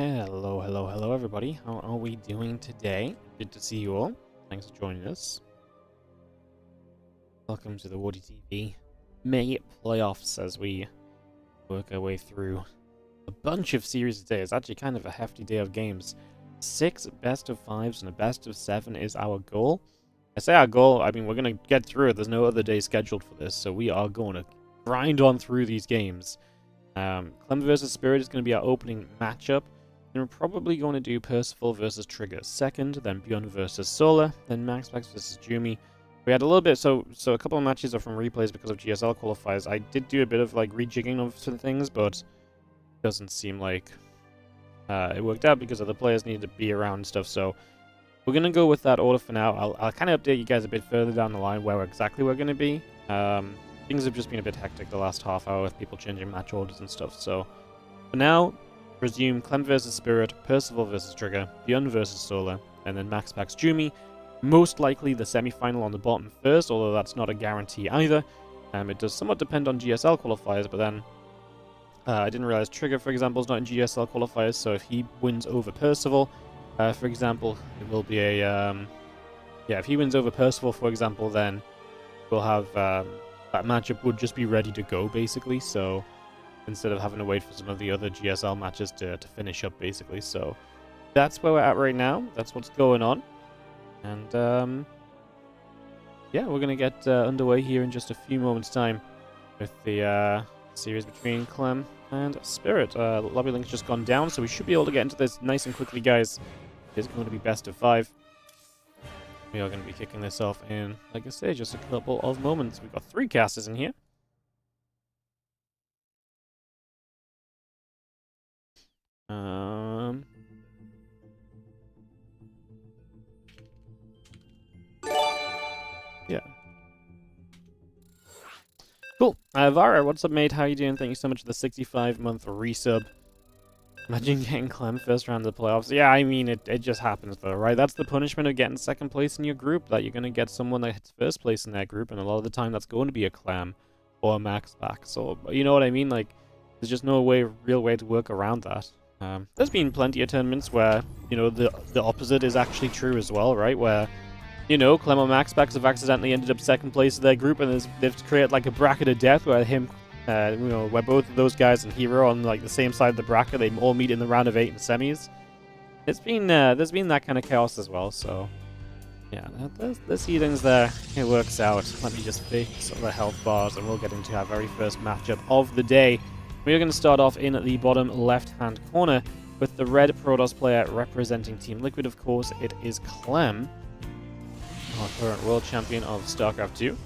Hello everybody. How are we doing today? Good to see you all. Thanks for joining us. Welcome to the WardiTV May playoffs as we work our way through a bunch of series today. It's actually kind of a hefty day of games. 6 best of 5s and a best of 7 is our goal. I say our goal, I mean we're going to get through it. There's no other day scheduled for this, so we are going to grind on through these games. Clem versus Spirit is going to be our opening matchup. Then we're probably going to do Percival versus Trigger second, then ByuN versus Solar, then Maxpax versus Jumi. We had a little bit, so a couple of matches are from replays because of GSL qualifiers. I did do a bit of like rejigging of some things, but it doesn't seem like it worked out because other players needed to be around and stuff. So we're gonna go with that order for now. I'll kind of update you guys a bit further down the line where exactly we're gonna be. Things have just been a bit hectic the last half hour with people changing match orders and stuff. So for now, resume Clem versus Spirit, Percival versus Trigger, ByuN versus Solar, and then Maxpax Jumi. Most likely the semi-final on the bottom first, although that's not a guarantee either. It does somewhat depend on GSL qualifiers, but then I didn't realize Trigger, for example, is not in GSL qualifiers, so if he wins over Percival, for example, it will be a... yeah, if he wins over Percival, for example, then we'll have... that matchup would just be ready to go, basically, so... instead of having to wait for some of the other GSL matches to finish up, basically. So that's where we're at right now. That's what's going on. And, yeah, we're going to get underway here in just a few moments' time with the series between Clem and Spirit. Lobby link's just gone down, so we should be able to get into this nice and quickly, guys. It's going to be best of 5. We are going to be kicking this off in, like I say, just a couple of moments. We've got 3 casters in here. Yeah. Cool. Vara, what's up, mate? How you doing? Thank you so much for the 65-month resub. Imagine getting Clem first round of the playoffs. Yeah, I mean, it just happens, though, right? That's the punishment of getting second place in your group, that you're going to get someone that hits first place in that group, and a lot of the time that's going to be a Clem or a Maxpax. So, you know what I mean? Like, there's just no real way to work around that. There's been plenty of tournaments where, you know, the opposite is actually true as well, right? Where, you know, Clem or Maxpax have accidentally ended up second place in their group, and they've created like a bracket of death where you know, where both of those guys and Hero on like the same side of the bracket, they all meet in the round of 8 in semis. It's been there's been that kind of chaos as well. So yeah, the seedings there, it works out. Let me just fix the health bars, and we'll get into our very first matchup of the day. We are going to start off in the bottom left-hand corner with the red Protoss player representing Team Liquid, of course. It is Clem, our current world champion of StarCraft 2.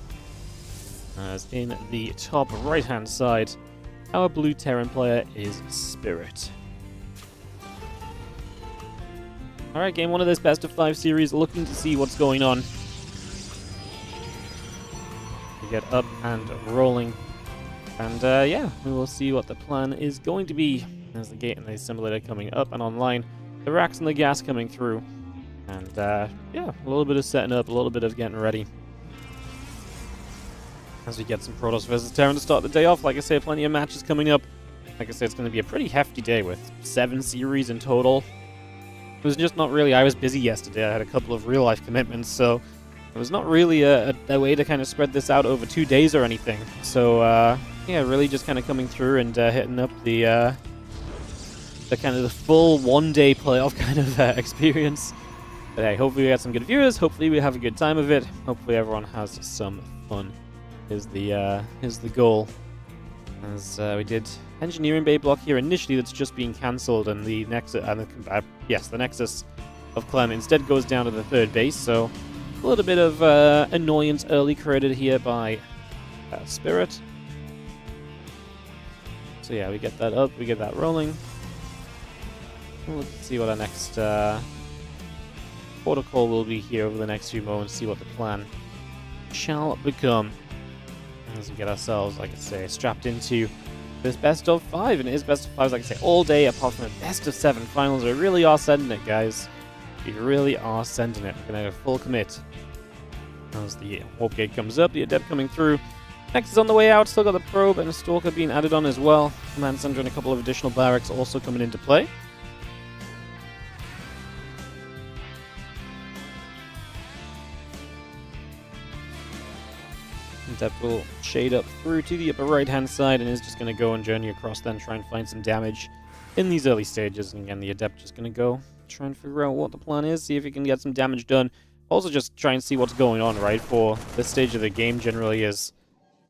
As in the top right-hand side, our blue Terran player is Spirit. Alright, game 1 of this best of 5 series, looking to see what's going on. We get up and rolling. And yeah, we will see what the plan is going to be as the gate and the simulator coming up and online. The racks and the gas coming through. And yeah, a little bit of setting up, a little bit of getting ready. As we get some Protoss versus Terran to start the day off. Like I say, plenty of matches coming up. Like I say, it's going to be a pretty hefty day with 7 series in total. It was just not really... I was busy yesterday. I had a couple of real-life commitments, so... it was not really a way to kind of spread this out over 2 days or anything. So, yeah, really just kind of coming through and hitting up the kind of the full 1-day playoff kind of experience. But hey, hopefully we got some good viewers. Hopefully we have a good time of it. Hopefully everyone has some fun. Is the goal. As we did engineering bay block here initially, that's just being cancelled, and the nexus, yes, the nexus of Clem instead goes down to the 3rd base. So a little bit of annoyance early created here by Spirit. So yeah, we get that up, we get that rolling. Let's see what our next protocol will be here over the next few moments, see what the plan shall become. As we get ourselves, like I say, strapped into this best of 5, and it is best of 5, like I say, all day, apart from the best of 7 finals. We really are sending it, guys. We really are sending it. We're going to full commit. As the warp gate comes up, the adept coming through. Next is on the way out, still got the probe and a stalker being added on as well. Command center and a couple of additional barracks also coming into play. Adept will shade up through to the upper right-hand side and is just going to go and journey across, then try and find some damage in these early stages. And again, the Adept just going to go try and figure out what the plan is, see if he can get some damage done. Also just try and see what's going on, right? For this stage of the game generally is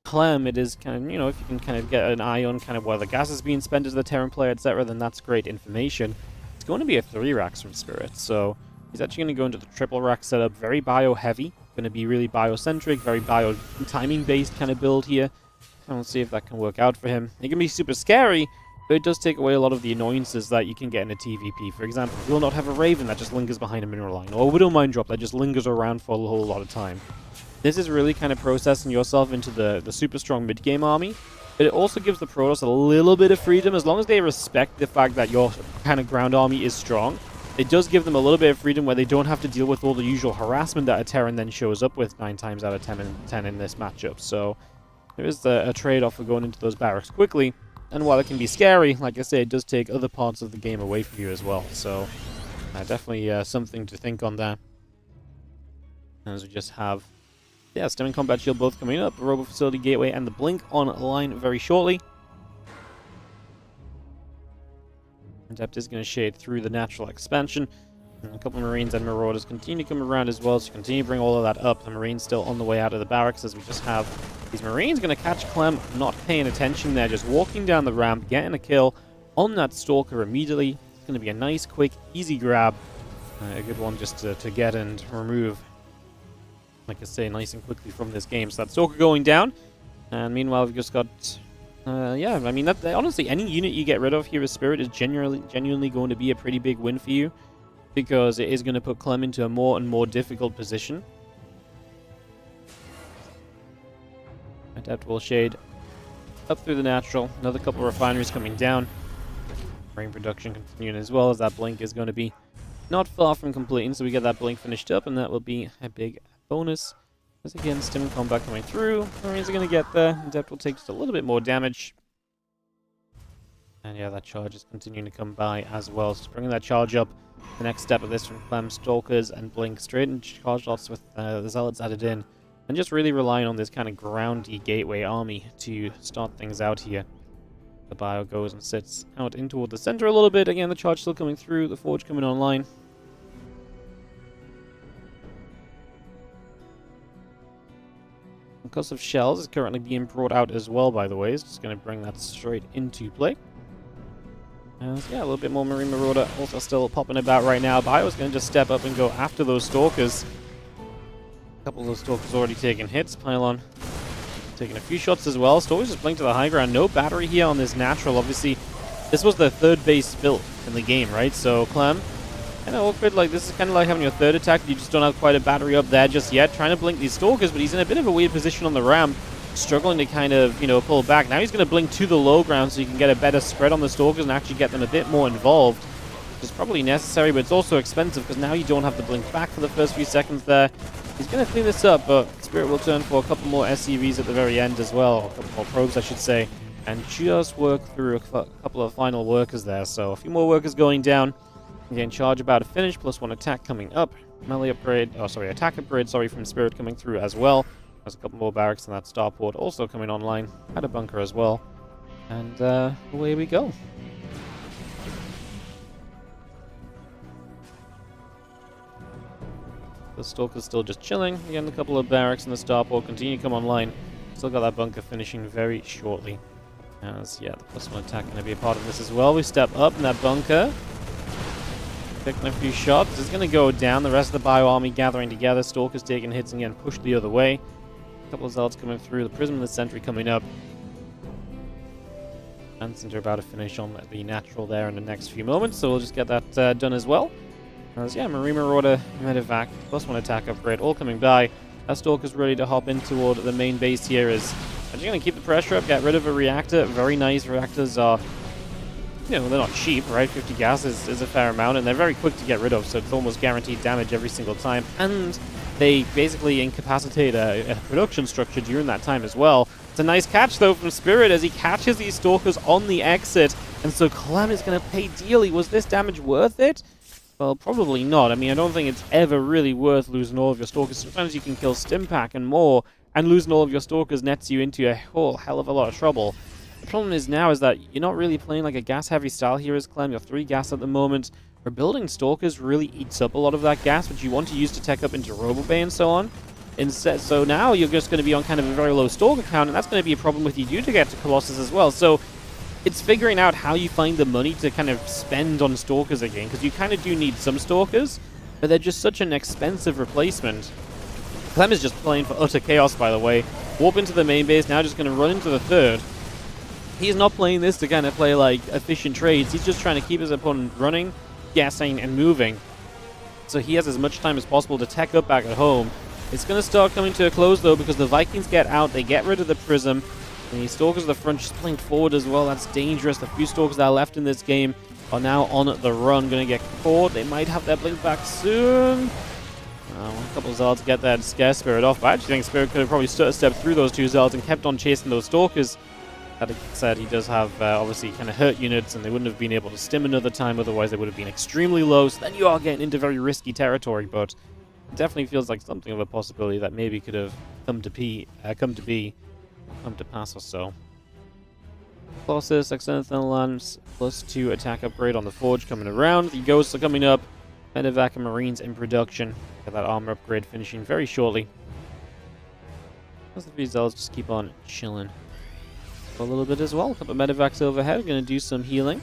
Clem, it is kind of, you know, if you can kind of get an eye on kind of where the gas is being spent as the Terran player, etc., then that's great information. It's going to be a 3 racks from Spirit, so he's actually going to go into the triple rack setup, very bio-heavy, going to be really bio-centric, very bio-timing-based kind of build here. And we'll see if that can work out for him. It can be super scary, but it does take away a lot of the annoyances that you can get in a TVP. For example, you'll not have a Raven that just lingers behind a mineral line, or a Widow Mine Drop that just lingers around for a whole lot of time. This is really kind of processing yourself into the super strong mid-game army, but it also gives the Protoss a little bit of freedom, as long as they respect the fact that your kind of ground army is strong. It does give them a little bit of freedom where they don't have to deal with all the usual harassment that a Terran then shows up with 9 times out of 10 in this matchup. So there is a trade-off for going into those barracks quickly. And while it can be scary, like I say, it does take other parts of the game away from you as well. So definitely something to think on there. As we just have, yeah, Stem and Combat Shield both coming up, the Robo Facility Gateway and the Blink online very shortly. Adept is going to shade through the natural expansion. And a couple of Marines and Marauders continue to come around as well, so continue to bring all of that up. The Marines still on the way out of the barracks, as we just have these Marines going to catch Clem, not paying attention there, just walking down the ramp, getting a kill on that Stalker immediately. It's going to be a nice, quick, easy grab. A good one just to get and remove, like I say, nice and quickly from this game. So that Stalker going down. And meanwhile, we've just got... yeah, I mean, honestly, any unit you get rid of here as Spirit is genuinely going to be a pretty big win for you, because it is going to put Clem into a more and more difficult position. Adept will shade up through the natural. Another couple of refineries coming down. Marine production continuing as well, as that Blink is going to be not far from completing, so we get that Blink finished up, and that will be a big bonus. As again, Stim and Combat coming through. Marines are going to get there. Adept will take just a little bit more damage. And yeah, that charge is continuing to come by as well. So bringing that charge up. The next step of this from Clem, Stalkers and Blink straight in charge lots with the Zealots added in. And just really relying on this kind of groundy gateway army to start things out here. The Bio goes and sits out in toward the center a little bit. Again, the charge still coming through. The Forge coming online. Concussive of Shells is currently being brought out as well, by the way. It's just going to bring that straight into play. So yeah, a little bit more Marine Marauder also still popping about right now. Bio's going to just step up and go after those Stalkers. A couple of those Stalkers already taking hits. Pylon taking a few shots as well. Stalkers just blink to the high ground. No battery here on this natural. Obviously, this was the third base built in the game, right? So Clem, kind of awkward. Like, this is kind of like having your third attack. You just don't have quite a battery up there just yet. Trying to blink these Stalkers, but he's in a bit of a weird position on the ramp. Struggling to kind of, you know, pull back. Now he's going to blink to the low ground so you can get a better spread on the Stalkers and actually get them a bit more involved. Which is probably necessary, but it's also expensive because now you don't have to blink back for the first few seconds there. He's going to clean this up, but Spirit will turn for a couple more SCVs at the very end as well. Or a couple more probes, I should say. And just work through a couple of final workers there. So a few more workers going down. Again, charge about to finish, plus one attack coming up. Melee upgrade, oh sorry, attack upgrade, sorry, from Spirit coming through as well. There's a couple more barracks in that starport also coming online. Had a bunker as well. And away we go. The Stalker's still just chilling. Again, a couple of barracks in the starport continue to come online. Still got that bunker finishing very shortly. As, yeah, the +1 attack going to be a part of this as well. We step up in that bunker. Taking a few shots. It's going to go down. The rest of the Bio army gathering together. Stalker's taking hits and getting pushed the other way. A couple of Zealots coming through. The Prism and the Sentry coming up. And Center about to finish on the natural there in the next few moments. So we'll just get that done as well. As, yeah, Marine Marauder, Medevac, +1 attack upgrade, all coming by. That Stalker's ready to hop in toward the main base here. Is just going to keep the pressure up, get rid of a reactor. Very nice. Reactors are, you know, they're not cheap, right? 50 gas is a fair amount, and they're very quick to get rid of, so it's almost guaranteed damage every single time. And they basically incapacitate a production structure during that time as well. It's a nice catch, though, from Spirit as he catches these Stalkers on the exit. And so Clem is going to pay dearly. Was this damage worth it? Well, probably not. I mean, I don't think it's ever really worth losing all of your Stalkers. Sometimes you can kill Stimpack and more and losing all of your stalkers nets you into a whole hell of a lot of trouble. The problem is now is that you're not really playing like a gas-heavy style here as Clem. You're 3 gas at the moment. Rebuilding stalkers really eats up a lot of that gas, which you want to use to tech up into Robobay and so on. Instead, so now you're just going to be on kind of a very low stalker count, and that's going to be a problem with you due to get to Colossus as well. So it's figuring out how you find the money to kind of spend on stalkers again, because you kind of do need some stalkers, but they're just such an expensive replacement. Clem is just playing for utter chaos, by the way. Warp into the main base, now just going to run into the third. He's not playing this to kind of play like efficient trades. He's just trying to keep his opponent running, gassing, and moving. So he has as much time as possible to tech up back at home. It's going to start coming to a close, though, because the Vikings get out. They get rid of the Prism. And the Stalkers at the front just playing forward as well. That's dangerous. The few Stalkers that are left in this game are now on the run. Going to get caught. They might have their blink back soon. A couple of Zealots get that Scare Spirit off. But I actually think Spirit could have probably stepped through those 2 Zealots and kept on chasing those Stalkers. That said, he does have, obviously, kind of hurt units, and they wouldn't have been able to stim another time. Otherwise, they would have been extremly low. So then you are getting into very risky territory, but it definitely feels like something of a possibility that maybe could have come to pass or so. Colossus, Extended Thermal Lance, +2 attack upgrade on the Forge coming around. The Ghosts are coming up. Medevac and Marines in production. Get that armor upgrade finishing very shortly. As the Zealots just keep on chilling a little bit as well. A couple of Medevacs overhead. Going to do some healing.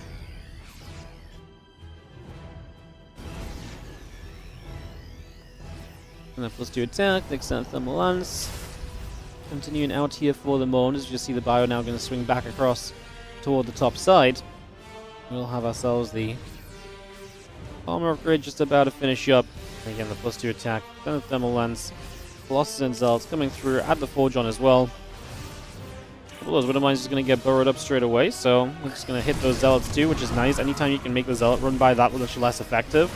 And then +2 attack, next time Thermal Lance. Continuing out here for the moment, as you just see the Bio now going to swing back across toward the top side. We'll have ourselves the armor upgrade just about to finish up. And again, the +2 attack, then the Thermal Lance. Colossus and Zealots coming through, add the Forge on as well. A couple of those Widowmines just going to get burrowed up straight away, so we're just going to hit those Zealots too, which is nice. Anytime you can make the Zealot run by, that much less effective.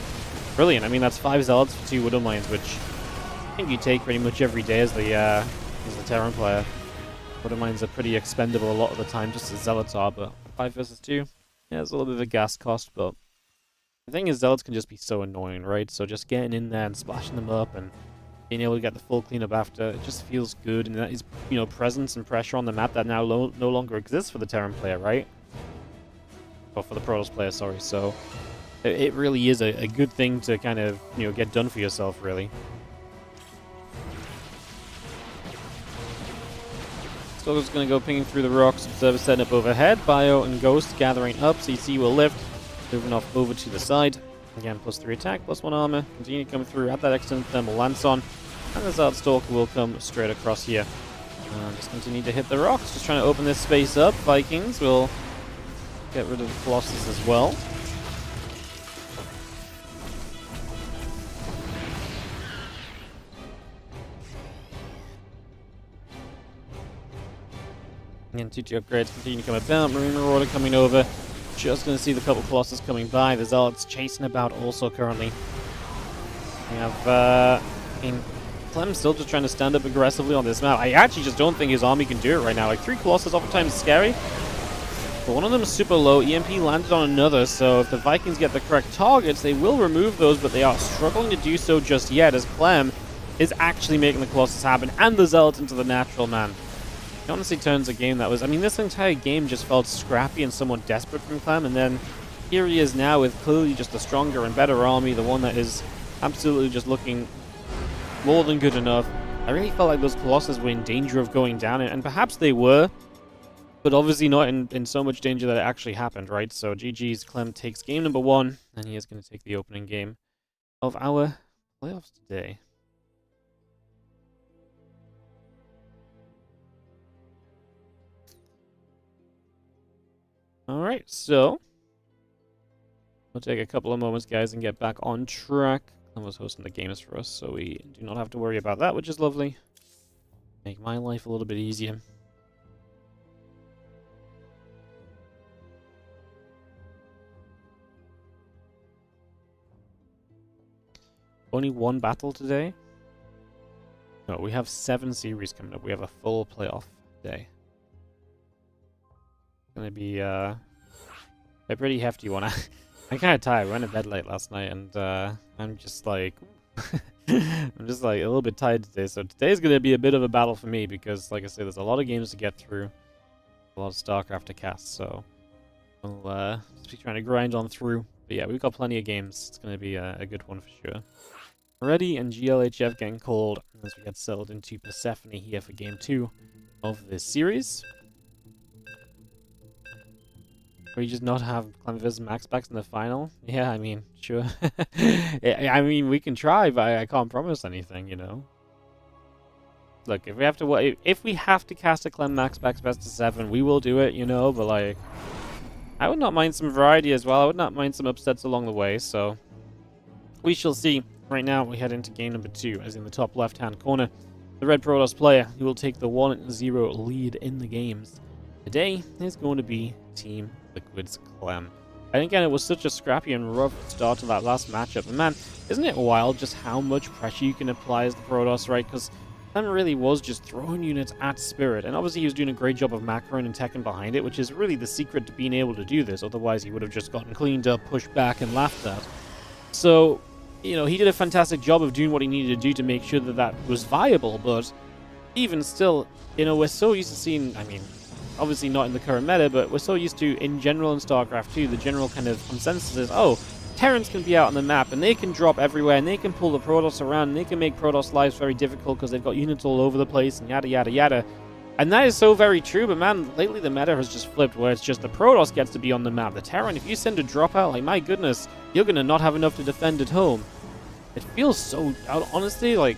Brilliant. I mean, that's 5 Zealots for 2 Widowmines, which I think you take pretty much every day as the Terran player. Widowmines are pretty expendable a lot of the time, just as Zealots are, but 5 versus 2, yeah, it's a little bit of a gas cost, but the thing is, Zealots can just be so annoying, right? So just getting in there and splashing them up and being able to get the full cleanup after, it just feels good, and that is, you know, presence and pressure on the map that now no longer exists for the Terran player, right? Or for the Protoss player, sorry, so it really is a good thing to kind of, you know, get done for yourself, really. Stalker's going to go pinging through the rocks, Observer setting up overhead, Bio and Ghost gathering up, CC will lift, moving off over to the side. Again, +3 attack, +1 armor, continue to come through, add that extended thermal lance on, and the Zard Stalker will come straight across here. Just continue to hit the rocks, just trying to open this space up. Vikings will get rid of the Colossus as well. Again, 2-2 upgrades continue to come about. Marine Marauder coming over. Just going to see the couple Colossus coming by. The Zealots chasing about also currently. We have, Clem still just trying to stand up aggressively on this map. I actually just don't think his army can do it right now. Like, 3 Colossus oftentimes is scary. But one of them is super low. EMP landed on another, so if the Vikings get the correct targets, they will remove those, but they are struggling to do so just yet, as Clem is actually making the Colossus happen, and the Zealots into the natural man. It honestly turns a game that was... I mean, this entire game just felt scrappy and somewhat desperate from Clem, and then here he is now with clearly just a stronger and better army, the one that is absolutely just looking more than good enough. I really felt like those Colossus were in danger of going down, and perhaps they were, but obviously not in so much danger that it actually happened, right? So GG's, Clem takes game number 1, and he is going to take the opening game of our playoffs today. Alright, so we'll take a couple of moments, guys, and get back on track. Clem was hosting the games for us, so we do not have to worry about that, which is lovely. Make my life a little bit easier. Only 1 battle today? No, we have 7 series coming up. We have a full playoff day. Gonna be a pretty hefty one. I'm kind of tired. I went to bed late last night, and I'm just like I'm just like a little bit tired today, so today's gonna be a bit of a battle for me because, like I said, there's a lot of games to get through, a lot of StarCraft to cast, so I'll just be trying to grind on through. But yeah, we've got plenty of games. It's gonna be a good one for sure. Ready and GLHF getting called as we get settled into Persephone here for game 2 of this series. We just not have Clem vs Maxpax in the final? Yeah, I mean, sure. I mean, we can try, but I can't promise anything, you know. Look, if we have to cast a Clem Maxpax best of 7, we will do it, you know. But like, I would not mind some variety as well. I would not mind some upsets along the way. So we shall see. Right now, we head into game number 2, as in the top left-hand corner, the Red Protoss player who will take the 1-0 lead in the games today is going to be Team Liquid's Clem. And again, it was such a scrappy and rough start to that last matchup. And man, isn't it wild just how much pressure you can apply as the Protoss, right? Because Clem really was just throwing units at Spirit. And obviously he was doing a great job of macroing and teching behind it, which is really the secret to being able to do this. Otherwise, he would have just gotten cleaned up, pushed back, and laughed at. So, you know, he did a fantastic job of doing what he needed to do to make sure that that was viable. But even still, you know, we're so used to seeing, I mean, obviously not in the current meta, but we're so used to, in general in StarCraft 2, the general kind of consensus is, oh, Terrans can be out on the map, and they can drop everywhere, and they can pull the Protoss around, and they can make Protoss lives very difficult because they've got units all over the place, and yada yada yada. And that is so very true, but man, lately the meta has just flipped, where it's just the Protoss gets to be on the map. The Terran, if you send a drop out, like, my goodness, you're going to not have enough to defend at home. It feels so, honestly, like,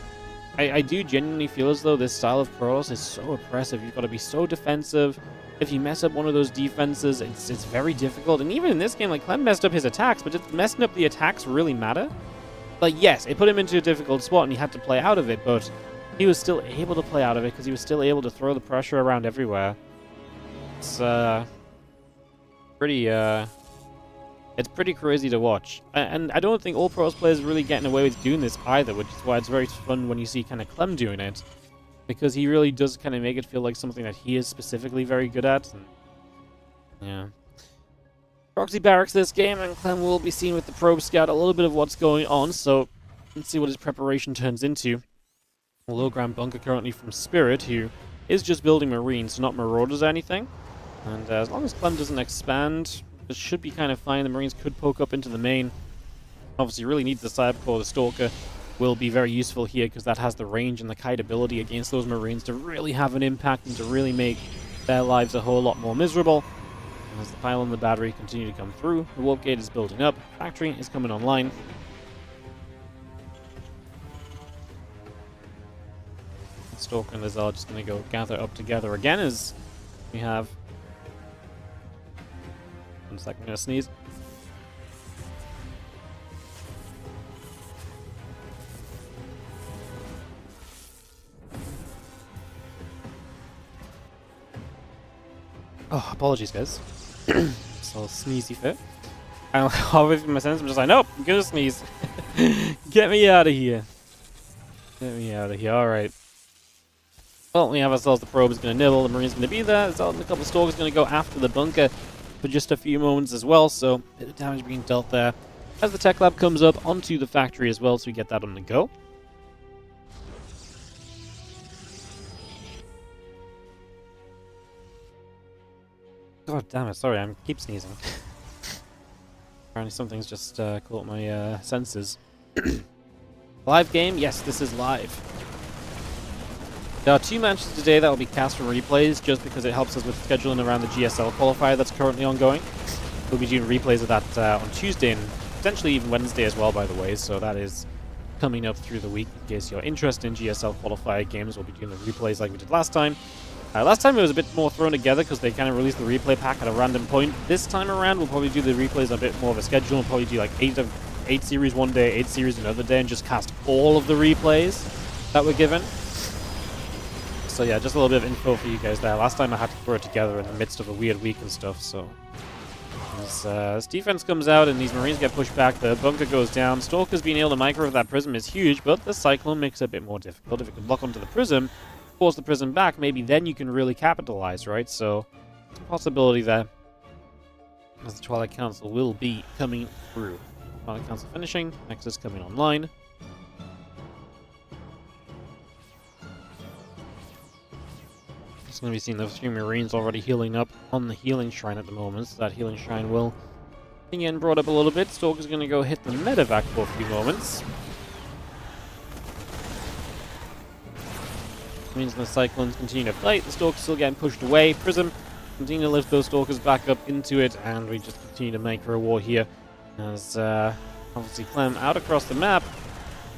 I do genuinely feel as though this style of Protoss is so oppressive. You've got to be so defensive. If you mess up one of those defenses, it's very difficult. And even in this game, like, Clem messed up his attacks, but did messing up the attacks really matter? Like, yes, it put him into a difficult spot and he had to play out of it, but he was still able to play out of it because he was still able to throw the pressure around everywhere. It's pretty crazy to watch. And I don't think all Protoss players are really getting away with doing this either, which is why it's very fun when you see kind of Clem doing it. Because he really does kind of make it feel like something that he is specifically very good at. And yeah. Proxy barracks this game, and Clem will be seen with the probe scout a little bit of what's going on, so let's see what his preparation turns into. A low-ground bunker currently from Spirit, who is just building Marines, not Marauders or anything. And as long as Clem doesn't expand, this should be kind of fine. The Marines could poke up into the main. Obviously, you really need the Cybercore, the Stalker will be very useful here because that has the range and the kite ability against those Marines to really have an impact and to really make their lives a whole lot more miserable. And as the pile and the battery continue to come through, the warp gate is building up, factory is coming online. Stalker and Lazar just going to go gather up together again as we have... 1 second, I'm going to sneeze. Oh, apologies, guys. It's a little sneezy fit. I'm halfway through my sentence, I'm just like, nope, I'm gonna sneeze. Get me out of here. Get me out of here, alright. Well, we have ourselves the probe is going to nibble, the Marine's going to be there, so a couple of Stalkers going to go after the bunker for just a few moments as well, so a bit of damage being dealt there. As the tech lab comes up onto the factory as well, so we get that on the go. God damn it, sorry, I keep sneezing. Apparently something's just caught my senses. Live game? Yes, this is live. There are 2 matches today that will be cast from replays, just because it helps us with scheduling around the GSL qualifier that's currently ongoing. We'll be doing replays of that on Tuesday and potentially even Wednesday as well, by the way, so that is coming up through the week. In case you're interested in GSL qualifier games, we'll be doing the replays like we did last time. Last time it was a bit more thrown together because they kind of released the replay pack at a random point. This time around, we'll probably do the replays on a bit more of a schedule. We'll probably do like 8 series one day, 8 series another day, and just cast all of the replays that were given. So yeah, just a little bit of info for you guys there. Last time I had to throw it together in the midst of a weird week and stuff, so... As defense comes out and these Marines get pushed back, the bunker goes down. Stalker's being able to micro that prism is huge, but the Cyclone makes it a bit more difficult. If it can block onto the prism, force the prism back, maybe then you can really capitalize, right? So, it's a possibility there. As the Twilight Council will be coming through. Twilight Council finishing, Nexus coming online. It's going to be seeing those 3 Marines already healing up on the healing shrine at the moment, so that healing shrine will be getting brought up a little bit. Stalker's going to go hit the medevac for a few moments. Means the Cyclones continue to fight. The Stalker's still getting pushed away. Prism continue to lift those Stalkers back up into it, and we just continue to make for a war here. As obviously Clem out across the map,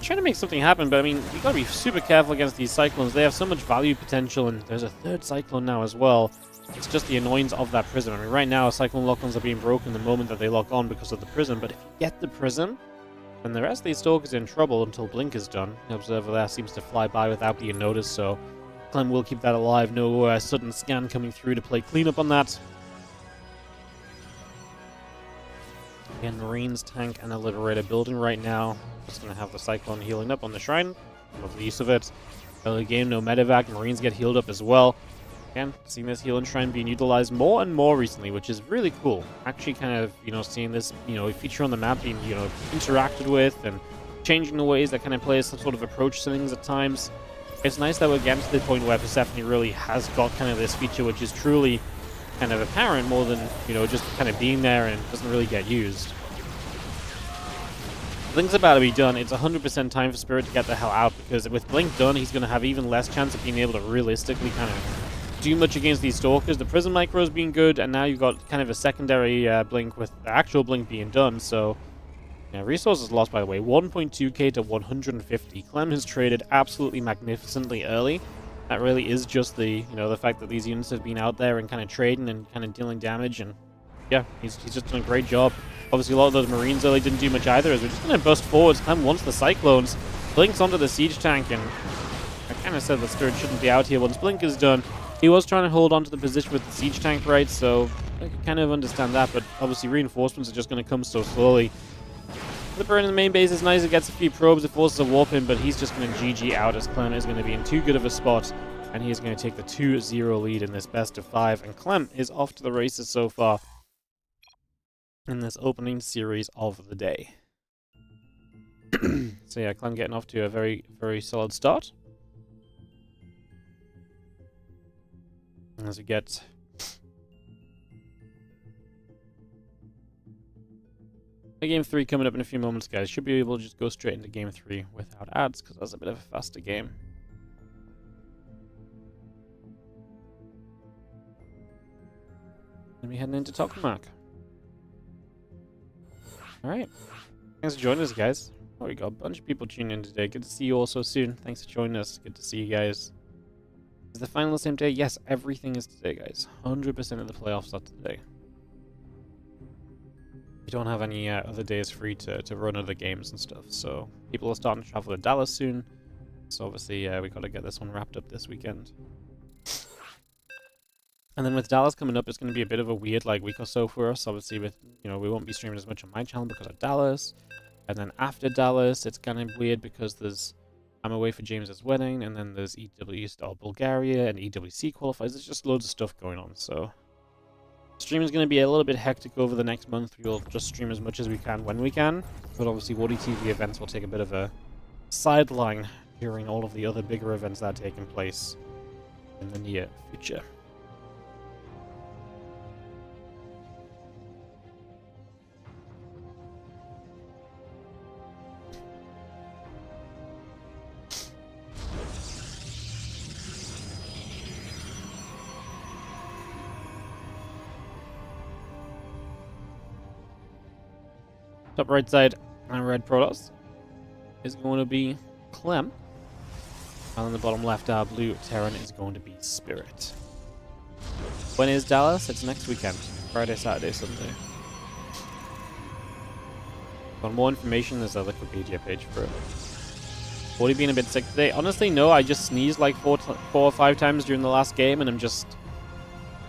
trying to make something happen, but I mean, you gotta be super careful against these Cyclones. They have so much value potential, and there's a 3rd Cyclone now as well. It's just the annoyance of that Prism. I mean, right now, Cyclone lock-ons are being broken the moment that they lock on because of the Prism, but if you get the Prism, then the rest of these Stalkers are in trouble until Blink is done. The Observer there seems to fly by without being noticed, so Clem will keep that alive. No sudden scan coming through to play cleanup on that. Again, Marines, tank, and a Liberator building right now. Just going to have the Cyclone healing up on the shrine. Love the use of it. Early game, no medevac. Marines get healed up as well. Again, seeing this healing shrine being utilized more and more recently, which is really cool. Actually kind of, seeing this, feature on the map being, interacted with and changing the ways that kind of players sort of approach things at times. It's nice that we're getting to the point where Persephone really has got kind of this feature which is truly kind of apparent more than, just kind of being there and doesn't really get used. Blink's about to be done. It's 100% time for Spirit to get the hell out, because with Blink done, he's going to have even less chance of being able to realistically kind of do much against these Stalkers. The Prism Micro's being good, and now you've got kind of a secondary Blink with the actual Blink being done, so... Yeah, resources lost, by the way, 1.2k to 150. Clem has traded absolutely magnificently early. That really is just the, the fact that these units have been out there and kind of trading and kind of dealing damage, and yeah, he's just done a great job. Obviously, a lot of those Marines early didn't do much either, as we're just going to bust forwards. Clem wants the Cyclones, blinks onto the Siege Tank, and I kind of said the Spirit shouldn't be out here once Blink is done. He was trying to hold on to the position with the Siege Tank, right, so I can kind of understand that, but obviously reinforcements are just going to come so slowly. The burn in the main base is nice. It gets a few probes. It forces a warp in, but he's just going to GG out, as Clem is going to be in too good of a spot, and he is going to take the 2-0 lead in this best of 5. And Clem is off to the races so far in this opening series of the day. So yeah, Clem getting off to a very, very solid start. As we get... Game 3 coming up in a few moments, guys. Should be able to just go straight into Game 3 without ads, because that's a bit of a faster game. And we're heading into Tokamak. Alright. Thanks for joining us, guys. Oh, we got a bunch of people tuning in today. Good to see you all so soon. Thanks for joining us. Good to see you guys. Is the final the same day? Yes, everything is today, guys. 100% of the playoffs are today. We don't have any other days free to run other games and stuff, so people are starting to travel to Dallas soon, so obviously we got to get this one wrapped up this weekend. And then with Dallas coming up, it's going to be a bit of a weird week or so for us. Obviously, with we won't be streaming as much on my channel because of Dallas, and then after Dallas, it's kind of weird because I'm away for James's wedding, and then there's EW Star Bulgaria and EWC qualifiers. There's just loads of stuff going on, so. Stream is going to be a little bit hectic over the next month. We'll just stream as much as we can when we can. But obviously, WardiTV events will take a bit of a sideline during all of the other bigger events that are taking place in the near future. Top right side, and red Protoss is going to be Clem. And on the bottom left, our blue Terran is going to be Spirit. When is Dallas? It's next weekend. Friday, Saturday, Sunday. For more information, there's a Wikipedia page for it. Wardy being a bit sick today? Honestly, no. I just sneezed like four or five times during the last game, and I'm just...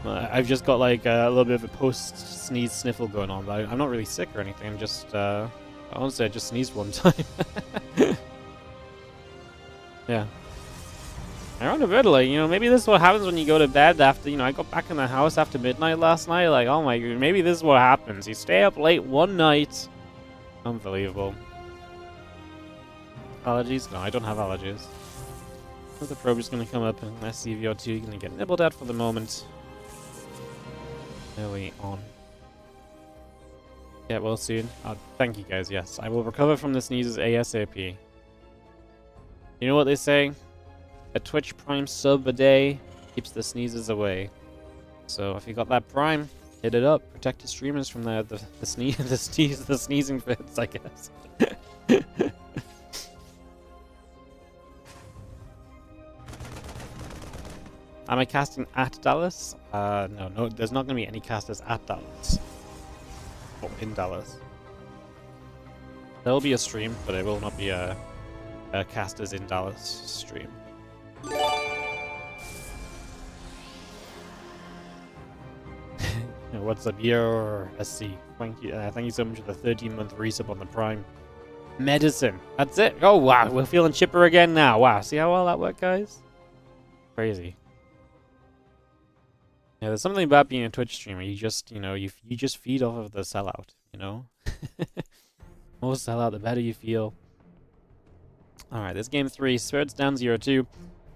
I've just got like a little bit of a post-sneeze sniffle going on, but I'm not really sick or anything. I'm just, honestly, I just sneezed one time. Yeah. I wonder a bit, maybe this is what happens when you go to bed after, I got back in the house after midnight last night. Like, oh my god, maybe this is what happens. You stay up late one night. Unbelievable. Allergies? No, I don't have allergies. The probe is going to come up and SCV-2 you're going to get nibbled at for the moment. Early on. Get well soon. Thank you guys, yes. I will recover from the sneezes ASAP. You know what they say? A Twitch Prime sub a day keeps the sneezes away. So if you got that Prime, hit it up. Protect your streamers from the sneezing fits, I guess. Am I casting at Dallas? No, there's not going to be any casters at Dallas. Or in Dallas. There will be a stream, but it will not be a casters in Dallas stream. What's up, your SC? Thank you so much for the 13-month resub on the Prime. Medicine. That's it. Oh wow, we're feeling chipper again now. Wow, see how well that worked, guys? Crazy. Yeah, there's something about being a Twitch streamer. You just, you just feed off of the sellout. You know, more sellout, the better you feel. All right, this game 3, Spirits down 0-2.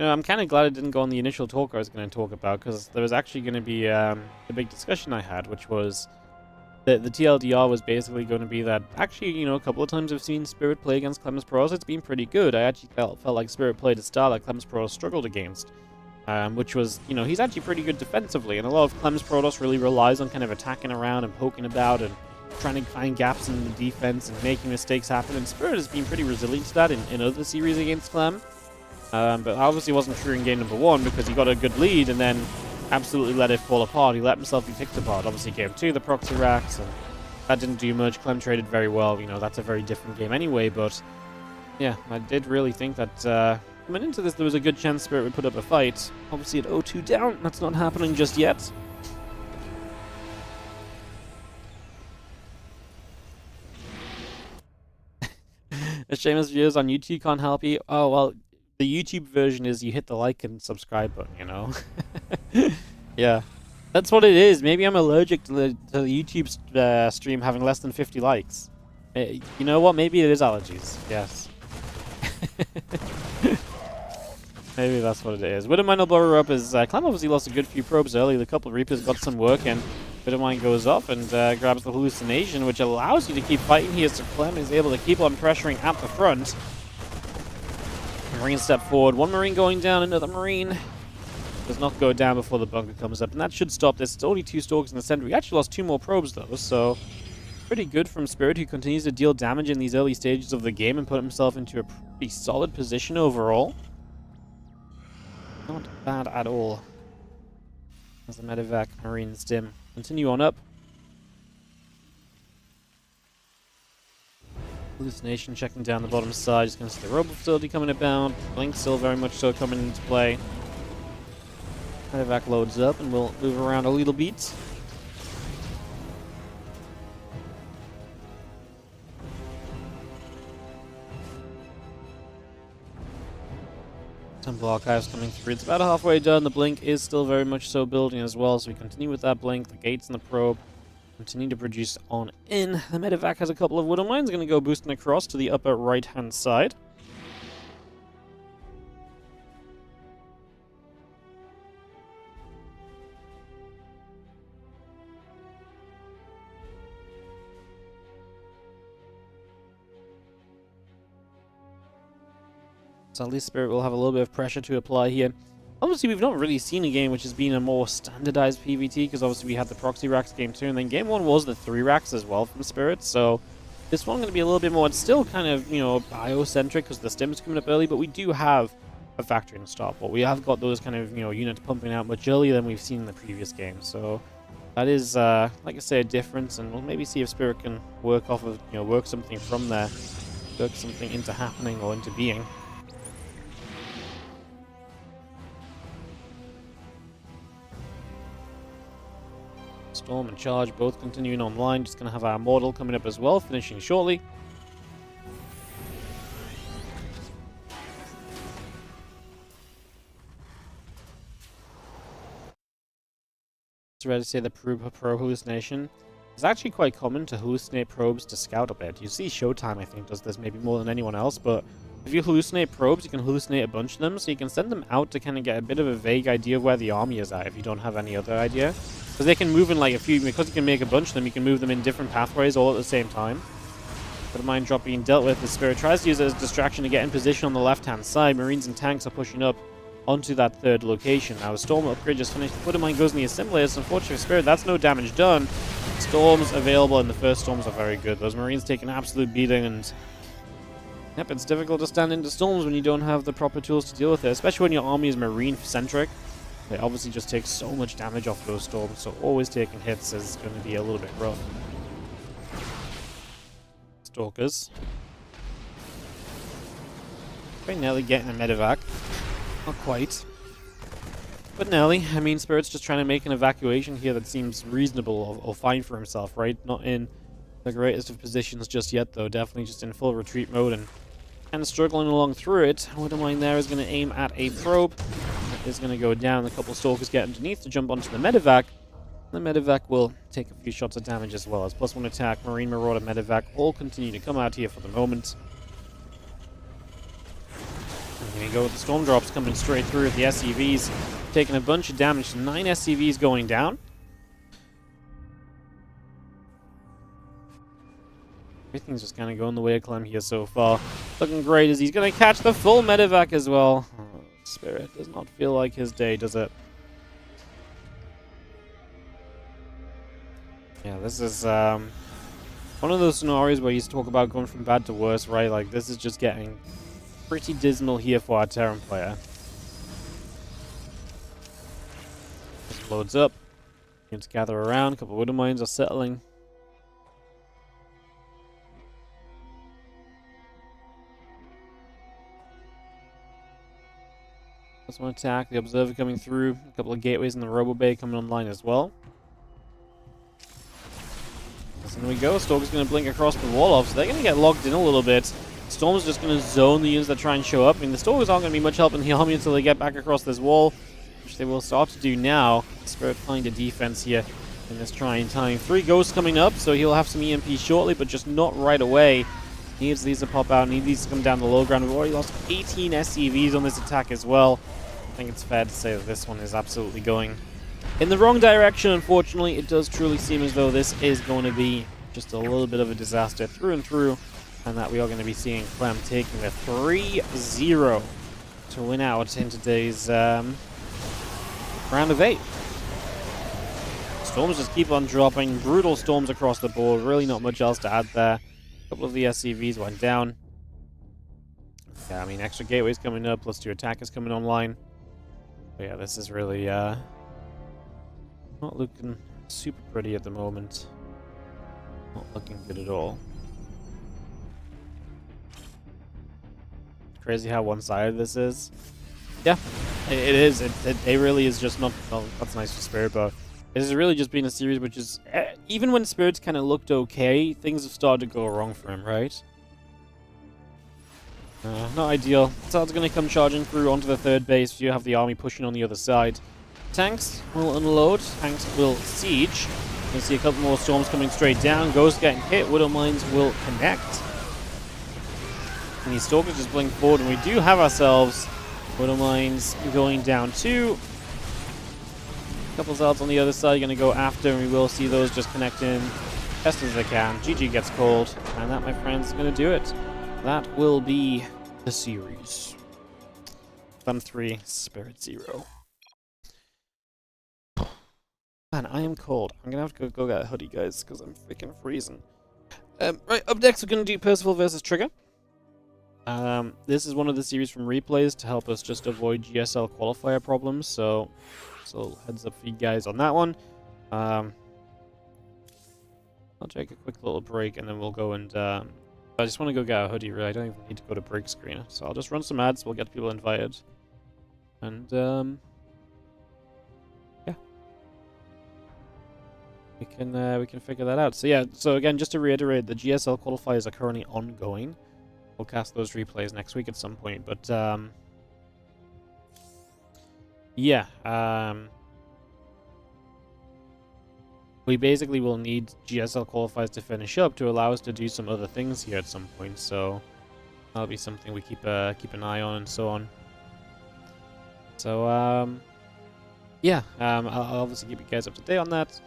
I'm kind of glad it didn't go on the initial talk I was going to talk about, because there was actually going to be a big discussion I had, which was the TLDR was basically going to be that, actually, a couple of times I've seen Spirit play against Clem's Pros, it's been pretty good. I actually felt like Spirit played a style that Clem's Pros struggled against, which was, he's actually pretty good defensively, and a lot of Clem's Protoss really relies on kind of attacking around and poking about and trying to find gaps in the defense and making mistakes happen, and Spirit has been pretty resilient to that in other series against Clem. But obviously wasn't true in game number 1 because he got a good lead and then absolutely let it fall apart. He let himself be picked apart. Obviously game 2, the proxy racks, and that didn't do much. Clem traded very well. That's a very different game anyway, but yeah, I did really think that coming into this there was a good chance Spirit would put up a fight. Obviously at 0-2 down, that's not happening just yet. A shameless viewers on YouTube can't help you. Oh, well, the YouTube version is you hit the like and subscribe button, Yeah, that's what it is. Maybe I'm allergic to the YouTube stream having less than 50 likes. You know what? Maybe it is allergies. Yes. Maybe that's what it is. Widowmine will blow her up as Clem obviously lost a good few probes early. The couple of Reapers got some work and Widowmine goes off and grabs the hallucination, which allows you to keep fighting here, so Clem is able to keep on pressuring at the front. Marine step forward. One Marine going down, another Marine does not go down before the bunker comes up, and that should stop this. It's only 2 Stalkers in the center. We actually lost 2 more probes though, so pretty good from Spirit, who continues to deal damage in these early stages of the game and put himself into a pretty solid position overall. Not bad at all. As the medevac Marine stim continue on up. Hallucination checking down the bottom side. Just going to see the robot facility coming about. Blink still very much so coming into play. Medevac loads up and we'll move around a little bit. Temple Archives coming through. It's about halfway done. The blink is still very much so building as well, so we continue with that blink. The gates and the probe continue to produce on in. The medevac has a couple of Widow Mines. Going to go boosting across to the upper right-hand side. So at least Spirit will have a little bit of pressure to apply here. Obviously, we've not really seen a game which has been a more standardized PvT, because obviously we had the proxy racks game 2, and then game 1 was the 3 racks as well from Spirit, so this one going to be a little bit more, it's still kind of, bio-centric because the stim's coming up early, but we do have a factory and stop. But we have got those kind of, units pumping out much earlier than we've seen in the previous game, so that is, like I say, a difference, and we'll maybe see if Spirit can work off of, work something from there, work something into happening or into being. Storm and Charge both continuing online. Just going to have our Mortal coming up as well, finishing shortly. It's ready to say the probe hallucination. It's actually quite common to hallucinate probes to scout a bit. You see Showtime, I think, does this maybe more than anyone else, but if you hallucinate probes, you can hallucinate a bunch of them, so you can send them out to kind of get a bit of a vague idea of where the army is at if you don't have any other idea. Because they can move in like a few, because you can make a bunch of them, you can move them in different pathways all at the same time. But a mine drop being dealt with, the Spirit tries to use it as a distraction to get in position on the left-hand side. Marines and tanks are pushing up onto that third location. Now, a Storm upgrade just finished. The Mine goes in the assimilators. Unfortunately for Spirit, that's no damage done. Storms available, and the first Storms are very good. Those Marines take an absolute beating, and yep, it's difficult to stand into Storms when you don't have the proper tools to deal with it, especially when your army is Marine-centric. They obviously just take so much damage off those Storms, so always taking hits is going to be a little bit rough. Stalkers. Very nearly getting a medevac. Not quite. But nearly. I mean, Spirit's just trying to make an evacuation here that seems reasonable or fine for himself, right? Not in the greatest of positions just yet, though. Definitely just in full retreat mode and kind of struggling along through it. WardiTV there is going to aim at a probe. That is going to go down. A couple of Stalkers get underneath to jump onto the medevac. The medevac will take a few shots of damage as well as +1 attack. Marine, Marauder, medevac all continue to come out here for the moment. And here we go with the storm drops coming straight through with the SCVs, taking a bunch of damage. 9 SCVs going down. Everything's just kind of going the way of Clem here so far. Looking great as he's going to catch the full medevac as well. Oh, Spirit does not feel like his day, does it? Yeah, this is one of those scenarios where you talk about going from bad to worse, right? Like, this is just getting pretty dismal here for our Terran player. Just loads up. Units gather around. A couple of Mines are settling. That's one attack. The Observer coming through. A couple of gateways in the Robo Bay coming online as well. And we go. Stalker's going to blink across the wall off, so they're going to get logged in a little bit. Storm's just going to zone the units that try and show up. I mean, the Stalkers aren't going to be much help in the army until they get back across this wall, which they will start to do now. Spirit playing a defense here in this trying time. 3 Ghosts coming up, so he'll have some EMP shortly, but just not right away. Needs these to pop out, needs these to come down the low ground. We've already lost 18 SCVs on this attack as well. I think it's fair to say that this one is absolutely going in the wrong direction. Unfortunately, it does truly seem as though this is going to be just a little bit of a disaster through and through, and that we are going to be seeing Clem taking the 3-0 to win out in today's round of 8. Storms just keep on dropping. Brutal storms across the board. Really not much else to add there. A couple of the SCVs went down. Yeah, I mean, extra gateways coming up, +2 attackers coming online. But yeah, this is really not looking super pretty at the moment. Not looking good at all. Crazy how one-sided this is. Yeah, it is. It really is just not... Well, that's nice for Spirit, but it has really just been a series which is... even when Spirit's kind of looked okay, things have started to go wrong for him, right? Not ideal. Zard's going to come charging through onto the third base. You have the army pushing on the other side. Tanks will unload. Tanks will siege. You see a couple more storms coming straight down. Ghost getting hit. Widow Mines will connect. And these Stalkers just blink forward. And we do have ourselves Widow Mines going down too. A couple Zards on the other side going to go after. And we will see those just connect in best as they can. GG gets called. And that, my friends, is going to do it. That will be the series. Fun 3, Spirit 0. Man, I am cold. I'm gonna have to go get a hoodie, guys, because I'm freaking freezing. Right, up next we're gonna do Percival versus Trigger. This is one of the series from replays to help us just avoid GSL qualifier problems, so heads up for you guys on that one. I'll take a quick little break and then we'll go and I just want to go get a hoodie, really. I don't even need to go to break screen. So I'll just run some ads, we'll get people invited. And, yeah. We can figure that out. So yeah, so again, just to reiterate, the GSL qualifiers are currently ongoing. We'll cast those replays next week at some point, but, yeah, we basically will need GSL qualifiers to finish up to allow us to do some other things here at some point, so That'll be something we keep an eye on and so on. So yeah, I'll obviously keep you guys up to date on that.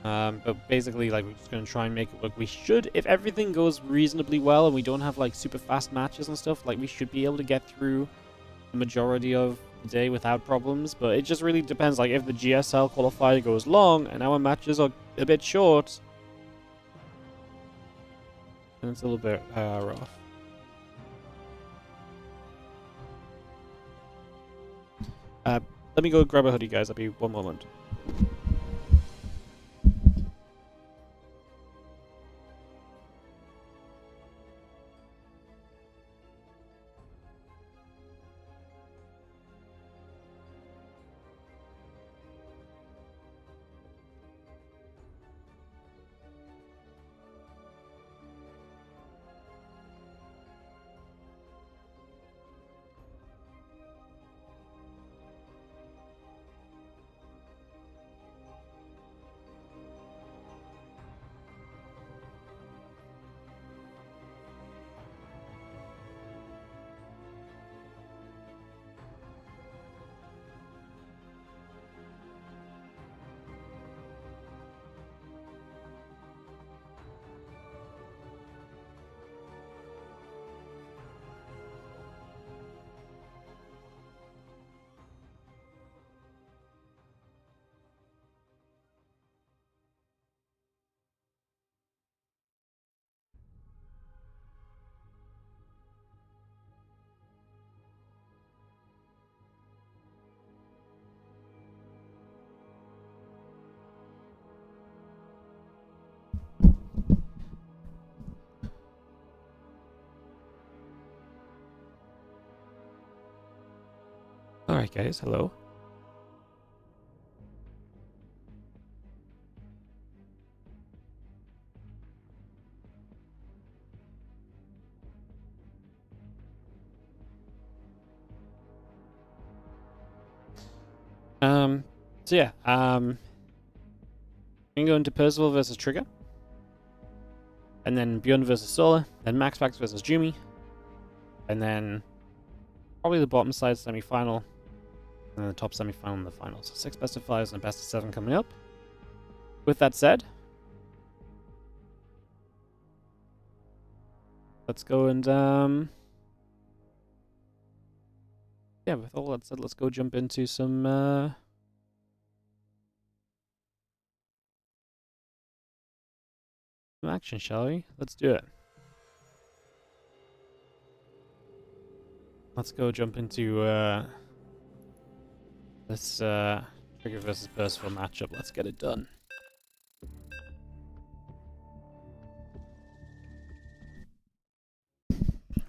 But basically, like, we're just gonna try and make it work. We should, if everything goes reasonably well and we don't have like super fast matches and stuff, like we should be able to get through the majority of the day without problems. But it just really depends. Like, if the GSL qualifier goes long and our matches are a bit short, then it's a little bit rough. Let me go grab a hoodie, guys. I'll be 1 moment. Alright, guys, hello. So yeah, I'm gonna go into Percival versus Trigger, and then ByuN versus Solar, then Maxpax versus Jumi, and then probably the bottom side semi-final, and then the top semi-final and the final. So 6 best of 5s and a best of 7 coming up. With that said, let's go and yeah, with all that said, let's go jump into some action, shall we? Let's do it. Let's go jump into this Trigger versus Percival matchup. Let's get it done.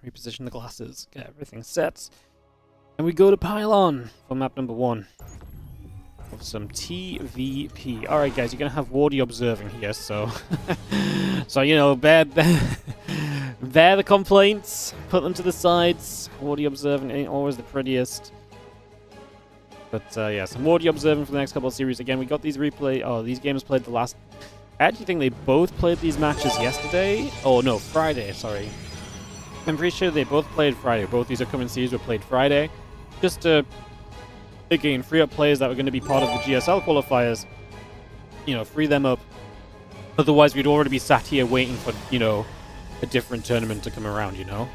Reposition the glasses, get everything set. And we go to Pylon for map number 1. Of some TVP. Alright guys, you're gonna have Wardy observing here, so so you know, bear the complaints, put them to the sides. Wardy observing ain't always the prettiest. But yeah, some Wardy observing for the next couple of series. Again, we got these these games played the last. I actually think they both played these matches yesterday. Oh no, Friday, sorry. I'm pretty sure they both played Friday. Both these upcoming series were played Friday. Just to, again, free up players that were going to be part of the GSL qualifiers. You know, free them up. Otherwise, we'd already be sat here waiting for, you know, a different tournament to come around, you know?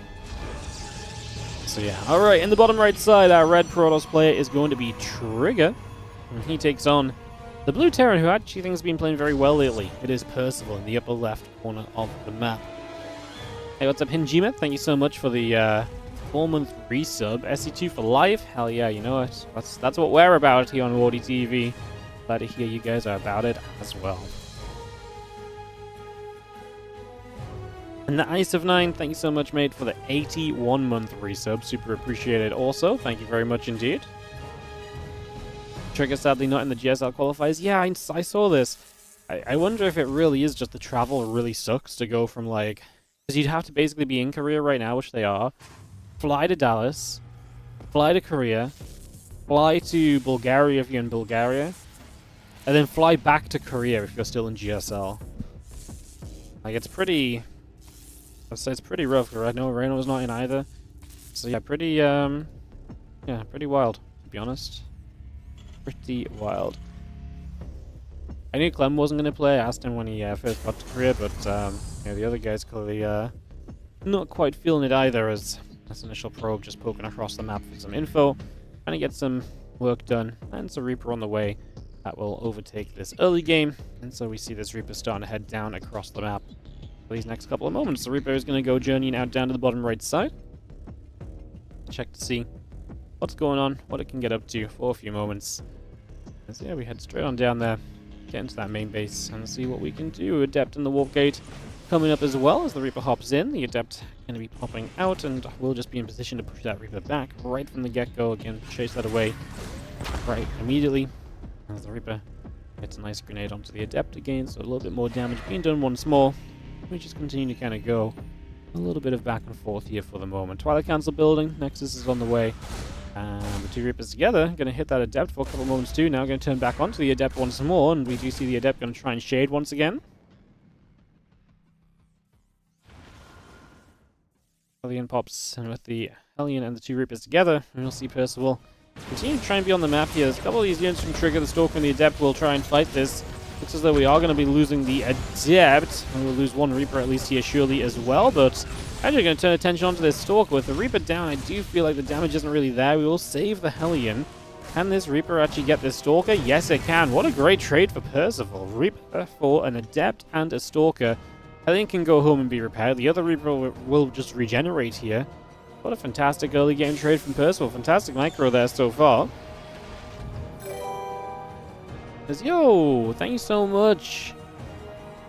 So yeah. Alright, in the bottom right side, our red Protoss player is going to be Trigger. And he takes on the blue Terran, who actually thinks has been playing very well lately. It is Percival in the upper left corner of the map. Hey, what's up, Hinjima? Thank you so much for the 4-month resub. SC2 for life? Hell yeah, you know it. That's what we're about here on WardiTV. Glad to hear you guys are about it as well. And the Ice of 9, thank you so much, mate, for the 81-month resub. Super appreciated also. Thank you very much indeed. Trigger sadly not in the GSL qualifiers. Yeah, I saw this. I wonder if it really is just the travel really sucks to go from, like... Because you'd have to basically be in Korea right now, which they are. Fly to Dallas. Fly to Korea. Fly to Bulgaria if you're in Bulgaria. And then fly back to Korea if you're still in GSL. Like, it's pretty So it's pretty rough. I know Reno was not in either. So yeah, pretty wild, to be honest. Pretty wild. I knew Clem wasn't going to play. I asked him when he first got to Korea, but the other guys clearly not quite feeling it either, as this initial probe just poking across the map for some info, trying to get some work done, and it's a Reaper on the way that will overtake this early game, and so we see this Reaper starting to head down across the map for these next couple of moments. The Reaper is going to go journeying out down to the bottom right side, check to see what's going on, what it can get up to for a few moments. And so yeah, we head straight on down there, get into that main base, and see what we can do. Adept in the warp gate coming up as well as the Reaper hops in. The Adept going to be popping out, and we'll just be in position to push that Reaper back right from the get-go. Again, chase that away right immediately as the Reaper gets a nice grenade onto the Adept again, so a little bit more damage being done once more. We just continue to kind of go a little bit of back and forth here for the moment. Twilight Council building, Nexus is on the way, and the two Reapers together going to hit that Adept for a couple moments too. Now going to turn back onto the Adept once more, and we do see the Adept going to try and shade once again. Hellion pops, and with the Hellion and the two Reapers together, we'll see Percival continue to try and be on the map here. There's a couple of these units from Trigger, the Stalker and the Adept will try and fight this. Looks as though we are going to be losing the Adept, and we'll lose one Reaper at least here surely as well, but actually going to turn attention onto this Stalker. With the Reaper down, I do feel like the damage isn't really there. We will save the Hellion. Can this Reaper actually get this Stalker? Yes, it can. What a great trade for Percival. Reaper for an Adept and a Stalker. Hellion can go home and be repaired. The other Reaper will just regenerate here. What a fantastic early game trade from Percival. Fantastic micro there so far. Yo, thank you so much,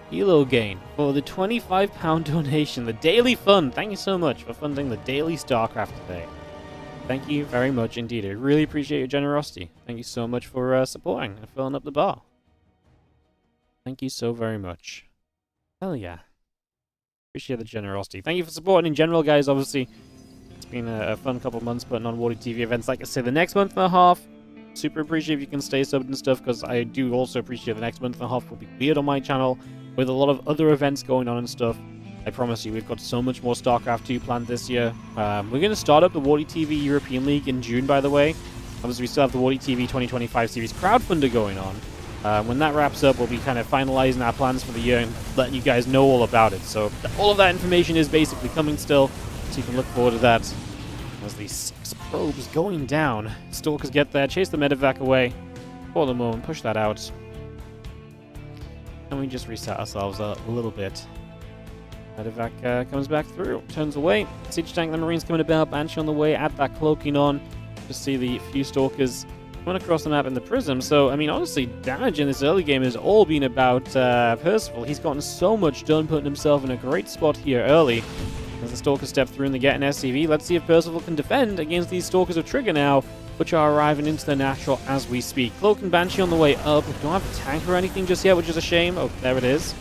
Hilo Gain, for the £25 donation. The daily fund. Thank you so much for funding the daily StarCraft today. Thank you very much indeed. I really appreciate your generosity. Thank you so much for supporting and filling up the bar. Thank you so very much. Hell yeah. Appreciate the generosity. Thank you for supporting in general, guys. Obviously, it's been a fun couple of months putting on WardiTV events. Like I said, the next month and a half, super appreciate if you can stay subbed and stuff, because I do also appreciate the next month and a half will be weird on my channel with a lot of other events going on and stuff. I promise you, we've got so much more StarCraft 2 planned this year. We're going to start up the WardiTV European League in June, by the way. Obviously, we still have the WardiTV 2025 series crowdfunder going on. When that wraps up, we'll be kind of finalizing our plans for the year and letting you guys know all about it. So all of that information is basically coming still, so you can look forward to that. As these 6 probes going down, Stalkers get there, chase the medevac away for the moment, push that out, and we just reset ourselves a little bit. Medevac comes back through, turns away. Siege tank, the Marines coming about, Banshee on the way, add that cloaking on. Just see the few Stalkers coming across the map in the Prism. So, I mean, honestly, damage in this early game has all been about Percival. He's gotten so much done, putting himself in a great spot here early. As the Stalkers step through and they get an SCV, let's see if Percival can defend against these Stalkers of Trigger now, which are arriving into the natural as we speak. Cloak and Banshee on the way up. We don't have a tank or anything just yet, which is a shame. Oh, there it is.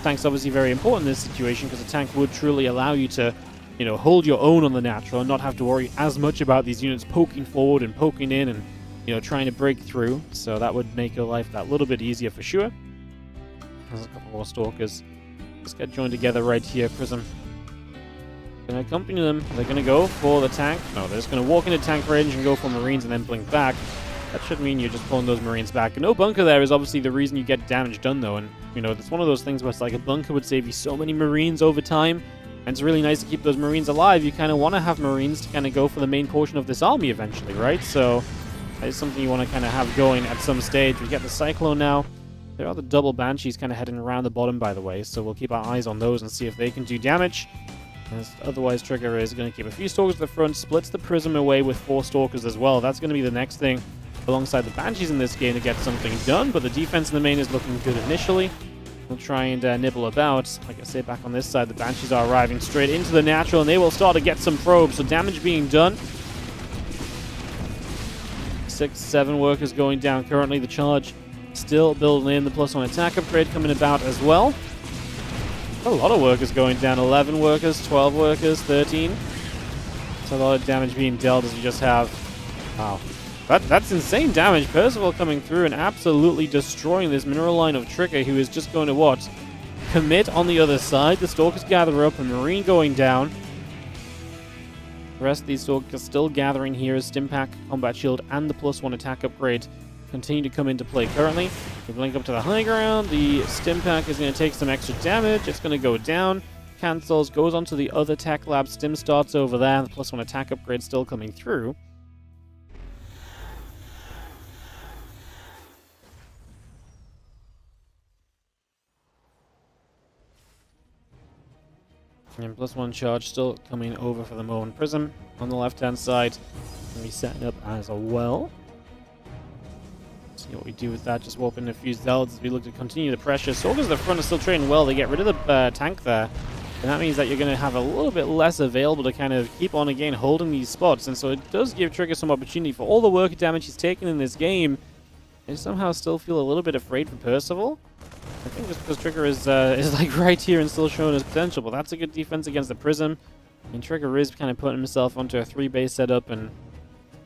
Tank's obviously very important in this situation, because a tank would truly allow you to, you know, hold your own on the natural and not have to worry as much about these units poking forward and poking in and, you know, trying to break through. So that would make your life that little bit easier for sure. There's a couple more Stalkers. Let's get joined together right here. Prism going to accompany them. They're going to go for the tank. No, they're just going to walk into tank range and go for Marines and then blink back. That should mean you're just pulling those Marines back. And no bunker there is obviously the reason you get damage done, though. And, you know, it's one of those things where it's like a bunker would save you so many Marines over time. And it's really nice to keep those Marines alive. You kind of want to have Marines to kind of go for the main portion of this army eventually, right? So that is something you want to kind of have going at some stage. We get the Cyclone now. There are the double Banshees kind of heading around the bottom, by the way. So we'll keep our eyes on those and see if they can do damage. As otherwise, Trigger is going to keep a few Stalkers at the front, splits the Prism away with 4 Stalkers as well. That's going to be the next thing alongside the Banshees in this game to get something done, but the defense in the main is looking good initially. We'll try and nibble about. Like I say, back on this side, the Banshees are arriving straight into the natural, and they will start to get some probes, so damage being done. 6, 7 workers going down currently. The charge still building in. The +1 attack upgrade coming about as well. A lot of workers going down. 11 workers, 12 workers, 13. It's a lot of damage being dealt as we just have... Wow. That's insane damage. Percival coming through and absolutely destroying this mineral line of Trigger, who is just going to, what, commit on the other side. The Stalkers gather up, a Marine going down. The rest of these Stalkers still gathering here as Stimpack, Combat Shield, and the +1 attack upgrade continue to come into play currently. We blink up to the high ground. The Stimpack is going to take some extra damage. It's going to go down. Cancels, goes onto the other tech lab. Stim starts over there. The +1 attack upgrade still coming through. And +1 charge still coming over for the moment. Prism on the left-hand side. Going to be setting up as well. See what we do with that. Just warping a few Zealots as we look to continue the pressure. Soldiers at the front are still trading well. They get rid of the tank there. And that means that you're going to have a little bit less available to kind of keep on again holding these spots. And so it does give Trigger some opportunity for all the work damage he's taken in this game. I somehow still feel a little bit afraid for Percival. I think just because Trigger is like right here and still showing his potential. But that's a good defense against the Prism. And Trigger is kind of putting himself onto a 3-base setup and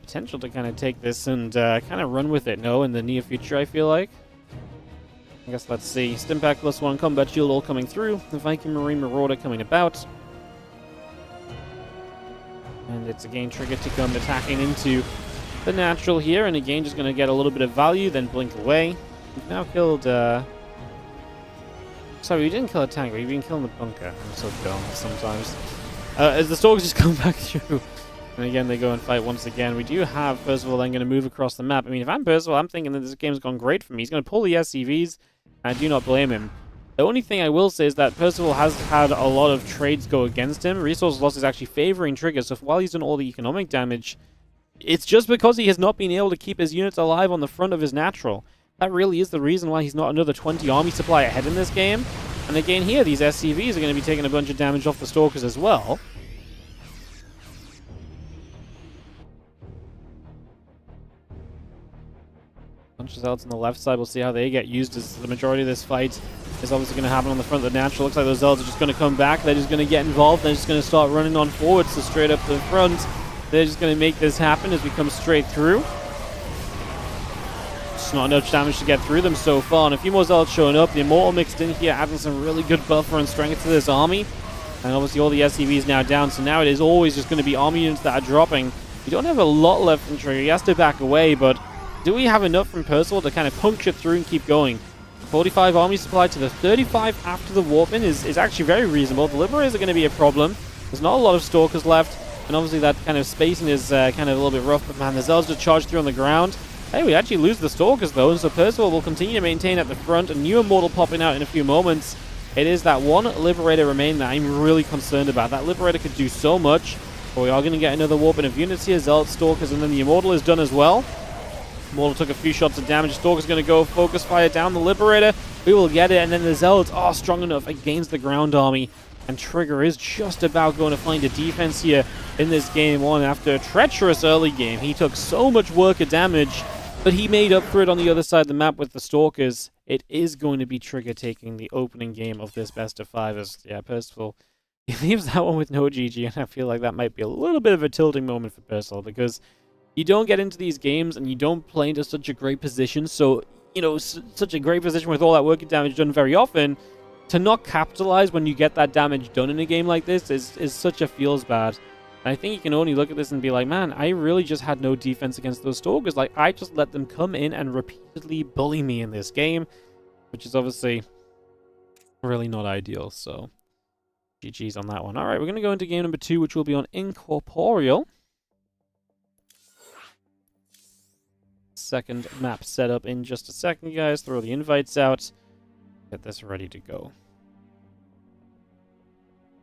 potential to kind of take this and kind of run with it, no, in the near future, I feel like. I guess let's see. Stimpack +1, Combat Shield all coming through. The Viking Marine Marauder coming about. And it's again Trigger to come attacking into the natural here. And again, just going to get a little bit of value, then blink away. We've now killed... Sorry, we didn't kill a tank, we've been killing the bunker. I'm so dumb sometimes. As the Stalkers just come back through. And again, they go and fight once again. We do have Percival then going to move across the map. I mean, if I'm Percival, I'm thinking that this game's gone great for me. He's going to pull the SCVs. I do not blame him. The only thing I will say is that Percival has had a lot of trades go against him. Resource loss is actually favoring Trigger, so while he's done all the economic damage, it's just because he has not been able to keep his units alive on the front of his natural. That really is the reason why he's not another 20 army supply ahead in this game. And again here, these SCVs are going to be taking a bunch of damage off the Stalkers as well. Bunch of Zealots on the left side. We'll see how they get used, as the majority of this fight is obviously going to happen on the front of the natural. Looks like those Zealots are just going to come back. They're just going to get involved. They're just going to start running on forward, so straight up to the front. They're just going to make this happen as we come straight through. Just not enough damage to get through them so far. And a few more Zealots showing up. The Immortal mixed in here, adding some really good buffer and strength to this army. And obviously all the SCVs now down, so now it is always just going to be army units that are dropping. We don't have a lot left from Trigger. He has to back away, but do we have enough from Percival to kind of puncture through and keep going? 45 army supply to the 35 after the warp-in is actually very reasonable. The Liberators are going to be a problem. There's not a lot of Stalkers left, and obviously that kind of spacing is kind of a little bit rough, but man, the Zealots just charge through on the ground. Hey, we actually lose the Stalkers though, and so Percival will continue to maintain at the front. A new Immortal popping out in a few moments. It is that one Liberator remaining that I'm really concerned about. That Liberator could do so much, but we are going to get another warp-in of units here. Zealots, Stalkers, and then the Immortal is done as well. Immortal took a few shots of damage. Stalker's going to go focus fire down the Liberator. We will get it, and then the Zealots are strong enough against the ground army. And Trigger is just about going to find a defense here in this game one. After a treacherous early game, he took so much work of damage, but he made up for it on the other side of the map with the Stalkers. It is going to be Trigger taking the opening game of this best of 5. As, yeah, Percival, he leaves that one with no GG, and I feel like that might be a little bit of a tilting moment for Percival, because you don't get into these games and you don't play into such a great position. So, you know, such a great position with all that working damage done very often, to not capitalize when you get that damage done in a game like this is such a feels bad. And I think you can only look at this and be like, man, I really just had no defense against those Stalkers. Like, I just let them come in and repeatedly bully me in this game, which is obviously really not ideal. So, GG's on that one. All right, we're going to go into game number 2, which will be on Incorporeal. Second map setup in just a second, guys. Throw the invites out. Get this ready to go.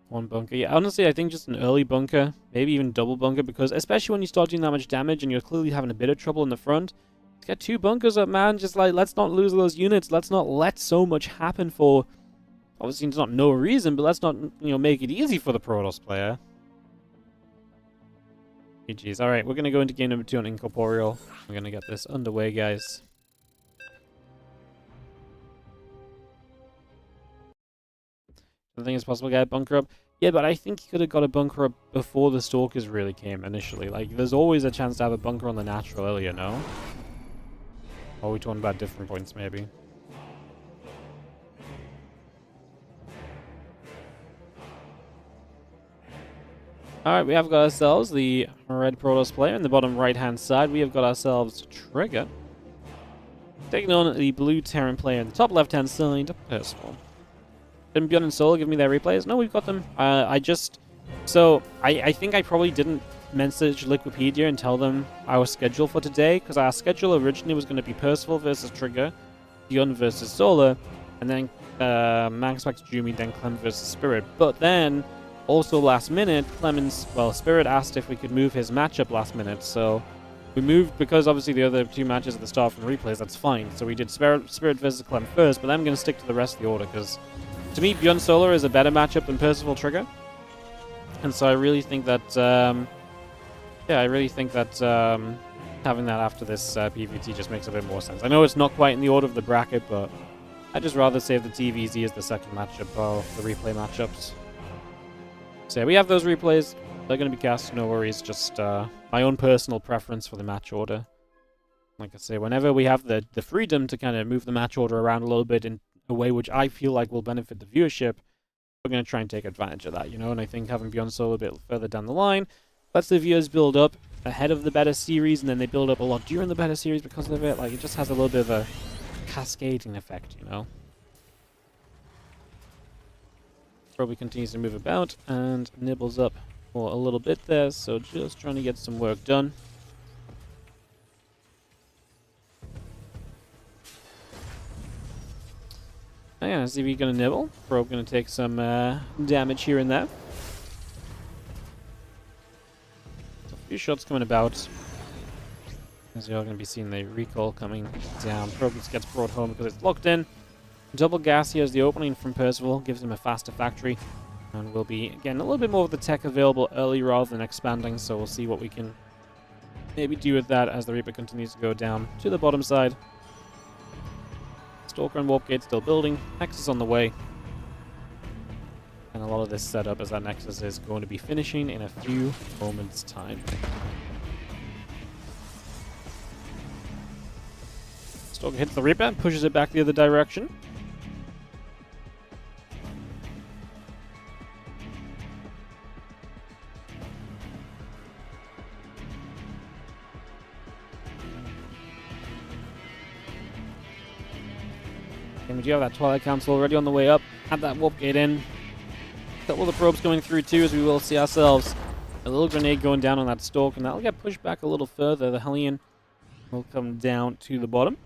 One bunker. Yeah, honestly, I think just an early bunker, maybe even double bunker, because especially when you start doing that much damage and you're clearly having a bit of trouble in the front, get 2 bunkers up, man. Just like, let's not lose those units. Let's not let so much happen for, obviously, it's not no reason, but let's not, you know, make it easy for the Protoss player. GG's. Alright, we're going to go into game number 2 on Incorporeal. We're going to get this underway, guys. I think it's possible to get a bunker up. Yeah, but I think you could have got a bunker up before the Stalkers really came initially. Like, there's always a chance to have a bunker on the natural earlier, no? Or are we talking about different points, maybe? Alright, we have got ourselves the red Protoss player. In the bottom right-hand side, we have got ourselves Trigger. Taking on the blue Terran player in the top left-hand side, Percival. Didn't ByuN and Solar give me their replays? No, we've got them. So, I think I probably didn't message Liquipedia and tell them our schedule for today, because our schedule originally was going to be Percival versus Trigger, ByuN versus Solar, and then Maxpax Jumi, then Clem versus Spirit. But then, also last minute, Spirit asked if we could move his matchup last minute, so we moved, because obviously the other two matches at the start from replays, that's fine. So we did Spirit versus Clem first, but I'm going to stick to the rest of the order, because to me, ByuN Solar is a better matchup than Percival Trigger. And so I really think that, having that after this PvT just makes a bit more sense. I know it's not quite in the order of the bracket, but I'd just rather save the TVZ as the second matchup of the replay matchups. So yeah, we have those replays. They're going to be cast, no worries. Just my own personal preference for the match order. Like I say, whenever we have the freedom to kind of move the match order around a little bit in a way which I feel like will benefit the viewership, we're going to try and take advantage of that, you know? And I think having ByuN Solar a bit further down the line lets the viewers build up ahead of the better series, and then they build up a lot during the better series because of it. Like, it just has a little bit of a cascading effect, you know? Probably continues to move about and nibbles up for a little bit there, so just trying to get some work done. Oh yeah, see if he's going to nibble. Probe going to take some damage here and there. So a few shots coming about. As you're going to be seeing the recall coming down. Probe gets brought home because it's locked in. Double gas here as the opening from Percival. Gives him a faster factory. And we'll be, again, a little bit more of the tech available early rather than expanding. So we'll see what we can maybe do with that as the Reaper continues to go down to the bottom side. Stalker and Warp Gate still building. Nexus on the way. And a lot of this setup as that Nexus is going to be finishing in a few moments' time. Stalker hits the Reaper, pushes it back the other direction. And we do have that Twilight Council already on the way up. Have that Warp Gate in. Couple of the probes going through too, as we will see ourselves. A little grenade going down on that Stalk, and that'll get pushed back a little further. The Hellion will come down to the bottom.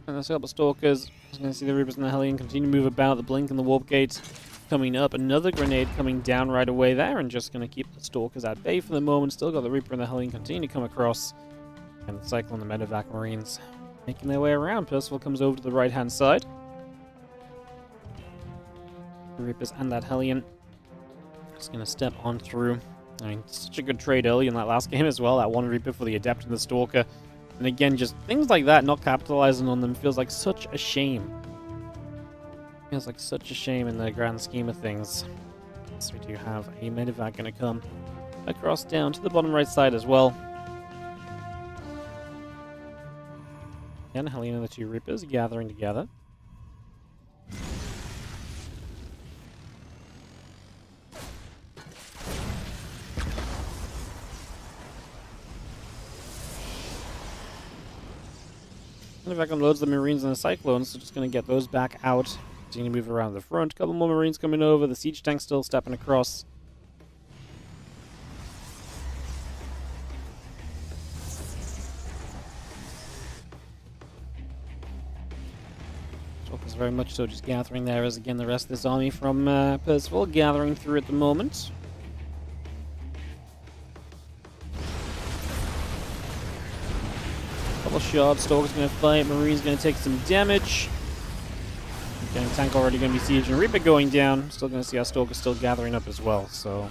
And there's a couple of Stalkers. I'm going to see the Reapers and the Hellion continue to move about. The Blink and the Warp Gate coming up. Another grenade coming down right away there, and just going to keep the Stalkers at bay for the moment. Still got the Reaper and the Hellion continue to come across. And the Cyclone and the Medevac Marines making their way around. Percival comes over to the right-hand side. The Reapers and that Hellion just going to step on through. I mean, such a good trade early in that last game as well. That one Reaper for the Adept and the Stalker. And again, just things like that, not capitalizing on them, feels like such a shame. Feels like such a shame in the grand scheme of things. So we do have a Medevac going to come across down to the bottom right side as well. Again, Hellion and the two Reapers gathering together. Medevac unloads the Marines and the Cyclones, so just going to get those back out. Continue to move around the front. Couple more Marines coming over. The Siege Tank still stepping across. Is very much so just gathering there, as again the rest of this army from Percival gathering through at the moment. Couple shots, Stalker's going to fight, Marine's going to take some damage. Again, tank already going to be sieged, and Reaper going down. Still going to see our Stalker still gathering up as well, so.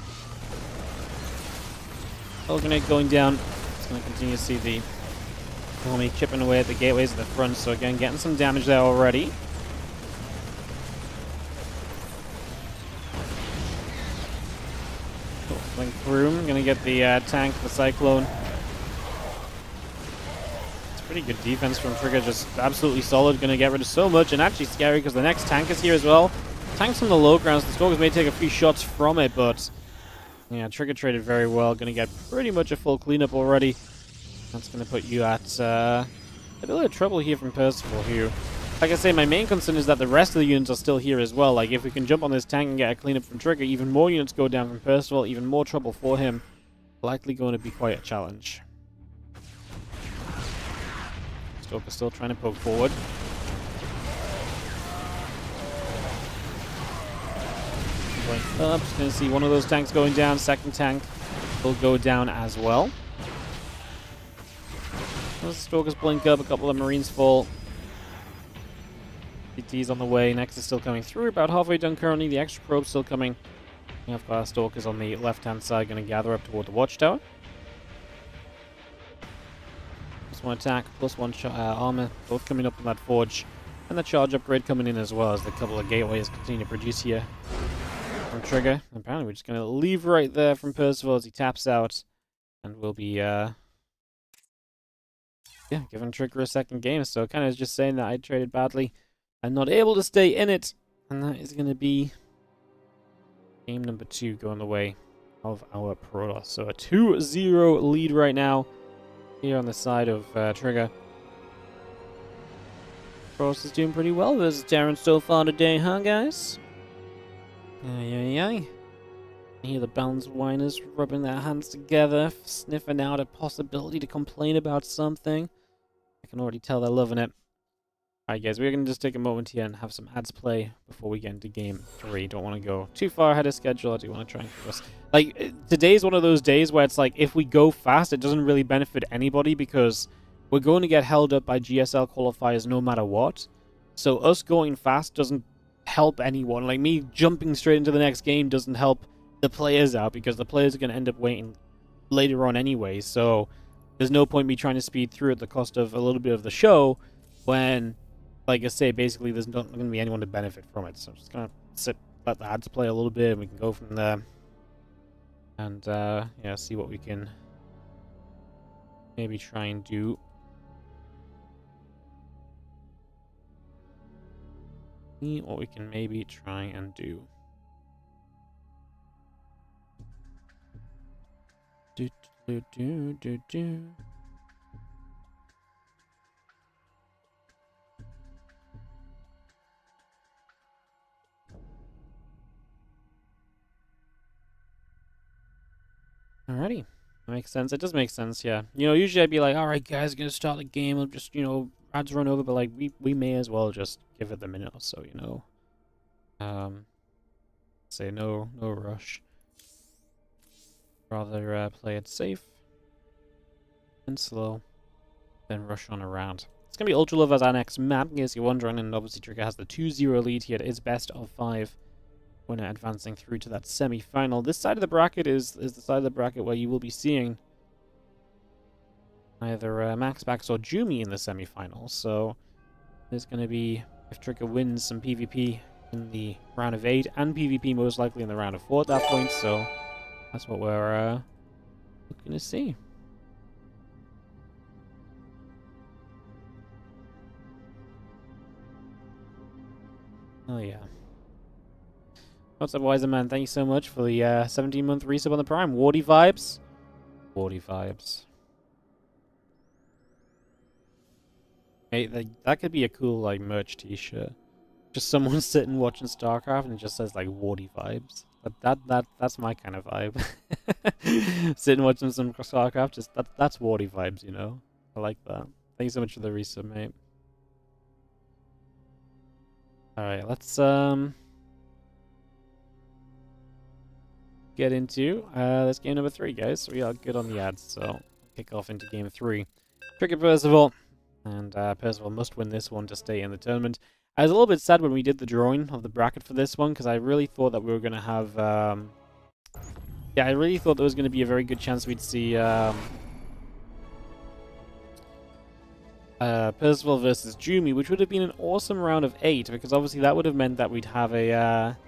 Grenade going down. It's going to continue to see the army chipping away at the gateways at the front, so again, getting some damage there already. Going through, gonna get the tank, the Cyclone. It's pretty good defense from Trigger, just absolutely solid. Gonna get rid of so much, and actually scary because the next tank is here as well. Tank's on the low grounds, the Stalkers may take a few shots from it, but yeah, Trigger traded very well. Gonna get pretty much a full cleanup already. That's gonna put you at a little trouble here from Percival, who, like I say, my main concern is that the rest of the units are still here as well. Like, if we can jump on this tank and get a cleanup from Trigger, even more units go down from Percival, even more trouble for him. Likely going to be quite a challenge. Stalker still trying to poke forward. Going up, just going to see one of those tanks going down. Second tank will go down as well. Those Stalkers blink up, a couple of Marines fall. CT's on the way, next is still coming through, about halfway done currently, the extra probe's still coming. We have our Stalkers on the left-hand side, going to gather up toward the watchtower. +1 attack, +1 armor, both coming up on that forge. And the charge upgrade coming in as well, as the couple of gateways continue to produce here from Trigger. And apparently we're just going to leave right there from Percival as he taps out. And we'll be, giving Trigger a second game. So kind of just saying that I traded badly. I'm not able to stay in it, and that is going to be game number 2 going the way of our Protoss. So a 2-0 lead right now here on the side of Trigger. Protoss is doing pretty well versus Terran so far today, huh, guys? I hear the balance whiners rubbing their hands together, sniffing out a possibility to complain about something. I can already tell they're loving it. Alright guys, we're going to just take a moment here and have some ads play before we get into game 3. Don't want to go too far ahead of schedule. I do want to try and focus. Like, today's one of those days where it's like, if we go fast, it doesn't really benefit anybody because we're going to get held up by GSL qualifiers no matter what. So us going fast doesn't help anyone. Like, me jumping straight into the next game doesn't help the players out because the players are going to end up waiting later on anyway. So there's no point me trying to speed through at the cost of a little bit of the show when, like I say, basically there's not going to be anyone to benefit from it. So I'm just going to let the ads play a little bit and we can go from there. And, yeah, see what we can maybe try and do. See what we can maybe try and do. Alrighty. That makes sense. It does make sense, yeah. You know, usually I'd be like, alright guys, gonna start the game, I'll just, you know, ads run over, but like we may as well just give it the minute or so, you know. Say no rush. Rather play it safe and slow, then rush on around. It's gonna be Ultra Love as our next map, in case you're wondering, and obviously Trigger has the 2-0 lead here. It is best of 5 when advancing through to that semi-final. This side of the bracket is the side of the bracket where you will be seeing either Maxpax or Jumi in the semi-final. So there's going to be, if Trigger wins, some PvP in the round of 8 and PvP most likely in the round of 4 at that point. So that's what we're looking to see. Oh yeah. What's up, Wiser Man? Thank you so much for the 17-month resub on the Prime. Wardy vibes. Wardy vibes. Hey, that could be a cool, like, merch t-shirt. Just someone sitting watching StarCraft and it just says, like, Wardy vibes. That's my kind of vibe. Sitting watching some StarCraft, just that's Wardy vibes, you know? I like that. Thank you so much for the resub, mate. Alright, let's, get into this game number 3, guys. So we are good on the ads, so kick off into game 3. Trigger Percival, and Percival must win this one to stay in the tournament. I was a little bit sad when we did the drawing of the bracket for this one because I really thought that we were going to have yeah, I really thought there was going to be a very good chance we'd see Percival versus Jumi, which would have been an awesome round of 8 because obviously that would have meant that we'd have a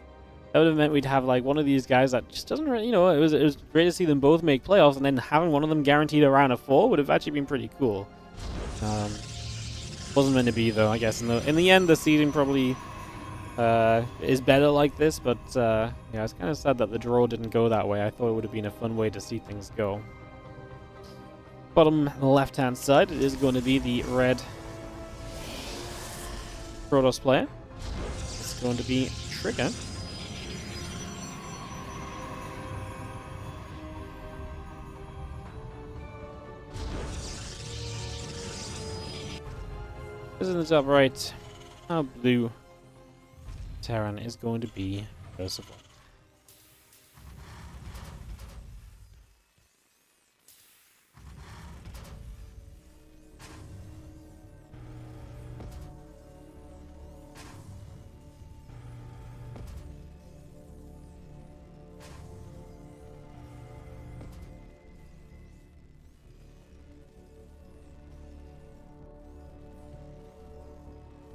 That would have meant we'd have like one of these guys that just doesn't really, you know, it was great to see them both make playoffs, and then having one of them guaranteed a round of 4 would have actually been pretty cool. Wasn't meant to be though, I guess. In the end, the seeding probably is better like this, but yeah, it's kind of sad that the draw didn't go that way. I thought it would have been a fun way to see things go. Bottom left-hand side, it is going to be the red Protoss player. It's going to be Trigger. In the top right, our blue Terran is going to be Percival.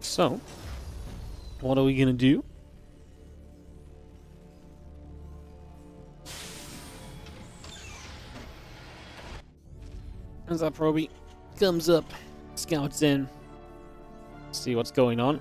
So, what are we gonna do? As that probie comes up, scouts in, see what's going on.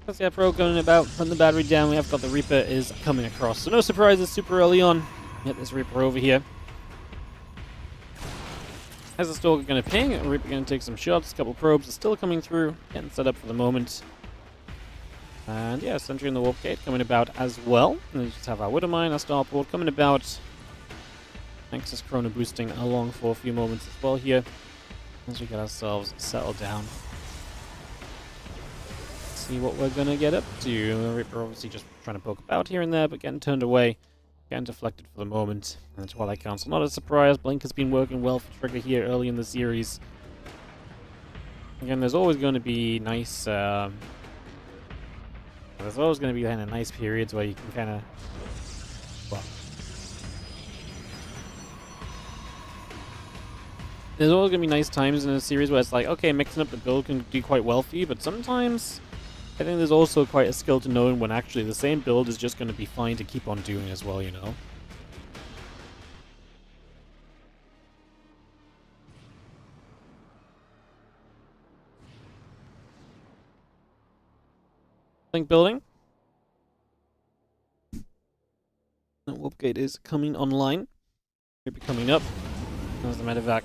That's the Pro going about, putting the battery down. We have got the Reaper is coming across. So no surprises super early on. Get this Reaper over here. As the Stalker going to ping, Reaper going to take some shots. A couple probes are still coming through. Getting set up for the moment. And yeah, Sentry in the Warp Gate coming about as well. And then we just have our Widowmine, our Starport coming about. Nexus Chrono boosting along for a few moments as well here. As we get ourselves settled down. See what we're gonna get up to. Reaper obviously just trying to poke about here and there, but getting turned away, getting deflected for the moment. And Twilight Council, not a surprise. Blink has been working well for Trigger here early in the series. Again, there's always going to be nice. There's always going to be kind of nice periods where you can kind of. Well, there's always going to be nice times in a series where it's like, okay, mixing up the build can do quite well for you, but sometimes I think there's also quite a skill to knowing when actually the same build is just going to be fine to keep on doing as well, you know? Link building. The Warp Gate is coming online. Maybe coming up. There's the medevac.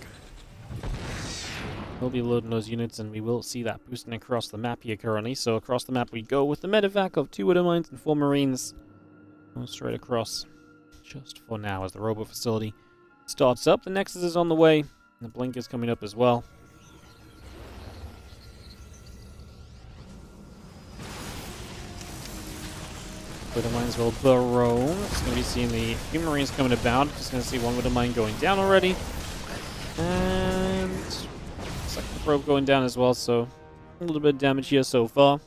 We'll be loading those units, and we will see that boosting across the map here currently. So across the map we go with the medevac of 2 Widowmines and 4 Marines. Going straight across, just for now, as the robo facility starts up. The Nexus is on the way, and the Blink is coming up as well. Widowmines will burrow. It's going to be seeing the few Marines coming about. Just going to see one Widowmine going down already. And second probe going down as well, so a little bit of damage here so far.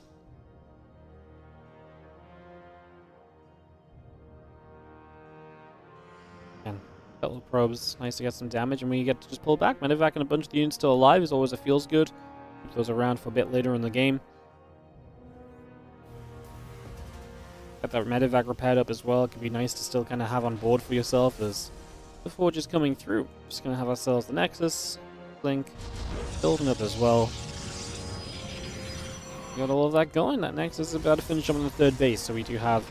And a couple of probes, nice to get some damage, and we get to just pull back. Medevac and a bunch of the units still alive is always a feels good. Keep those around for a bit later in the game. Got that medevac repaired up as well. It could be nice to still kind of have on board for yourself as the Forge is coming through. Just going to have ourselves the Nexus, Blink, building up as well. Got all of that going. That Nexus is about to finish up on the 3rd base, so we do have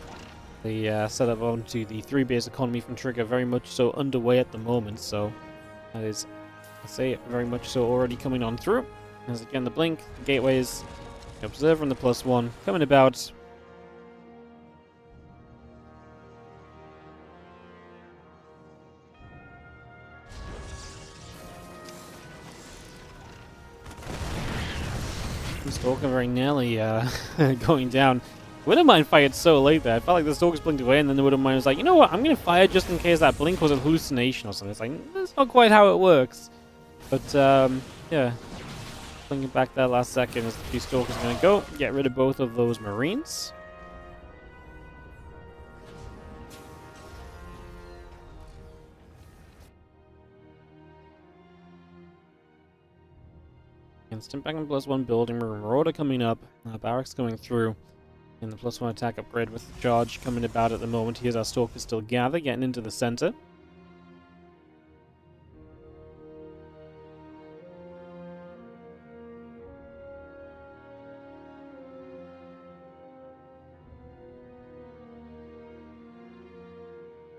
the setup onto the 3-base economy from Trigger very much so underway at the moment. So that is, I say, very much so already coming on through. As again, the Blink, the Gateways, the Observer, and the +1 coming about. Stalker very nearly going down. Widowmine fired so late there. I felt like the Stalkers blinked away, and then the Widowmine was like, you know what, I'm going to fire just in case that blink was a hallucination or something. It's like, that's not quite how it works. But, yeah. Blinking back that last second as the two Stalkers are going to go. Get rid of both of those Marines. Instant back and +1 building, Marauder coming up, Barracks going through, and the +1 attack upgrade with the charge coming about at the moment. Here's our Stalkers still gather, getting into the center.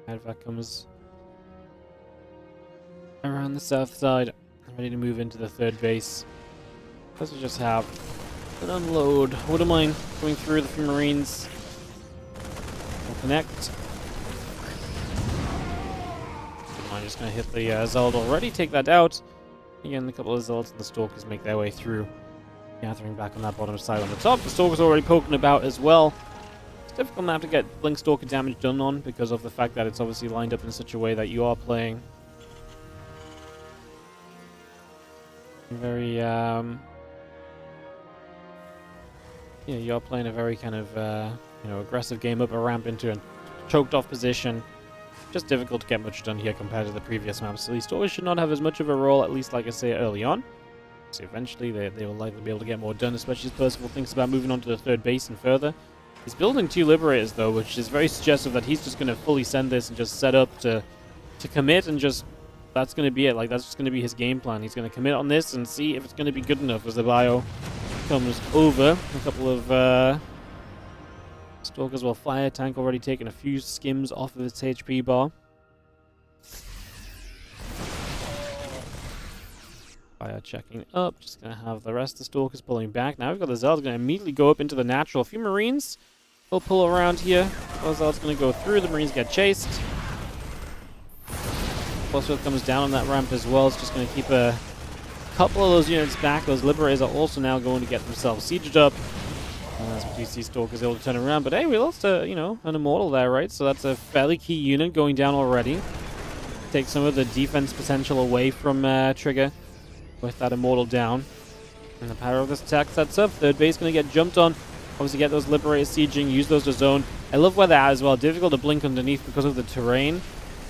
Advac comes around the south side, ready to move into the third base. Let's just have an unload. Widowmine going through the few Marines. We'll connect. I'm just going to hit the Zeld already, take that out. Again, a couple of Zelds and the Stalkers make their way through. Gathering back on that bottom side on the top. The Stalker's already poking about as well. It's difficult now to get Blink Stalker damage done on because of the fact that it's obviously lined up in such a way that you are playing very, yeah, you're playing a very kind of, you know, aggressive game up a ramp into a choked off position. Just difficult to get much done here compared to the previous maps. So these Stalkers should not have as much of a role, at least like I say early on. So eventually they will likely be able to get more done, especially as Percival thinks about moving on to the third base and further. He's building 2 Liberators though, which is very suggestive that he's just going to fully send this and just set up to commit and just, that's going to be it. Like, that's just going to be his game plan. He's going to commit on this and see if it's going to be good enough as the bio comes over. A couple of Stalkers will fire. Tank already taking a few skims off of its HP bar. Fire checking up. Just going to have the rest of the Stalkers pulling back. Now we've got the Zeld's going to immediately go up into the natural. A few Marines will pull around here. The Zeld's going to go through. The Marines get chased. Percival comes down on that ramp as well. It's just going to keep a couple of those units back. Those Liberators are also now going to get themselves sieged up. And as we do see Stalkers able to turn around. But hey, we lost you know, an Immortal there, right? So that's a fairly key unit going down already. Take some of the defense potential away from Trigger with that Immortal down. And the power of this attack sets up. Third base going to get jumped on. Obviously get those Liberators sieging, use those to zone. I love where they're at as well. Difficult to blink underneath because of the terrain.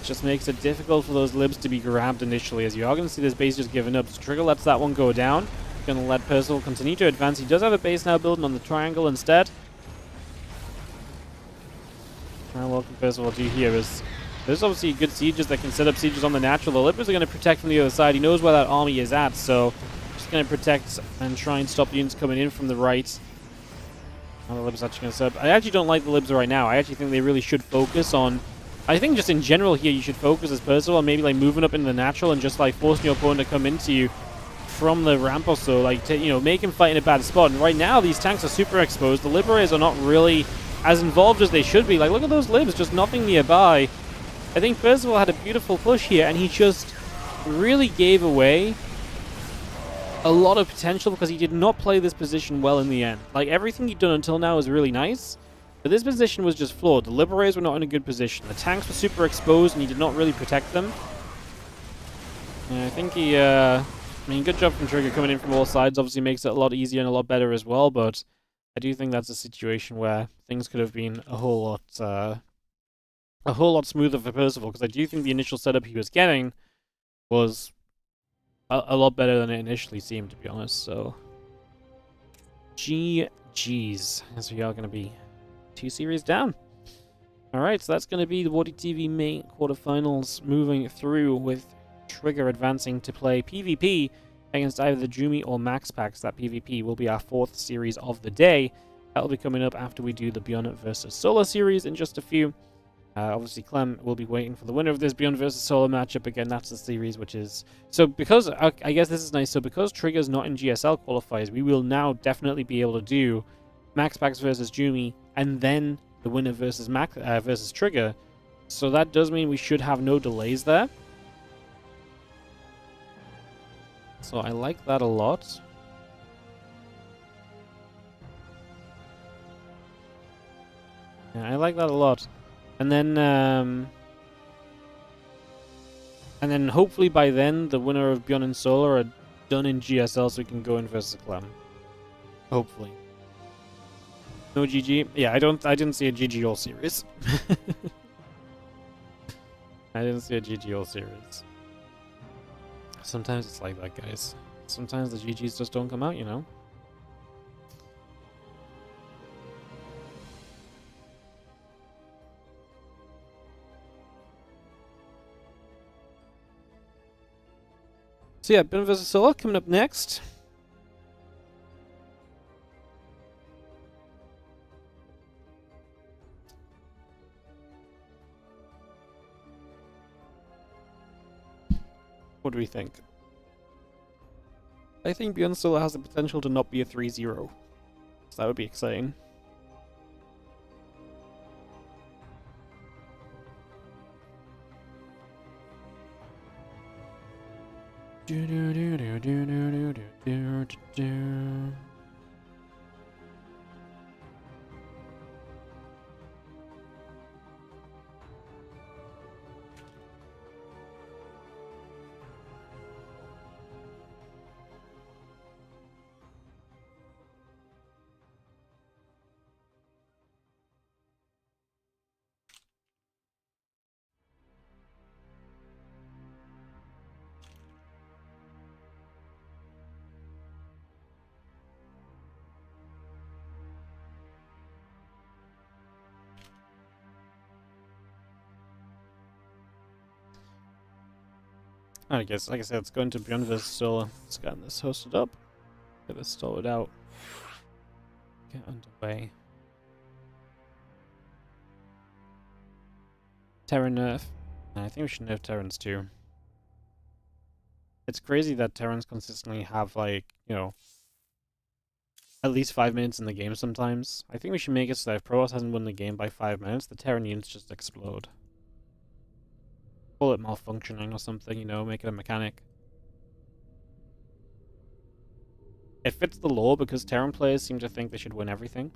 Just makes it difficult for those libs to be grabbed initially, as you are going to see this base just giving up. So Trigger lets that one go down. Going to let Percival continue to advance. He does have a base now building on the triangle instead. And what can Percival do here is, there's obviously good sieges that can set up sieges on the natural. The Lippers are going to protect from the other side. He knows where that army is at, so just going to protect and try and stop the units coming in from the right. Now the Libs actually going to set up. I actually don't like the Libs right now. I actually think they really should focus on, I think just in general here, you should focus as Percival on maybe like moving up into the natural and just like forcing your opponent to come into you from the ramp or so, like to, you know, make him fight in a bad spot. And right now these tanks are super exposed. The Liberators are not really as involved as they should be. Like, look at those Libs, just nothing nearby. I think Percival had a beautiful push here, and he just really gave away a lot of potential because he did not play this position well in the end. Like, everything he'd done until now was really nice, but this position was just flawed. The Liberators were not in a good position. The tanks were super exposed, and he did not really protect them. And I think he, I mean, good job from Trigger coming in from all sides. Obviously makes it a lot easier and a lot better as well, but I do think that's a situation where things could have been a whole lot smoother for Percival, because I do think the initial setup he was getting was a lot better than it initially seemed, to be honest. So, GG's, as we are going to be 2 series down. Alright, so that's going to be the WardiTV main quarterfinals moving through, with Trigger advancing to play PvP against either the Jumi or Maxpax. That PvP will be our 4th series of the day. That'll be coming up after we do the ByuN versus Solar series in just a few. Obviously, Clem will be waiting for the winner of this ByuN versus Solar matchup. Again, that's the series, which is... So, because... I guess this is nice. So, because Trigger's not in GSL qualifiers, we will now definitely be able to do Maxpax versus Jumi, and then the winner versus versus Trigger. So, that does mean we should have no delays there. So, I like that a lot. Yeah, I like that a lot. And then hopefully by then the winner of ByuN and Solar are done in GSL, so we can go in versus Clem. Hopefully. No GG. Yeah, I didn't see a GG all series. I didn't see a GG all series. Sometimes it's like that, guys. Sometimes the GGs just don't come out, you know? So yeah, ByuN vs Solar coming up next. What do we think? I think ByuN Solar has the potential to not be a 3-0. So that would be exciting. I guess, like I said, it's going to ByuN vs Solar. Let's get this hosted up. Get this sorted out. Get underway. Terran nerf. I think we should nerf Terrans too. It's crazy that Terrans consistently have, like, you know, at least 5 minutes in the game sometimes. I think we should make it so that if Protoss hasn't won the game by 5 minutes, the Terran units just explode. Call it malfunctioning or something, you know, make it a mechanic. It fits the lore because Terran players seem to think they should win everything.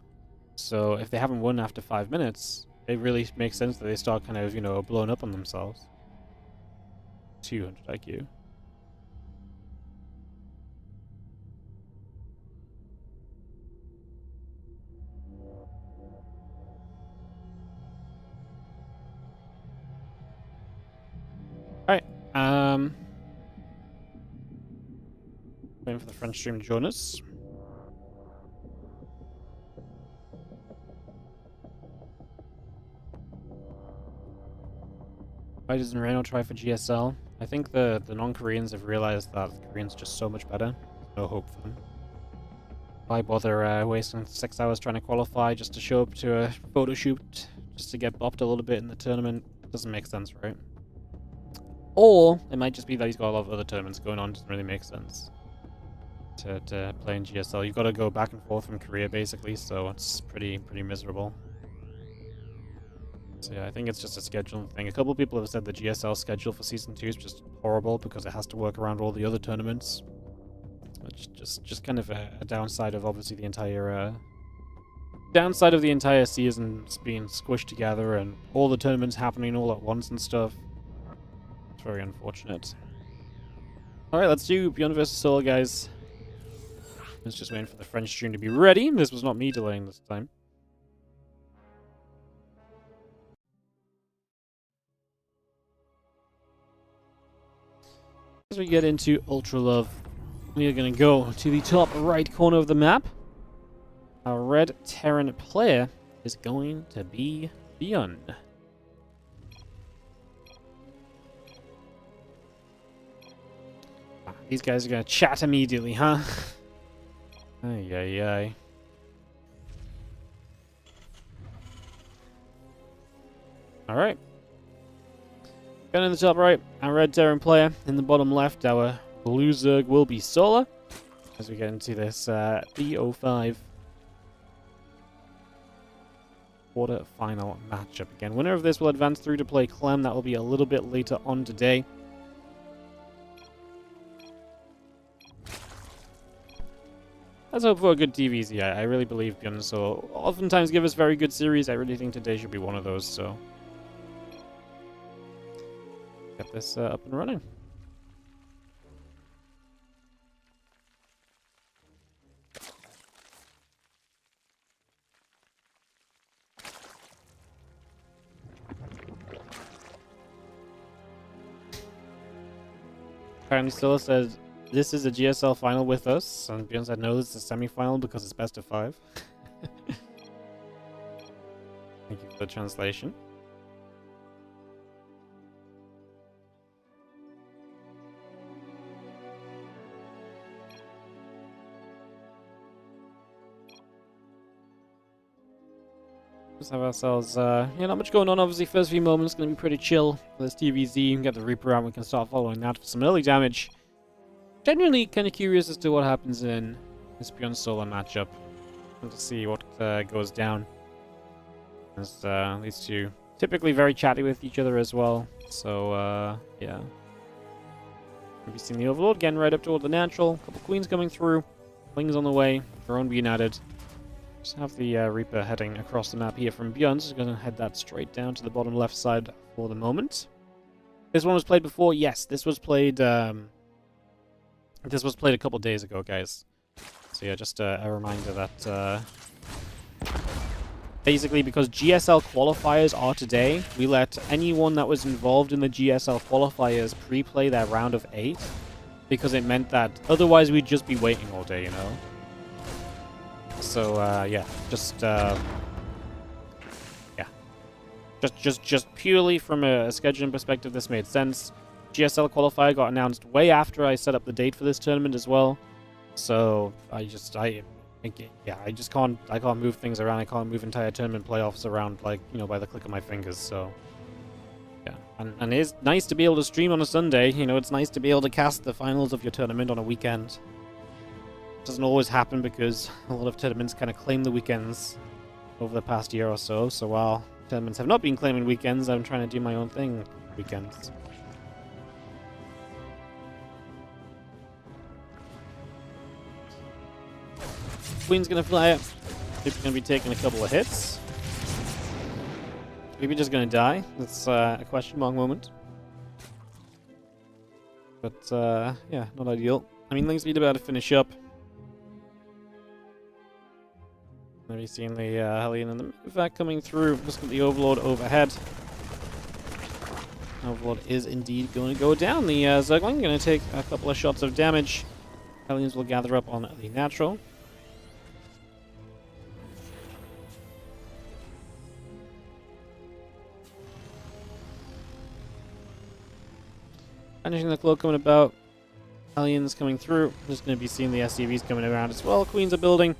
So if they haven't won after 5 minutes, it really makes sense that they start kind of, you know, blowing up on themselves. 200 IQ. Alright, waiting for the French stream to join us. Why doesn't Reno try for GSL? I think the non-Koreans have realized that the Koreans are just so much better. No hope for them. Why bother wasting 6 hours trying to qualify just to show up to a photo shoot, just to get bopped a little bit in the tournament? Doesn't make sense, right? Or it might just be that he's got a lot of other tournaments going on. Doesn't really make sense to play in GSL. You've got to go back and forth from Korea basically, so it's pretty miserable. So yeah, I think it's just a scheduling thing. A couple of people have said the GSL schedule for Season 2 is just horrible because it has to work around all the other tournaments. Which just kind of a downside of obviously the entire season being squished together and all the tournaments happening all at once and stuff. It's very unfortunate. Alright, let's do ByuN vs Solar, guys. I was just waiting for the French stream to be ready. This was not me delaying this time. As we get into Ultra Love, we are going to go to the top right corner of the map. Our red Terran player is going to be ByuN. These guys are going to chat immediately, huh? Ay, ay, ay. Alright. Going in the top right, our red Terran player. In the bottom left, our blue Zerg will be Solar. As we get into this BO5 quarter final matchup. Again, winner of this will advance through to play Clem. That will be a little bit later on today. let's hope for a good TVZ. I really believe ByuN so oftentimes give us very good series. I really think today should be one of those, so get this up and running. Apparently Stilla said this is a GSL final with us, and ByuN said no, this is a semi-final because it's best of 5. Thank you for the translation. Just have ourselves, yeah, not much going on. Obviously, first few moments going to be pretty chill. There's TVZ, you can get the Reaper out, we can start following that for some early damage. Genuinely kind of curious as to what happens in this ByuN solo matchup. And to see what goes down. As these two typically very chatty with each other as well. So, yeah. We've seen the Overlord getting right up toward the natural. Couple queens coming through. Lings on the way. Drone being added. Just have the Reaper heading across the map here from ByuN. So going to head that straight down to the bottom left side for the moment. This one was played before. Yes, this was played. This was played a couple days ago, guys. So yeah, just a reminder that basically because GSL qualifiers are today, we let anyone that was involved in the GSL qualifiers pre-play their round of 8 because it meant that otherwise we'd just be waiting all day, you know. So, yeah, just purely from a scheduling perspective, this made sense. GSL qualifier got announced way after I set up the date for this tournament as well. So, I can't move things around. I can't move entire tournament playoffs around, like, you know, by the click of my fingers, so. Yeah, and it is nice to be able to stream on a Sunday. You know, it's nice to be able to cast the finals of your tournament on a weekend. Doesn't always happen because a lot of tournaments kind of claim the weekends over the past year or so. So while tournaments have not been claiming weekends, I'm trying to do my own thing weekends. Queen's gonna fly up. Reaper's gonna be taking a couple of hits. Maybe just gonna die. That's a question mark moment. But yeah, not ideal. I mean, things need about to finish up. Have you seen the Hellion and the Medevac coming through? Just got the Overlord overhead. Overlord is indeed going to go down. The Zergling going to take a couple of shots of damage. Hellions will gather up on the natural. Finishing the cloak coming about. Hellions coming through. Just going to be seeing the SCVs coming around as well. Queens are building.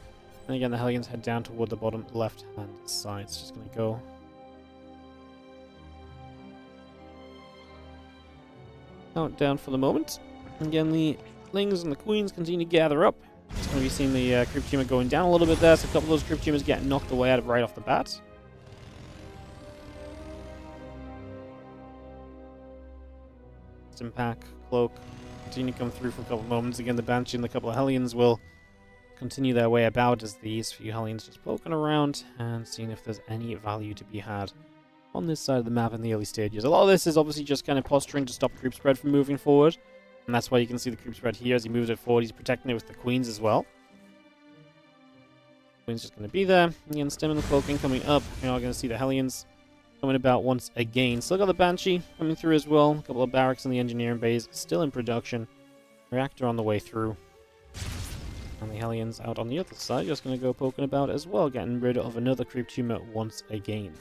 And again, the Hellions head down toward the bottom left-hand side. It's just going to go. Countdown for the moment. Again, the Lings and the Queens continue to gather up. It's going to be seeing the Crypt Tumor going down a little bit there. So a couple of those Crypt Tumors getting knocked away out of right off the bat. Stim-Pack, Cloak, continue to come through for a couple of moments. Again, the Banshee and the couple of Hellions will continue their way about as these few Hellions just poking around and seeing if there's any value to be had on this side of the map in the early stages. A lot of this is obviously just kind of posturing to stop creep spread from moving forward, and that's why you can see the creep spread here as he moves it forward. He's protecting it with the Queens as well. Queen's just going to be there. Again, Stem and the Cloaking coming up. You're not going to see the Hellions coming about once again. Still got the Banshee coming through as well. A couple of barracks in the engineering bays still in production. Reactor on the way through. And the Hellions out on the other side, just going to go poking about as well, getting rid of another Creep Tumor once again.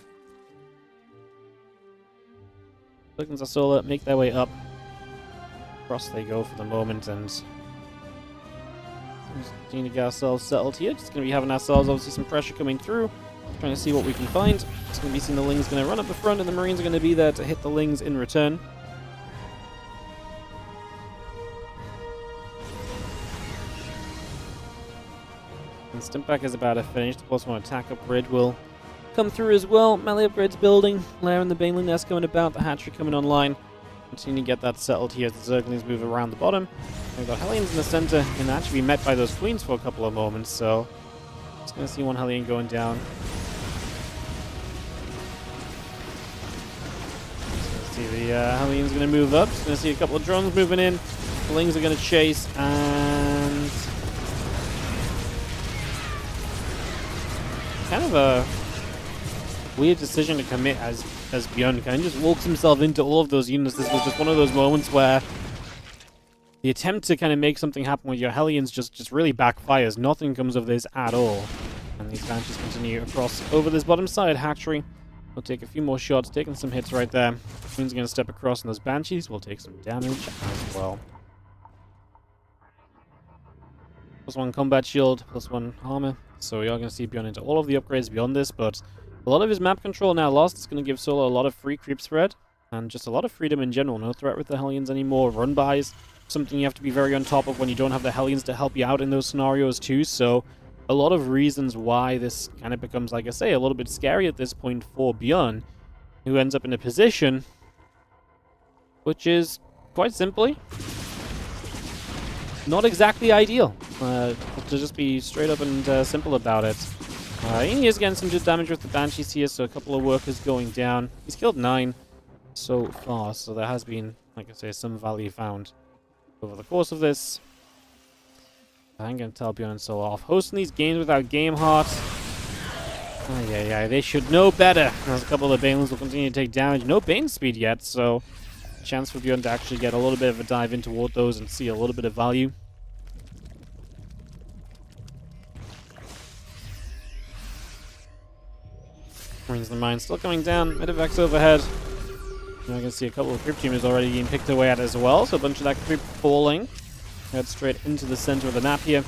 Tokens are solar, make their way up. Across they go for the moment, and just continue to get ourselves settled here. Just going to be having ourselves obviously some pressure coming through. Trying to see what we can find. Just going to be seeing the Lings going to run up the front, and the Marines are going to be there to hit the Lings in return. And Stimpack is about to finish. The plus one attack upgrade will come through as well. Melee upgrades building. Lair and the Baneling Nest coming about. The hatchery coming online. Continue to get that settled here as the Zerglings move around the bottom. We've got Hellions in the center, and actually be met by those Queens for a couple of moments, so just going to see one Hellion going down. See the Hellions going to move up. Just going to see a couple of drones moving in. The Lings are going to chase, and kind of a weird decision to commit as ByuN kind of just walks himself into all of those units. This was just one of those moments where the attempt to kind of make something happen with your Hellions just really backfires. Nothing comes of this at all. And these Banshees continue across over this bottom side hatchery. We'll take a few more shots, taking some hits right there. Queen's going to step across, and those Banshees will take some damage as well. +1 combat shield, +1 armor. So we are going to see ByuN into all of the upgrades beyond this, but a lot of his map control now lost. It's going to give Solo a lot of free creep spread, and just a lot of freedom in general. No threat with the Hellions anymore. Run-bys, something you have to be very on top of when you don't have the Hellions to help you out in those scenarios too, so a lot of reasons why this kind of becomes, like I say, a little bit scary at this point for ByuN, who ends up in a position which is, quite simply, not exactly ideal. To just be straight up and simple about it. He is getting some good damage with the Banshees here, so a couple of workers going down. He's killed 9 so far, so there has been, like I say, some value found over the course of this. I'm going to tell ByuN and Solo off. Hosting these games without game heart. They should know better. As a couple of the Banelings will continue to take damage. No Bane speed yet, so chance for ByuN to actually get a little bit of a dive in toward those and see a little bit of value. Marines in the mine still coming down. Medivacs overhead. Now I can see a couple of creep teamers already being picked away at as well, so a bunch of that creep falling. Head straight into the center of the map here.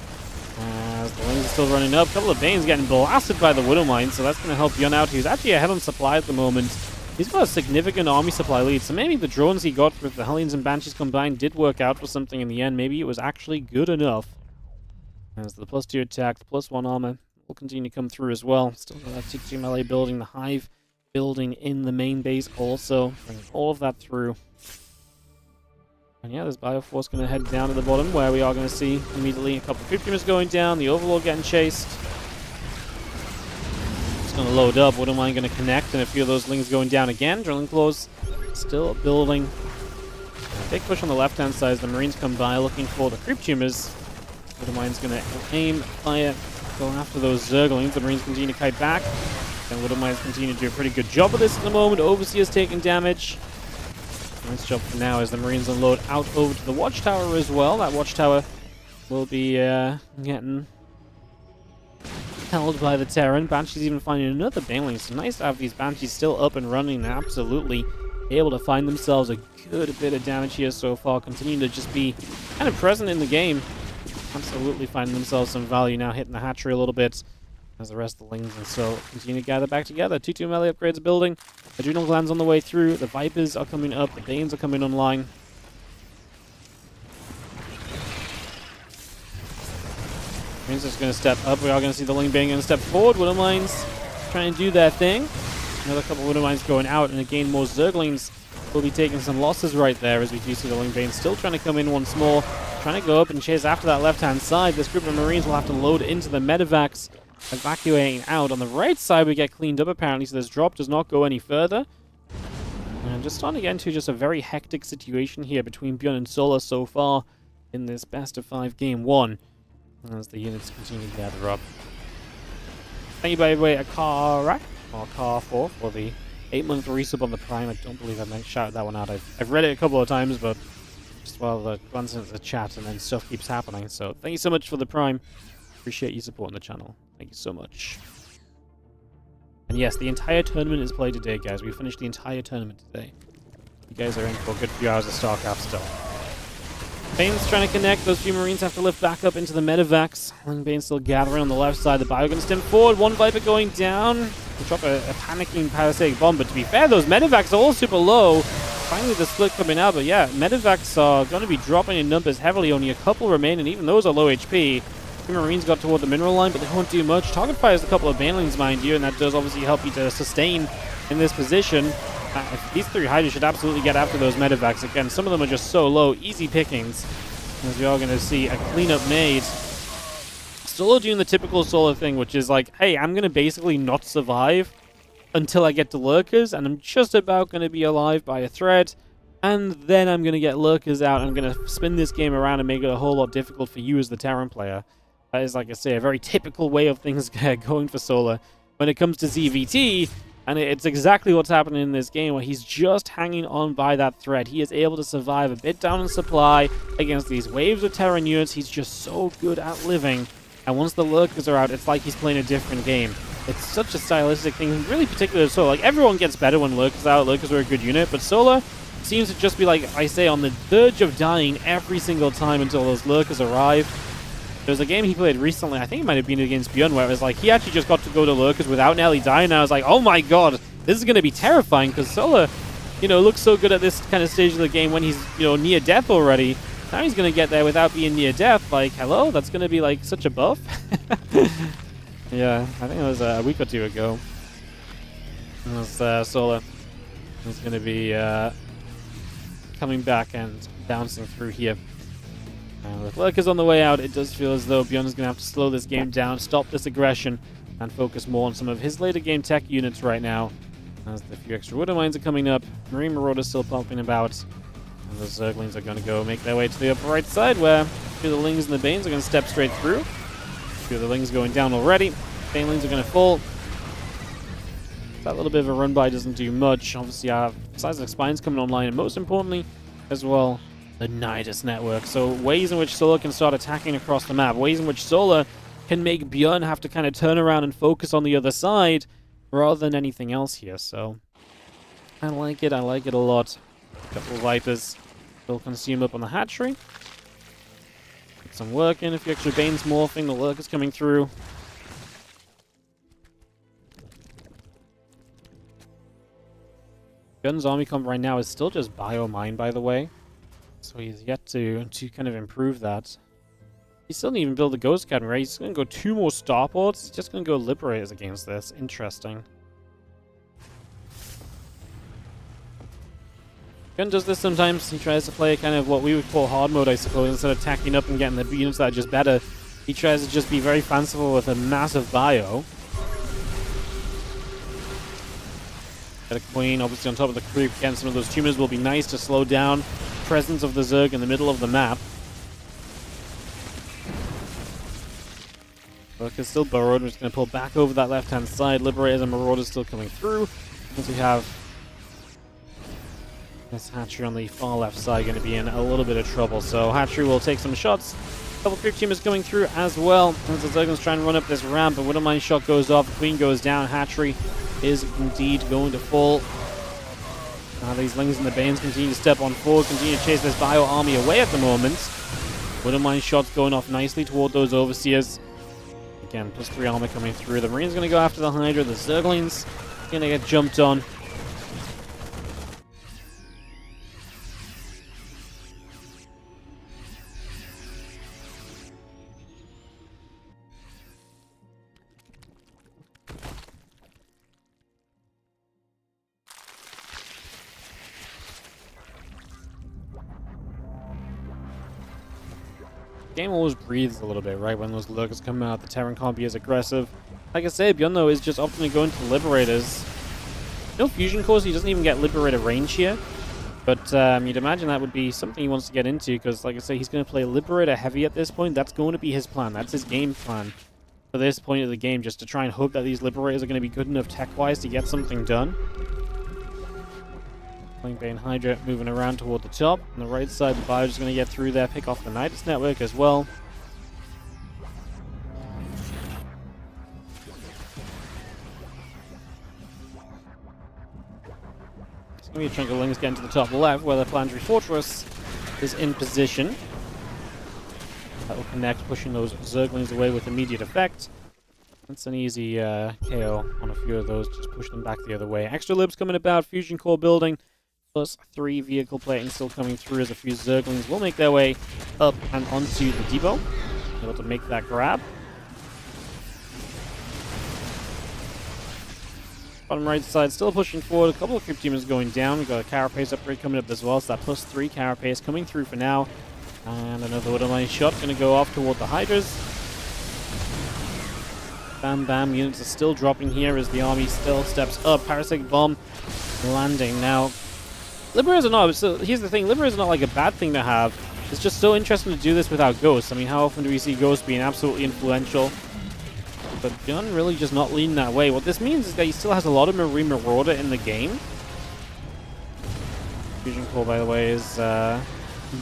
As the Lings are still running up. A couple of Banes getting blasted by the Widow Mine, so that's going to help ByuN out. He's actually ahead on supply at the moment. He's got a significant army supply lead, so maybe the drones he got with the Hellions and Banshees combined did work out for something in the end. Maybe it was actually good enough. As the +2 attack, the +1 armor will continue to come through as well. Still got that 2 melee building, the Hive building in the main base also. Bringing all of that through. And yeah, there's Bioforce going to head down to the bottom, where we are going to see immediately a couple of creep teamers going down, the Overlord getting chased. It's going to load up, Widow Mine going to connect, and a few of those Lings going down again. Drilling Claws still building. A big push on the left-hand side as the Marines come by looking for the creep tumors. Widow Mine's going to aim, fire, go after those Zerglings. The Marines continue to kite back. And Widow Mine's continue to do a pretty good job of this at the moment. Overseer's taking damage. Nice job for now as the Marines unload out over to the Watchtower as well. That Watchtower will be getting held by the Terran. Banshee's even finding another Baneling. So nice to have these Banshees still up and running and absolutely able to find themselves a good bit of damage here so far. Continuing to just be kind of present in the game. Absolutely finding themselves some value now, hitting the hatchery a little bit. As the rest of the Lings and so continue to gather back together. 2 melee upgrades are building. Adrenal Glands on the way through. The Vipers are coming up. The Banes are coming online. Marines are going to step up. We are going to see the Ling Bane going to step forward. Widow Mines trying to do their thing. Another couple of Widow Mines going out. And again, more Zerglings will be taking some losses right there as we do see the Ling Bane still trying to come in once more. Trying to go up and chase after that left-hand side. This group of Marines will have to load into the Medivacs. Evacuating out. On the right side, we get cleaned up apparently, so this drop does not go any further. And just starting to get into just a very hectic situation here between ByuN and Solo so far in this best-of-5 game 1, as the units continue to gather up. Thank you, by the way, a Car 4 for the 8-month resub on the Prime. I don't believe I shouted that one out. I've read it a couple of times, but just while the glancing at the chat and then stuff keeps happening. So thank you so much for the Prime. Appreciate you supporting the channel. Thank you so much. And yes, the entire tournament is played today, guys. We finished the entire tournament today. You guys are in for a good few hours of StarCraft still. Bane's trying to connect. Those few Marines have to lift back up into the Medivacs. Bane's still gathering on the left side. The Bio going to stem forward. One Viper going down. They drop a panicking parasitic bomb. But to be fair, those Medivacs are all super low. Finally, the split coming out. But yeah, Medivacs are going to be dropping in numbers heavily. Only a couple remain, and even those are low HP. Marines got toward the mineral line, but they won't do much. Target fires a couple of Banelings, mind you, and that does obviously help you to sustain in this position. If these 3 Hydras should absolutely get after those medevacs. Again, some of them are just so low, easy pickings. As we are going to see a cleanup made. Solo doing the typical Solo thing, which is like, hey, I'm going to basically not survive until I get to Lurkers, and I'm just about going to be alive by a thread, and then I'm going to get Lurkers out. I'm going to spin this game around and make it a whole lot difficult for you as the Terran player. That is, like I say, a very typical way of things going for Solar. When it comes to ZVT, and it's exactly what's happening in this game, where he's just hanging on by that thread. He is able to survive a bit down in supply against these waves of Terran units. He's just so good at living. And once the Lurkers are out, it's like he's playing a different game. It's such a stylistic thing, really particular to Solar. Like, everyone gets better when Lurkers are out. Lurkers are a good unit, but Solar seems to just be, like I say, on the verge of dying every single time until those Lurkers arrive. There was a game he played recently, I think it might have been against ByuN, where it was like, he actually just got to go to Lurkers without nearly dying, and I was like, oh my god, this is going to be terrifying, because Solar, looks so good at this kind of stage of the game when he's, near death already. Now he's going to get there without being near death. Like, hello? That's going to be, like, such a buff? Yeah, I think it was a week or 2 ago. It was Solar. He's going to be coming back and bouncing through here. With Lurkers on the way out, it does feel as though ByuN is going to have to slow this game down, stop this aggression, and focus more on some of his later game tech units right now. As the few extra Widow Mines are coming up, Marine Marauders still popping about, and the Zerglings are going to go make their way to the upper right side, where a few of the Lings and the Banes are going to step straight through. A few of the Lings going down already. Banelings are going to fall. That little bit of a run-by doesn't do much. Obviously, Seismic Spine's coming online, and most importantly, as well, the Nidus network. So ways in which Solar can start attacking across the map. Ways in which Solar can make ByuN have to kind of turn around and focus on the other side rather than anything else here. So I like it. I like it a lot. A couple of Vipers will consume up on the hatchery. Get some work in. A few extra Banes morphing. The Lurkers coming through. ByuN's army comp right now is still just bio-mine, by the way. So he's yet to kind of improve that. He still didn't even build the Ghost Academy, right? He's going to go 2 more starports. He's just going to go Liberators against this. Interesting. ByuN does this sometimes. He tries to play kind of what we would call hard mode, I suppose. Instead of tacking up and getting the units that are just better, he tries to just be very fanciful with a massive bio. Got a Queen, obviously on top of the creep. Getting some of those tumors will be nice to slow down presence of the Zerg in the middle of the map. Lurk is still burrowed. We're just going to pull back over that left-hand side. Liberators and Marauders still coming through. Once we have this Hatchery on the far left side, going to be in a little bit of trouble. So Hatchery will take some shots. A couple creep tumors coming through as well. As the Zerglings trying to run up this ramp, but Widow Mine shot goes off. The Queen goes down. Hatchery is indeed going to fall. These Lings and the Banes continue to step on forward, continue to chase this Bio army away at the moment. Widow Mine shots going off nicely toward those Overseers. Again, +3 armor coming through. The Marine's going to go after the Hydra. The Zerglings going to get jumped on. Game always breathes a little bit, right? When those Lurkers come out, the Terran can't be as aggressive. Like I said, ByuN, though, is just opting to go into Liberators. No Fusion Cores, he doesn't even get Liberator range here. But you'd imagine that would be something he wants to get into, because, like I say, he's going to play Liberator heavy at this point. That's going to be his plan. That's his game plan for this point of the game, just to try and hope that these Liberators are going to be good enough tech-wise to get something done. Bane Hydra moving around toward the top. On the right side, the Bio's just going to get through there, pick off the Nidus network as well. It's going to be a chunk of Lings getting to the top left, where the Planetary Fortress is in position. That will connect, pushing those Zerglings away with immediate effect. That's an easy KO on a few of those, just push them back the other way. Extra libs coming about, Fusion Core building. +3 vehicle plating still coming through as a few Zerglings will make their way up and onto the depot. Able to make that grab. Bottom right side still pushing forward. A couple of creep teamers going down. We've got a carapace upgrade coming up as well. So that +3 carapace coming through for now. And another Wooderline shot going to go off toward the Hydras. Bam bam, units are still dropping here as the army still steps up. Parasitic bomb landing now. Liberators are not, so here's the thing, Liberators are not like a bad thing to have. It's just so interesting to do this without Ghosts. I mean, how often do we see Ghosts being absolutely influential? But ByuN really just not leading that way. What this means is that he still has a lot of Marine Marauder in the game. Fusion Core, by the way, is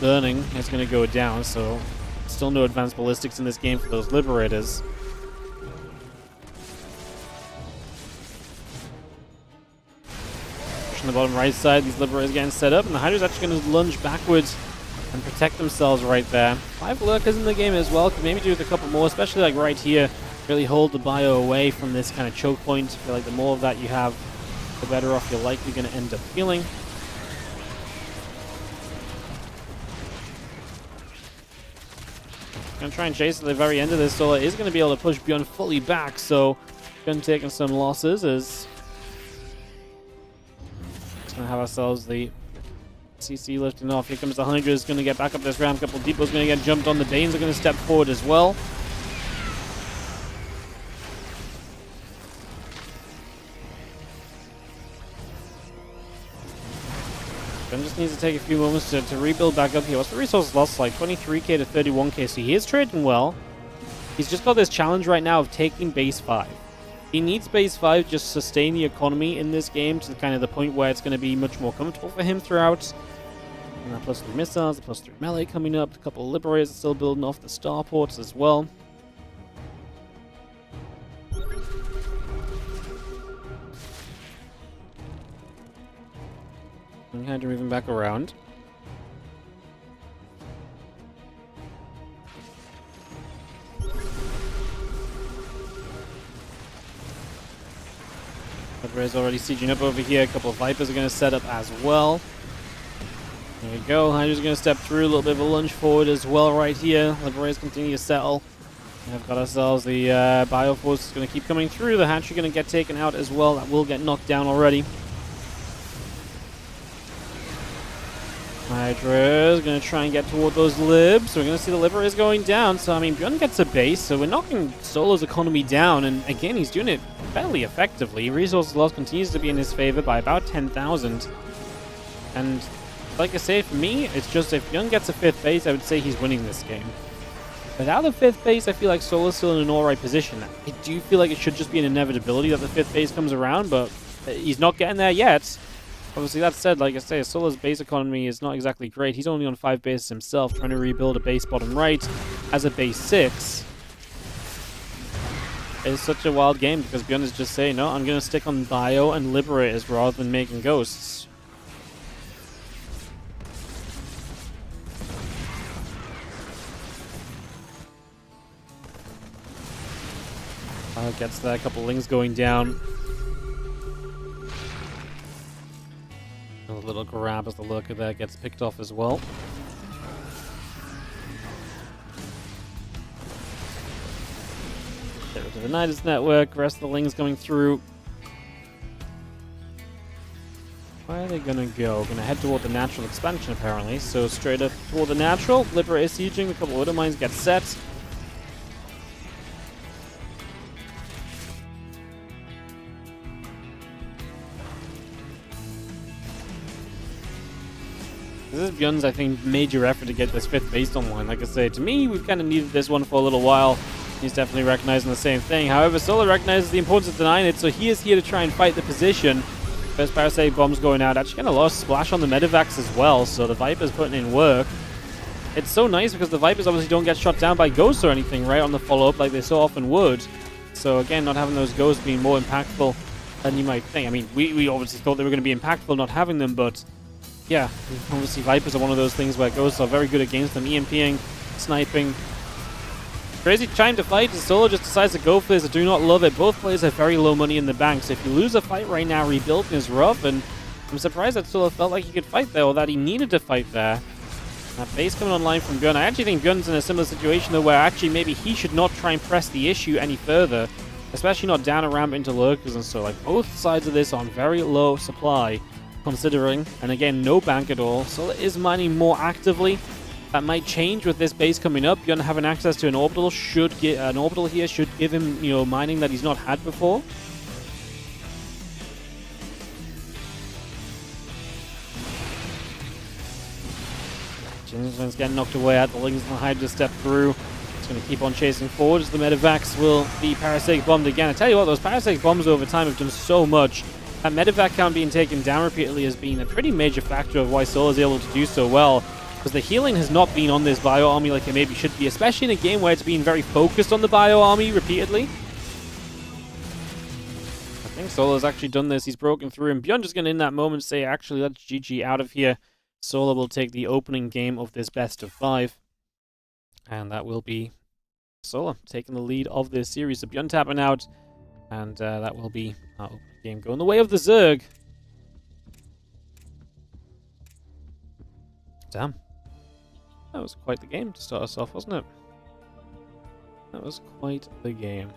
burning. It's going to go down, so still no advanced ballistics in this game for those Liberators. On the bottom right side, these Liberators getting set up, and the Hydra's actually going to lunge backwards and protect themselves right there. 5 Lurkers in the game as well. Could maybe do with a couple more, especially like right here. Really hold the bio away from this kind of choke point. I feel like the more of that you have, the better off you're likely going to end up feeling. Going to try and chase at the very end of this. Solar is going to be able to push ByuN fully back, so ByuN taking some losses as gonna have ourselves the CC lifting off. Here comes the Hydra, is gonna get back up this ramp. Couple depots gonna get jumped on. The Danes are gonna step forward as well. Ben just needs to take a few moments to rebuild back up here. What's the resource loss like? 23k to 31k, so he is trading well. He's just got this challenge right now of taking base 5. He needs base 5 just to sustain the economy in this game to kind of the point where it's going to be much more comfortable for him throughout. And that +3 missiles, the +3 melee coming up, a couple of Liberators still building off the starports as well. And kind of moving back around. Liberator's already sieging up over here. A couple of Vipers are going to set up as well. There we go. Hydra's going to step through. A little bit of a lunge forward as well right here. Liberators continue to settle. We've got ourselves the Bioforce is going to keep coming through. The Hatchery going to get taken out as well. That will get knocked down already. Hydra is going to try and get toward those libs. So we're going to see the Liberators going down. So, I mean, ByuN gets a base. So we're knocking Solo's economy down. And again, he's doing it fairly effectively. Resource loss continues to be in his favor by about 10,000. And like I say, for me, it's just if ByuN gets a 5th base, I would say he's winning this game. Without the 5th base, I feel like Solo's still in an alright position. I do feel like it should just be an inevitability that the 5th base comes around, but he's not getting there yet. Obviously, that said, like I say, Solo's base economy is not exactly great. He's only on 5 bases himself, trying to rebuild a base bottom right as a base 6. It's such a wild game because ByuN is just saying, no, I'm going to stick on Bio and Liberators rather than making Ghosts. Gets there, a couple Lings going down. A little grab as the Lurker there gets picked off as well. There to the Nidus network, rest of the Lings going through. Where are they gonna go? Gonna head toward the natural expansion apparently, so straight up toward the natural. Liberator is sieging, a couple of Mines get set. This is ByuN's, I think, major effort to get this 5th base online. Like I say, to me, we've kind of needed this one for a little while. He's definitely recognizing the same thing. However, Solo recognizes the importance of denying it, so he is here to try and fight the position. First parasitic bombs going out. Actually getting a lot of splash on the medevacs as well, so the Viper's putting in work. It's so nice because the Vipers obviously don't get shot down by ghosts or anything, right, on the follow-up like they so often would. So again, not having those ghosts being more impactful than you might think. I mean, we obviously thought they were going to be impactful not having them, but yeah, obviously Vipers are one of those things where ghosts are very good against them. EMPing, sniping. Crazy time to fight, and Solo just decides to go for this. I do not love it. Both players have very low money in the bank, so if you lose a fight right now, rebuilding is rough, and I'm surprised that Solo felt like he could fight there, or that he needed to fight there. That base coming online from ByuN. I actually think ByuN's in a similar situation, though, where actually maybe he should not try and press the issue any further. Especially not down a ramp into lurkers and so, like, both sides of this on very low supply, considering, and again, no bank at all. Solar is mining more actively. That might change with this base coming up. ByuN having access to an orbital here should give him, you know, mining that he's not had before. Jinsman's getting knocked away at the Lings and the Hydra to step through. It's going to keep on chasing forward as the Medivacs will be parasitic bombed again. I tell you what, those parasitic bombs over time have done so much. That Medivac count being taken down repeatedly has been a pretty major factor of why Solar is able to do so well. Because the healing has not been on this Bio army like it maybe should be, especially in a game where it's been very focused on the Bio army repeatedly. I think Solar's actually done this. He's broken through, and ByuN just going to in that moment say, actually, let's GG out of here. Solar will take the opening game of this best of 5. And that will be Solar taking the lead of this series. So ByuN tapping out, and that will be our opening game going the way of the Zerg. Damn. That was quite the game to start us off, wasn't it? That was quite the game.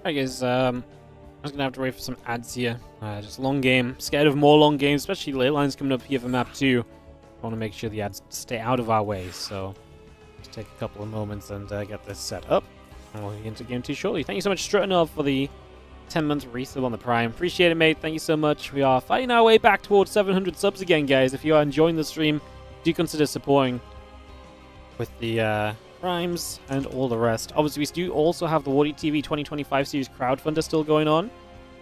Alright guys, I'm just going to have to wait for some ads here. Just long game. Scared of more long games, especially late lines coming up here for map 2. I want to make sure the ads stay out of our way, so just take a couple of moments and get this set up. And we'll get into game 2 shortly. Thank you so much, Strutnov, for the 10-month resub on the Prime. Appreciate it, mate. Thank you so much. We are fighting our way back towards 700 subs again, guys. If you are enjoying the stream, do consider supporting with the Primes and all the rest. Obviously, we do also have the WardiTV 2025 series crowdfunder still going on.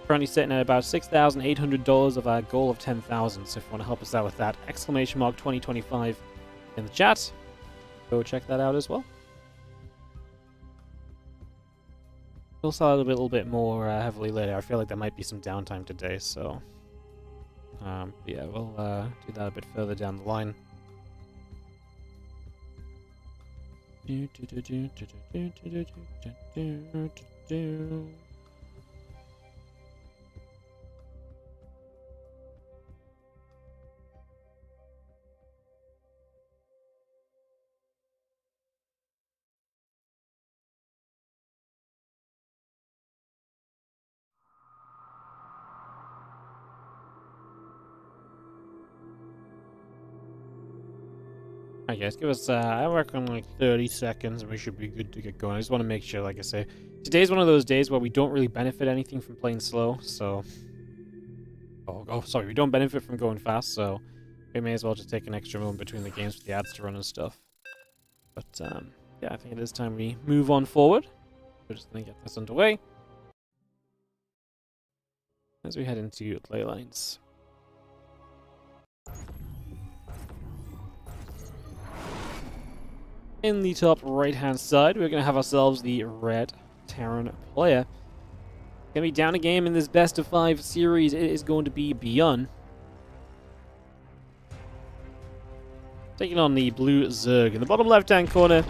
Currently sitting at about $6,800 of our goal of 10,000. So if you want to help us out with that, exclamation mark 2025 in the chat. Go check that out as well. We'll sell it a little bit more heavily later. I feel like there might be some downtime today, so yeah, we'll do that a bit further down the line. Alright guys, give us, I reckon like 30 seconds and we should be good to get going. I just want to make sure, like I say, today's one of those days where we don't really benefit anything from playing slow, so... Oh, sorry, we don't benefit from going fast, so we may as well just take an extra moment between the games for the ads to run and stuff. But, yeah, I think it is time we move on forward. We're just going to get this underway as we head into ley lines. In the top right-hand side, we're going to have ourselves the red Terran player. Going to be down a game in this best of 5 series. It is going to be ByuN taking on the blue Zerg. In the bottom left-hand corner,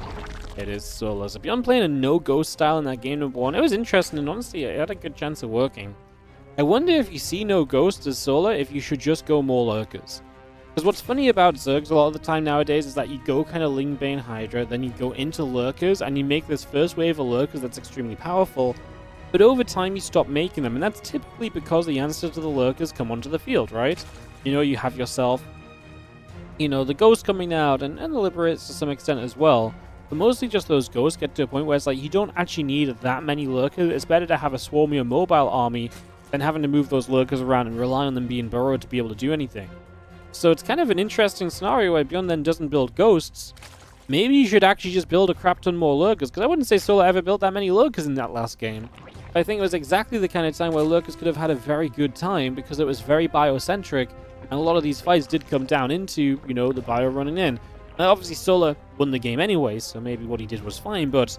it is Solar. So ByuN playing a no-ghost style in that game number 1. It was interesting, and honestly, it had a good chance of working. I wonder if you see no ghost as Solar, if you should just go more lurkers. Because what's funny about Zergs a lot of the time nowadays is that you go kind of Lingbane Hydra, then you go into lurkers, and you make this first wave of lurkers that's extremely powerful, but over time you stop making them, and that's typically because the answer to the lurkers come onto the field, right? You know, you have yourself, you know, the ghosts coming out, and the liberates to some extent as well, but mostly just those ghosts get to a point where it's like, you don't actually need that many lurkers. It's better to have a swarmier mobile army than having to move those lurkers around and rely on them being burrowed to be able to do anything. So it's kind of an interesting scenario where ByuN then doesn't build ghosts. Maybe you should actually just build a crap ton more lurkers, because I wouldn't say Solar ever built that many lurkers in that last game. I think it was exactly the kind of time where Lurkers could have had a very good time because it was very biocentric, and a lot of these fights did come down into, you know, the bio running in. Now, obviously, Solar won the game anyway, so maybe what he did was fine, but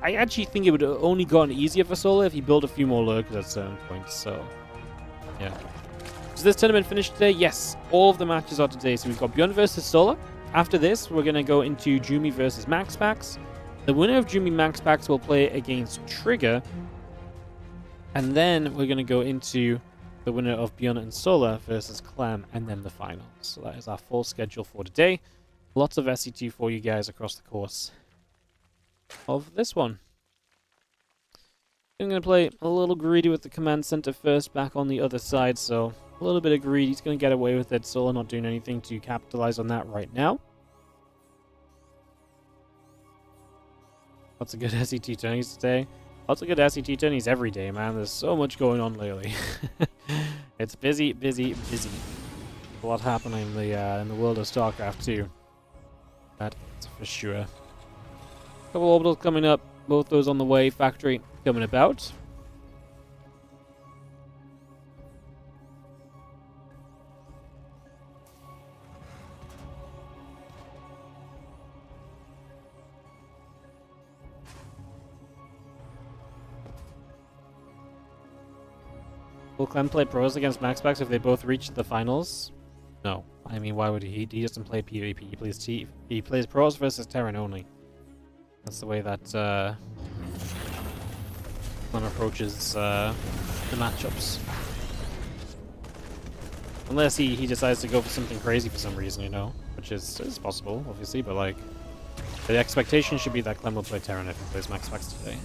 I actually think it would have only gotten easier for Solar if he built a few more Lurkers at certain points, so yeah. Is this tournament finished today? Yes, all of the matches are today, so we've got ByuN versus Solar. After this, we're going to go into Jumi versus Maxpax. The winner of Jumi Maxpax will play against Trigger. And then we're going to go into the winner of ByuN and Solar versus Clem, and then the finals. So that is our full schedule for today. Lots of SC2 for you guys across the course of this one. I'm going to play a little greedy with the command center first, back on the other side, so a little bit of greed. He's going to get away with it. Solar not doing anything to capitalize on that right now. Lots of good SCT tourneys today. Lots of good SCT tourneys every day, man. There's so much going on lately. It's busy, busy, busy. A lot happening in the world of StarCraft too. That's for sure. Couple orbitals coming up. Both those on the way. Factory coming about. Will Clem play pros against Maxpax if they both reach the finals? No. I mean, why would he? He doesn't play PvP. He plays pros versus Terran only. That's the way that Clem approaches the matchups. Unless he decides to go for something crazy for some reason, you know, which is possible, obviously. But like, the expectation should be that Clem will play Terran if he plays Maxpax today.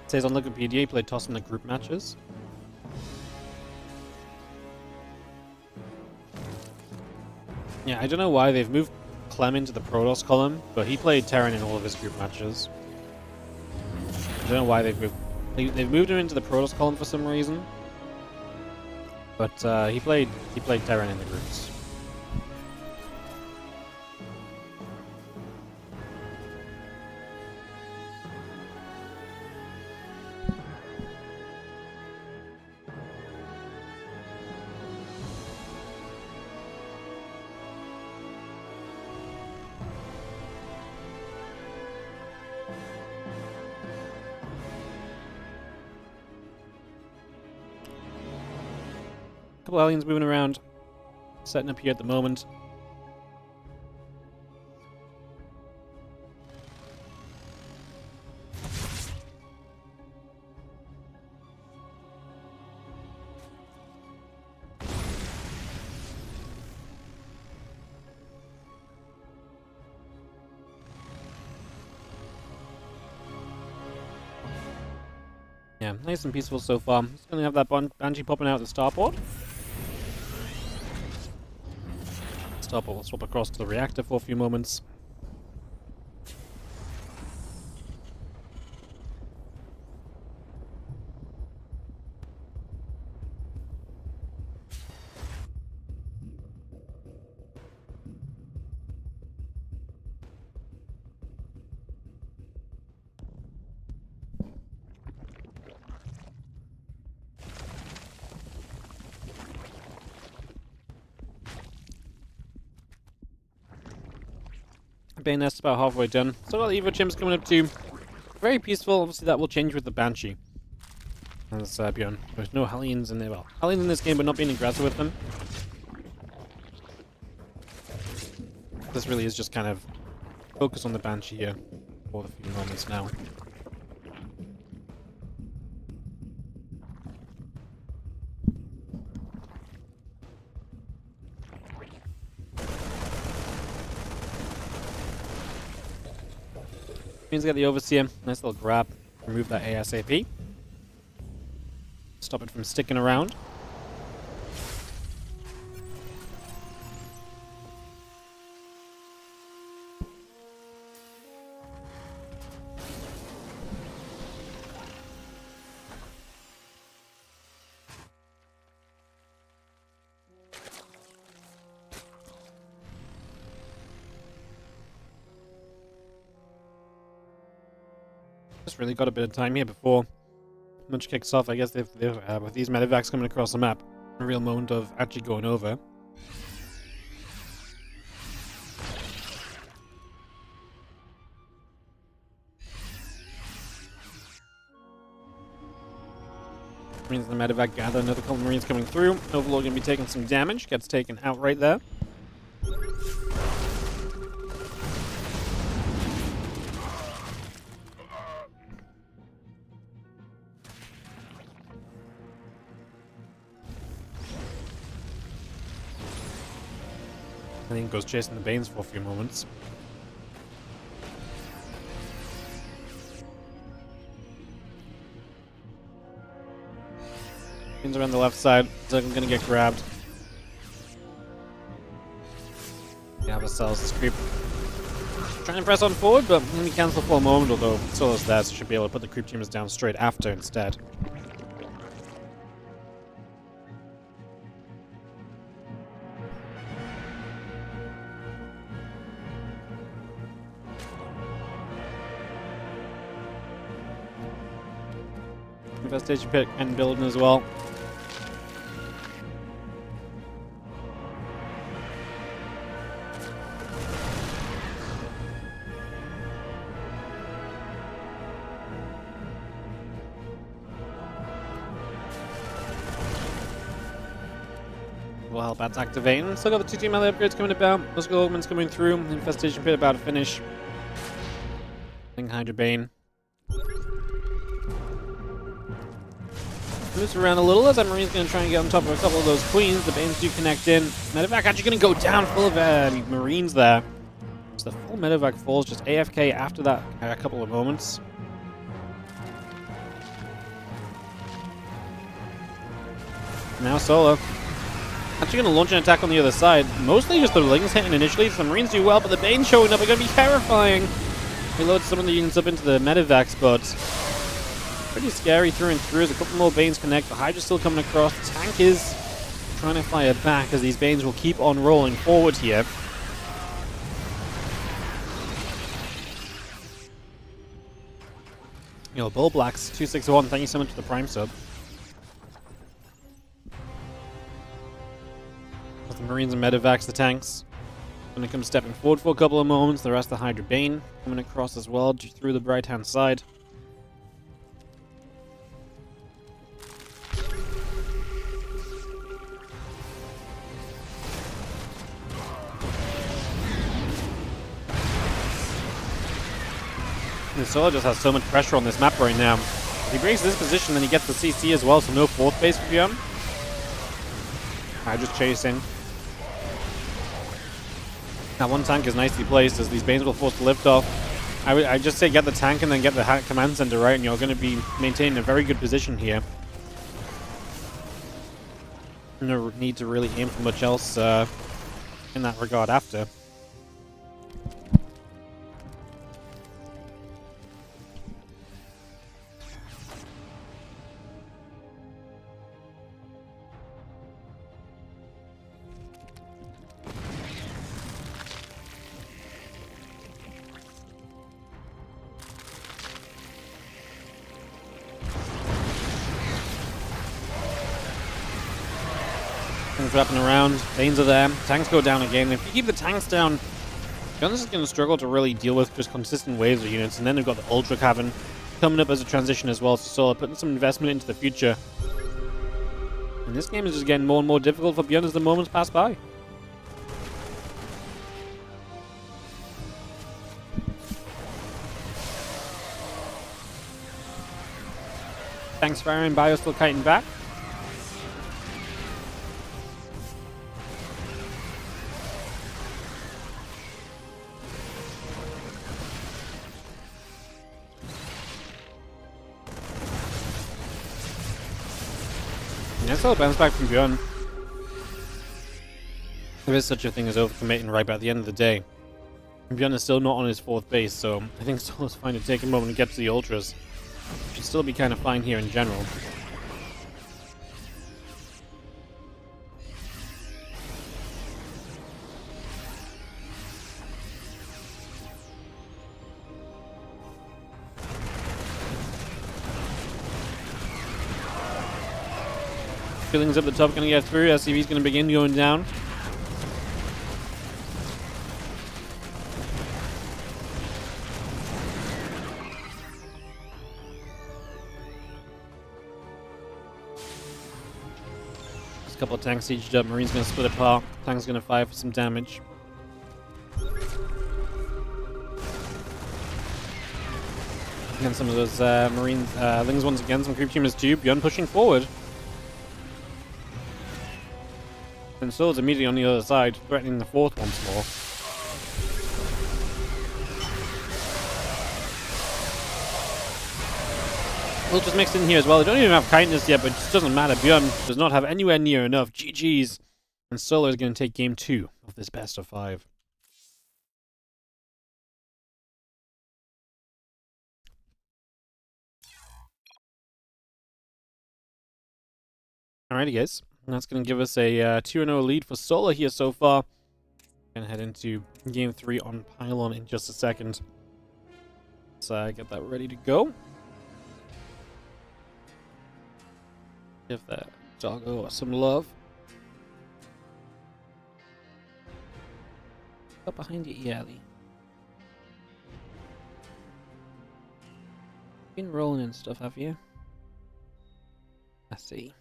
It says on Wikipedia he played Toss in the group matches. Yeah, I don't know why they've moved Clem into the Protoss column, but he played Terran in all of his group matches. I don't know why they've moved him into the Protoss column for some reason. But he played Terran in the groups. Couple aliens moving around, setting up here at the moment. Yeah, nice and peaceful so far. Just gonna have that Banshee popping out at the starport. We'll swap across to the reactor for a few moments. Bayonet's about halfway done. Still got the Evo Chims coming up too. Very peaceful. Obviously that will change with the Banshee. As ByuN. There's no Hellions in there. Well, Hellions in this game, but not being aggressive with them. This really is just kind of focus on the Banshee here for the few moments now. Means got the Overseer. Nice little grab. Remove that ASAP. Stop it from sticking around. Just really got a bit of time here before much kicks off. I guess they've with these medevacs coming across the map, a real moment of actually going over. Marines in the medevac gather, another couple of Marines coming through. Overlord going to be taking some damage, gets taken out right there. I think goes chasing the Banes for a few moments. Banes around the left side, so I'm gonna get grabbed. Yeah, ourselves this creep. Trying to press on forward, but let me cancel for a moment, although Solo's there, so should be able to put the creep teamers down straight after instead. Infestation pit and building as well. Will help that's activating. Still got the 2 team melee upgrades coming about. Muscle augments coming through. Infestation pit about to finish. Hydra Bane. Moves around a little as that Marine's going to try and get on top of a couple of those queens. The Banes do connect in. Medevac actually going to go down full of Marines there. So the full Medevac falls just AFK after that a couple of moments. Now Solo. Actually going to launch an attack on the other side. Mostly just the Lings hitting initially. So the Marines do well, but the Banes showing up are going to be terrifying. Reload some of the units up into the Medevacs, but pretty scary through and through as a couple more Banes connect. The Hydra's still coming across. The tank is trying to fire back as these Banes will keep on rolling forward here. Yo, Bull Blacks 261, thank you so much for the Prime sub. With the Marines and Medevacs, the tanks gonna come stepping forward for a couple of moments. The rest of the Hydra Bane coming across as well through the right hand side. And Solo just has so much pressure on this map right now. If he breaks this position, then he gets the CC as well, so no fourth base for ByuN. Hydra's chasing. That one tank is nicely placed as these Banes will force the lift off. I just say get the tank and then get the command center right, and you're going to be maintaining a very good position here. No need to really aim for much else in that regard after. Things wrapping around, Banes are there, tanks go down again. If you keep the tanks down, ByuN is going to struggle to really deal with just consistent waves of units, and then they've got the Ultra Cavern coming up as a transition as well, so Solo putting some investment into the future. And this game is just getting more and more difficult for ByuN as the moments pass by. Thanks firing, Bio still kiting back. Nice little bounce back from ByuN. There is such a thing as overcommitting right by the end of the day. ByuN is still not on his fourth base, so I think Solo's fine to take a moment to get to the Ultras. Should still be kind of fine here in general. feelings up the top, gonna get through. SCV's gonna begin going down. Just a couple of tanks sieged up. Marine's gonna split apart. Tank's gonna fire for some damage. Again, some of those Marines, Lings once again, some creep teamers too. ByuN pushing forward. And Soul's immediately on the other side, threatening the fourth once more. We'll just mix in here as well. They don't even have kindness yet, but it just doesn't matter. ByuN does not have anywhere near enough. GG's. And Solo is going to take game 2 of this best of 5. Alrighty, guys. That's going to give us a 2-0 lead for Solar here so far. Going to head into game 3 on Pylon in just a second. So get that ready to go. Give that doggo some love. Up behind you, Yali. Been rolling and stuff, have you? I see.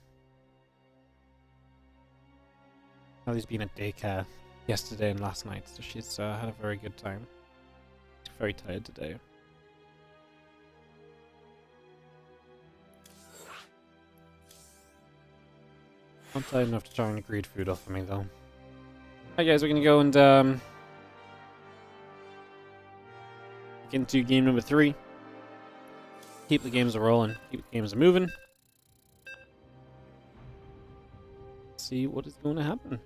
Ellie's been at daycare yesterday and last night, so she's had a very good time. She's very tired today. Not tired enough to try and greed food off of me, though. Alright guys, we're gonna go and get into game number 3. Keep the games rolling, keep the games moving. See what is going to happen.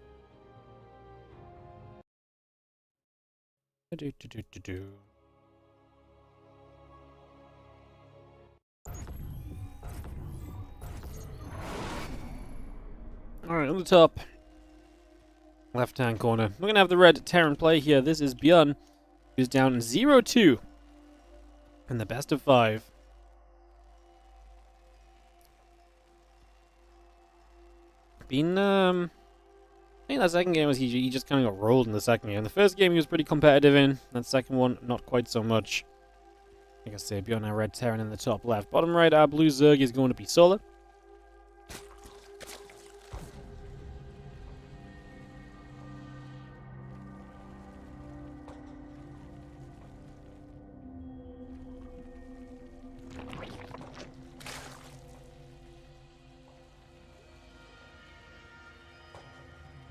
Alright, on the top left hand corner, we're gonna have the red Terran play here. This is ByuN, who's down 0-2 in the best of 5. I think that second game was he just kind of got rolled in the second game. The first game he was pretty competitive in. That second one, not quite so much. Like I say, ByuN our red Terran in the top left. Bottom right, our blue Zerg is going to be Solar.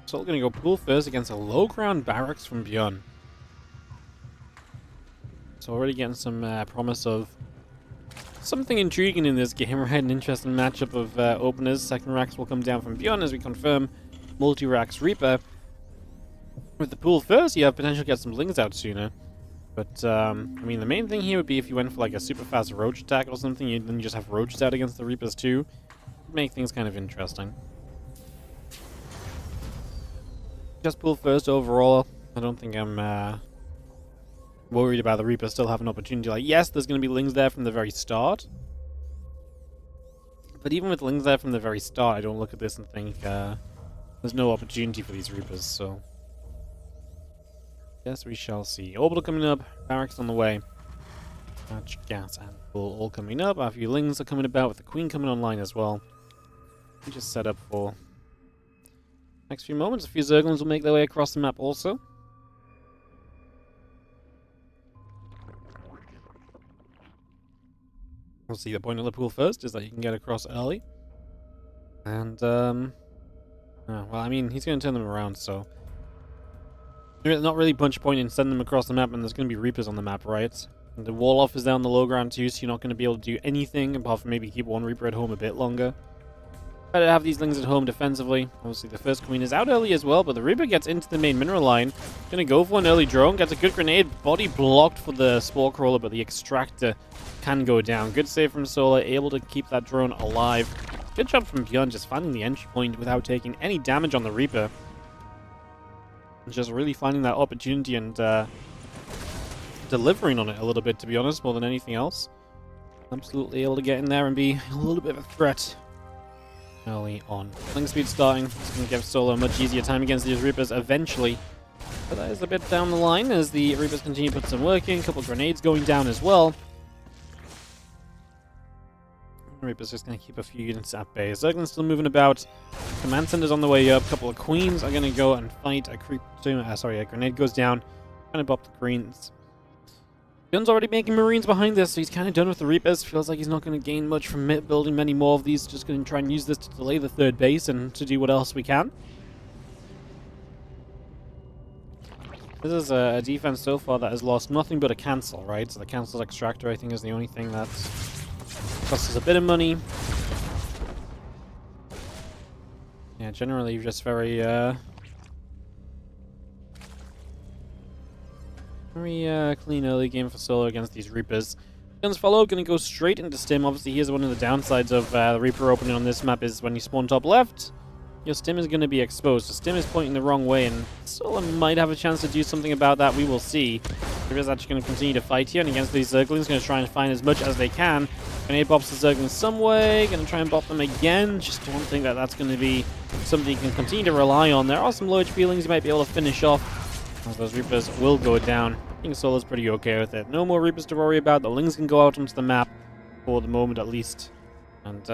So we're going to go pool first against a low ground barracks from ByuN. So already getting some promise of something intriguing in this game, right? An interesting matchup of openers. Second racks will come down from ByuN as we confirm multi-racks Reaper. With the pool first, you have potential to get some Lings out sooner. But, I mean, the main thing here would be if you went for like a super fast Roach attack or something, then you just have Roaches out against the Reapers too. It'd make things kind of interesting. Just pool first overall. I don't think I'm worried about the Reaper still have an opportunity. Like, yes, there's going to be Lings there from the very start. But even with Lings there from the very start, I don't look at this and think there's no opportunity for these Reapers, so... Yes, we shall see. Orbital coming up, barracks on the way. Hatch, gas, and pool all coming up. A few Lings are coming about with the Queen coming online as well. We just set up for... Next few moments, a few Zerglings will make their way across the map also. We'll see the point of the pool first, is that you can get across early. And, well, I mean, he's going to turn them around, so... There's not really much point in sending them across the map, and there's going to be Reapers on the map, right? And the wall off is down the low ground too, so you're not going to be able to do anything, apart from maybe keep one Reaper at home a bit longer. Better to have these Lings at home defensively. Obviously, the first Queen is out early as well, but the Reaper gets into the main mineral line. Gonna go for an early drone, gets a good grenade. Body blocked for the Spore Crawler, but the Extractor can go down. Good save from Solar, able to keep that drone alive. Good job from ByuN, just finding the entry point without taking any damage on the Reaper. And just really finding that opportunity and delivering on it a little bit, to be honest, more than anything else. Absolutely able to get in there and be a little bit of a threat. early on. Fling speed starting. It's going to give Solo a much easier time against these Reapers eventually. But that is a bit down the line as the Reapers continue to put some work in. A couple of grenades going down as well. Reaper's just going to keep a few units at bay. Zerglin's still moving about. Command Center's on the way up. A couple of Queens are going to go and fight. A grenade goes down. Kind of bop the Greens. ByuN's already making Marines behind this, so he's kind of done with the Reapers. Feels like he's not going to gain much from building many more of these. Just going to try and use this to delay the third base and to do what else we can. This is a defense so far that has lost nothing but a cancel, right? So the canceled extractor, I think, is the only thing that costs us a bit of money. Yeah, generally just very clean early game for Solo against these Reapers. ByuN's follow going to go straight into Stim. Obviously, here's one of the downsides of the Reaper opening on this map is when you spawn top left, your Stim is going to be exposed. So Stim is pointing the wrong way, and Solo might have a chance to do something about that. We will see. Reaper's actually going to continue to fight here, and against these Zerglings, going to try and find as much as they can. Grenade bops the Zerglings some way. Going to try and bop them again. Just don't think that that's going to be something you can continue to rely on. There are some low HP lings you might be able to finish off, as those Reapers will go down. I think Solo's pretty okay with it. No more Reapers to worry about. The lings can go out onto the map for the moment at least. And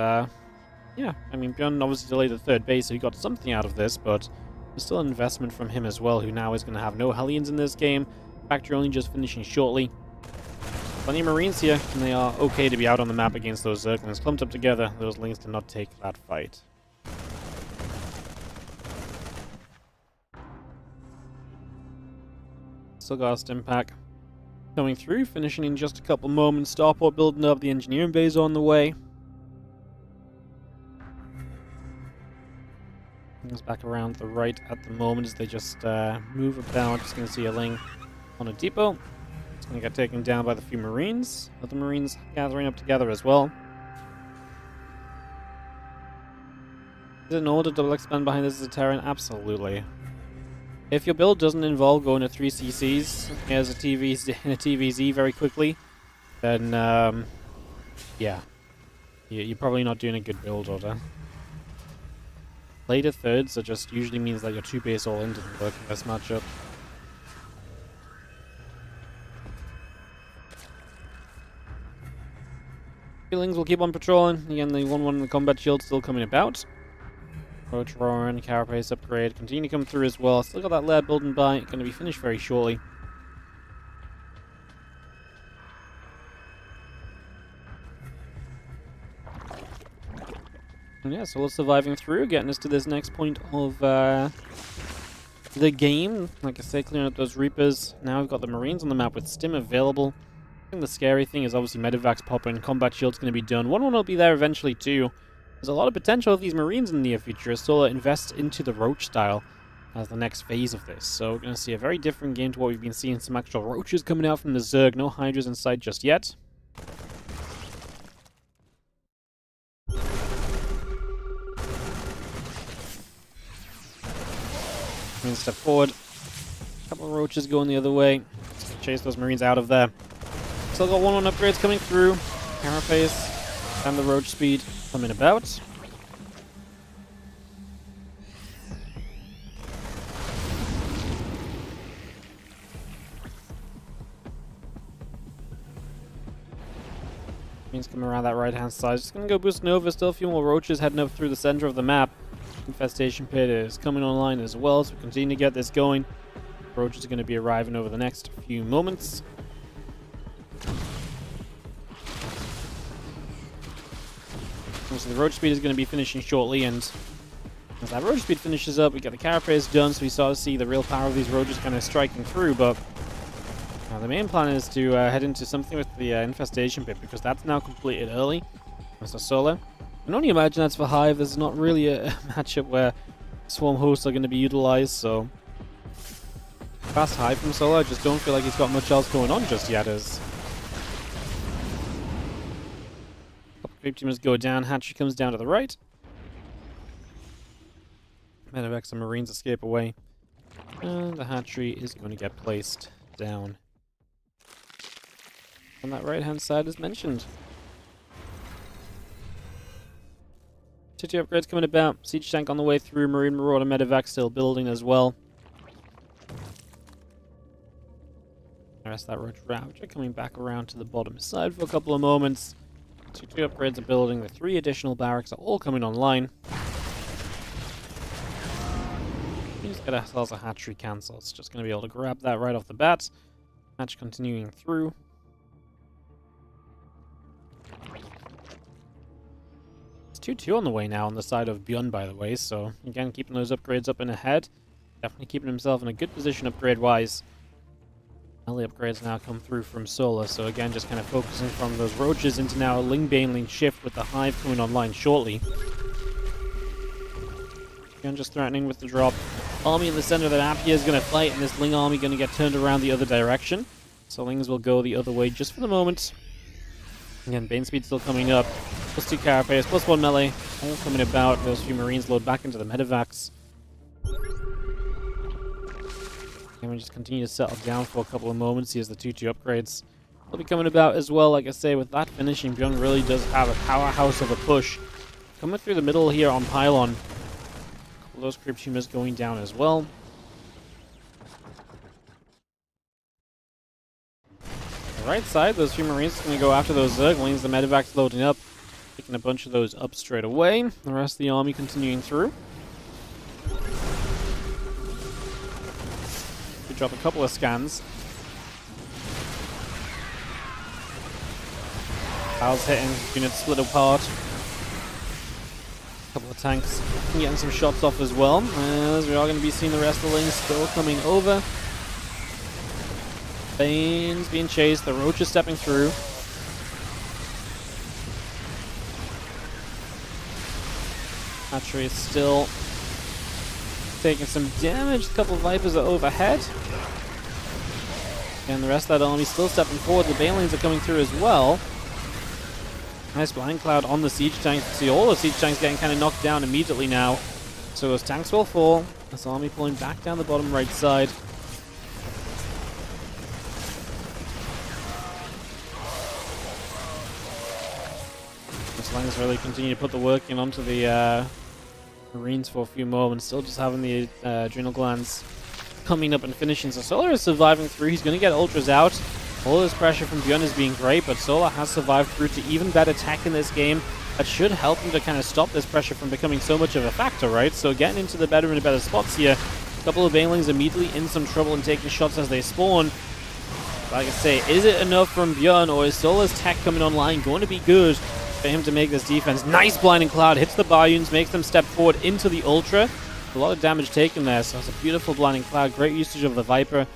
yeah, I mean, ByuN obviously delayed the third base, so he got something out of this, but there's still an investment from him as well, who now is going to have no Hellions in this game. Factory only just finishing shortly. Plenty of Marines here, and they are okay to be out on the map against those Zerglings. Clumped up together, those lings did not take that fight. Still got a Stim pack coming through, finishing in just a couple moments. Starport building up, the engineering base on the way. Things back around the right at the moment as they just move about. Just going to see a ling on a depot. It's going to get taken down by the few Marines. Other Marines gathering up together as well. Is it in order to double expand behind this as a Terran? Absolutely. If your build doesn't involve going to 3 CCs as a TVZ very quickly, then yeah, you're probably not doing a good build order. Later thirds just usually means that your 2 base all in doesn't work in this matchup. Feelings will keep on patrolling. Again, the 1-1 in the combat shield still coming about. Roach Roaring, Carapace upgrade, continue to come through as well. Still got that lair building by, going to be finished very shortly. And yeah, so we're surviving through, getting us to this next point of the game. Like I say, clearing up those Reapers. Now we've got the Marines on the map with Stim available. I think the scary thing is obviously Medivacs popping, combat shield's going to be done. 1-1 will be there eventually too. There's a lot of potential of these Marines in the near future as Solo invests into the Roach style as the next phase of this. So we're going to see a very different game to what we've been seeing. Some actual Roaches coming out from the Zerg. No Hydras in sight just yet. Marines step forward. A couple of Roaches going the other way. Chase those Marines out of there. Still got 1-1 upgrades coming through. Carapace and the Roach speed coming about. Marines coming around that right hand side. Just gonna go boost Nova. Still a few more Roaches heading up through the center of the map. Infestation Pit is coming online as well, so we continue to get this going. Roaches are going to be arriving over the next few moments. So the Roach speed is going to be finishing shortly, and as that Roach speed finishes up, we get the Carapace done, so we start to see the real power of these Roaches kind of striking through, but the main plan is to head into something with the Infestation Pit, because that's now completed early. So Solo. I can only imagine that's for Hive. There's not really a matchup where Swarm hosts are going to be utilized, so fast Hive from Solo. I just don't feel like he's got much else going on just yet. As Creep Teamers go down, Hatchery comes down to the right. Medivacs and Marines escape away, and the Hatchery is going to get placed down on that right hand side as mentioned. Tier 2 upgrades coming about. Siege tank on the way through. Marine Marauder medevac still building as well. The rest of that Roach Ravager coming back around to the bottom side for a couple of moments. Tier 2 upgrades are building. The 3 additional barracks are all coming online. We just get ourselves a hatchery cancel. It's just going to be able to grab that right off the bat. Match continuing through. It's 2-2 on the way now on the side of ByuN, by the way. So, again, keeping those upgrades up and ahead. Definitely keeping himself in a good position upgrade-wise. All the upgrades now come through from Solar, so again, just kind of focusing from those roaches into now a Ling Baneling shift with the Hive coming online shortly. Again, just threatening with the drop. Army in the center of the map here is going to fight, and this Ling army going to get turned around the other direction. So Lings will go the other way just for the moment. Again, Bane speed still coming up. Plus 2 carapace, plus 1 melee. All coming about. Those few Marines load back into the medevacs. And we just continue to settle down for a couple of moments. Here's the 2-2 upgrades. They'll be coming about as well. Like I say, with that finishing, ByuN really does have a powerhouse of a push. Coming through the middle here on Pylon. A couple of those creep tumors going down as well. The right side, those few Marines are going to go after those Zerglings. The medevac's loading up. Picking a bunch of those up straight away. The rest of the army continuing through. Drop a couple of scans. Val's hitting, units split apart. A couple of tanks getting some shots off as well. As we are going to be seeing the rest of the Lings still coming over. Bane's being chased, the Roach is stepping through. Hatchery is still taking some damage. A couple of Vipers are overhead. And the rest of that army still stepping forward. The Banelings are coming through as well. Nice blind cloud on the siege tanks. See all the siege tanks getting kind of knocked down immediately now. So those tanks will fall. This army pulling back down the bottom right side. This Langs really continue to put the work in onto the Marines for a few moments, still just having the adrenal glands coming up and finishing. So Solar is surviving through. He's going to get ultras out. All this pressure from ByuN is being great, but Solar has survived through to even better tech in this game. That should help him to kind of stop this pressure from becoming so much of a factor, right? So getting into the better and better spots here. A couple of Banelings immediately in some trouble and taking shots as they spawn. Like I say, is it enough from ByuN, or is Solar's tech coming online going to be good for him to make this defense? Nice blinding cloud, hits the ByuNs, makes them step forward into the Ultra. A lot of damage taken there, so it's a beautiful blinding cloud. Great usage of the Viper.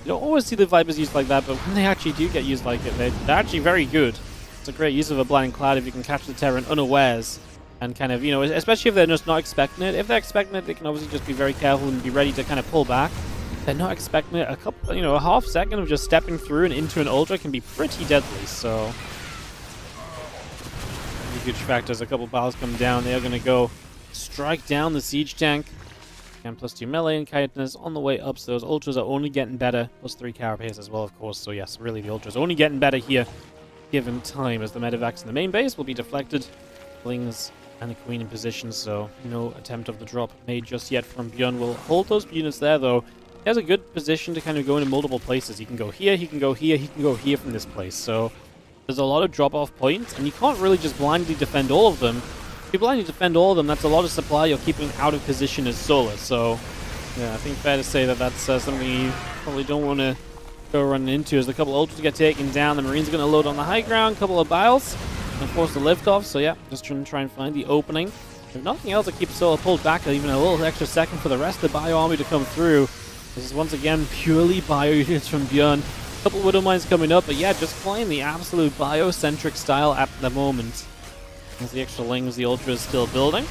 You don't always see the Vipers used like that, but when they actually do get used like it, they're actually very good. It's a great use of a blinding cloud if you can catch the Terran unawares. And kind of, you know, especially if they're just not expecting it. If they're expecting it, they can obviously just be very careful and be ready to kind of pull back. If they're not expecting it, a couple, you know, a half second of just stepping through and into an Ultra can be pretty deadly, so huge factors. A couple battles come down. They are going to go strike down the siege tank. And plus 2 melee and chitinous on the way up, so those ultras are only getting better. Plus 3 carapace as well, of course. So yes, really the ultras only getting better here. Given time, as the medevacs in the main base will be deflected. Lings and the Queen in position, so no attempt of the drop made just yet from ByuN. Will hold those units there, though. He has a good position to kind of go into multiple places. He can go here, he can go here, he can go here from this place. So there's a lot of drop-off points, and you can't really just blindly defend all of them. If you blindly defend all of them, that's a lot of supply you're keeping out of position as Solar. So yeah, I think fair to say that that's something you probably don't want to go running into. As a couple ultras get taken down, the Marines are going to load on the high ground, couple of biles, and force the lift off. So yeah, just try and find the opening. If nothing else, it keeps Solar pulled back even a little extra second for the rest of the Bio army to come through. This is once again purely Bio units from ByuN. A couple of Widow Mines coming up, but yeah, just playing the absolute Bio-centric style at the moment. As the extra Lings, the Ultra is still building.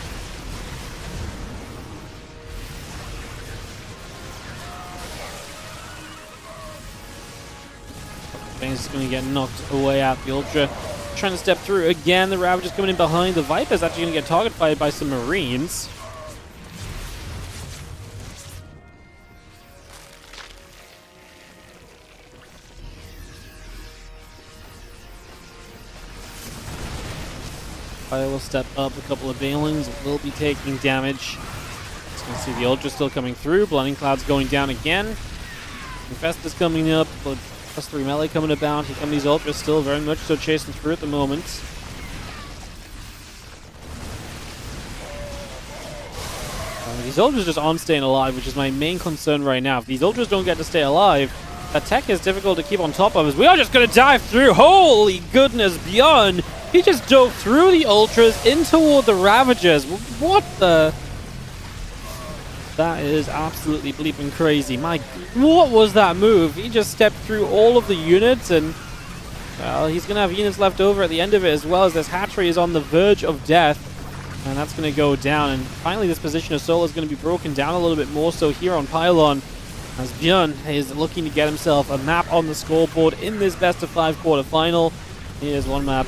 Things going to get knocked away at the Ultra. Trying to step through again. The Ravager's coming in behind. The Viper's actually going to get target fired by some Marines. Fire will step up. A couple of Balins will be taking damage. You can see the Ultra still coming through. Blinding Cloud's going down again. Infesta's coming up. +3 melee coming about. Here come these Ultras still very much so chasing through at the moment. These Ultras just aren't staying alive, which is my main concern right now. If these Ultras don't get to stay alive, that tech is difficult to keep on top of us. We are just going to dive through. Holy goodness, ByuN! He just dove through the Ultras in toward the Ravagers. What the... That is absolutely bleeping crazy. What was that move? He just stepped through all of the units, and well, he's going to have units left over at the end of it, as well as this hatchery is on the verge of death. And that's going to go down, and finally this position of Solar is going to be broken down a little bit more so here on Pylon, as ByuN is looking to get himself a map on the scoreboard in this best-of-5 quarterfinal. Here's one map.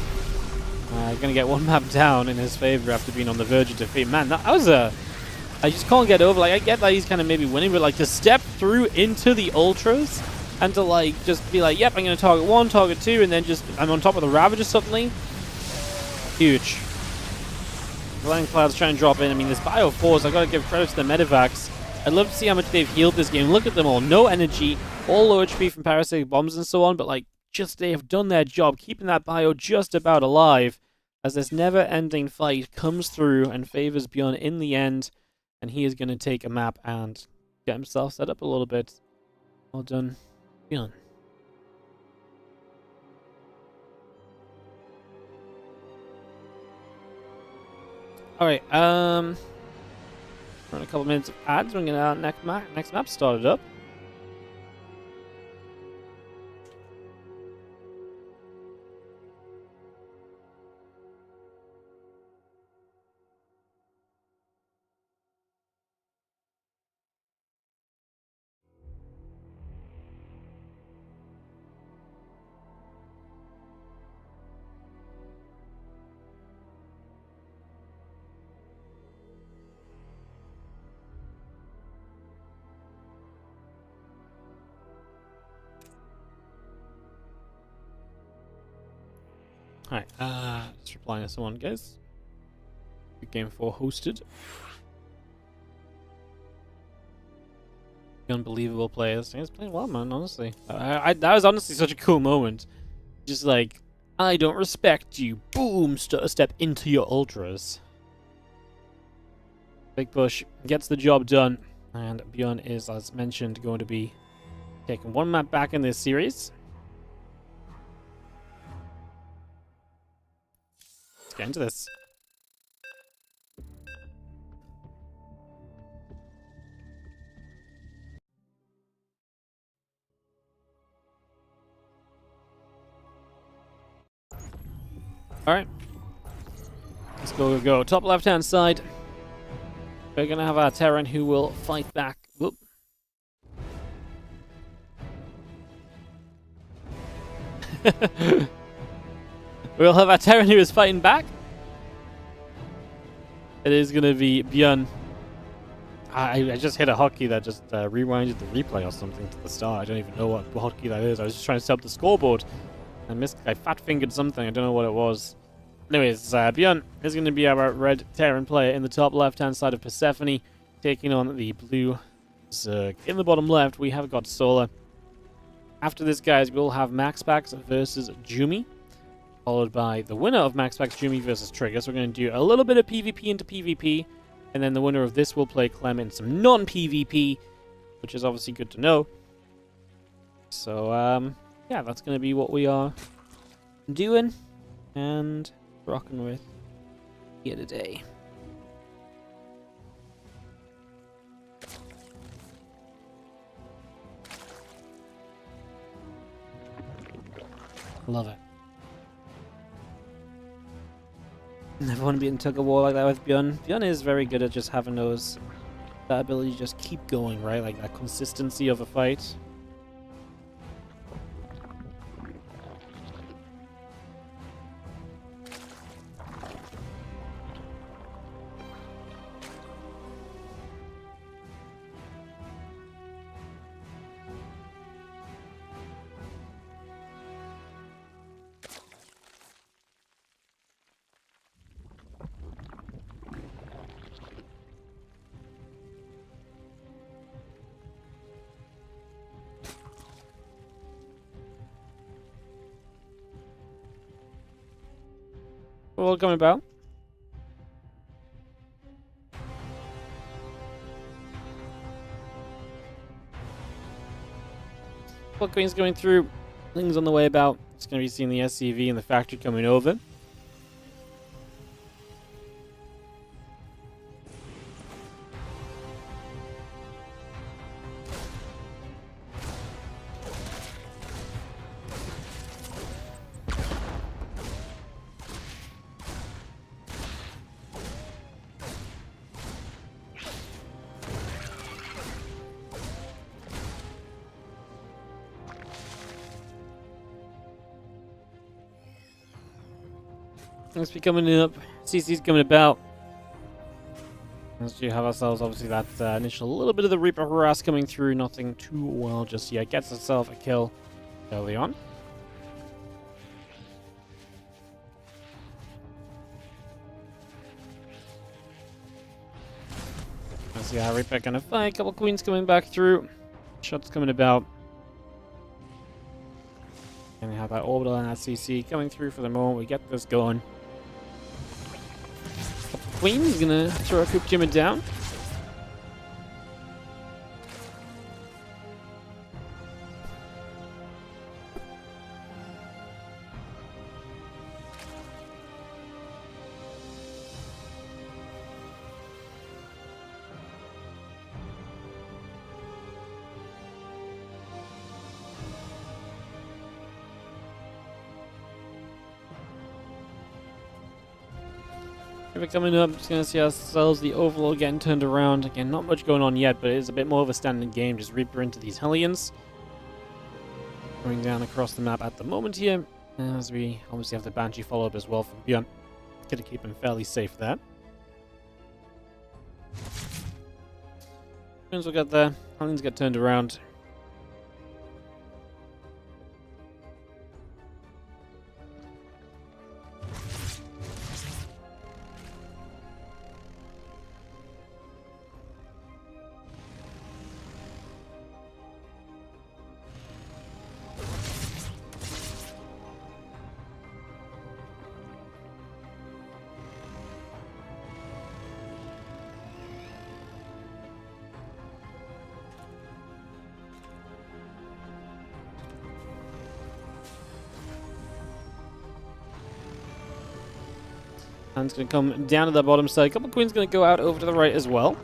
Going to get one map down in his favor after being on the verge of defeat. Man, that was a... I just can't get over, like, I get that he's kind of maybe winning, but, like, to step through into the Ultras and to, like, just be like, yep, I'm going to target 1, target 2, and then just, I'm on top of the Ravagers suddenly. Huge. Blinding Cloud's trying to drop in. I mean, this Bio Force, I gotta give credit to the Medivacs. I'd love to see how much they've healed this game. Look at them all. No energy, all low HP from parasitic bombs and so on, but, like, just they have done their job, keeping that Bio just about alive as this never-ending fight comes through and favors ByuN in the end. And he is going to take a map and get himself set up a little bit. Well done, ByuN. Alright, run a couple minutes of ads. We're going to get our next map started up. Alright, just replying to someone, guys. Good game 4 hosted. Unbelievable players. He's playing well, man, honestly. That was honestly such a cool moment. Just like, I don't respect you. Boom! Step into your Ultras. Big push. Gets the job done. And ByuN is, as mentioned, going to be taking one map back in this series. Get into this. Alright. Let's go. Top left-hand side. We're going to have our Terran who will fight back. Whoop. We'll have our Terran who is fighting back. It is going to be ByuN. I just hit a hotkey that just rewinded the replay or something to the start. I don't even know what hotkey that is. I was just trying to set up the scoreboard. I fat-fingered something. I don't know what it was. Anyways, ByuN is going to be our red Terran player in the top left-hand side of Persephone, taking on the blue Zerg. In the bottom left, we have got Solar. After this, guys, we'll have Maxpax versus Jumi, followed by the winner of Maxpax Jumi versus Trigger. So we're going to do a little bit of PvP into PvP, and then the winner of this will play Clem in some non-PvP, which is obviously good to know. So, yeah, that's going to be what we are doing and rocking with here today. Love it. Never want to be in tug of war like that with ByuN. ByuN is very good at just having that ability to just keep going, right? Like that consistency of a fight. all coming about. Well, Queen's going through. Things on the way about. It's going to be seeing the SCV and the factory coming over. Things be coming up. CC's coming about. As we have ourselves, obviously, that initial little bit of the Reaper harass coming through. Nothing too well just yet. Gets herself a kill early on. Let's see how Reaper gonna fight. A couple queens coming back through. Shots coming about. And we have that orbital and that CC coming through for the moment. We get this going. Queen's gonna throw a Coop Jimmer down. We're coming up, just going to see ourselves the Overlord getting turned around. Again, not much going on yet, but it is a bit more of a standard game. Just Reaper into these Hellions. Going down across the map at the moment here. As we obviously have the Banshee follow-up as well from ByuN. Going to keep him fairly safe there. As soon as we get there, Hellions get turned around. And it's going to come down to the bottom side. A couple queens going to go out over to the right as well.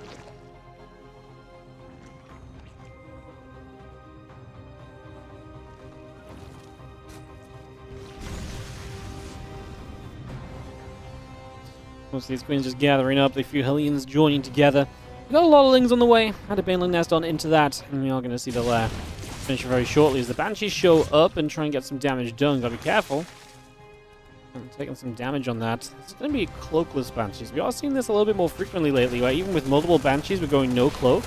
Most of these queens just gathering up. A few Hellions joining together. We've got a lot of Lings on the way. Had a Baneling Nest on into that. And we are going to see the lair finish very shortly as the Banshees show up and try and get some damage done. Gotta be careful. I'm taking some damage on that. It's going to be cloakless Banshees. We are seeing this a little bit more frequently lately, where even with multiple Banshees, we're going no cloak.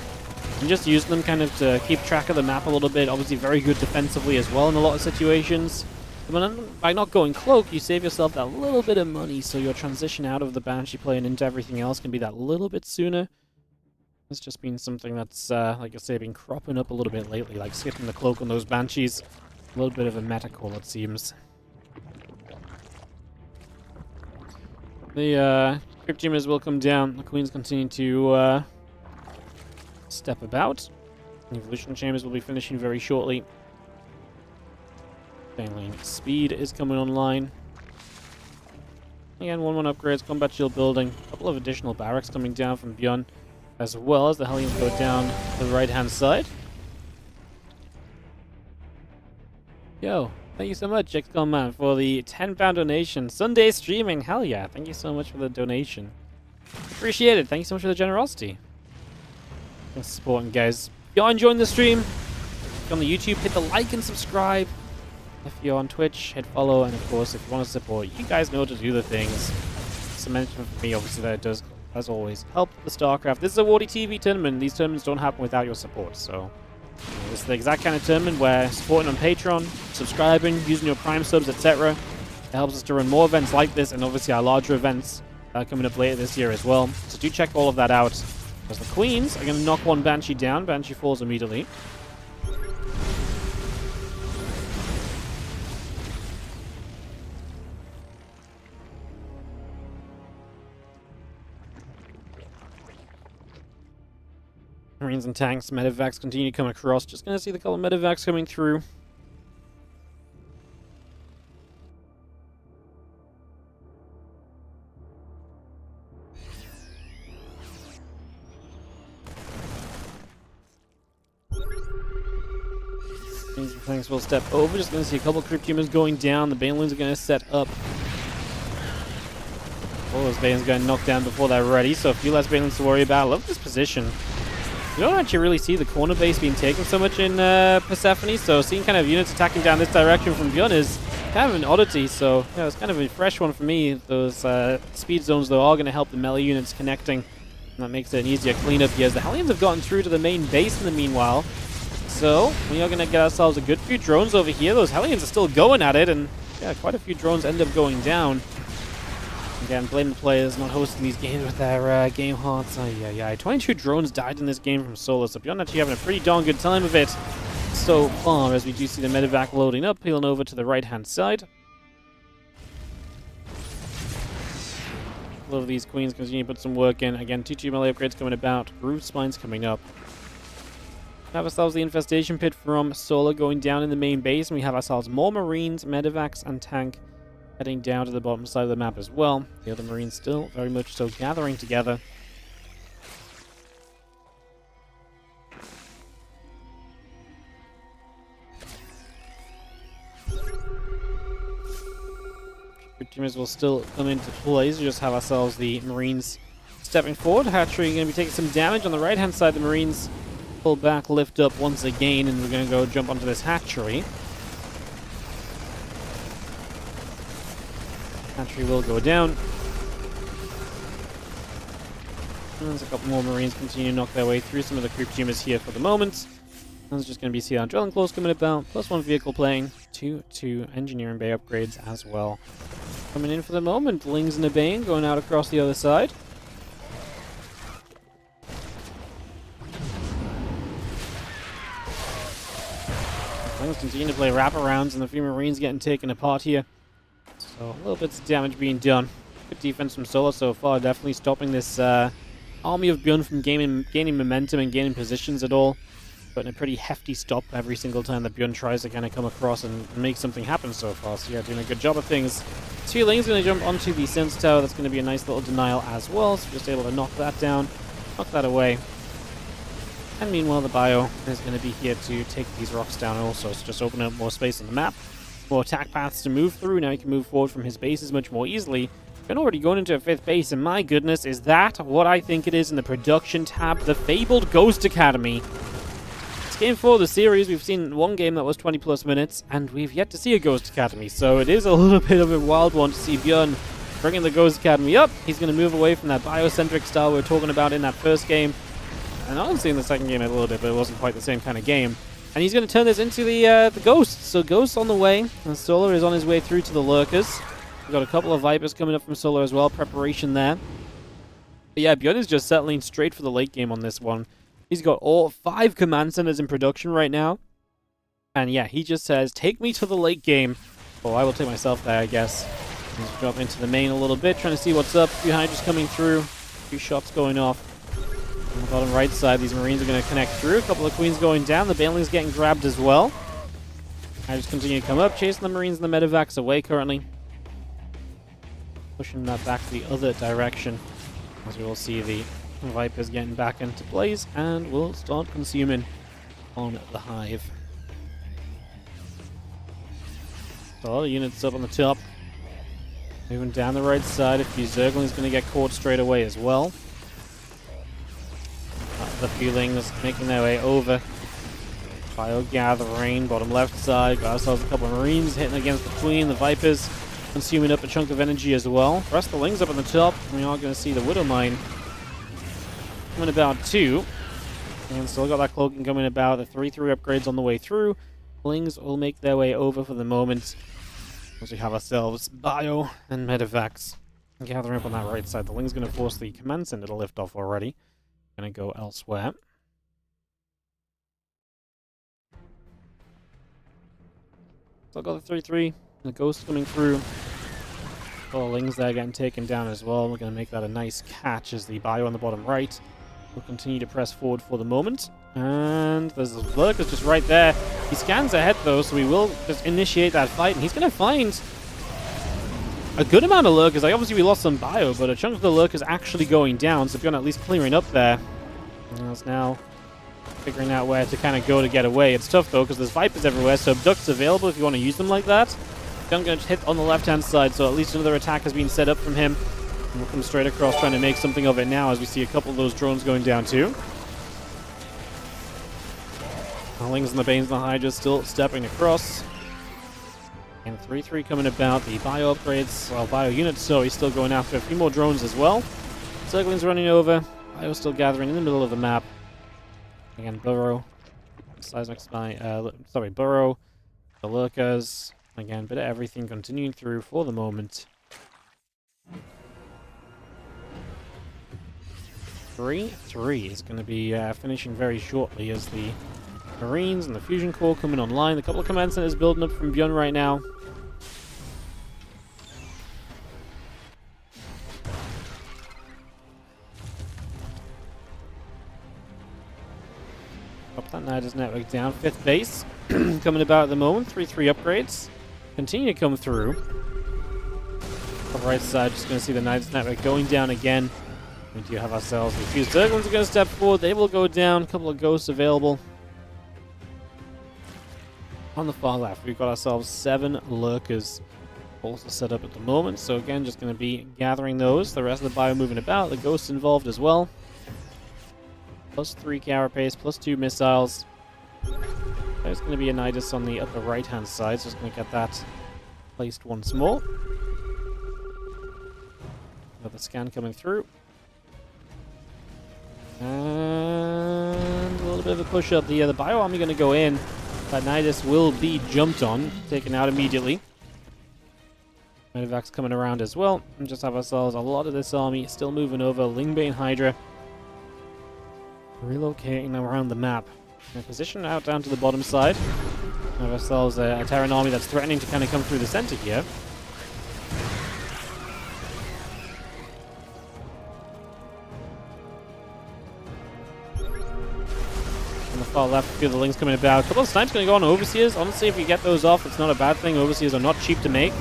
And just using them kind of to keep track of the map a little bit. Obviously very good defensively as well in a lot of situations. But by not going cloak, you save yourself that little bit of money, so your transition out of the Banshee play and into everything else can be that little bit sooner. It's just been something that's, like I say, been cropping up a little bit lately, like skipping the cloak on those Banshees. A little bit of a meta call, it seems. The Crypt Jammers will come down. The Queens continue to step about. The Evolution Chambers will be finishing very shortly. Baneling Speed is coming online. Again, 1-1 upgrades, combat shield building. A couple of additional barracks coming down from ByuN, as well as the Hellions go down the right-hand side. Yo. Thank you so much, XCOM Man, for the £10 donation. Sunday streaming, hell yeah. Thank you so much for the donation. Appreciate it. Thank you so much for the generosity. Thanks for supporting, guys. If you're enjoying the stream, if you're on the YouTube, hit the like and subscribe. If you're on Twitch, hit follow. And of course, if you want to support, you guys know to do the things. It's a mention for me, obviously, that it does, as always, help the StarCraft. This is a WardiTV tournament. These tournaments don't happen without your support, so... This is the exact kind of tournament where supporting on Patreon, subscribing, using your Prime subs, etc. It helps us to run more events like this, and obviously our larger events coming up later this year as well. So do check all of that out. As the Queens are going to knock one Banshee down. Banshee falls immediately. Marines and tanks, medevacs continue to come across. Just going to see the couple of medevacs coming through. Marines and tanks will step over. Just going to see a couple of crypt humans going down. The Banelings are going to set up. All those Banelings going to knock down before they're ready, so a few less Banelings to worry about. I love this position. You don't actually really see the corner base being taken so much in Persephone, so seeing kind of units attacking down this direction from ByuN is kind of an oddity, so yeah, it's kind of a fresh one for me. Those speed zones, though, are going to help the melee units connecting, and that makes it an easier cleanup here, as the Hellions have gotten through to the main base in the meanwhile. So we are going to get ourselves a good few drones over here. Those Hellions are still going at it, and yeah, quite a few drones end up going down. Again, blame the players not hosting these games with their game hearts. Yeah. 22 drones died in this game from Solar, so ByuN actually having a pretty darn good time of it so far, as we do see the medevac loading up, peeling over to the right-hand side. A lot of these queens continue to put some work in. Again, 2 melee upgrades coming about. Groove spines coming up. We have ourselves the infestation pit from Solar going down in the main base, and we have ourselves more Marines, medevacs, and tank heading down to the bottom side of the map as well. The other Marines still very much so gathering together. Teamers will still come into play, so we just have ourselves the Marines stepping forward. Hatchery going to be taking some damage on the right hand side. The Marines pull back, lift up once again, and we're going to go jump onto this hatchery. Hatchery will go down. And there's a couple more Marines continue to knock their way through some of the creep tumors here for the moment. There's just going to be CR drilling claws coming about, plus 1 vehicle playing, 2 engineering bay upgrades as well. Coming in for the moment, Lings and a Bane going out across the other side. Lings continue to play wraparounds, and the few Marines getting taken apart here. So a little bit of damage being done. Good defense from Solar so far, definitely stopping this army of ByuN from gaining momentum and gaining positions at all. But a pretty hefty stop every single time that ByuN tries to kind of come across and make something happen so far. So yeah, doing a good job of things. 2 Lings going to jump onto the Sense Tower. That's going to be a nice little denial as well. So just able to knock that down, knock that away. And meanwhile, the Bio is going to be here to take these rocks down also. So just open up more space on the map. More attack paths to move through. Now he can move forward from his bases much more easily. Been already going into a 5th base, and my goodness, is that what I think it is in the production tab? The fabled Ghost Academy. It's game 4 of the series. We've seen one game that was 20 plus minutes, and we've yet to see a Ghost Academy. So it is a little bit of a wild one to see ByuN bringing the Ghost Academy up. He's going to move away from that biocentric style we were talking about in that first game. And honestly in the second game a little bit, but it wasn't quite the same kind of game. And he's going to turn this into the Ghost. So Ghost on the way, and Solar is on his way through to the Lurkers. We've got a couple of Vipers coming up from Solar as well. Preparation there. But yeah, ByuN is just settling straight for the late game on this one. He's got all 5 command centers in production right now. And yeah, he just says, take me to the late game. Oh, I will take myself there, I guess. Let's drop into the main a little bit, trying to see what's up. A few Hydras coming through. A few shots going off. On the bottom right side, these Marines are going to connect through. A couple of Queens going down. The Banelings getting grabbed as well. Hydras continue to come up, chasing the Marines and the medevacs away currently. Pushing that back the other direction. As we will see the Vipers getting back into place, and we'll start consuming on the Hive. So a lot of units up on the top. Moving down the right side. A few Zerglings going to get caught straight away as well. The feelings making their way over. Bio gathering, bottom left side. Got ourselves a couple of Marines hitting against the Queen. The Vipers consuming up a chunk of energy as well. The rest of the Lings up on the top. We are going to see the Widow Mine coming about too. And still got that cloaking coming about. The 3/3 upgrades on the way through. Lings will make their way over for the moment. As we have ourselves Bio and medevacs gathering up on that right side. The Ling's going to force the command center to lift off already. Going to go elsewhere. Still got the 3/3. The Ghost coming through. All the Lings there getting taken down as well. We're going to make that a nice catch as the Bio on the bottom right We'll continue to press forward for the moment. And there's a lurker just right there. He scans ahead though, so we will just initiate that fight. And he's going to find a good amount of lurkers. Like, obviously we lost some bio, but a chunk of the lurkers actually going down. So ByuN at least clearing up there. And it's now figuring out where to kind of go to get away. It's tough though, because there's Vipers everywhere. So Abduct's available if you want to use them like that. ByuN going to hit on the left-hand side, so at least another attack has been set up from him. And we'll come straight across trying to make something of it now as we see a couple of those drones going down too. The Lings and the Banes and the Hydras still stepping across. And 3-3 coming about. The bio upgrades, well, bio units, so he's still going after a few more drones as well. Circling's running over. Bio still gathering in the middle of the map. Again, Burrow. Seismic Spy, Burrow. The Lurkers. Again, bit of everything continuing through for the moment. 3-3 is going to be finishing very shortly as the Marines and the Fusion Core coming online. A couple of command centers building up from ByuN right now. Up that Nidus network down. 5th base coming about at the moment. 3-3 upgrades. Continue to come through. On the right side, just going to see the Nidus network going down again. We do have ourselves the Fused Zerglings are going to step forward. They will go down. A couple of ghosts available. On the far left, we've got ourselves 7 lurkers also set up at the moment. So again, just going to be gathering those. The rest of the bio moving about. The ghosts involved as well. Plus 3 carapace, plus 2 missiles. There's going to be a Nidus on the upper right-hand side. So just going to get that placed once more. Another scan coming through. And a little bit of a push up. The bio army going to go in. That Nidus will be jumped on, taken out immediately. Medevac's coming around as well. And just have ourselves a lot of this army still moving over. Lingbane Hydra relocating around the map. Position out down to the bottom side. Have ourselves a Terran army that's threatening to kind of come through the center here. On the far left, a few of the Lings coming about. A couple of snipes going to go on Overseers. Honestly, if you get those off, it's not a bad thing. Overseers are not cheap to make.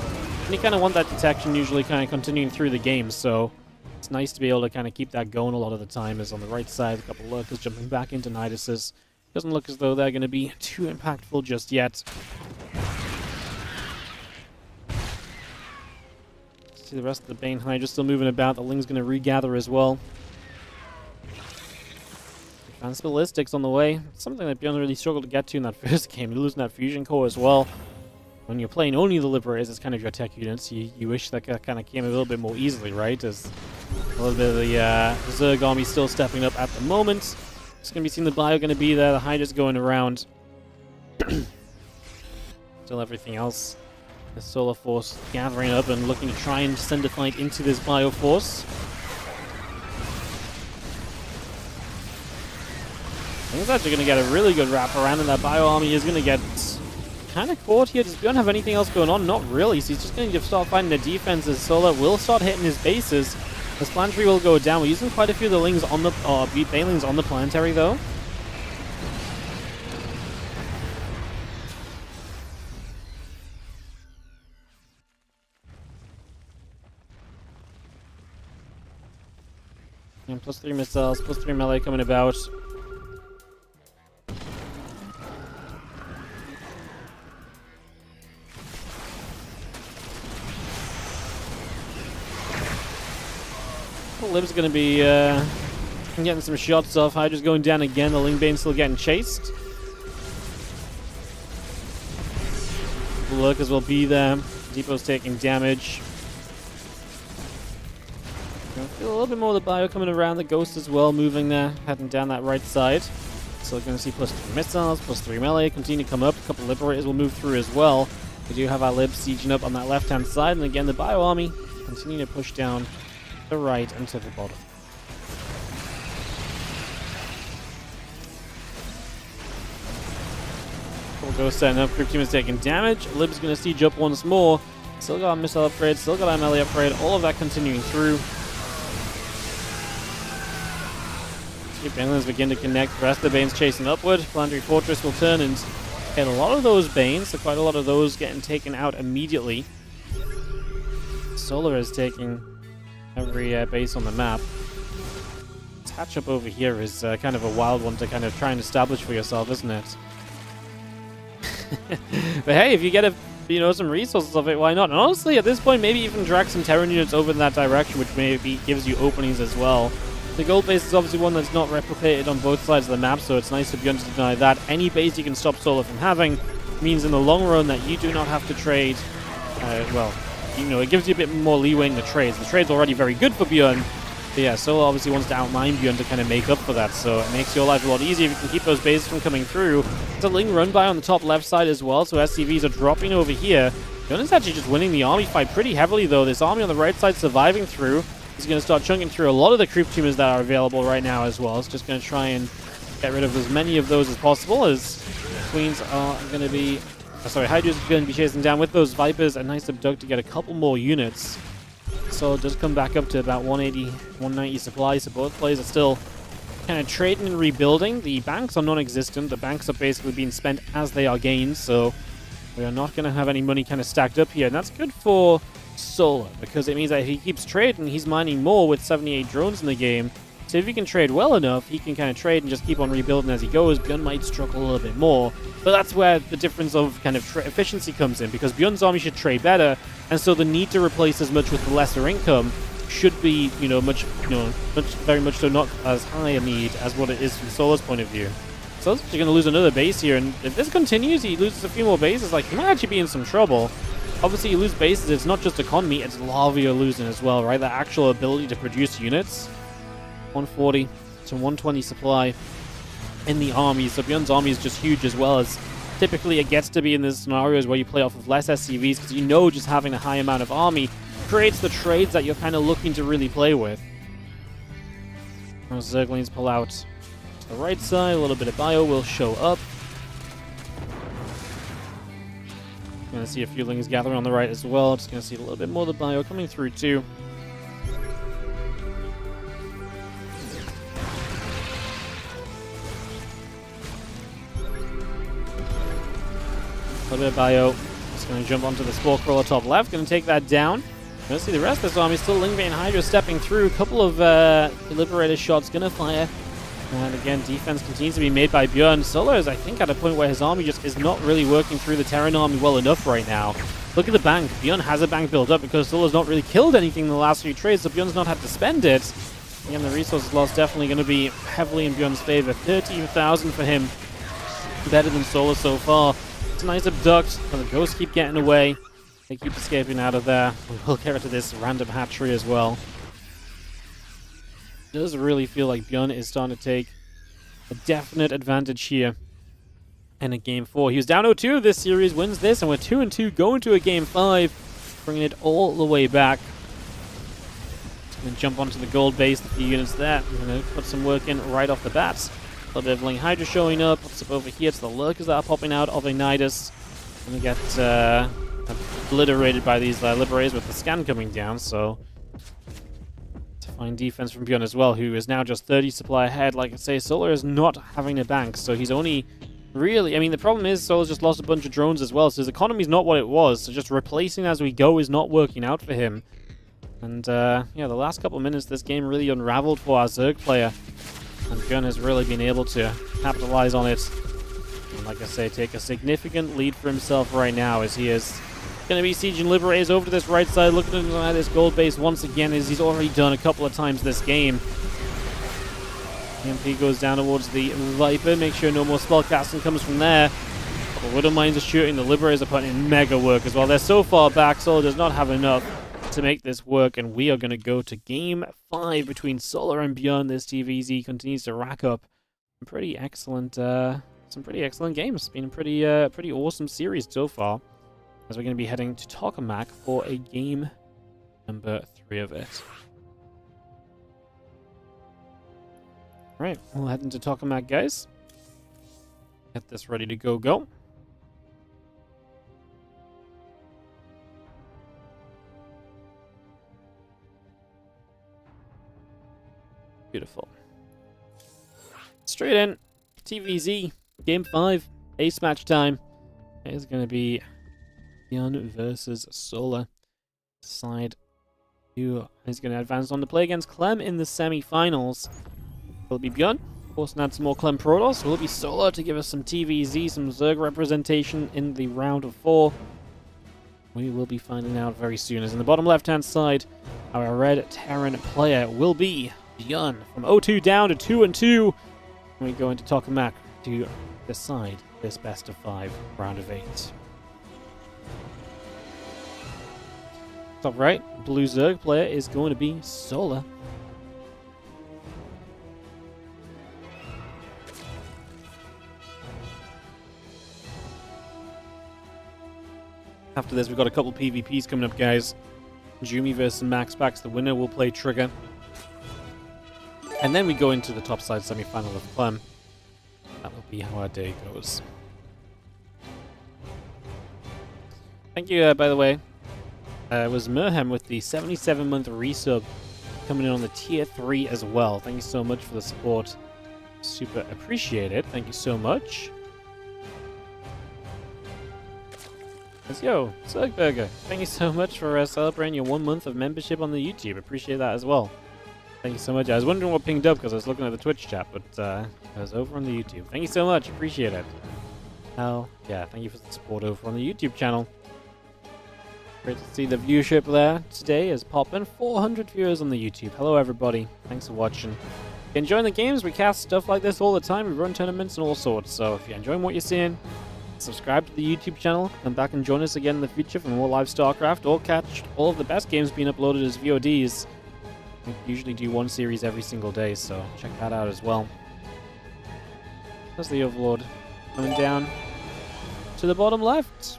And you kind of want that detection usually kind of continuing through the game. So it's nice to be able to kind of keep that going a lot of the time. Is on the right side, a couple of lurkers jumping back into Niduses. Doesn't look as though they're going to be too impactful just yet. See the rest of the Bane Hydra still moving about. The Ling's going to regather as well. Advanced Ballistics on the way. Something that ByuN really struggled to get to in that first game. You're losing that Fusion Core as well. When you're playing only the Liberators as kind of your tech units, you wish that kind of came a little bit more easily, right? As a little bit of the Zerg army still stepping up at the moment. Just going to be seeing the bio going to be there. The Hydra's going around. Still everything else. The Solar Force gathering up and looking to try and send a fight into this Bio Force. I think it's actually going to get a really good wrap around, and that Bio Army is going to get kind of caught here. Does ByuN have anything else going on? Not really. So he's just going to start fighting the defenses. Solar will start hitting his bases. This planetary will go down. We're using quite a few of the Lings on the Banelings on the planetary though. And plus 3 missiles, plus 3 melee coming about. Lib's going to be getting some shots off. Hydra's going down again. The Lingbane's still getting chased. The Lurkers will be there. Depot's taking damage. Feel a little bit more of the bio coming around. The Ghost as well, moving there, heading down that right side. So we're going to see plus 3 missiles, plus 3 melee continue to come up. A couple of Liberators will move through as well. We do have our Libs sieging up on that left-hand side. And again, the bio army continue to push down the right and to the bottom. Ghost setting up. Group team is taking damage. Lib's going to siege up once more. Still got a missile upgrade. Still got a melee upgrade. All of that continuing through. Two Banelands begin to connect. The rest of the Banes chasing upward. Planetary Fortress will turn and get a lot of those Banes. So quite a lot of those getting taken out immediately. Solar is taking every base on the map. This hatch-up over here is kind of a wild one to kind of try and establish for yourself, isn't it? But hey, if you get some resources of it, why not? And honestly, at this point, maybe even drag some Terran units over in that direction, which maybe gives you openings as well. The gold base is obviously one that's not replicated on both sides of the map, so it's nice to be able to deny that. Any base you can stop Solar from having means in the long run that you do not have to trade. It gives you a bit more leeway in the trades. The trade's already very good for ByuN. But yeah, Solar obviously wants to outmine ByuN to kind of make up for that, so it makes your life a lot easier if you can keep those bases from coming through. It's a Ling run by on the top left side as well, so SCVs are dropping over here. ByuN is actually just winning the army fight pretty heavily, though. This army on the right side surviving through. He's going to start chunking through a lot of the creep tumors that are available right now as well. It's just going to try and get rid of as many of those as possible, as Queens are going to be... Hydra's going to be chasing down with those Vipers. A nice abduct to get a couple more units. So it does come back up to about 180, 190 supply, so both players are still kind of trading and rebuilding. The banks are non-existent. The banks are basically being spent as they are gained, so we are not going to have any money kind of stacked up here. And that's good for Solar, because it means that if he keeps trading, he's mining more with 78 drones in the game. So if he can trade well enough, he can kind of trade and just keep on rebuilding as he goes. ByuN might struggle a little bit more, but that's where the difference of kind of efficiency comes in, because ByuN's army should trade better, and so the need to replace as much with the lesser income should be, very much so not as high a need as what it is from Solar's point of view. Solar's actually going to lose another base here, and if this continues, he loses a few more bases, like, he might actually be in some trouble. Obviously, you lose bases, it's not just economy, it's lava you're losing as well, right? The actual ability to produce units. 140 to 120 supply in the army, so ByuN's army is just huge, as well as typically it gets to be in these scenarios where you play off of less SCVs, because just having a high amount of army creates the trades that you're kind of looking to really play with. As Zerglings pull out to the right side, a little bit of bio will show up. Gonna see a few Lings gathering on the right as well. Just gonna see a little bit more of the bio coming through too. A little bit of bio. Just going to jump onto the Spore Crawler top left. Going to take that down. Going to see the rest of this army. Still Lingvay and Hydra stepping through. A couple of Liberator shots going to fire. And again, defense continues to be made by ByuN. Solar is, I think, at a point where his army just is not really working through the Terran army well enough right now. Look at the bank. ByuN has a bank built up because Solar's not really killed anything in the last few trades, so ByuN's not had to spend it. Again, the resources loss definitely going to be heavily in ByuN's favor. 13,000 for him. Better than Solar so far. It's a nice abduct, but the ghosts keep getting away. They keep escaping out of there. We'll get to this random hatchery as well. It does really feel like ByuN is starting to take a definite advantage here in a Game 4. He was down 0-2 this series, wins this, and we're 2-2 going to a Game 5, bringing it all the way back. Going to jump onto the gold base, the few units there. I'm going to put some work in right off the bat. A little bit of Ling Hydra showing up. What's up over here? It's the lurkers that are popping out of Ignitus. Going to get obliterated by these Liberators with the scan coming down, so to find defense from ByuN as well, who is now just 30 supply ahead. Like I say, Solar is not having a bank, so he's only really... I mean, the problem is Solar's just lost a bunch of drones as well, so his economy's not what it was, so just replacing as we go is not working out for him. And, the last couple of minutes, this game really unraveled for our Zerg player. And ByuN has really been able to capitalize on it. And like I say, take a significant lead for himself right now, as he is going to be sieging Liberators over to this right side, looking at this gold base once again, as he's already done a couple of times this game. EMP goes down towards the Viper, make sure no more spellcasting comes from there. The Widow Mines are shooting, the Liberators are putting in mega work as well. They're so far back, Solar does not have enough to make this work, and we are going to go to Game 5 between Solar and ByuN. This TVZ continues to rack up some pretty excellent games. It's been a pretty awesome series so far, as we're going to be heading to Tokamak for a game number 3 of it. Alright, we'll head into Tokamak, guys. Get this ready to go. Beautiful. straight in. TVZ, Game 5, ace match time. It is going to be ByuN versus Solar. Side who is going to advance on to play against Clem in the semi-finals. Will it be ByuN? Of course, and add some more Clem Protoss. Will it be Solar to give us some TVZ, some Zerg representation in the round of 4? We will be finding out very soon. As in the bottom left-hand side, our red Terran player will be ByuN. From 0-2 down to 2-2. We go into Tokamak to decide this best of 5 round of 8. Top right, blue Zerg player is going to be Solar. After this, we've got a couple PvPs coming up, guys. Jumi versus Maxpax. The winner will play Trigger. And then we go into the topside semi-final of Clem. That will be how our day goes. Thank you, by the way. It was Merhem with the 77-month resub coming in on the tier 3 as well. Thank you so much for the support. Super appreciate it. Thank you so much. Let's go, Zergburger. Thank you so much for celebrating your 1 month of membership on the YouTube. Appreciate that as well. Thank you so much. I was wondering what pinged up because I was looking at the Twitch chat, but I was over on the YouTube. Thank you so much. Appreciate it. Hell yeah, thank you for the support over on the YouTube channel. Great to see the viewership there today is popping. 400 viewers on the YouTube. Hello everybody. Thanks for watching. If you're enjoying the games, we cast stuff like this all the time. We run tournaments and all sorts. So if you're enjoying what you're seeing, subscribe to the YouTube channel, come back and join us again in the future for more live StarCraft, or catch all of the best games being uploaded as VODs. We usually do 1 series every single day, so check that out as well. There's the Overlord coming down to the bottom left.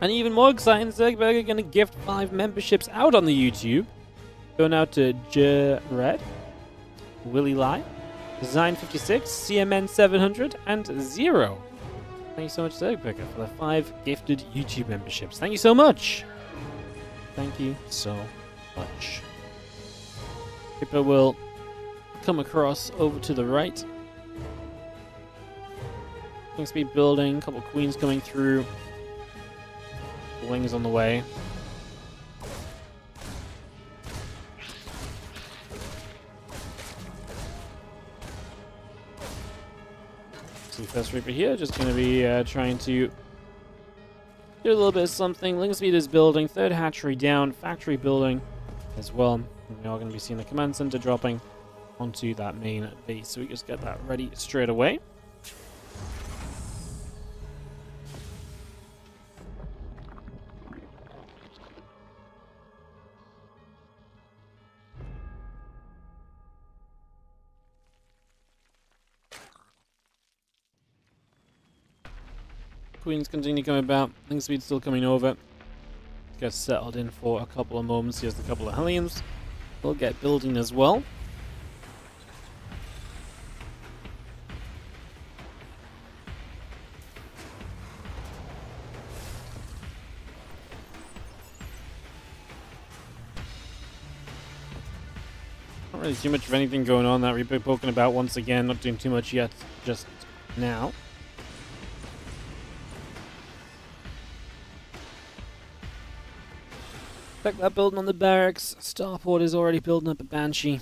And even more exciting, Zergburger going to gift 5 memberships out on the YouTube. Going out to Red, Willie Lai, Design56, CMN700, and Zero. Thank you so much, Zergburger, for the 5 gifted YouTube memberships. Thank you so much. Thank you so much. Ripper will come across over to the right. King's Speed building, a couple of queens coming through. Wings on the way. See, first Reaper here, just going to be trying to do a little bit of something. Link Speed is building, 3rd hatchery down, factory building as well. And we are going to be seeing the command center dropping onto that main base. So we just get that ready straight away. Queens continue coming about. Link Speed still coming over. Gets settled in for a couple of moments. Here's a couple of Hellions. We'll get building as well. Not really too much of anything going on. That Reaper poking about once again. Not doing too much yet just now. Check that building on the barracks. Starport is already building up a Banshee.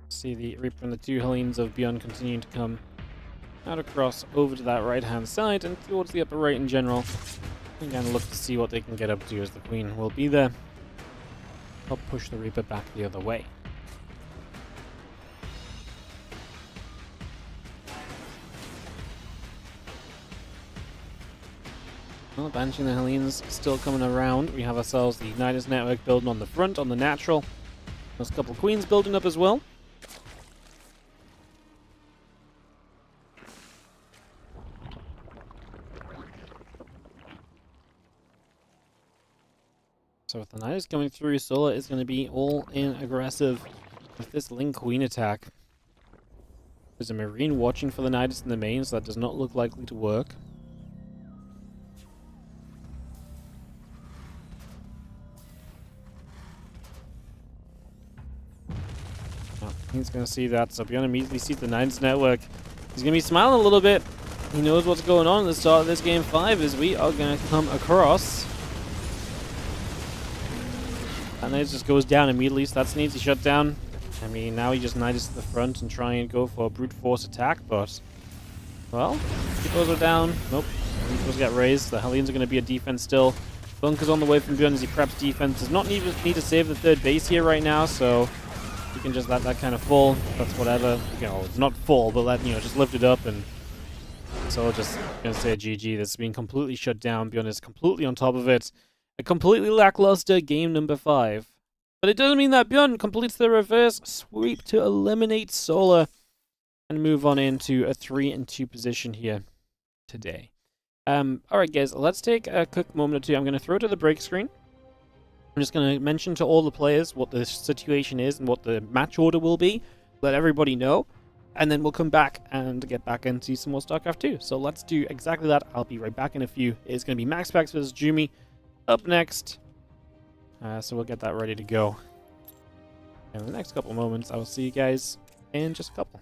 See the Reaper and the 2 Hellions of ByuN continuing to come out across over to that right hand side and towards the upper right in general. And kind of look to see what they can get up to as the Queen will be there. Help push the Reaper back the other way. Well, Banshee and the Hellions still coming around. We have ourselves the Nidus network building on the front, on the natural. There's a couple of Queens building up as well. So with the Nidus coming through, Solar is going to be all in aggressive with this Link Queen attack. There's a Marine watching for the Nidus in the main, so that does not look likely to work. He's going to see that, so ByuN immediately sees the Nines network. He's going to be smiling a little bit. He knows what's going on at the start of this game 5 as we are going to come across. And then it just goes down immediately, so that's an easy shutdown. I mean, now he just knights to the front and try and go for a brute force attack, but... Well, those are down. Nope. Those get raised. The Hellions are going to be a defense still. Bunker's on the way from ByuN as he preps defense. Does not need to save the third base here right now, so you can just let that kind of fall. That's whatever. You know, it's not full, but let, you know, just lift it up. And so just going to say GG. This has been completely shut down. ByuN is completely on top of it. A completely lackluster game number 5. But it doesn't mean that ByuN completes the reverse sweep to eliminate Solar and move on into a 3-2 position here today. Alright guys, let's take a quick moment or two. I'm going to throw to the break screen. I'm just going to mention to all the players what the situation is and what the match order will be. Let everybody know. And then we'll come back and get back into some more StarCraft 2. So let's do exactly that. I'll be right back in a few. It's going to be Maxpax versus Jumi up next. So we'll get that ready to go. And in the next couple moments, I will see you guys in just a couple.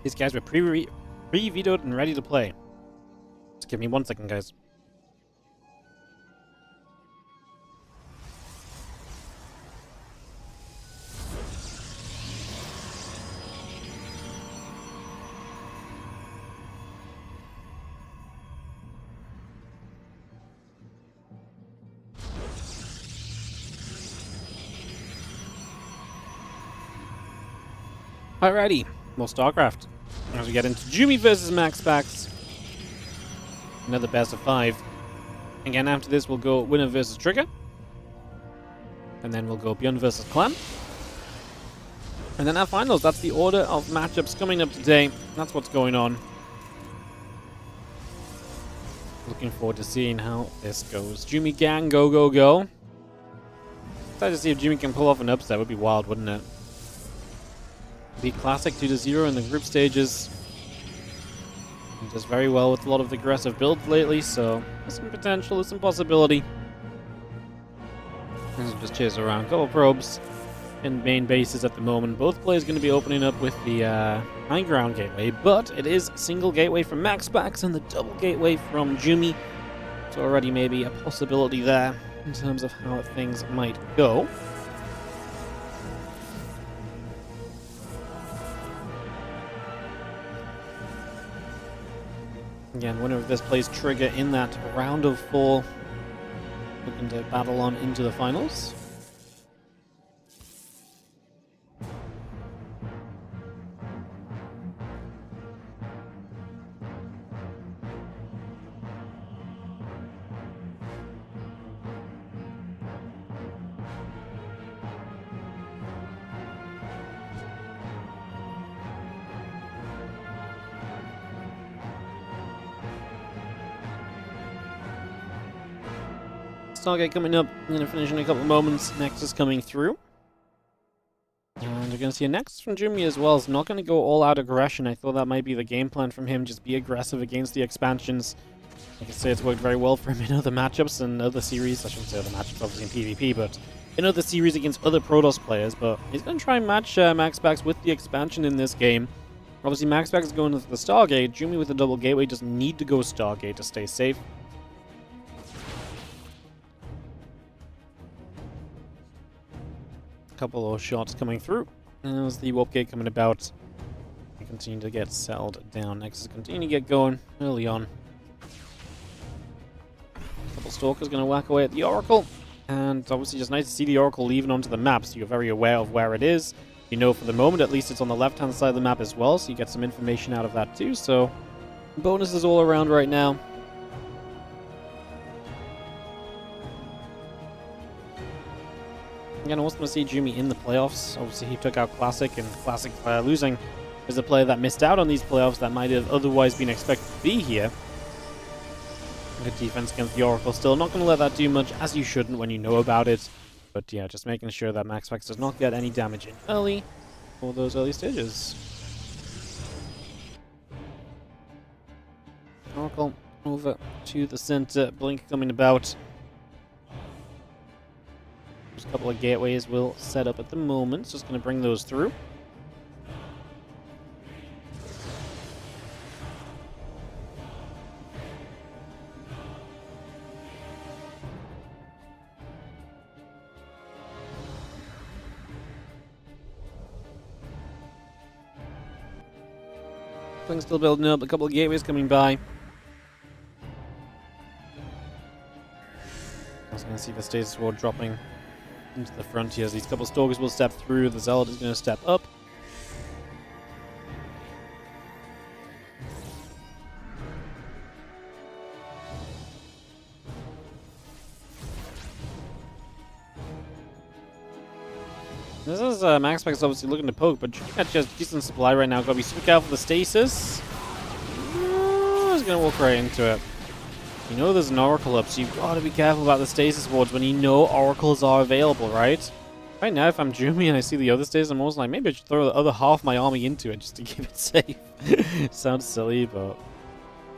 These guys were pre-vetoed and ready to play. Just give me 1 second, guys. Alrighty, more StarCraft. As we get into Jumi versus Maxpax. Another best of 5. Again, after this, we'll go winner versus Trigger. And then we'll go ByuN versus Clem. And then our finals. That's the order of matchups coming up today. That's what's going on. Looking forward to seeing how this goes. Jumi gang, go, go, go. Excited to see if Jumi can pull off an upset. Would be wild, wouldn't it? Beat Classic 2-0 in the group stages. He does very well with a lot of the aggressive builds lately, so there's some potential, there's some possibility. Just chase around. Couple probes in main bases at the moment. Both players going to be opening up with the high ground gateway, but it is single gateway from Maxpax and the double gateway from Jumi. So already maybe a possibility there in terms of how things might go. Again, winner of this plays trigger in that round of 4. Looking to battle on into the finals. Stargate coming up. I'm going to finish in a couple of moments. Nexus coming through. And we're going to see a Nexus from Jimmy as well. He's not going to go all out aggression. I thought that might be the game plan from him. Just be aggressive against the expansions. I can say it's worked very well for him in other matchups and other series. I shouldn't say other matchups, obviously in PvP, but in other series against other Protoss players. But he's going to try and match Maxpax with the expansion in this game. Obviously, Maxpax is going with the Stargate. Jimmy with the double gateway doesn't need to go Stargate to stay safe. Couple of shots coming through. And there's the warp gate coming about. We continue to get settled down. Nexus continue to get going early on. Couple stalkers going to whack away at the Oracle. And obviously just nice to see the Oracle leaving onto the map, so you're very aware of where it is. You know for the moment at least it's on the left-hand side of the map as well, so you get some information out of that too. So bonuses all around right now. Again, I was going to see Jimmy in the playoffs. Obviously, he took out Classic, and Classic losing is a player that missed out on these playoffs that might have otherwise been expected to be here. Good defense against the Oracle still. Not going to let that do much, as you shouldn't when you know about it. But yeah, just making sure that Maxpax does not get any damage in early for those early stages. Oracle over to the center. Blink coming about. There's a couple of gateways we'll set up at the moment. Just going to bring those through. Things still building up. A couple of gateways coming by. I was going to see the stasis ward dropping into the frontiers. These couple of stalkers will step through. The Zealot is going to step up. This is Maxpax obviously looking to poke, but Jimmy has decent supply right now. Gotta be super careful with the stasis. He's gonna walk right into it. You know there's an Oracle up, so you've got to be careful about the stasis wards when you know Oracles are available, right? Right now, if I'm Jimmy and I see the other stasis, I'm almost like, maybe I should throw the other half of my army into it just to keep it safe. Sounds silly, but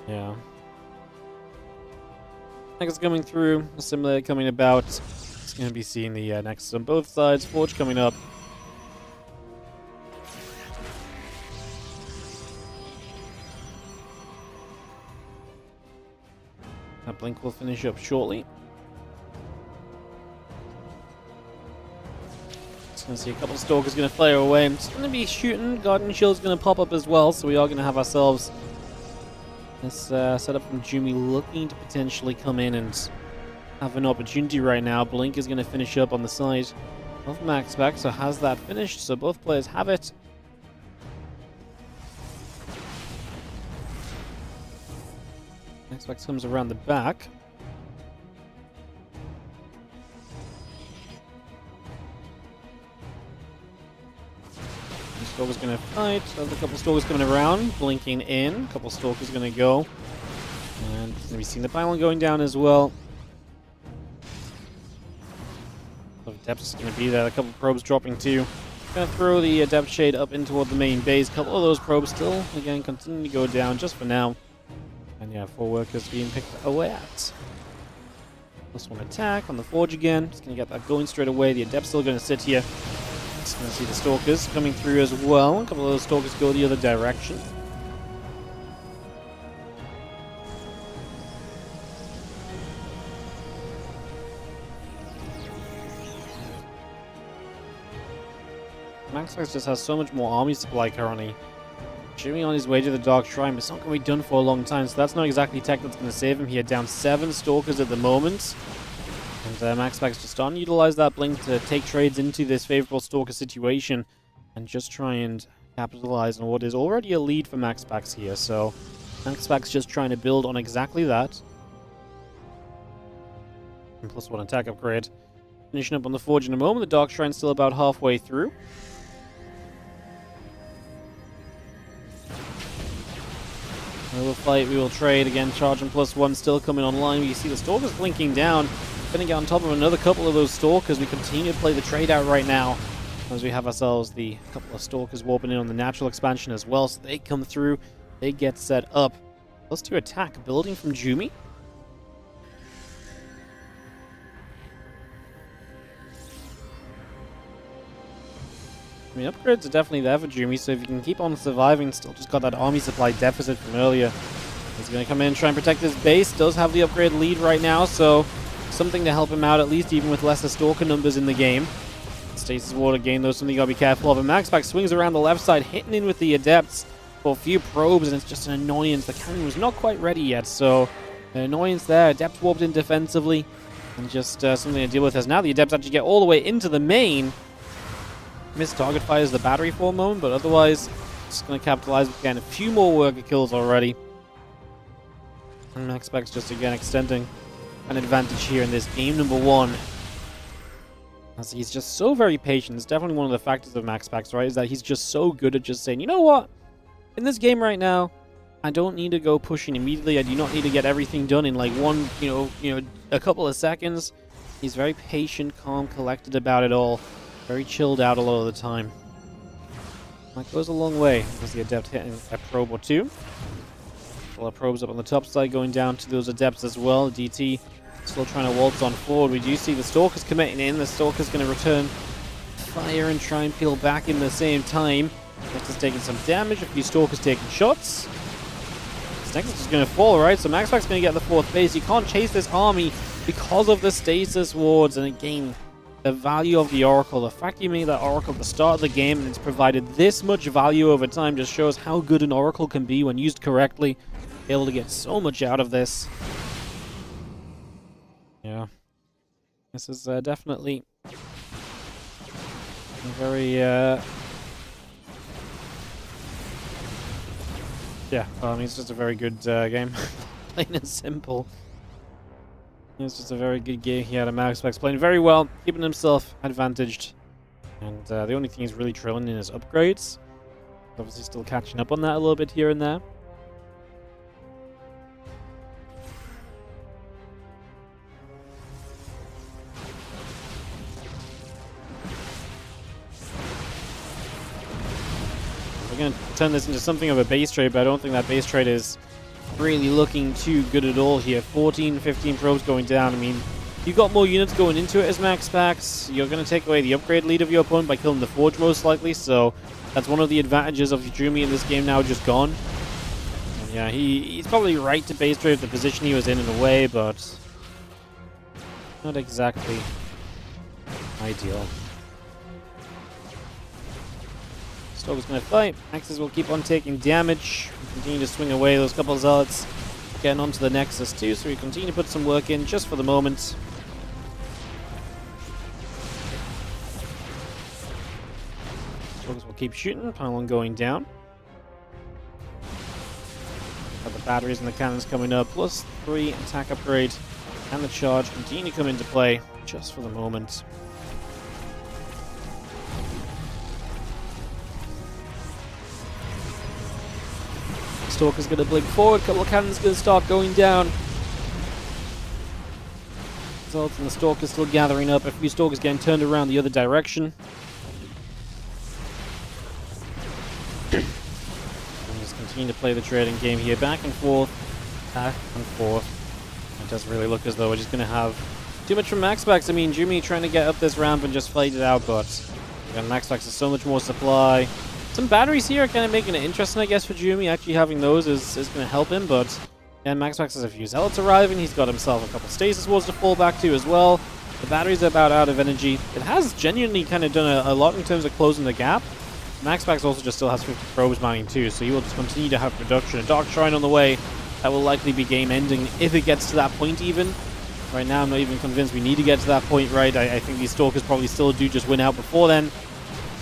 yeah. Next coming through, Assimilator coming about. It's going to be seeing the Nexus on both sides. Forge coming up. That blink will finish up shortly. Just going to see a couple of stalkers going to flare away. I'm just going to be shooting. Guardian Shield's going to pop up as well, so we are going to have ourselves this setup from Jimmy looking to potentially come in and have an opportunity right now. Blink is going to finish up on the side of Maxpax, so has that finished, so both players have it. Maxpax comes around the back. Stalker's going to fight. There's a couple stalkers coming around, blinking in. A couple stalkers going to go. And we're going to be seeing the Bion going down as well. Depth is going to be there. A couple of probes dropping too. Going to throw the depth shade up in toward the main base. A couple of those probes still, again, continue to go down just for now. And yeah, 4 workers being picked away at. Plus 1 attack on the Forge again. Just going to get that going straight away. The Adept's still going to sit here. Just going to see the Stalkers coming through as well. A couple of those Stalkers go the other direction. Maxpax just has so much more army supply currently. Jimmy on his way to the Dark Shrine, but it's not going to be done for a long time, so that's not exactly tech that's going to save him. He had down 7 Stalkers at the moment. And Maxpax just starting to utilize that blink to take trades into this favorable Stalker situation and just try and capitalize on what is already a lead for Maxpax here. So Maxpax just trying to build on exactly that. And +1 attack upgrade. Finishing up on the Forge in a moment. The Dark Shrine's still about halfway through. We will fight, we will trade. Again, charge and +1 still coming online. You see the Stalkers blinking down. Gonna get on top of another couple of those Stalkers. We continue to play the trade out right now, as we have ourselves the couple of Stalkers warping in on the natural expansion as well. So they come through, they get set up. +2 attack, building from Jumi. I mean, upgrades are definitely there for Jumi, so if you can keep on surviving, still just got that army supply deficit from earlier. He's going to come in and try and protect his base. Does have the upgrade lead right now, so something to help him out, at least even with lesser Stalker numbers in the game. Stasis Ward again, though, something you got to be careful of. And Maxpax swings around the left side, hitting in with the Adepts for a few probes, and it's just an annoyance. The cannon was not quite ready yet, so an annoyance there. Adepts warped in defensively, and just something to deal with as now the Adepts actually get all the way into the main. Missed target fires the battery for a moment, but otherwise just going to capitalize with again a few more worker kills already. And Maxpax just again extending an advantage here in this game number 1. As he's just so very patient. It's definitely one of the factors of Maxpax, right? Is that he's just so good at just saying, you know what? In this game right now, I don't need to go pushing immediately. I do not need to get everything done in like one, a couple of seconds. He's very patient, calm, collected about it all. Very chilled out a lot of the time. That goes a long way. As the Adept hitting a probe or two. A lot of probes up on the top side going down to those Adepts as well. DT still trying to waltz on forward. We do see the Stalkers committing in. The Stalker's going to return fire and try and peel back in the same time. Nexus taking some damage. A few Stalkers taking shots. This Nexus is going to fall, right? So Maxpax going to get the 4th base. You can't chase this army because of the stasis wards. And again, the value of the Oracle, the fact you made that Oracle at the start of the game and it's provided this much value over time just shows how good an Oracle can be when used correctly. Be able to get so much out of this. Yeah. This is definitely a very, yeah, I mean, it's just a very good game. Plain and simple. It's just a very good game here at Maxpax, playing very well, keeping himself advantaged. And the only thing he's really trailing in is upgrades. Obviously still catching up on that a little bit here and there. We're going to turn this into something of a base trade, but I don't think that base trade is really looking too good at all here. 14, 15 probes going down. I mean, you've got more units going into it as Maxpax. You're going to take away the upgrade lead of your opponent by killing the Forge most likely, so that's one of the advantages of Jumi in this game now just gone. And yeah, he's probably right to base trade the position he was in a way, but not exactly ideal. Stalker's going to fight. Nexus will keep on taking damage. Continue to swing away those couple of Zealots. Getting onto the Nexus too, so we continue to put some work in just for the moment. Stalkers will keep shooting. Pylon going down. Got the batteries and the cannons coming up. +3 attack upgrade. And the charge continue to come into play just for the moment. Stalker's going to blink forward, a couple of cannons going to start going down. Results and the Stalker's still gathering up, a few Stalkers getting turned around the other direction. And just continue to play the trading game here, back and forth, back and forth. It doesn't really look as though we're just going to have too much from Maxpax. I mean, Jumi trying to get up this ramp and just fight it out, but again, Maxpax has so much more supply. Some batteries here are kind of making it interesting, I guess, for Jumi. Actually having those is going to help him, but yeah, Maxpax has a few Zealots arriving. He's got himself a couple Stasis Wards to fall back to as well. The batteries are about out of energy. It has genuinely kind of done a lot in terms of closing the gap. Maxpax also just still has 50 probes mining too, so he will just continue to have production. A Dark Shrine on the way. That will likely be game ending if it gets to that point even. Right now, I'm not even convinced we need to get to that point, right? I think these Stalkers probably still do just win out before then.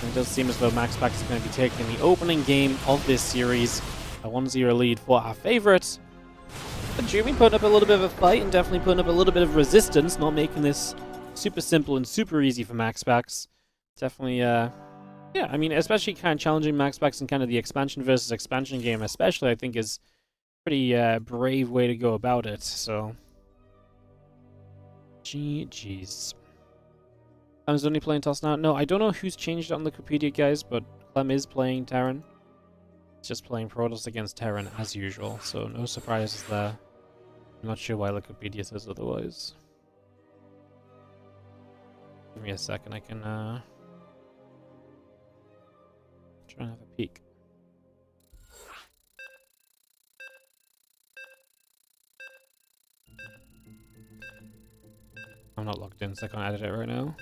And it does seem as though Maxpax is going to be taking the opening game of this series. A 1-0 lead for our favourite. But Jimmy putting up a little bit of a fight and definitely putting up a little bit of resistance, not making this super simple and super easy for Maxpax. Definitely, yeah, I mean, especially kind of challenging Maxpax in kind of the expansion versus expansion game, especially, I think is pretty brave way to go about it, so... GG's. Clem's only playing Toss now? No, I don't know who's changed it on the Wikipedia, guys, but Clem is playing Terran. It's just playing Protoss against Terran as usual, so no surprises there. I'm not sure why Wikipedia says otherwise. Give me a second, I can try and have a peek. I'm not logged in, so I can't edit it right now.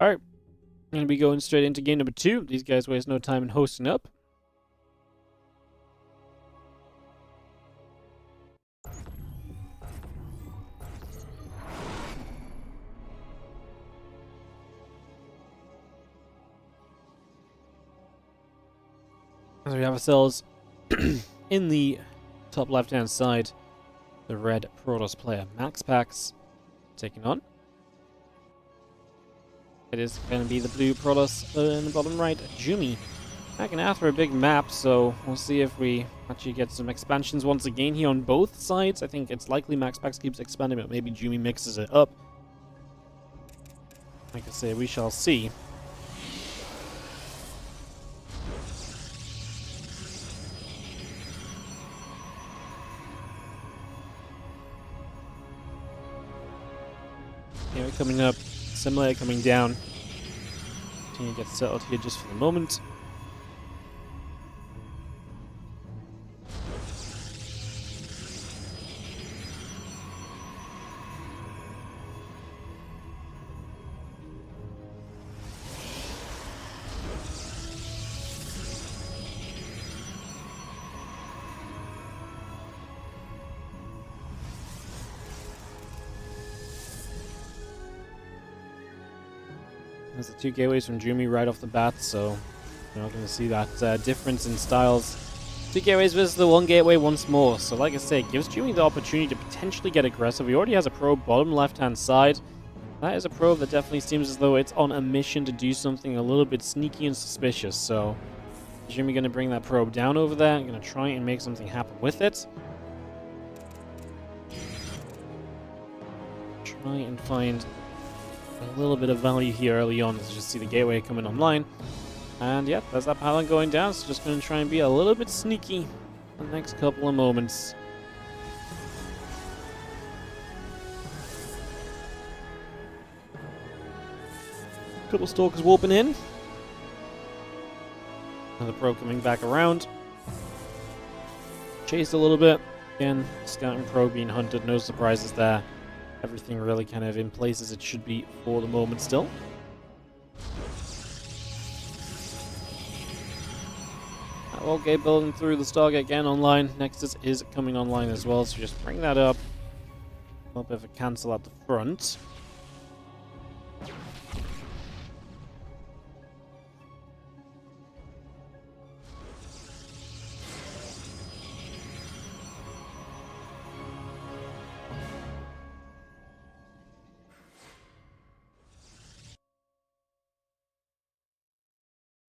Alright, I'm going to be going straight into game number 2. These guys waste no time in hosting up. So we have ourselves in the top left-hand side, the red Protoss player Maxpax taking on. It is going to be the blue Protoss in the bottom right, Jumi. Back and after a big map, so we'll see if we actually get some expansions once again here on both sides. I think it's likely Maxpax keeps expanding, but maybe Jumi mixes it up. Like I say, we shall see. Anyway, coming up, Simulator coming down. Continue to get settled here just for the moment. There's the 2 gateways from Jumi right off the bat, so you're not going to see that difference in styles. 2 gateways versus the 1 gateway once more. So like I say, it gives Jumi the opportunity to potentially get aggressive. He already has a probe bottom left-hand side. That is a probe that definitely seems as though it's on a mission to do something a little bit sneaky and suspicious. So Jumi going to bring that probe down over there. Going to try and make something happen with it. Try and find a little bit of value here early on, as you just see the gateway coming online. And yeah, there's that pylon going down, so just going to try and be a little bit sneaky for the next couple of moments. Couple stalkers warping in. Another probe coming back around. Chased a little bit. Again, scouting probe being hunted, no surprises there. Everything really kind of in place as it should be for the moment still. Okay, building through the Stargate again online. Nexus is coming online as well, so just bring that up. A little bit of a cancel at the front.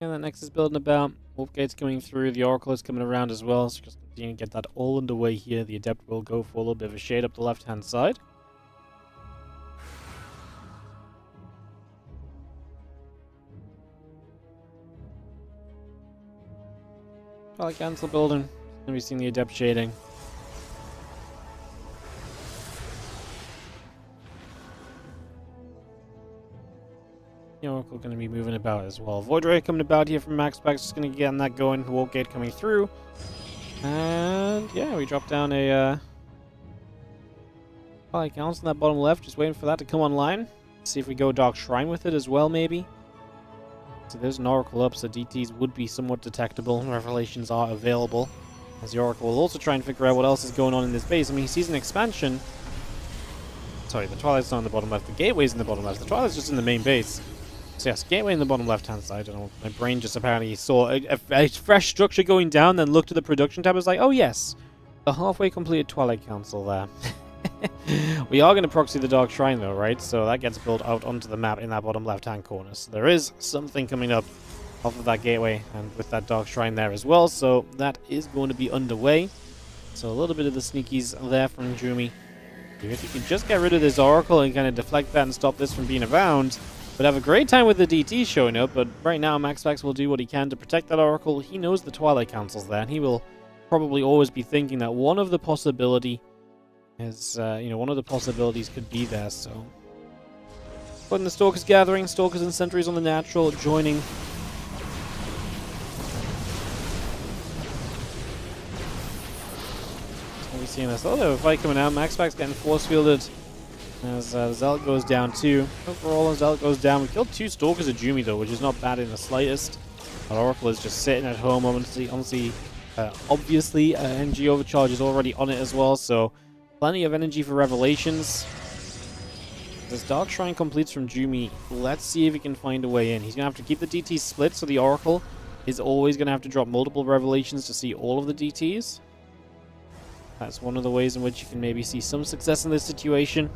And that Nexus building about. Wolfgate's coming through. The Oracle is coming around as well. So just continue to get that all underway here. The Adept will go for a little bit of a shade up the left-hand side. Probably cancel building. And we've seen the Adept shading. The Oracle going to be moving about as well. Void Ray coming about here from Maxpax, just going to get that going. Wolfgate coming through. And yeah, we drop down a Council in that bottom left, just waiting for that to come online. See if we go Dark Shrine with it as well, maybe. So there's an Oracle up, so DTs would be somewhat detectable. Revelations are available. As the Oracle will also try and figure out what else is going on in this base. I mean, he sees an expansion. Sorry, the Twilight's not in the bottom left. The Gateway's in the bottom left. The Twilight's just in the main base. So yes, Gateway in the bottom left-hand side. I don't know. My brain just apparently saw a fresh structure going down, then looked at the production tab and was like, oh yes, the halfway completed Twilight Council there. We are going to proxy the Dark Shrine though, right? So that gets built out onto the map in that bottom left-hand corner. So there is something coming up off of that Gateway and with that Dark Shrine there as well. So that is going to be underway. So a little bit of the sneakies there from Jumi. If you can just get rid of this Oracle and kind of deflect that and stop this from being around, would have a great time with the DT showing up, but right now Maxpax will do what he can to protect that Oracle. He knows the Twilight Council's there, and he will probably always be thinking that one of the possibility is, one of the possibilities could be there, so. Putting the Stalkers gathering, Stalkers and Sentries on the natural, joining. We're seeing this other fight coming out. Maxpax getting force fielded as Zealot goes down too. Overall, Zealot goes down. We killed 2 Stalkers of Jumi though, which is not bad in the slightest. But Oracle is just sitting at home. Obviously, energy overcharge is already on it as well, so plenty of energy for Revelations. This Dark Shrine completes from Jumi. Let's see if he can find a way in. He's going to have to keep the DTs split, so the Oracle is always going to have to drop multiple Revelations to see all of the DTs. That's one of the ways in which you can maybe see some success in this situation.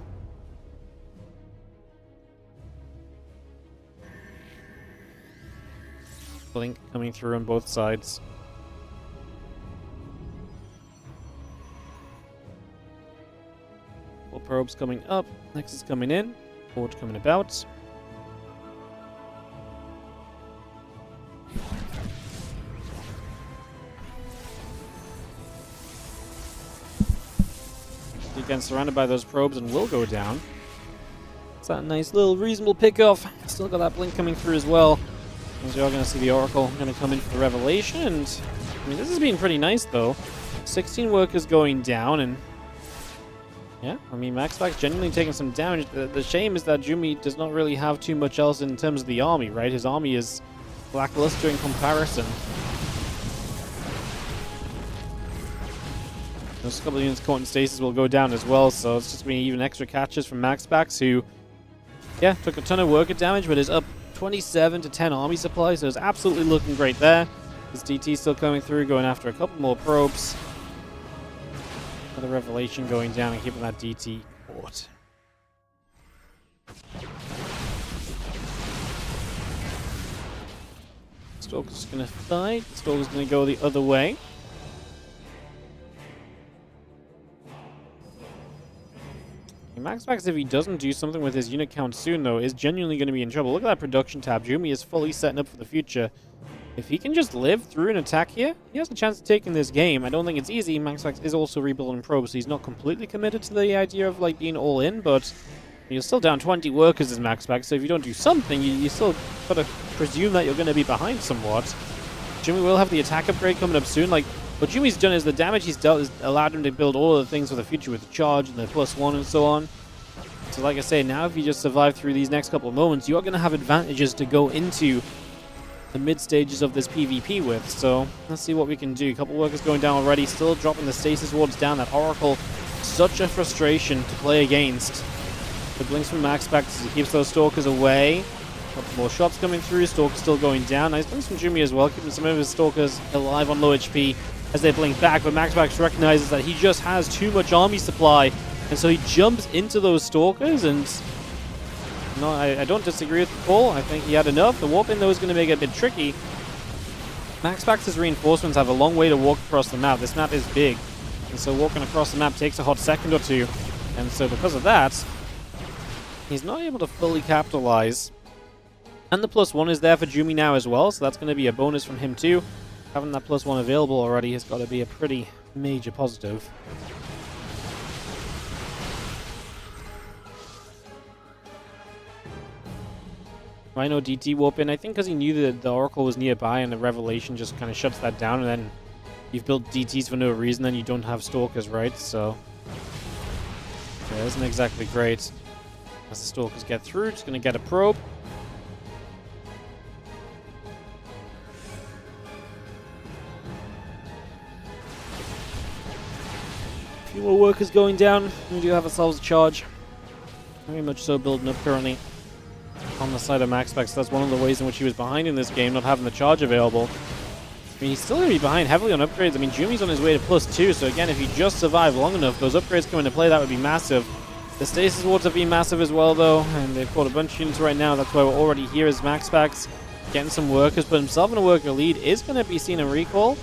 Blink coming through on both sides. Full probes coming up. Nexus coming in. Forge coming about. Again, surrounded by those probes and will go down. It's that nice little reasonable pickoff. Still got that blink coming through as well. As you're going to see the Oracle going to come in for the Revelation. And I mean, this has been pretty nice though. 16 workers going down, and yeah, I mean, Maxpax genuinely taking some damage. The shame is that Jumi does not really have too much else in terms of the army, right? His army is lackluster in comparison. Those couple of units caught in stasis will go down as well, so it's just going to be even extra catches from Maxpax, who, yeah, took a ton of worker damage, but is up 27 to 10 army supply, so it's absolutely looking great there. His DT still coming through, going after a couple more probes. Another Revelation going down and keeping that DT caught. Stalker's going to fight. Stalker's going to go the other way. Maxpax, if he doesn't do something with his unit count soon, though, is genuinely going to be in trouble. Look at that production tab. Jumi is fully setting up for the future. If he can just live through an attack here, he has a chance of taking this game. I don't think it's easy. Maxpax is also rebuilding probes, so he's not completely committed to the idea of like being all in, but you're still down 20 workers as Maxpax, so if you don't do something, you still got to presume that you're going to be behind somewhat. Jumi will have the attack upgrade coming up soon. Like, what Jumi's done is the damage he's dealt has allowed him to build all of the things for the future with the charge and the +1 and so on. So like I say, now if you just survive through these next couple of moments, you are going to have advantages to go into the mid stages of this PvP with. So let's see what we can do. A couple workers going down already, still dropping the stasis wards down. That Oracle, such a frustration to play against. The blinks from Maxpax as he keeps those Stalkers away. A couple more shots coming through. Stalker still going down. Nice blinks from Jumi as well, keeping some of his Stalkers alive on low HP as they blink back. But Maxpax recognizes that he just has too much army supply, and so he jumps into those Stalkers, and no, I don't disagree with the call. I think he had enough. The warp in, though, is going to make it a bit tricky. Maxpax's reinforcements have a long way to walk across the map. This map is big, and so walking across the map takes a hot second or two. And so because of that, he's not able to fully capitalize. And the +1 is there for Jumi now as well, so that's going to be a bonus from him too. Having that +1 available already has got to be a pretty major positive. Rhino DT warp in, I think because he knew that the Oracle was nearby and the Revelation just kind of shuts that down, and then you've built DTs for no reason, then you don't have Stalkers, right? So, yeah, isn't exactly great. As the Stalkers get through, just going to get a probe. A few more workers going down. We do have ourselves a charge. Very much so building up currently on the side of Maxpax. That's one of the ways in which he was behind in this game, not having the charge available. I mean, he's still going to be behind heavily on upgrades. I mean, Jumi's on his way to +2, so again, if he just survive long enough, those upgrades come into play, that would be massive. The stasis wards have been massive as well, though, and they've caught a bunch of units right now. That's why we're already here as Maxpax getting some workers, but himself in a worker lead is going to be seen in recall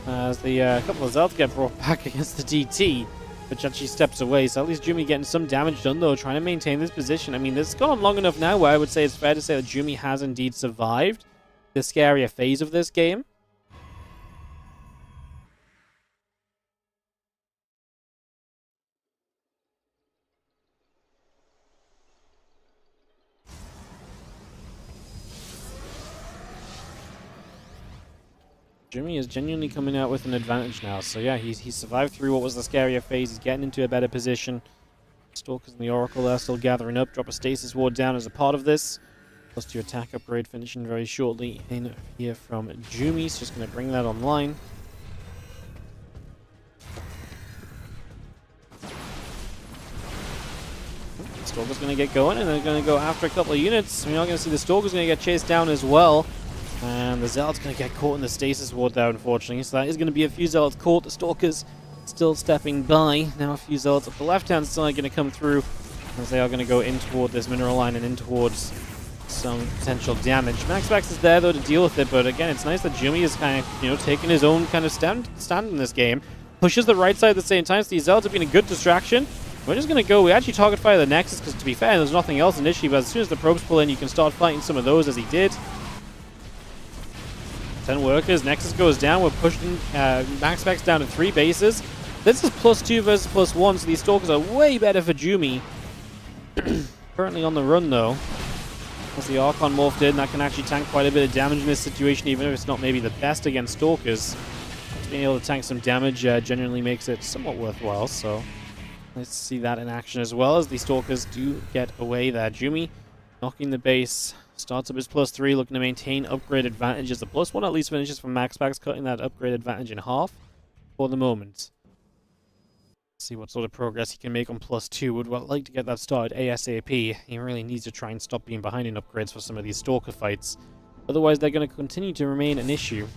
as the couple of Zelts get brought back against the DT, which actually steps away. So at least Jumi getting some damage done, though, trying to maintain this position. I mean, this has gone on long enough now where I would say it's fair to say that Jumi has indeed survived the scarier phase of this game. Jumi is genuinely coming out with an advantage now. So yeah, he's survived through what was the scarier phase. He's getting into a better position. Stalkers and the Oracle are still gathering up. Drop a stasis ward down as a part of this. +2 attack upgrade finishing very shortly in here from Jumi. He's just going to bring that online. Stalker's going to get going, and they're going to go after a couple of units. We're not going to see the Stalker's going to get chased down as well. And the Zealot's going to get caught in the stasis ward there, unfortunately. So that is going to be a few Zealots caught. The Stalkers still stepping by. Now a few Zealots up the left-hand side going to come through, as they are going to go in toward this mineral line and in towards some potential damage. Maxpax is there, though, to deal with it. But again, it's nice that Jumi is kind of, taking his own kind of stand in this game. Pushes the right side at the same time, so these Zealots have been a good distraction. We're just going to go, we actually target fire the Nexus, because to be fair, there's nothing else initially, but as soon as the probes pull in, you can start fighting some of those, as he did. 10 workers, Nexus goes down, we're pushing Maxpax down to 3 bases. This is +2 versus +1, so these Stalkers are way better for Jumi. Currently on the run, though, as the Archon morphed in, that can actually tank quite a bit of damage in this situation, even if it's not maybe the best against Stalkers. Just being able to tank some damage genuinely makes it somewhat worthwhile, so let's see that in action as well, as the Stalkers do get away there. Jumi knocking the base. Starts up his +3, looking to maintain upgrade advantages. The +1 at least finishes from Maxpax, cutting that upgrade advantage in half for the moment. See what sort of progress he can make on +2. Would like to get that started ASAP. He really needs to try and stop being behind in upgrades for some of these Stalker fights. Otherwise, they're going to continue to remain an issue.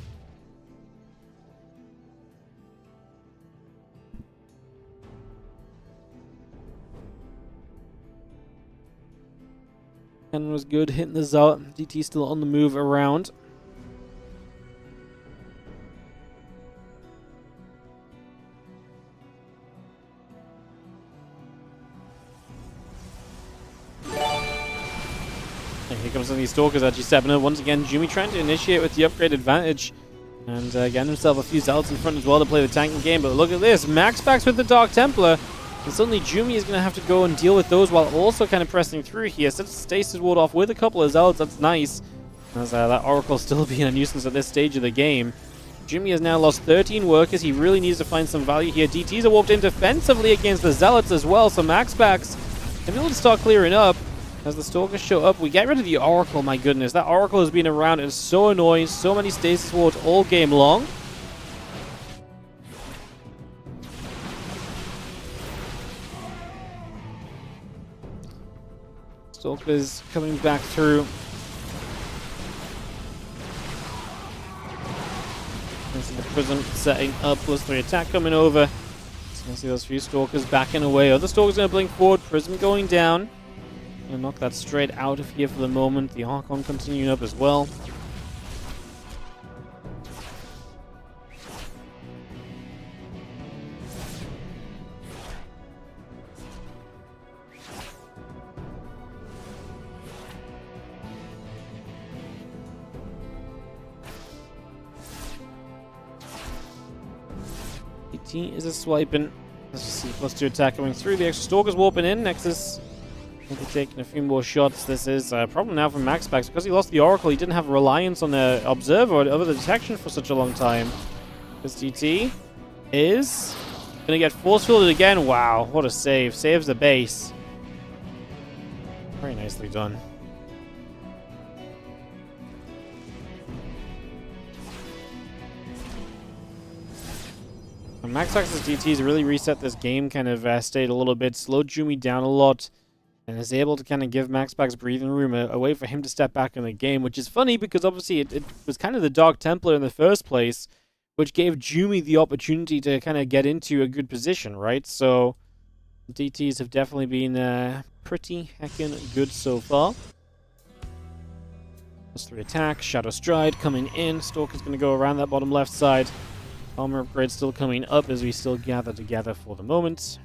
Was good, hitting the Zealot. DT still on the move around. And here comes some of these Stalkers actually stepping up. Once again, Jumi trying to initiate with the upgrade advantage. And getting himself a few Zealots in front as well to play the tanking game. But look at this, Maxpax with the Dark Templar. And suddenly Jumi is going to have to go and deal with those while also kind of pressing through here. Sets the stasis ward off with a couple of Zealots. That's nice. As that Oracle still being a nuisance at this stage of the game. Jumi has now lost 13 workers. He really needs to find some value here. DTs are warped in defensively against the Zealots as well. So Maxpax can be able to start clearing up. As the Stalkers show up, we get rid of the Oracle. My goodness, that Oracle has been around and is so annoying. So many stasis wards all game long. Stalkers coming back through. The Prism setting up, +3 attack coming over. So you see those few Stalkers backing away. Other Stalkers going to blink forward. Prism going down. Gonna knock that straight out of here for the moment. The Archon continuing up as well. Is a swiping. Let's just see +2 attack coming through. The extra Stalkers warping in. Nexus will be taking a few more shots. This is a problem now from Maxpax because he lost the Oracle. He didn't have reliance on the Observer or other detection for such a long time. This DT is going to get force fielded again. Wow, what a save. Saves the base. Very nicely done. Maxpax's DTs really reset this game kind of state a little bit, slowed Jumi down a lot, and is able to kind of give Maxpax breathing room, a way for him to step back in the game, which is funny because obviously it was kind of the Dark Templar in the first place, which gave Jumi the opportunity to kind of get into a good position, right? So DTs have definitely been pretty heckin' good so far. +3 attack, Shadow Stride coming in, Stalker's going to go around that bottom left side. Armor upgrade still coming up as we still gather together for the moment.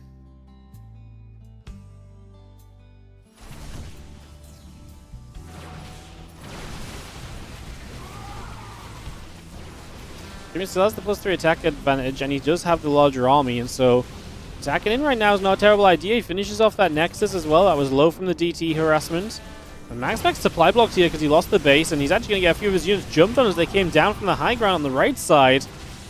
Jimmy still has the +3 attack advantage, and he does have the larger army, and so attacking in right now is not a terrible idea. He finishes off that Nexus as well. That was low from the DT harassment. And Maxpax supply blocked here because he lost the base, and he's actually going to get a few of his units jumped on as they came down from the high ground on the right side.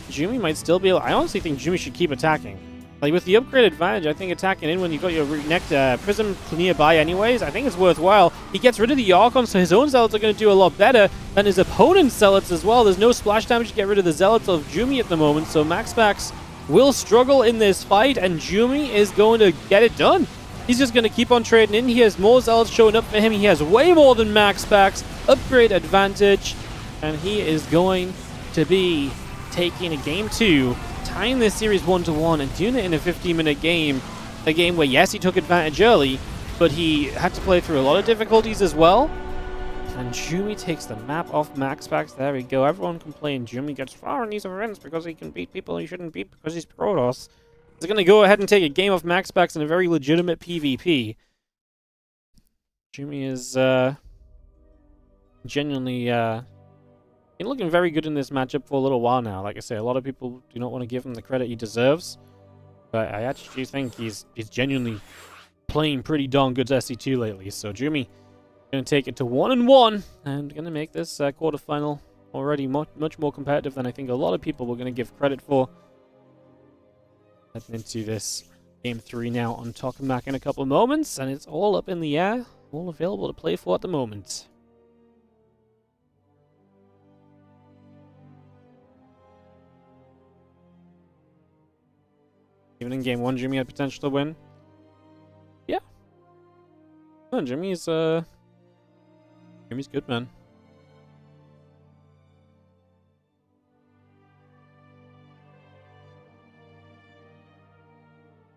Jumi might still be able... I honestly think Jumi should keep attacking. Like, with the upgrade advantage, I think attacking in when you've got your next Prism nearby anyways, I think it's worthwhile. He gets rid of the Archon, so his own Zealots are going to do a lot better than his opponent's Zealots as well. There's no splash damage to get rid of the Zealots of Jumi at the moment, so Maxpax will struggle in this fight, and Jumi is going to get it done. He's just going to keep on trading in. He has more Zealots showing up for him. He has way more than Maxpax. Upgrade advantage, and he is going to be taking a game 2, tying this series 1-1 and doing it in a 15-minute game. A game where, yes, he took advantage early, but he had to play through a lot of difficulties as well. And Jumi takes the map off Maxpax. There we go. Everyone complained Jumi gets far in these events because he can beat people he shouldn't beat because he's Protoss. He's going to go ahead and take a game off Maxpax in a very legitimate PvP. Jumi is genuinely been looking very good in this matchup for a little while now. Like I say, a lot of people do not want to give him the credit he deserves, but I actually think he's genuinely playing pretty darn good SC2 lately. So Jumi going to take it to 1-1 and going to make this quarterfinal already much more competitive than I think a lot of people were going to give credit for. Heading into this game 3 now on Tokamak in a couple of moments, and it's all up in the air, all available to play for at the moment. Even in game 1, Jumi had potential to win. Yeah. No, Jimmy's good, man.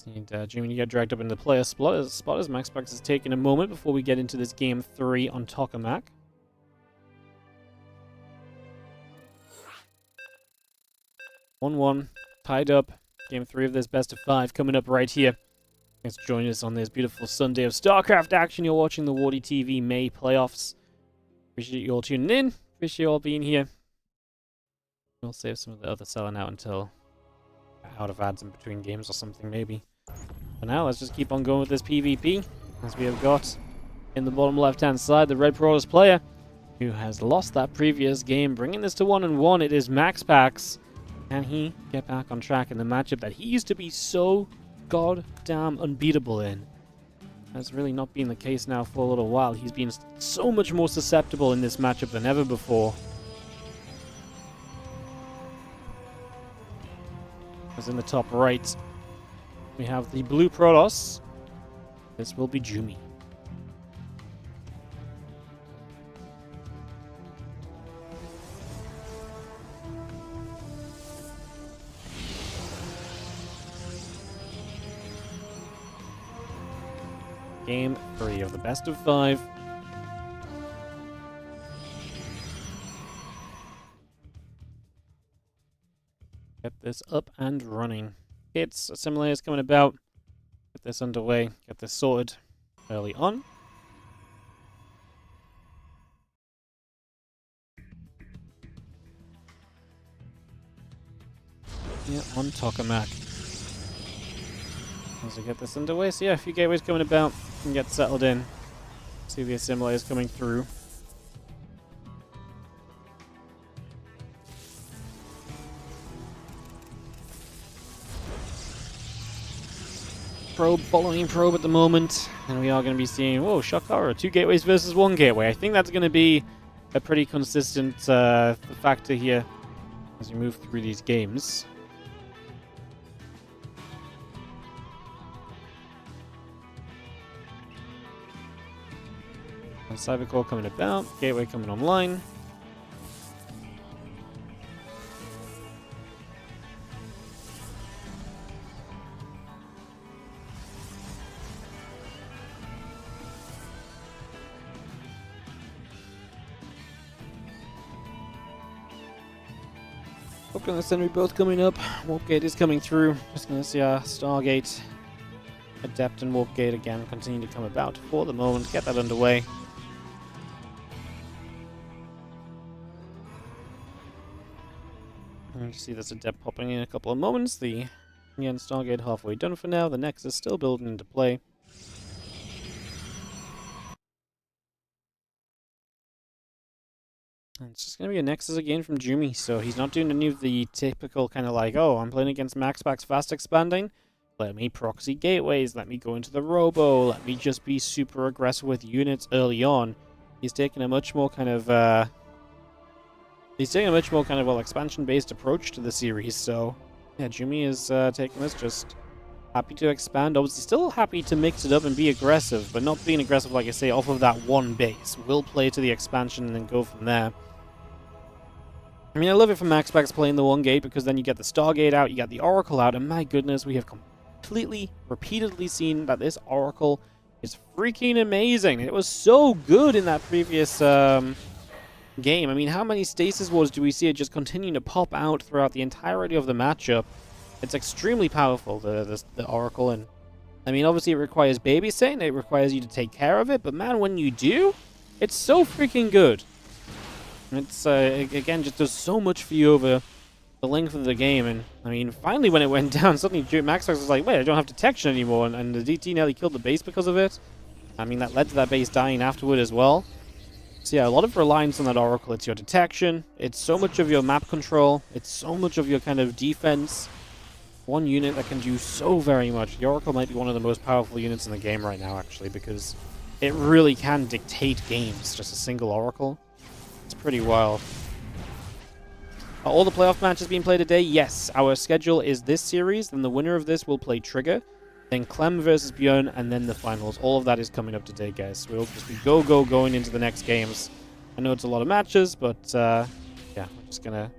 Need Jumi to get dragged up into the player spot as Maxpax is taking a moment before we get into this game 3 on Tokamak. (1-1), tied up. Game 3 of this best of 5 coming up right here. Thanks for joining us on this beautiful Sunday of StarCraft action. You're watching the WardiTV May playoffs. Appreciate you all tuning in. Appreciate you all being here. We'll save some of the other selling out until out of ads in between games or something, maybe. For now, let's just keep on going with this PvP, as we have got in the bottom left-hand side the Red Protoss player, who has lost that previous game, bringing this to 1-1. It is Maxpax. Can he get back on track in the matchup that he used to be so goddamn unbeatable in? That's really not been the case now for a little while. He's been so much more susceptible in this matchup than ever before. As in the top right, we have the blue Protoss. This will be Jumi. Game 3 of the best of 5. Get this up and running. Hits, simulators coming about. Get this underway. Get this sorted early on. Yeah, on Tokamak. As we get this underway, so yeah, a few gateways coming about and get settled in. See the assimilators coming through. probe following probe at the moment, and we are going to be seeing, whoa, Shakara, 2 gateways versus 1 gateway. I think that's going to be a pretty consistent factor here as we move through these games. And Cybercore coming about, gateway coming online. Warp and the Sentry both coming up. Warp Gate is coming through. Just going to see our Stargate, Adept, and Warp Gate again continue to come about for the moment. Get that underway. And you see this Adept popping in a couple of moments. The again, Stargate halfway done for now. The Nexus still building into play. And it's just going to be a Nexus again from Jumi, so he's not doing any of the typical kind of like, oh, I'm playing against Maxpax fast expanding. Let me proxy gateways, let me go into the robo, let me just be super aggressive with units early on. He's taking a much more kind of, expansion-based approach to the series, so yeah, Jumi is taking this just happy to expand. Obviously still happy to mix it up and be aggressive, but not being aggressive, like I say, off of that one base. Will play to the expansion and then go from there. I mean, I love it for Maxpax playing the 1 gate, because then you get the Stargate out, you get the Oracle out, and my goodness, we have completely, repeatedly seen that this Oracle is freaking amazing. It was so good in that previous game. I mean, how many stasis wards do we see it just continuing to pop out throughout the entirety of the matchup? It's extremely powerful, the Oracle, and I mean, obviously it requires babysitting, it requires you to take care of it, but man, when you do, it's so freaking good. It's, again, just does so much for you over the length of the game, and I mean, finally when it went down, suddenly Maxpax was like, wait, I don't have detection anymore, and the DT nearly killed the base because of it. I mean, that led to that base dying afterward as well. So yeah, a lot of reliance on that Oracle. It's your detection, it's so much of your map control, it's so much of your kind of defense. One unit that can do so very much. The Oracle might be one of the most powerful units in the game right now, actually, because it really can dictate games, just a single Oracle. It's pretty wild. Are all the playoff matches being played today? Yes. Our schedule is this series, then the winner of this will play Trigger, then Clem versus ByuN, and then the finals. All of that is coming up today, guys. We'll just be go going into the next games. I know it's a lot of matches, but yeah, we're just gonna...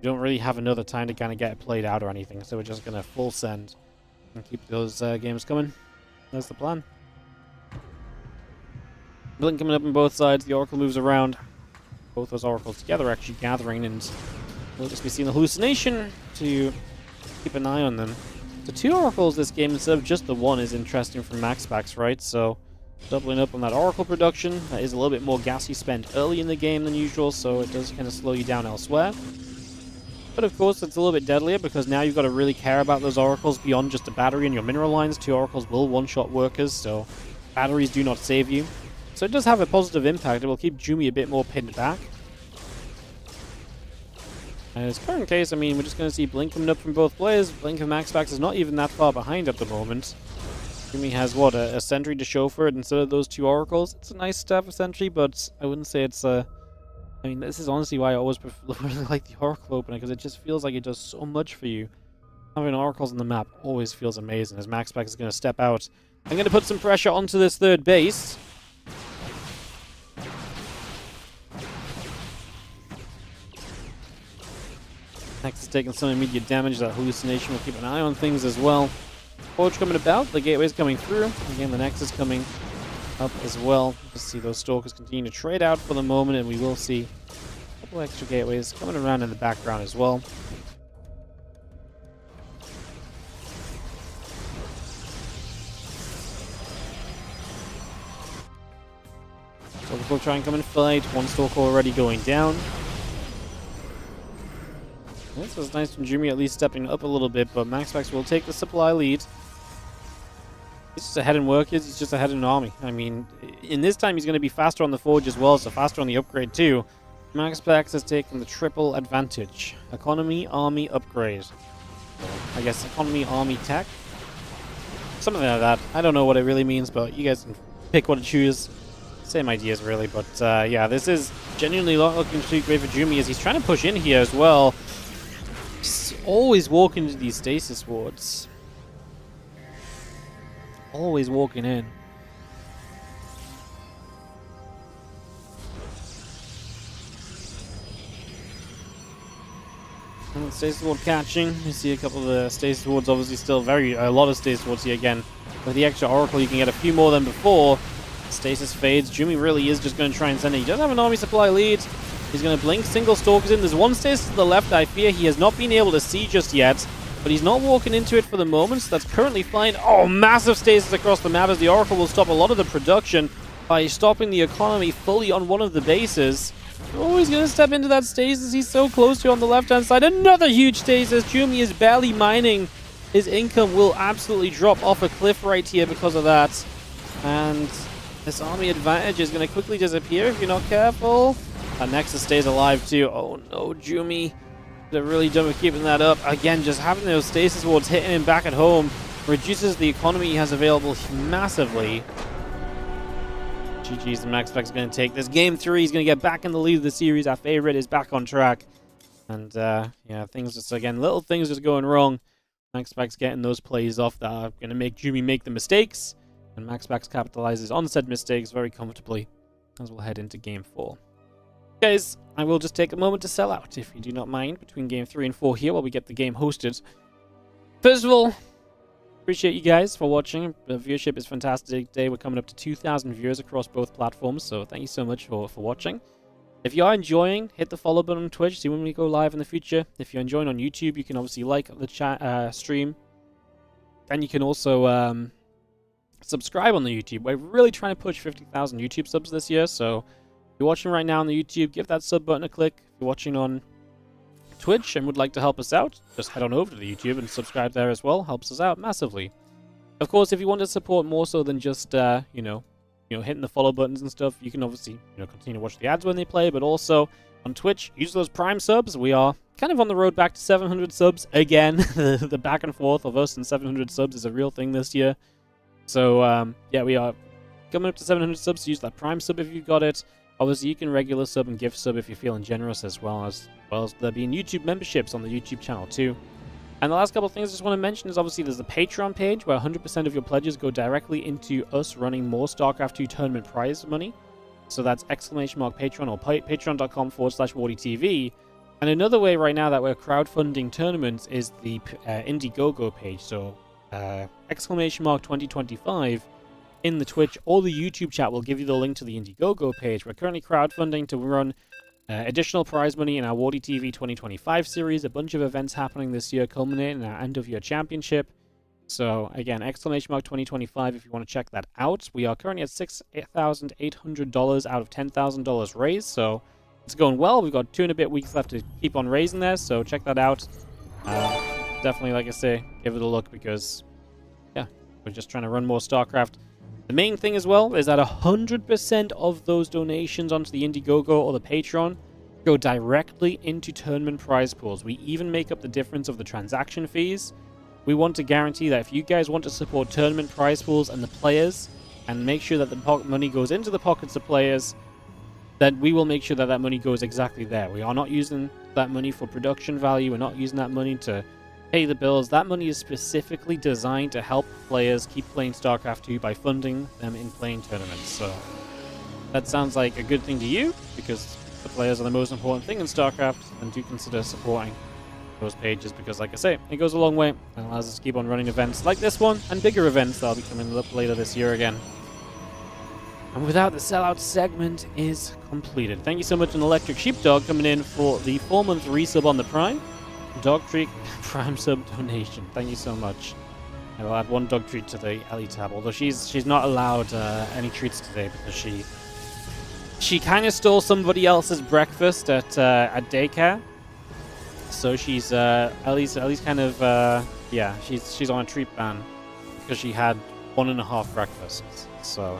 We don't really have another time to kind of get it played out or anything, so we're just gonna full send and keep those games coming. That's the plan. Blink coming up on both sides. The Oracle moves around. Both those Oracles together actually gathering, and we'll just be seeing the hallucination to keep an eye on them. The 2 Oracles this game instead of just the 1 is interesting from Maxpax, right? So doubling up on that Oracle production. That is a little bit more gas you spend early in the game than usual, so it does kind of slow you down elsewhere. But of course, it's a little bit deadlier because now you've got to really care about those Oracles beyond just a battery and your mineral lines. 2 Oracles will one-shot workers, so batteries do not save you. So it does have a positive impact. It will keep Jumi a bit more pinned back. In his current case, I mean, we're just going to see Blink coming up from both players. Blink of Maxpax is not even that far behind at the moment. Jumi has, what, a sentry to show for it instead of those 2 Oracles. It's a nice to have a sentry, but I wouldn't say it's a... I mean, this is honestly why I always really like the Oracle opener, because it just feels like it does so much for you. Having Oracles on the map always feels amazing, as Maxpax is going to step out. I'm going to put some pressure onto this 3rd base. Next is taking some immediate damage. That hallucination will keep an eye on things as well. Forge coming about, the gateway's coming through. Again, the Nexus coming up as well. Just see those Stalkers continue to trade out for the moment, and we will see a couple extra gateways coming around in the background as well. Stalker will try and come and fight. 1 Stalker already going down. This was nice from Jumi at least stepping up a little bit, but Maxpax will take the supply lead. He's just ahead in workers, he's just ahead in army. I mean, in this time he's going to be faster on the forge as well, so faster on the upgrade too. Maxpax has taken the triple advantage. Economy, army, upgrade. I guess economy, army, tech. Something like that. I don't know what it really means, but you guys can pick what to choose. Same ideas, really. But yeah, this is genuinely looking to be great for Jumi as he's trying to push in here as well. He's always walking into these stasis wards. Always walking in. And stasis ward catching. You see a couple of the stasis wards, obviously still a lot of stasis wards here again. With the extra oracle, you can get a few more than before. Stasis fades. Jumi really is just going to try and send it. He does have an army supply lead. He's going to blink single stalkers in. There's one stasis to the left I fear he has not been able to see just yet. But he's not walking into it for the moment, so that's currently fine. Oh, massive stasis across the map as the oracle will stop a lot of the production by stopping the economy fully on one of the bases. Oh, he's going to step into that stasis. He's so close to on the left-hand side. Another huge stasis. Jumi is barely mining. His income will absolutely drop off a cliff right here because of that. And this army advantage is going to quickly disappear if you're not careful. And Nexus stays alive too. Oh no, Jumi. They're really dumb at keeping that up. Again, just having those stasis wards hitting him back at home reduces the economy he has available massively. GG's, the Maxpax is going to take this. Game 3, he's going to get back in the lead of the series. Our favorite is back on track. And yeah, things just, again, little things just going wrong. Maxpax getting those plays off that are going to make Jumi make the mistakes. And Maxpax capitalizes on said mistakes very comfortably as we'll head into Game 4. Guys, I will just take a moment to sell out, if you do not mind, between Game 3 and 4 here while we get the game hosted. First of all, appreciate you guys for watching. The viewership is fantastic today. We're coming up to 2,000 viewers across both platforms, so thank you so much for watching. If you are enjoying, hit the follow button on Twitch, see when we go live in the future. If you're enjoying on YouTube, you can obviously like the chat stream. And you can also subscribe on the YouTube. We're really trying to push 50,000 YouTube subs this year, so if you're watching right now on the YouTube, give that sub button a click. If you're watching on Twitch and would like to help us out, just head on over to the YouTube and subscribe there as well. Helps us out massively. Of course, if you want to support more so than just you know, hitting the follow buttons and stuff, you can obviously continue to watch the ads when they play, but also on Twitch, use those Prime subs. We are kind of on the road back to 700 subs again. The back and forth of us and 700 subs is a real thing this year. So yeah, we are coming up to 700 subs. So use that Prime sub if you've got it. Obviously, you can regular sub and gift sub if you're feeling generous, as well as there being YouTube memberships on the YouTube channel too. And the last couple of things I just want to mention is obviously there's a Patreon page where 100% of your pledges go directly into us running more StarCraft 2 tournament prize money. So that's !Patreon or patreon.com/WardiTV. And another way right now that we're crowdfunding tournaments is the Indiegogo page. So !2025 in the Twitch or the YouTube chat will give you the link to the Indiegogo page. We're currently crowdfunding to run additional prize money in our WardiTV 2025 series. A bunch of events happening this year, culminating in our end-of-year championship. So again, !2025 if you want to check that out. We are currently at $6,800 out of $10,000 raised, so it's going well. We've got 2 and a bit weeks left to keep on raising there, so check that out. Definitely, like I say, give it a look because, yeah, we're just trying to run more StarCraft. The main thing as well is that 100% of those donations onto the Indiegogo or the Patreon go directly into tournament prize pools. We even make up the difference of the transaction fees. We want to guarantee that if you guys want to support tournament prize pools and the players and make sure that the money goes into the pockets of players, then we will make sure that that money goes exactly there. We are not using that money for production value. We're not using that money to pay the bills. That money is specifically designed to help players keep playing StarCraft 2 by funding them in playing tournaments. So that sounds like a good thing to you, because the players are the most important thing in StarCraft, and do consider supporting those pages, because like I say, it goes a long way and allows us to keep on running events like this one and bigger events that'll be coming up later this year again. And without, the sellout segment is completed. Thank you so much, an Electric Sheepdog, coming in for the 4-month resub on the Prime. Dog treat Prime sub donation. Thank you so much. I will add 1 dog treat to the Ellie tab, although she's not allowed any treats today because she kind of stole somebody else's breakfast at daycare. So she's Ellie's kind of yeah, she's on a treat ban because she had 1.5 breakfasts. So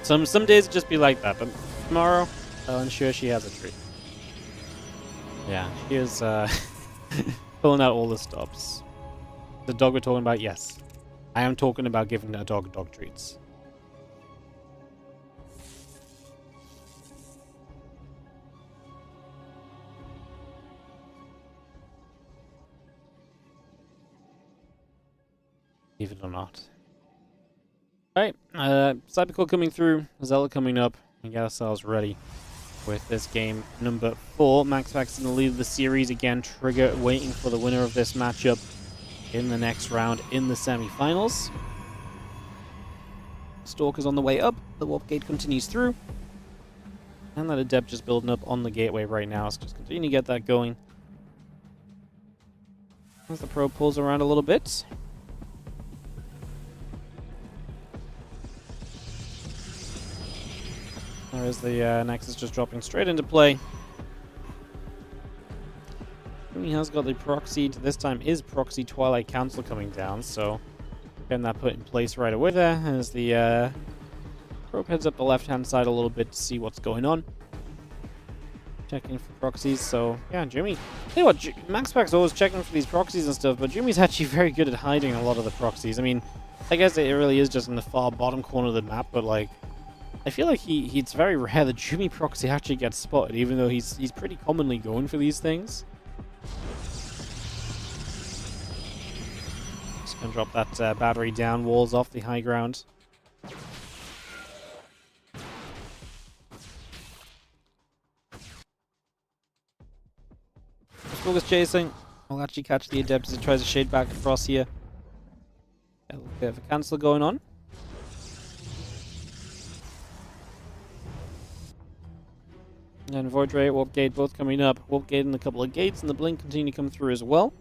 some days it just be like that, but tomorrow I'll ensure she has a treat. Yeah, he is pulling out all the stops. The dog we're talking about, yes. I am talking about giving a dog dog treats. Believe it or not. Alright, Cybercore coming through, Zella coming up, and get ourselves ready with this game number 4. Maxpax in the lead of the series again, Trigger waiting for the winner of this matchup in the next round in the semi-finals. Stalker's on the way up, the warp gate continues through, and that Adept just building up on the gateway right now, so just continue to get that going. As the probe pulls around a little bit. There is the Nexus just dropping straight into play. He has got the proxy, this time is proxy Twilight Council coming down, so getting that put in place right away there as the probe heads up the left-hand side a little bit to see what's going on. Checking for proxies, so yeah, Jimmy. Tell you what, Maxpax always checking for these proxies and stuff, but Jimmy's actually very good at hiding a lot of the proxies. I mean, I guess it really is just in the far bottom corner of the map, but like, I feel like it's very rare that Jimmy proxy actually gets spotted, even though he's pretty commonly going for these things. Just gonna drop that battery down, walls off the high ground. Focus chasing. I'll actually catch the Adept as it tries to shade back across here. Got a little bit of a cancel going on. And Void Ray, Warp Gate both coming up. Warp Gate and a couple of gates, and the Blink continue to come through as well.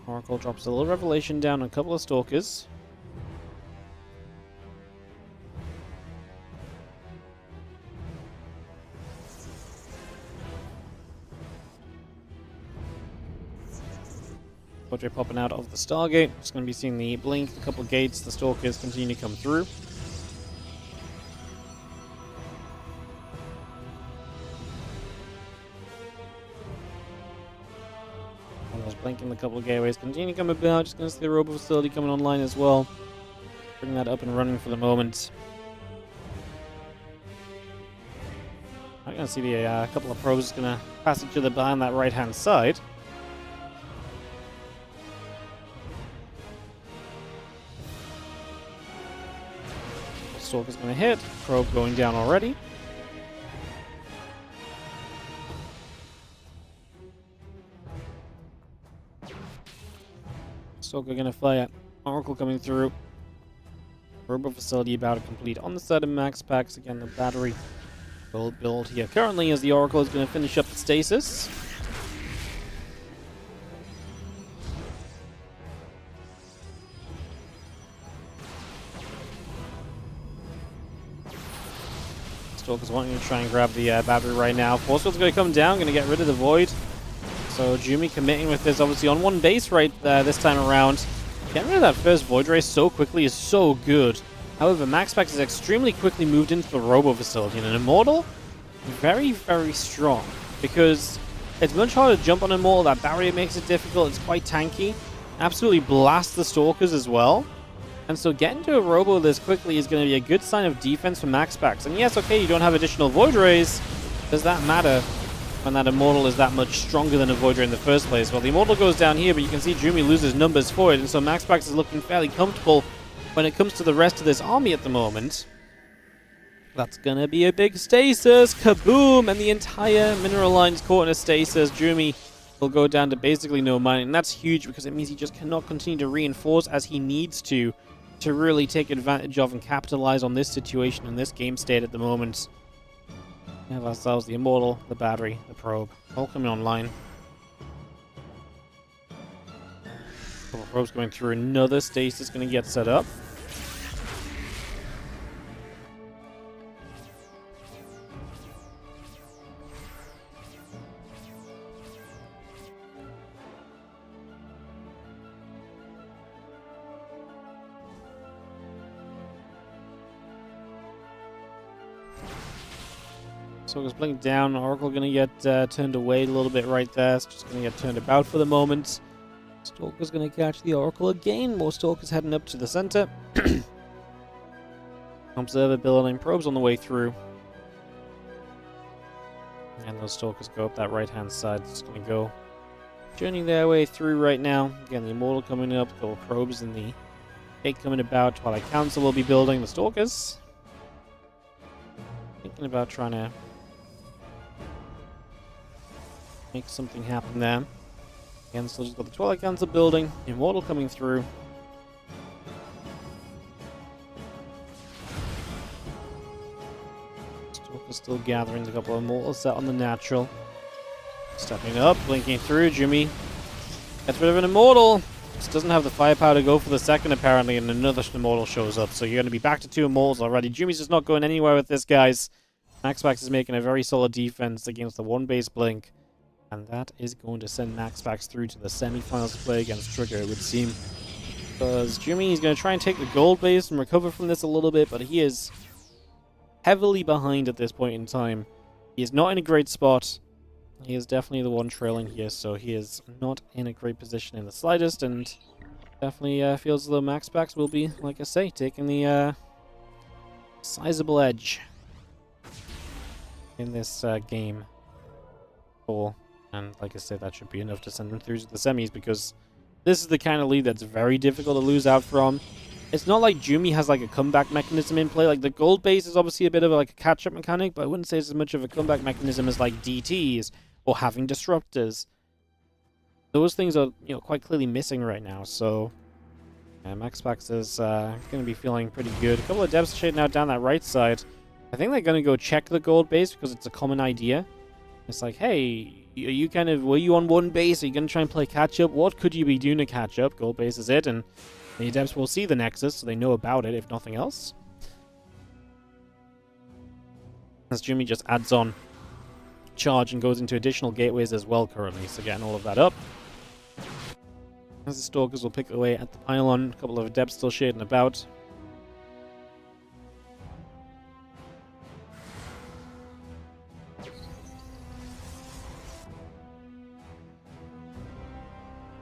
Oracle drops a little Revelation down on a couple of Stalkers. Void Ray popping out of the Stargate. Just going to be seeing the Blink, a couple of gates, the Stalkers continue to come through. Blinking a couple of gateways, continue to come about. Just going to see the Robo Facility coming online as well. Bring that up and running for the moment. I'm going to see the couple of probes going to pass each other by on that right hand side. Stalker's going to hit. Probe going down already. Stalker gonna fire. Oracle coming through. Robo Facility about to complete on the side of Maxpax. Again, the battery will build here currently as the Oracle is going to finish up the stasis. Stalker's wanting to try and grab the battery right now. Forcefield's going to come down, going to get rid of the Void. So Jumi committing with this, obviously on one base right this time around. Getting rid of that first Void Ray so quickly is so good. However, Maxpax is extremely quickly moved into the Robo Facility. And an Immortal, very, very strong. Because it's much harder to jump on an Immortal. That barrier makes it difficult. It's quite tanky. Absolutely blast the Stalkers as well. And so getting to a Robo this quickly is going to be a good sign of defense for Maxpax. And yes, okay, you don't have additional Void Rays. Does that matter when that Immortal is that much stronger than a Void Ray in the first place? Well, the Immortal goes down here, but you can see Jumi loses numbers for it, and so Maxpax is looking fairly comfortable when it comes to the rest of this army at the moment. That's gonna be a big stasis! Kaboom! And the entire mineral line's caught in a stasis. Jumi will go down to basically no mining, and that's huge because it means he just cannot continue to reinforce as he needs to really take advantage of and capitalize on this situation and this game state at the moment. We have ourselves the Immortal, the Battery, the Probe, all coming online. Couple of probes going through, another stasis going to get set up. So it's blinked down. Oracle going to get turned away a little bit right there. It's just going to get turned about for the moment. Stalker's going to catch the Oracle again. More Stalkers heading up to the center. Observer building, probes on the way through. And those Stalkers go up that right-hand side. It's going to go journeying their way through right now. Again, the Immortal coming up, the probes in the gate coming about. Twilight Council will be building the Stalkers. Thinking about trying to make something happen there. Again, still just got the Twilight Council building. Immortal coming through. Stalker's still gathering. A couple of Immortals set on the natural. Stepping up, blinking through. Jimmy gets rid of an Immortal. Just doesn't have the firepower to go for the second, apparently, and another Immortal shows up. So you're going to be back to 2 Immortals already. Jimmy's just not going anywhere with this, guys. Maxpax is making a very solid defense against the 1-base blink. And that is going to send Maxpax through to the semi-finals to play against Trigger, it would seem. Because Jimmy is going to try and take the gold base and recover from this a little bit, but he is heavily behind at this point in time. He is not in a great spot. He is definitely the one trailing here, so he is not in a great position in the slightest, and definitely feels as though Maxpax will be, like I say, taking the sizable edge in this game. And like I said, that should be enough to send them through to the semis, because this is the kind of lead that's very difficult to lose out from. It's not like Jumi has like a comeback mechanism in play. Like the gold base is obviously a bit of like a catch-up mechanic, but I wouldn't say it's as much of a comeback mechanism as like DTs or having disruptors. Those things are, you know, quite clearly missing right now. So Maxpax is going to be feeling pretty good. A couple of devs shading out down that right side. I think they're going to go check the gold base because it's a common idea. It's like, hey, were you on 1 base? Are you going to try and play catch-up? What could you be doing to catch up? Gold base is it, and the devs will see the Nexus, so they know about it, if nothing else. As Jimmy just adds on charge and goes into additional gateways as well currently, so getting all of that up. As the Stalkers will pick away at the pylon, a couple of devs still shading about.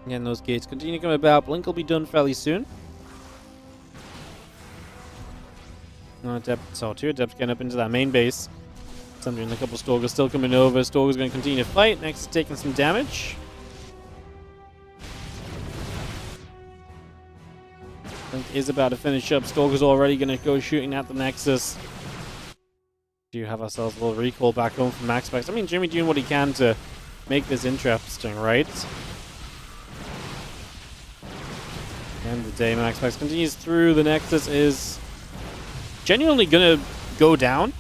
Again, those gates continue to come about. Blink will be done fairly soon. So 2 Adepts getting up into that main base. Sundering a couple Stalkers still coming over. Stalkers going to continue to fight. Next is taking some damage. Blink is about to finish up. Stalkers already going to go shooting at the Nexus. Do have ourselves a little recall back home from Maxpax. I mean, Jimmy doing what he can to make this interesting, right? End of the day, Maxpax continues through. The Nexus is genuinely gonna go down,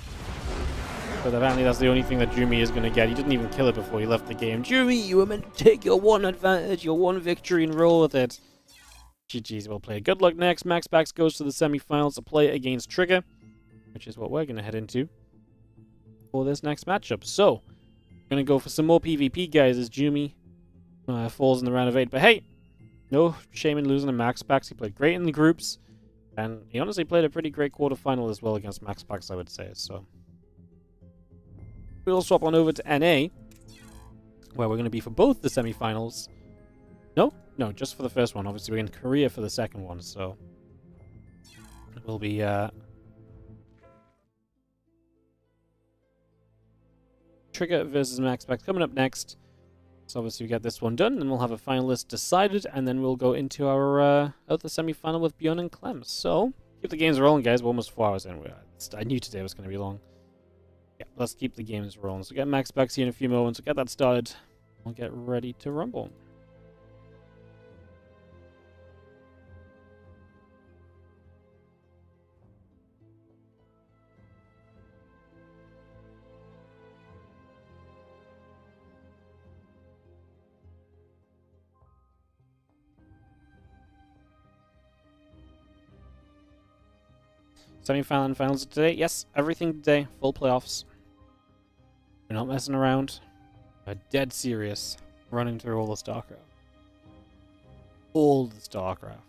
but apparently that's the only thing that Jumi is gonna get. He didn't even kill it before he left the game. Jumi, you were meant to take your 1 advantage, your 1 victory, and roll with it. GG's, well played. Good luck next. Maxpax goes to the semi-finals to play against Trigger, which is what we're gonna head into for this next matchup. So, we're gonna go for some more PvP, guys, as Jumi falls in the round of 8. But hey, no shame in losing to Maxpax. He played great in the groups, and he honestly played a pretty great quarterfinal as well against Maxpax, I would say. So we'll swap on over to NA, where we're going to be for both the semifinals. No, just for the first one. Obviously, we're in Korea for the second one, so we'll be Trigger versus Maxpax coming up next. So obviously we get this one done, and we'll have a finalist decided, and then we'll go into our other semi-final with ByuN and Clem. So, keep the games rolling, guys. We're almost 4 hours in. I knew today was going to be long. Yeah, let's keep the games rolling. So get Maxpax here in a few moments. We'll get that started. We'll get ready to rumble. Semi-final and finals today. Yes, everything today. Full playoffs. We're not messing around. We're dead serious. Running through all the StarCraft. All the StarCraft.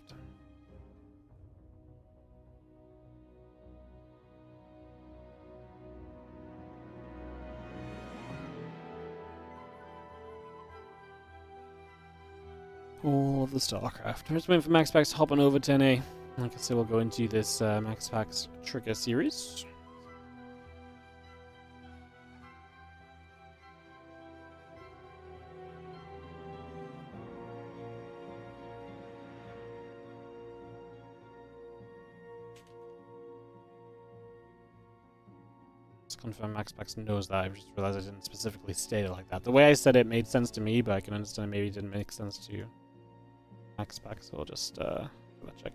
All of the StarCraft. We're just waiting for Maxpax to hop on over 10A. Like I said, we'll go into this Maxpax Trigger series. Confirm Maxpax knows that. I just realized I didn't specifically state it like that. The way I said it made sense to me, but I can understand maybe it didn't make sense to Maxpax, so I'll just check.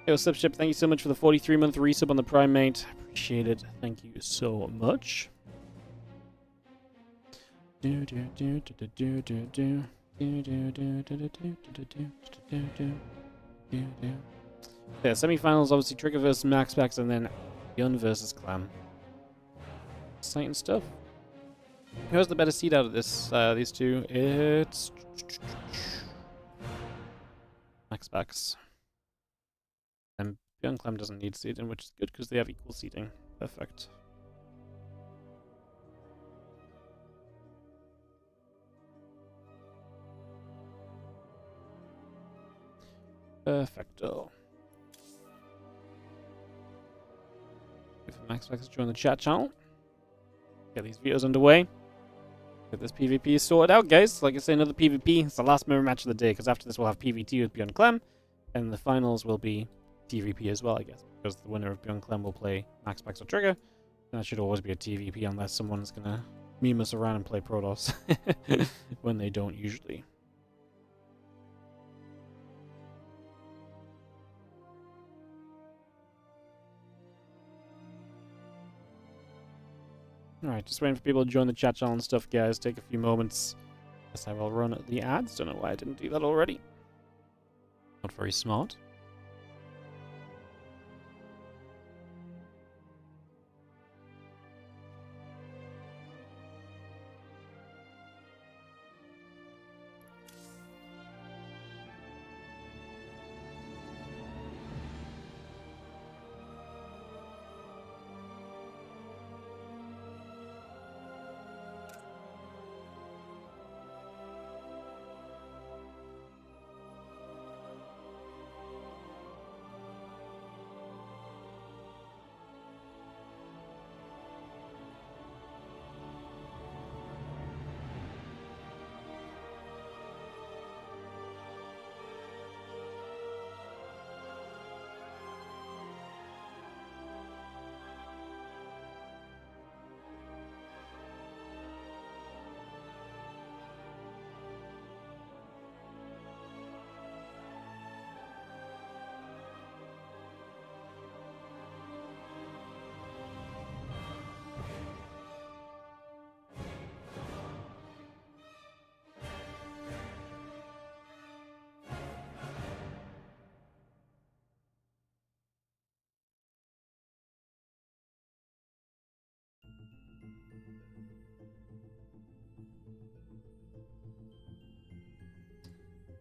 Yo, Slipship, thank you so much for the 43-month resub on the Prime, mate. Appreciate it. Thank you so much. Yeah, semifinals obviously Trigger versus Maxpax, and then ByuN versus Clem. Exciting stuff. Who has the better seed out of this? These two. It's Maxpax. And ByuN Clem doesn't need seeding, which is good because they have equal seeding. Perfect. Perfecto. Maxpax join the chat channel. Get these videos underway. Get this PvP sorted out, guys. Like I say, another PvP. It's the last mirror match of the day, because after this we'll have PvT with ByuN Clem, and the finals will be TVP as well, I guess, because the winner of ByuN Clem will play Maxpax or Trigger. And that should always be a TVP unless someone's gonna meme us around and play Protoss when they don't usually. Alright, just waiting for people to join the chat channel and stuff, guys. Take a few moments. Guess I will run the ads. Don't know why I didn't do that already. Not very smart.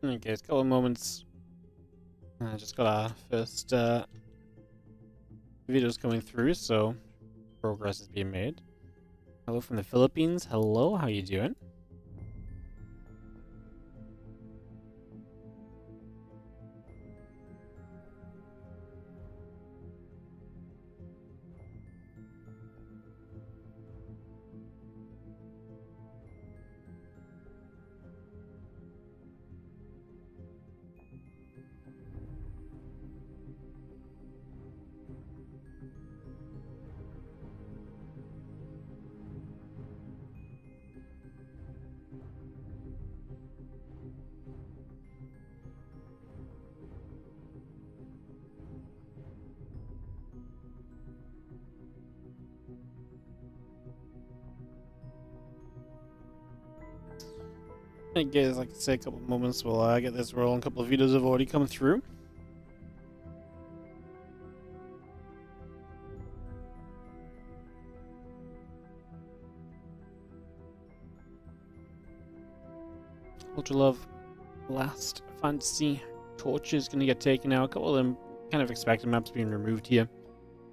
Okay, it's a couple of moments. I just got our first videos coming through, so progress is being made. Hello from the Philippines. Hello, how you doing? I guess, like I say, a couple of moments we'll get this rolling. A couple of videos have already come through. Ultra Love Last Fantasy Torches gonna get taken out. A couple of them kind of expected maps being removed here.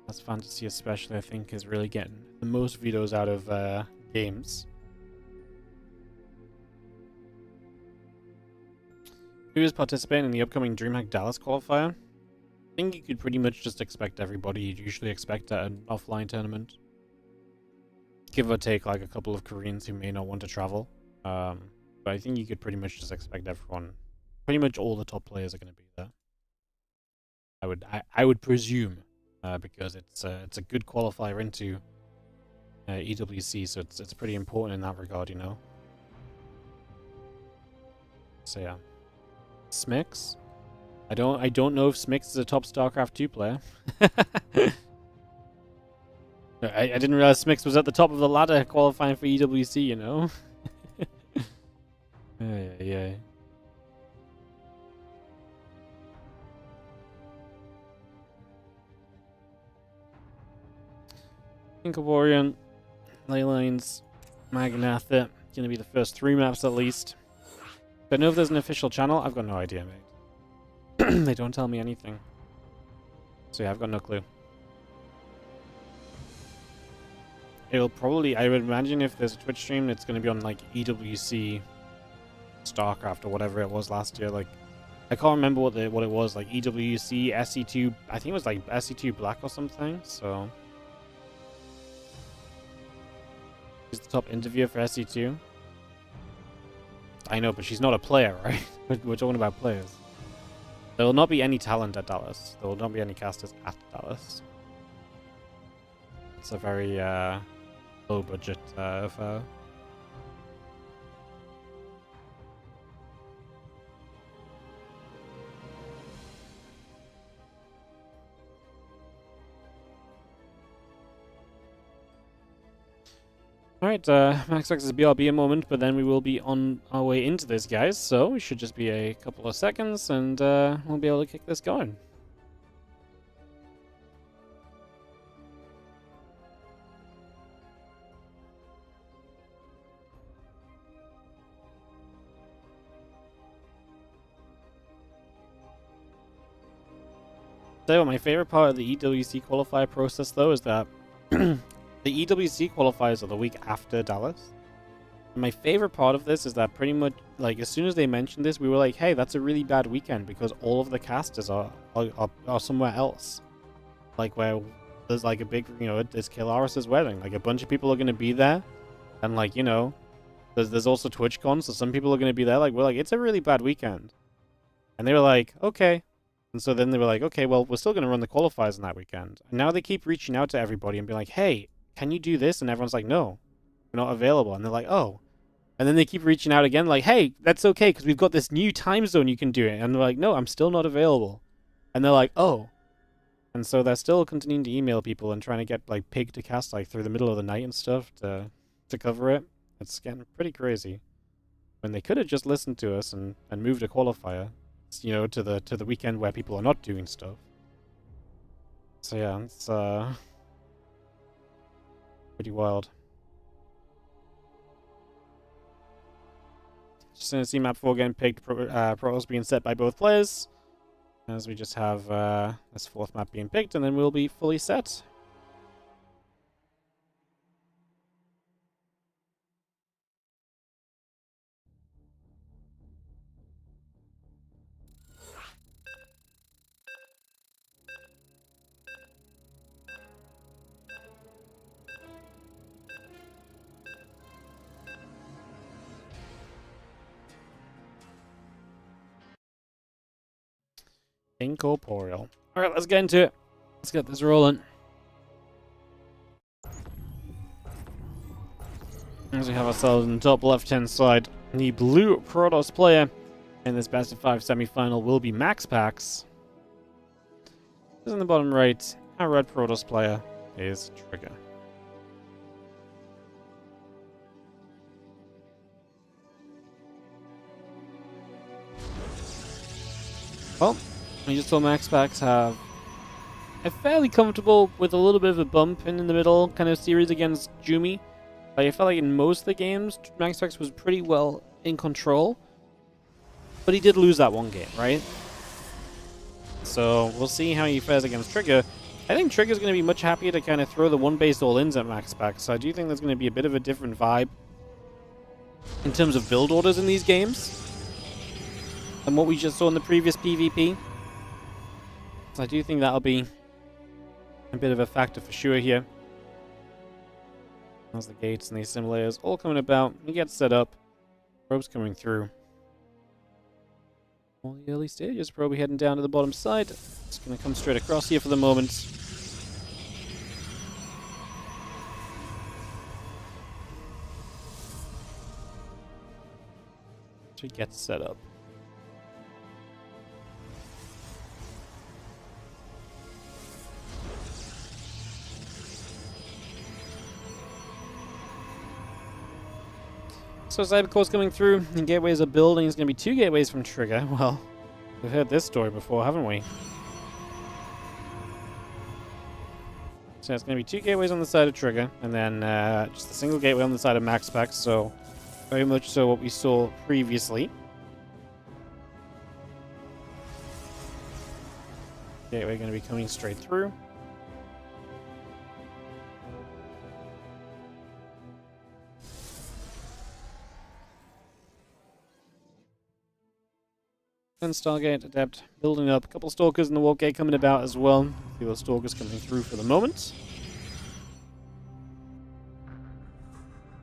Last Fantasy especially, I think, is really getting the most videos out of games. Who is participating in the upcoming DreamHack Dallas qualifier? I think you could pretty much just expect everybody you'd usually expect at an offline tournament. Give or take like a couple of Koreans who may not want to travel. But I think you could pretty much just expect everyone. Pretty much all the top players are going to be there. I would presume, because it's a good qualifier into EWC, so it's pretty important in that regard, you know. So yeah, Smix. I don't know if Smix is a top StarCraft 2 player. I didn't realize Smix was at the top of the ladder qualifying for EWC, you know. Yeah. Incorporean, Leylines, Magnatha. Gonna be the first 3 maps at least. Don't know if there's an official channel. I've got no idea, mate. They don't tell me anything. So yeah, I've got no clue. It'll probably, I would imagine if there's a Twitch stream, it's gonna be on like EWC, StarCraft or whatever it was last year. Like, I can't remember what it was, like EWC, SE2, I think it was like SE2 Black or something, so. She's the top interviewer for SE2. I know, but she's not a player, right? We're talking about players. There will not be any talent at Dallas. There will not be any casters at Dallas. It's a very low budget affair. Alright, Maxpax is BRB a moment, but then we will be on our way into this, guys, so it should just be a couple of seconds, and we'll be able to kick this going. So, my favorite part of the EWC qualifier process, though, is that the EWC qualifiers are the week after Dallas. And my favorite part of this is that pretty much, like, as soon as they mentioned this, we were like, hey, that's a really bad weekend because all of the casters are somewhere else. Like, where there's, like, a big, you know, it's Kilaris' wedding. Like, a bunch of people are going to be there. And, like, you know, there's also TwitchCon, so some people are going to be there. Like, we're like, it's a really bad weekend. And they were like, okay. And so then they were like, okay, well, we're still going to run the qualifiers on that weekend. And now they keep reaching out to everybody and be like, hey, can you do this? And everyone's like, no, we're not available. And they're like, oh. And then they keep reaching out again like, hey, that's okay because we've got this new time zone you can do it. And they're like, no, I'm still not available. And they're like, oh. And so they're still continuing to email people and trying to get like Pig to cast like through the middle of the night and stuff to cover it. It's getting pretty crazy. When they could have just listened to us and moved a qualifier, you know, to the weekend where people are not doing stuff. So yeah, it's pretty wild. Just gonna see map 4 getting picked, protos being set by both players. As we just have this 4th map being picked, and then we'll be fully set. Incorporeal. Alright, let's get into it. Let's get this rolling. As we have ourselves in the top left-hand side, the blue Protoss player in this best of 5 semi-final will be Maxpax. In the bottom right, our red Protoss player is Trigger. Well, we just saw Maxpax have a fairly comfortable, with a little bit of a bump in the middle, kind of series against Jumi. But I felt like in most of the games, Maxpax was pretty well in control. But he did lose that one game, right? So we'll see how he fares against Trigger. I think Trigger's going to be much happier to kind of throw the one-based all-ins at Maxpax. So I do think there's going to be a bit of a different vibe in terms of build orders in these games. than what we just saw in the previous PvP. So I do think that'll be a bit of a factor for sure here. As the gates and these simulators all coming about, we get set up, probes coming through. All the early stages, probably heading down to the bottom side. Just going to come straight across here for the moment. To get set up. So Cybercore's coming through, and gateways are building. It's going to be 2 gateways from Trigger. Well, we've heard this story before, haven't we? So it's going to be 2 gateways on the side of Trigger, and then just a single gateway on the side of Maxpax, so very much so what we saw previously. Gateway going to be coming straight through. And Stargate Adept building up. A couple Stalkers in the Warp Gate coming about as well. A few Stalkers coming through for the moment.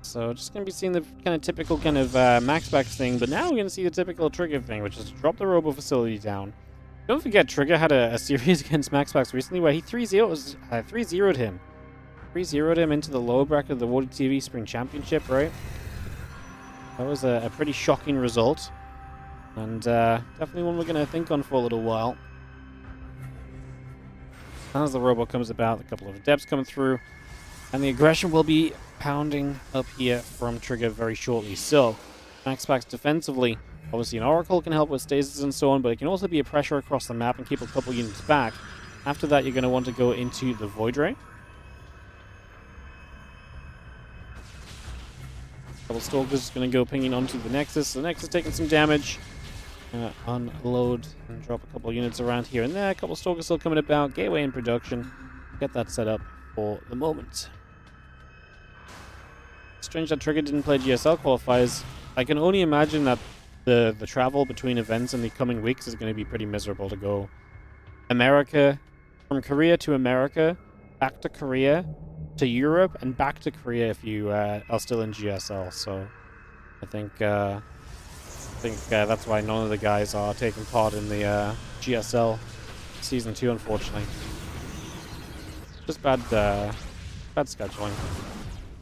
So just going to be seeing the kind of typical kind of Maxpax thing, but now we're going to see the typical Trigger thing, which is to drop the Robo Facility down. Don't forget, Trigger had a series against Maxpax recently where he 3-0'd him. 3-0'd him into the lower bracket of the WardiTV Spring Championship, right? That was a pretty shocking result. And definitely one we're going to think on for a little while. As the Robo comes about, a couple of Adepts coming through. And the aggression will be pounding up here from Trigger very shortly. So, Maxpax defensively, obviously an Oracle can help with stasis and so on, but it can also be a pressure across the map and keep a couple units back. After that, you're going to want to go into the Void Ray. A couple Stalkers going to go pinging onto the Nexus. The Nexus taking some damage. Unload and drop a couple units around here and there. A couple Stalkers still coming about. Gateway in production. Get that set up for the moment. Strange that Trigger didn't play GSL qualifiers. I can only imagine that the travel between events in the coming weeks is going to be pretty miserable to go America, from Korea to America, back to Korea, to Europe, and back to Korea if you are still in GSL. So I think that's why none of the guys are taking part in the GSL Season 2, unfortunately. Just bad scheduling.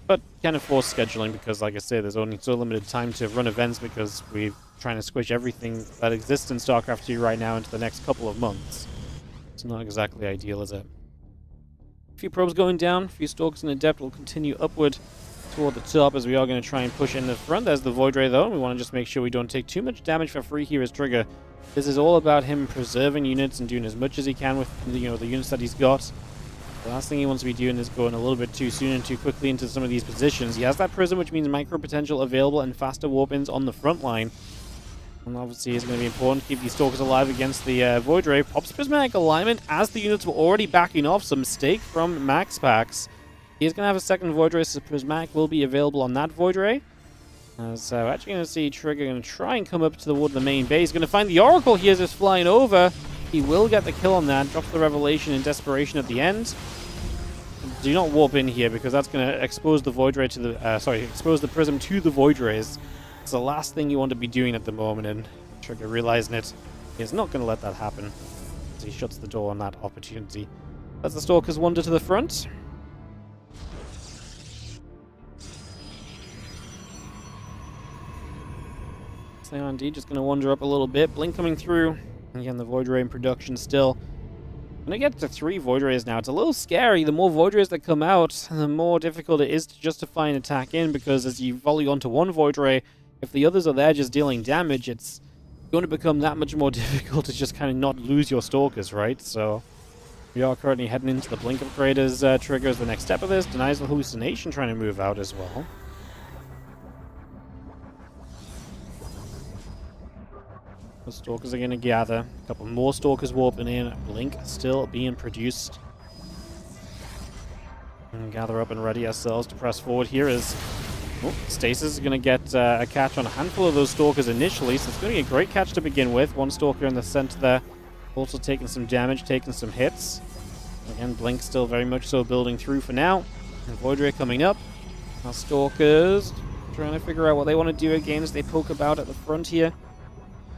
But kind of forced scheduling because, like I say, there's only so limited time to run events because we're trying to squish everything that exists in StarCraft 2 right now into the next couple of months. It's not exactly ideal, is it? A few probes going down, a few Stalkers and Adept will continue upward toward the top as we are going to try and push in the front. There's the Void Ray though, and we want to just make sure we don't take too much damage for free here as Trigger. This is all about him preserving units and doing as much as he can with the units that he's got. The last thing he wants to be doing is going a little bit too soon and too quickly into some of these positions. He has that Prism, which means micro potential available and faster warp-ins on the front line. And obviously it's going to be important to keep these Stalkers alive against the Void Ray. Pops Prismatic Alignment as the units were already backing off. So mistake from Maxpax. He's going to have a second Void Ray, so Prismatic will be available on that Void Ray. So we're actually going to see Trigger going to try and come up toward the main base. Going to find the Oracle here just flying over. He will get the kill on that. Drops the Revelation in desperation at the end. Do not warp in here because that's going to expose the Void Ray to the... expose the Prism to the Void Rays. It's the last thing you want to be doing at the moment, and Trigger realizing it, is not going to let that happen. So he shuts the door on that opportunity. As the Stalkers wander to the front. So they are indeed just going to wander up a little bit. Blink coming through. Again, the Void Ray in production still. When I get to 3 Void Rays now, it's a little scary. The more Void Rays that come out, the more difficult it is to justify an attack in, because as you volley onto one Void Ray, if the others are there just dealing damage, it's going to become that much more difficult to just kind of not lose your Stalkers, right? So we are currently heading into the Blink upgrade as triggers the next step of this. Denies the Hallucination trying to move out as well. The Stalkers are going to gather. A couple more Stalkers warping in. Blink still being produced. And gather up and ready ourselves to press forward here as Oh, Stasis is going to get a catch on a handful of those Stalkers initially, so it's going to be a great catch to begin with. One Stalker in the center there, also taking some damage, taking some hits. Again, Blink still very much so building through for now. And Void Ray coming up. Our Stalkers trying to figure out what they want to do again as they poke about at the front here.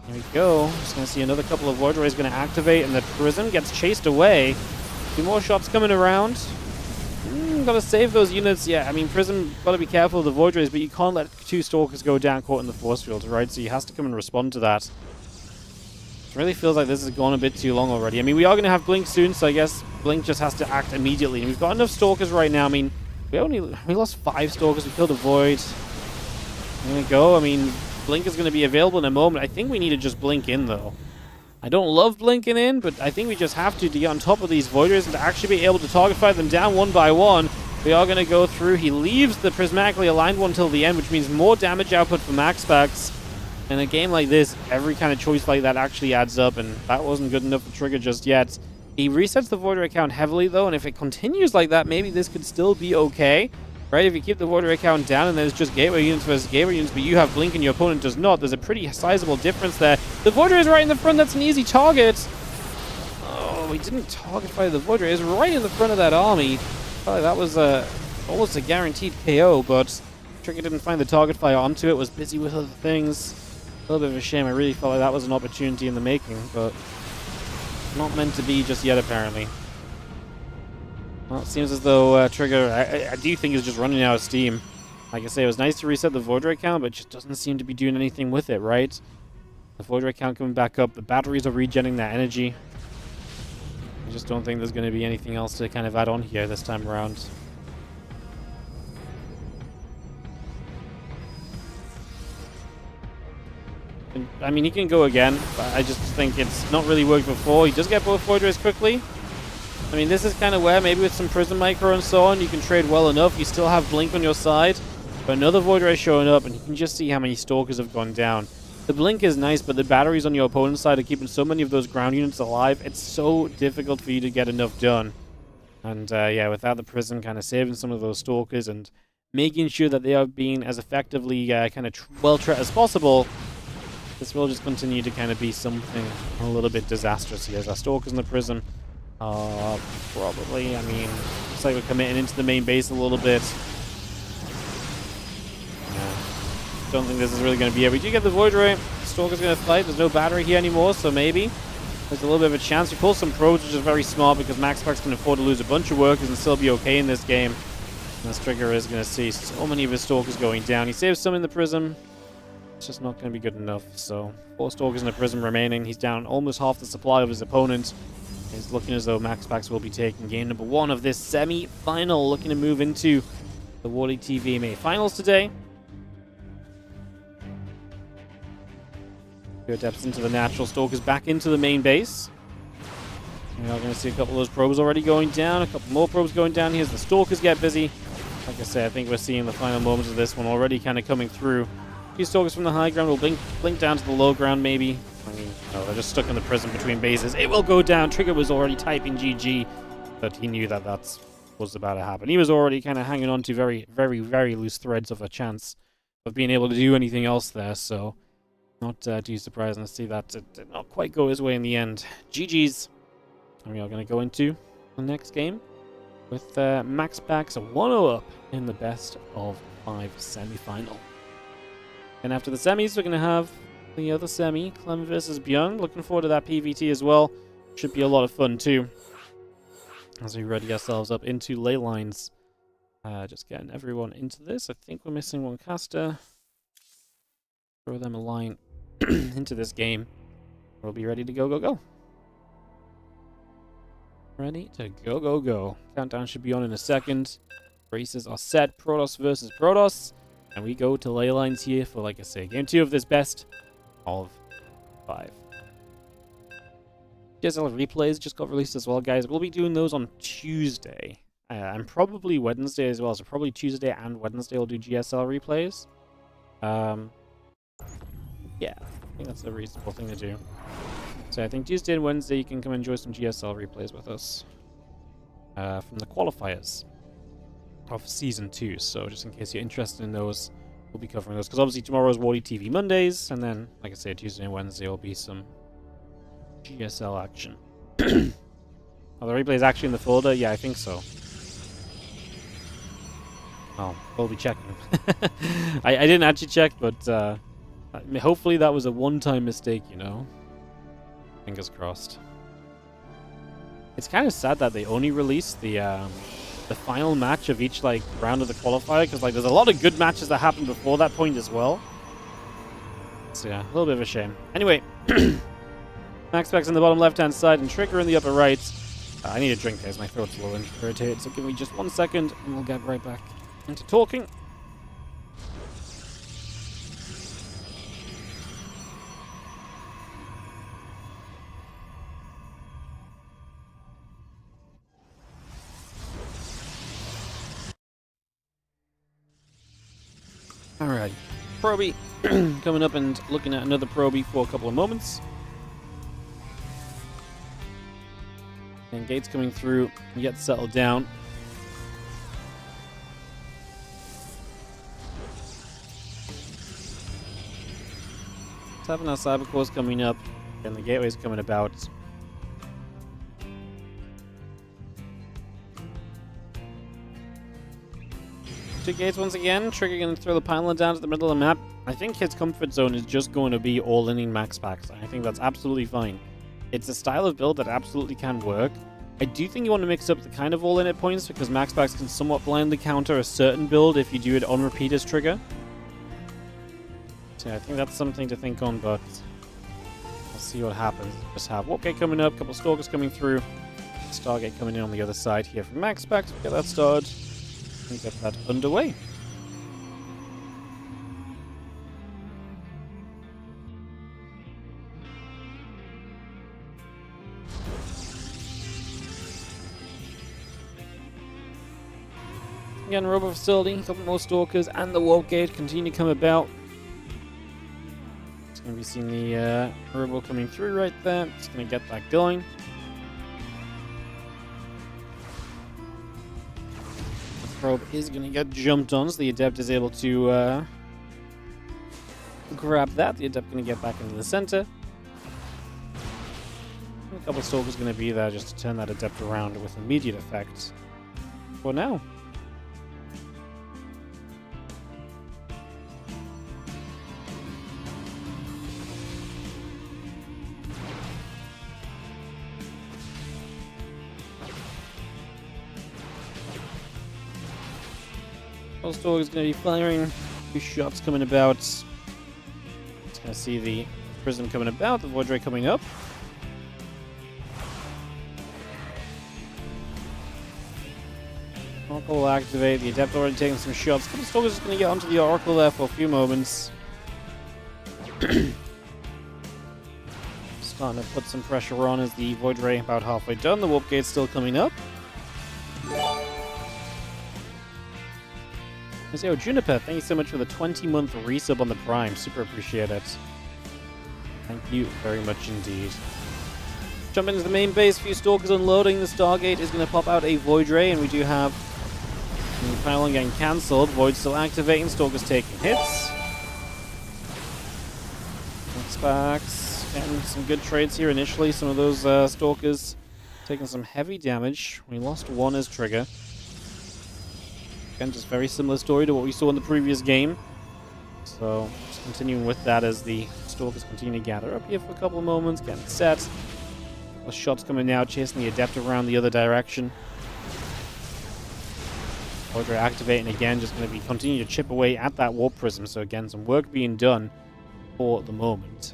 There we go. Just going to see another couple of Void Rays going to activate, and the Prism gets chased away. 2 more shots coming around. Gotta save those units. Yeah, I mean, Prism, gotta be careful of the Void Rays, but you can't let 2 Stalkers go down caught in the force field, right? So he has to come and respond to that. It really feels like this has gone a bit too long already. I mean, we are gonna have Blink soon, so I guess Blink just has to act immediately. And we've got enough Stalkers right now. I mean, we lost 5 Stalkers. We killed a Void. There we go. I mean, Blink is gonna be available in a moment. I think we need to just Blink in, though. I don't love blinking in, but I think we just have to get on top of these Void Rays and to actually be able to target fire them down one by one. We are going to go through. He leaves the prismatically aligned one till the end, which means more damage output for Maxpax. In a game like this, every kind of choice like that actually adds up, and that wasn't good enough to trigger just yet. He resets the Void Ray count heavily, though, and if it continues like that, maybe this could still be okay. Right, if you keep the Void Ray count down and there's just gateway units versus gateway units, but you have Blink and your opponent does not, there's a pretty sizable difference there. The Void Ray is right in the front, that's an easy target. Oh, we didn't target fire the Void Ray, it was right in the front of that army. Probably that was almost a guaranteed KO, but Trigger didn't find the target fire onto it, was busy with other things. A little bit of a shame, I really felt like that was an opportunity in the making, but not meant to be just yet apparently. Well, it seems as though Trigger, I do think, is just running out of steam. Like I say, it was nice to reset the Void Ray count, but it just doesn't seem to be doing anything with it, right? The Void Ray count coming back up, the batteries are regenerating that energy. I just don't think there's going to be anything else to kind of add on here this time around. And, I mean, he can go again, but I just think it's not really worked before. He does get both Void Rays quickly. I mean, this is kind of where maybe with some Prism Micro and so on, you can trade well enough. You still have Blink on your side, but another Void Ray showing up, and you can just see how many Stalkers have gone down. The Blink is nice, but the batteries on your opponent's side are keeping so many of those ground units alive. It's so difficult for you to get enough done. And yeah, without the Prism kind of saving some of those Stalkers and making sure that they are being as effectively kind of well-treated as possible, this will just continue to kind of be something a little bit disastrous here. As our Stalkers and the Prism, probably, I mean, looks like we're committing into the main base a little bit. Yeah. Don't think this is really going to be it. We do get the Void Ray. Stalker's going to fight. There's no battery here anymore, so maybe there's a little bit of a chance. We pull some probes, which is very smart because Maxpax can afford to lose a bunch of workers and still be okay in this game. And this Trigger is going to see so many of his Stalkers going down. He saves some in the Prism. It's just not going to be good enough. So 4 Stalkers in the Prism remaining. He's down almost half the supply of his opponent. It's looking as though Maxpax will be taking game number 1 of this semi-final, looking to move into the WardiTV May finals today. Pure depths into the natural, Stalkers back into the main base. We are going to see a couple of those probes already going down, a couple more probes going down here as the Stalkers get busy. Like I say, I think we're seeing the final moments of this one already kind of coming through. A few Stalkers from the high ground will blink down to the low ground maybe. I mean, no, they're just stuck in the Prism between bases. It will go down. Trigger was already typing GG, but he knew that that was about to happen. He was already kind of hanging on to very, very, very loose threads of a chance of being able to do anything else there, so not too surprising to see that it did not quite go his way in the end. GG's. And we are going to go into the next game with Maxpax 1-0 up in the best of 5 semi-final. And after the semis, we're going to have the other semi, Clem versus ByuN. Looking forward to that PVT as well. Should be a lot of fun too. As we ready ourselves up into ley lines. Just getting everyone into this. I think we're missing one caster. Throw them a line into this game. We'll be ready to go, go, go. Ready to go, go, go. Countdown should be on in a second. Races are set. Protoss versus Protoss. And we go to ley lines here for, like I say, game 2 of this best of 5. GSL replays just got released as well, guys. We'll be doing those on Tuesday. And probably Wednesday as well. So probably Tuesday and Wednesday we'll do GSL replays. Yeah, I think that's a reasonable thing to do. So I think Tuesday and Wednesday you can come enjoy some GSL replays with us. From the qualifiers of Season 2. So just in case you're interested in those, we'll be covering those. Because obviously tomorrow is WardiTV Mondays, and then, like I said, Tuesday and Wednesday will be some GSL action. Are the replays actually in the folder? Yeah, I think so. Oh, we'll be checking. I didn't actually check, but hopefully that was a one-time mistake, you know? Fingers crossed. It's kind of sad that they only released the final match of each, like, round of the qualifier, because, like, there's a lot of good matches that happened before that point as well. So, yeah, a little bit of a shame. Anyway, Maxpax in the bottom left-hand side and Trigger in the upper right. I need a drink, guys. My throat's a little irritated, so give me just 1 second, and we'll get right back into talking. Alright, Proby coming up and looking at another Proby for a couple of moments. And gates coming through and get settled down. Having our cyber cores coming up and the gateways coming about. Two gates once again. Trigger going to throw the pylon down to the middle of the map. I think his comfort zone is just going to be all-in Maxpax. I think that's absolutely fine. It's a style of build that absolutely can work. I do think you want to mix up the kind of all-in at points because Maxpax can somewhat blindly counter a certain build if you do it on repeat as Trigger. So yeah, I think that's something to think on, but we'll see what happens. Just have Warp Gate coming up, a couple of Stalkers coming through, Stargate coming in on the other side here from Maxpax. Get that started and get that underway. Again, Robo Facility, a couple more Stalkers, and the Warp Gate continue to come about. It's going to be seeing the Robo coming through right there. Just going to get that going. The probe is going to get jumped on, so the Adept is able to grab that. The Adept going to get back into the center. A couple of Stalkers going to be there just to turn that Adept around with immediate effect. For now. Dog is going to be firing. Two shots coming about. It's going to see the Prism coming about, the Void Ray coming up. Oracle will activate. The Adept already taking some shots. The Stalker is just going to get onto the Oracle there for a few moments. Starting to put some pressure on as the Void Ray about halfway done. The Warp Gate's still coming up. Yo, Juniper, thank you so much for the 20-month resub on the Prime. Super appreciate it. Thank you very much indeed. Jump into the main base. Few Stalkers unloading. The Stargate is going to pop out a Void Ray, and we do have the pylon getting cancelled. Void still activating. Stalkers taking hits. Maxpax getting some good trades here initially. Some of those Stalkers taking some heavy damage. We lost one as Trigger. Again, just very similar story to what we saw in the previous game. So, just continuing with that as the Stalkers continue to gather up here for a couple of moments, getting set. A couple of shots coming now, chasing the Adept around the other direction. Void Ray activating again, just going to be continuing to chip away at that Warp Prism. So again, some work being done for the moment.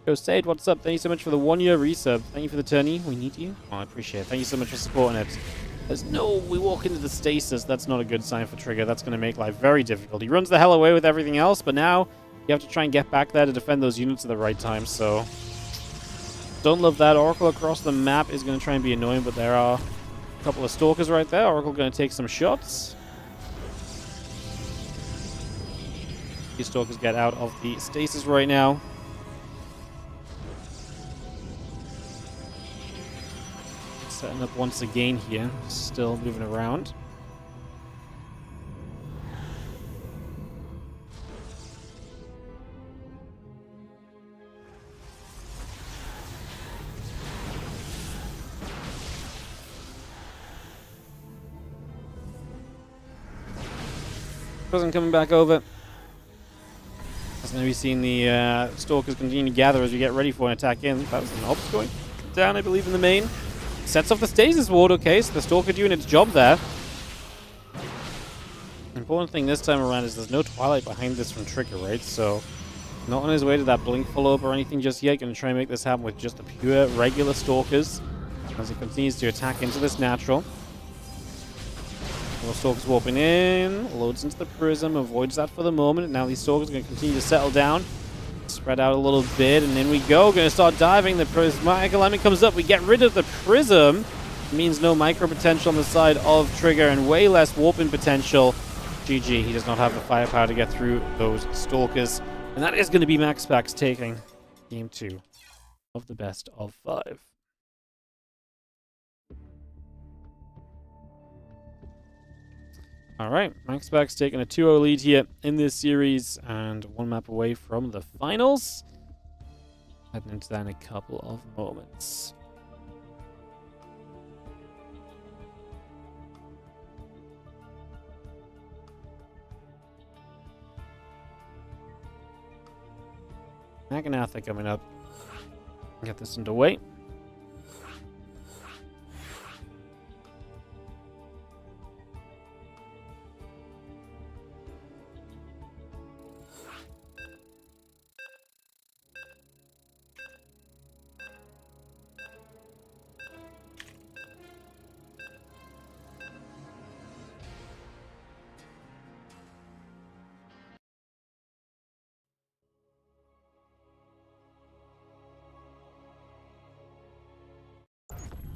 Yo, Sade, what's up? Thank you so much for the 1-year resub. Thank you for the tourney. We need you. Oh, I appreciate it. Thank you so much for supporting it. There's no, we walk into the stasis. That's not a good sign for Trigger. That's going to make life very difficult. He runs the hell away with everything else, but now you have to try and get back there to defend those units at the right time, so don't love that. Oracle across the map is going to try and be annoying, but there are a couple of Stalkers right there. Oracle going to take some shots. These Stalkers get out of the stasis right now. Setting up once again here. Still moving around. Stalkers and coming back over. As going to be seeing the Stalkers continue to gather as we get ready for an attack in. That was an Ops going down, I believe, in the main. Sets off the Stasis Ward, okay, so the Stalker doing its job there. The important thing this time around is there's no Twilight behind this from Trigger, right? So, not on his way to that Blink follow-up or anything just yet. Going to try and make this happen with just the pure, regular Stalkers. As he continues to attack into this natural. More Stalkers warping in. Loads into the Prism. Avoids that for the moment. Now these Stalkers are going to continue to settle down. Spread out a little bit. And in we go. Going to start diving. The Prismatic Alignment comes up. We get rid of the Prism. It means no micro potential on the side of Trigger and way less warping potential. GG. He does not have the firepower to get through those Stalkers. And that is going to be Maxpax taking Game 2 of the best of 5. Alright, Maxpax taking a 2-0 lead here in this series and one map away from the finals. Heading into that in a couple of moments. Magnatha coming up. Get this underway.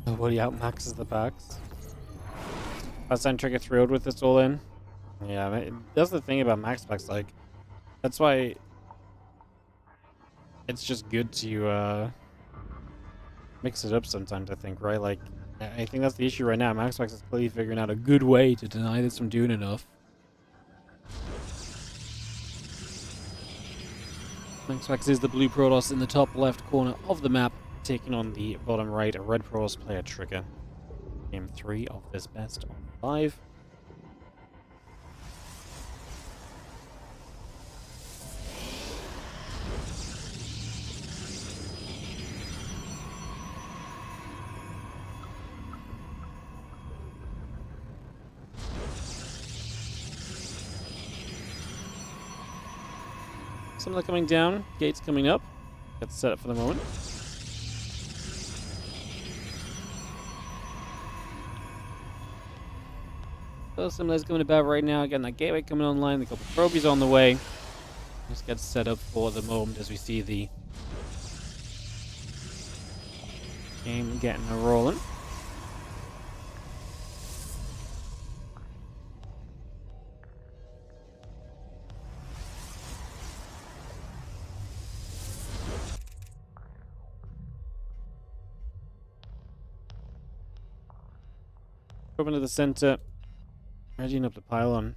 Nobody outmaxes the packs. Last time Trigger thrilled with this all in. Yeah, that's the thing about Maxpax. Like, that's why it's just good to mix it up sometimes. I think, right? Like, I think that's the issue right now. Maxpax is clearly figuring out a good way to deny this from doing enough. Maxpax is the blue Protoss in the top left corner of the map, taking on the bottom right, a red Protoss player Trigger. Game 3 of this best of 5. Some are coming down, gates coming up. Get set up for the moment. So Simula's coming about right now. Again, that gateway coming online. A couple of probies on the way. Just get set up for the moment as we see the game getting a rolling. Open to the center. Readying up the pylon.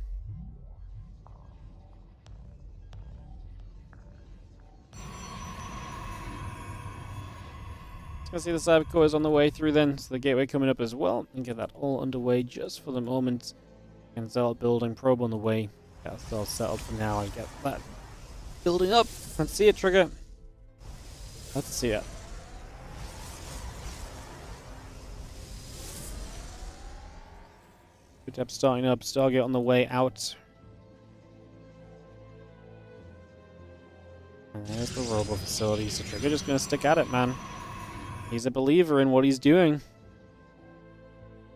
Let's see the cyber core is on the way through then, so the gateway coming up as well, and get that all underway just for the moment. And Zealot building, probe on the way. Get ourselves settled for now and get that building up. Let's see it, Trigger. Let's see it. Good tap starting up, Stargate on the way out. And there's the robo facility, so Trigger just gonna stick at it, man. He's a believer in what he's doing.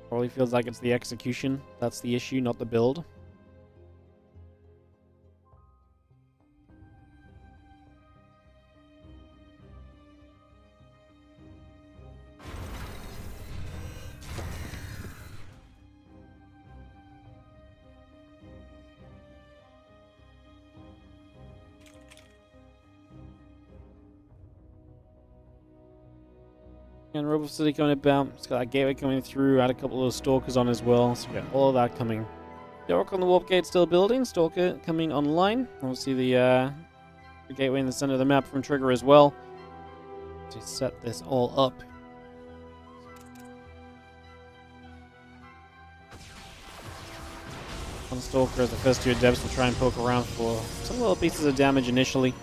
Probably feels like it's the execution that's the issue, not the build. And Robo City coming about. It's got that gateway coming through. Had a couple of those Stalkers on as well. So we got all of that coming. Dork on the warp gate still building. Stalker coming online. Obviously the gateway in the center of the map from Trigger as well. To set this all up. One Stalker as the first two Adepts will try and poke around for some little pieces of damage initially.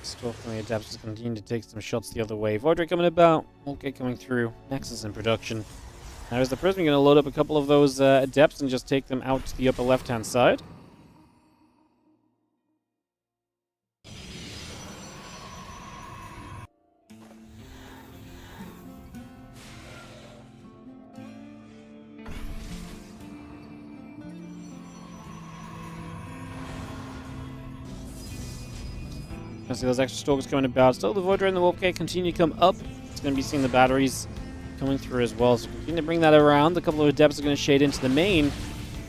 Stalker and the Adepts just continue to take some shots the other way. Void Ray coming about, okay coming through, Nexus in production. Now is the Prism going to load up a couple of those Adepts and just take them out to the upper left-hand side? You can see those extra Stalkers coming about. Still, the Void Ray and the Wolf Gate continue to come up. It's going to be seeing the batteries coming through as well. So continue to bring that around. A couple of Adepts are going to shade into the main.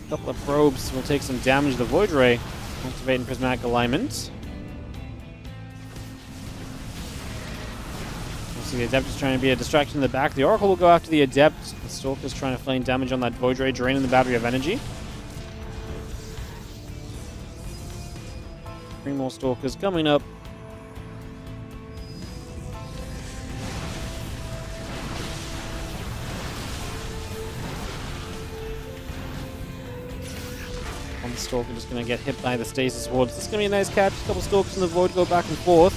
A couple of Probes will take some damage. The Void Ray activating Prismatic Alignment. You see the Adept is trying to be a distraction in the back. The Oracle will go after the Adept. The Stalker's trying to flame damage on that Void Ray, draining the battery of energy. 3 more Stalkers coming up. One Stalker just going to get hit by the Stasis Wards. This is going to be a nice catch. A couple Stalkers in the Void go back and forth.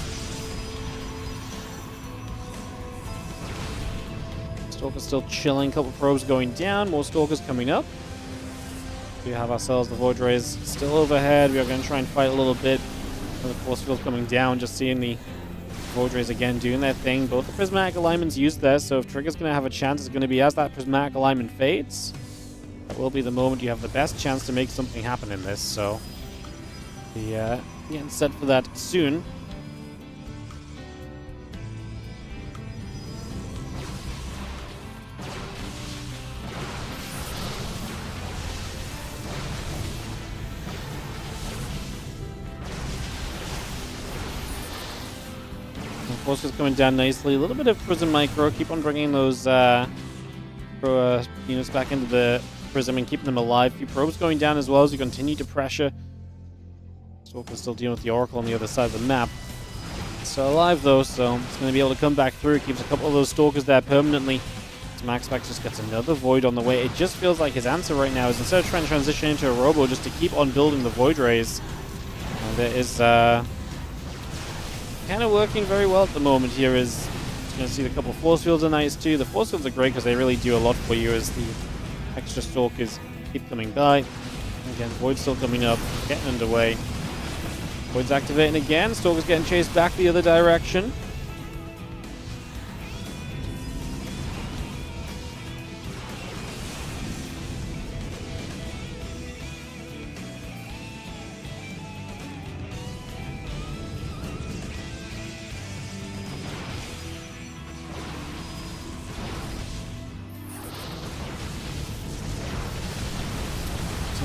Stalker's still chilling. Couple Probes going down. More Stalkers coming up. We have ourselves the Void Rays still overhead. We are going to try and fight a little bit. The Force Field coming down. Just seeing the Void Rays again doing their thing. Both the Prismatic Alignments used there. So if Trigger's going to have a chance, it's going to be as that Prismatic Alignment fades. That will be the moment you have the best chance to make something happen in this, so be getting set for that soon. Force is coming down nicely. A little bit of Prism Micro. Keep on bringing those units back into the Prism and keeping them alive. A few Probes going down as well as you continue to pressure. Stalker's still dealing with the Oracle on the other side of the map. Still alive though, so it's going to be able to come back through. Keeps a couple of those Stalkers there permanently. So Maxpax just gets another Void on the way. It just feels like his answer right now is instead of trying to transition into a Robo, just to keep on building the Void Rays. And it is kind of working very well at the moment here. Is going to see the couple of Force Fields are nice too. The Force Fields are great because they really do a lot for you as the extra Stalkers keep coming by. Again, Void's still coming up, getting underway. Void's activating again. Stalker's getting chased back the other direction.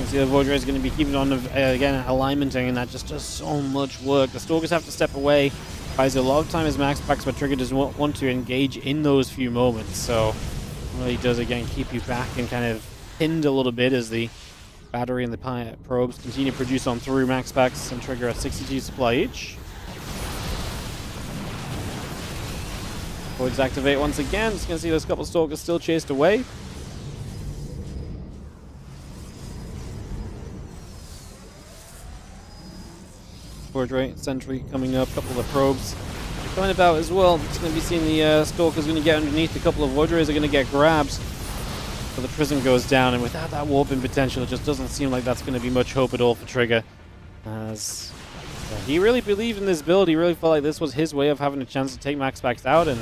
See the Void Ray is going to be keeping on again alignmenting, and that just does so much work. The Stalkers have to step away. Buys a lot of time as Maxpax, but Trigger doesn't want to engage in those few moments. So it really does again keep you back and kind of pinned a little bit as the battery and the probes continue to produce on through. Maxpax and Trigger at 62 supply each. Voids activate once again. Just going to see those couple Stalkers still chased away. Void Ray, Sentry coming up, a couple of Probes coming about as well. It's going to be seeing the Stalker's going to get underneath. A couple of Void Rays are going to get grabbed. So the Prism goes down, and without that warping potential, it just doesn't seem like that's going to be much hope at all for Trigger. As he really believed in this build. He really felt like this was his way of having a chance to take Maxpax out, and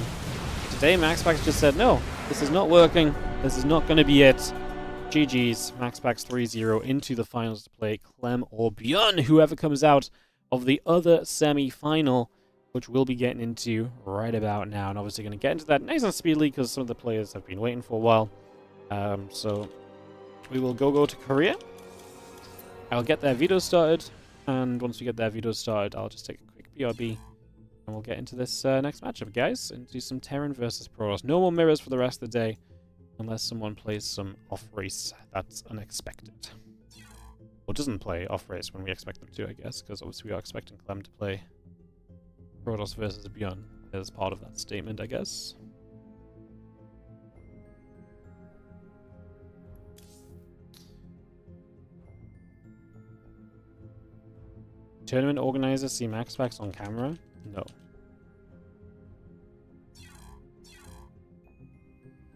today Maxpax just said, no, this is not working. This is not going to be it. GG's, Maxpax 3-0 into the finals to play Clem or ByuN, whoever comes out of the other semi-final, which we'll be getting into right about now. And obviously going to get into that nice and speedily because some of the players have been waiting for a while. So we will go to Korea. I'll get their video started, and once we get their video started, I'll just take a quick BRB, and we'll get into this next matchup, guys, and do some Terran versus Protoss. No more mirrors for the rest of the day, unless someone plays some off-race that's unexpected. Or doesn't play off-race when we expect them to, I guess, because obviously we are expecting Clem to play Protoss versus ByuN as part of that statement, I guess. tournament organizers see Maxpax on camera? No.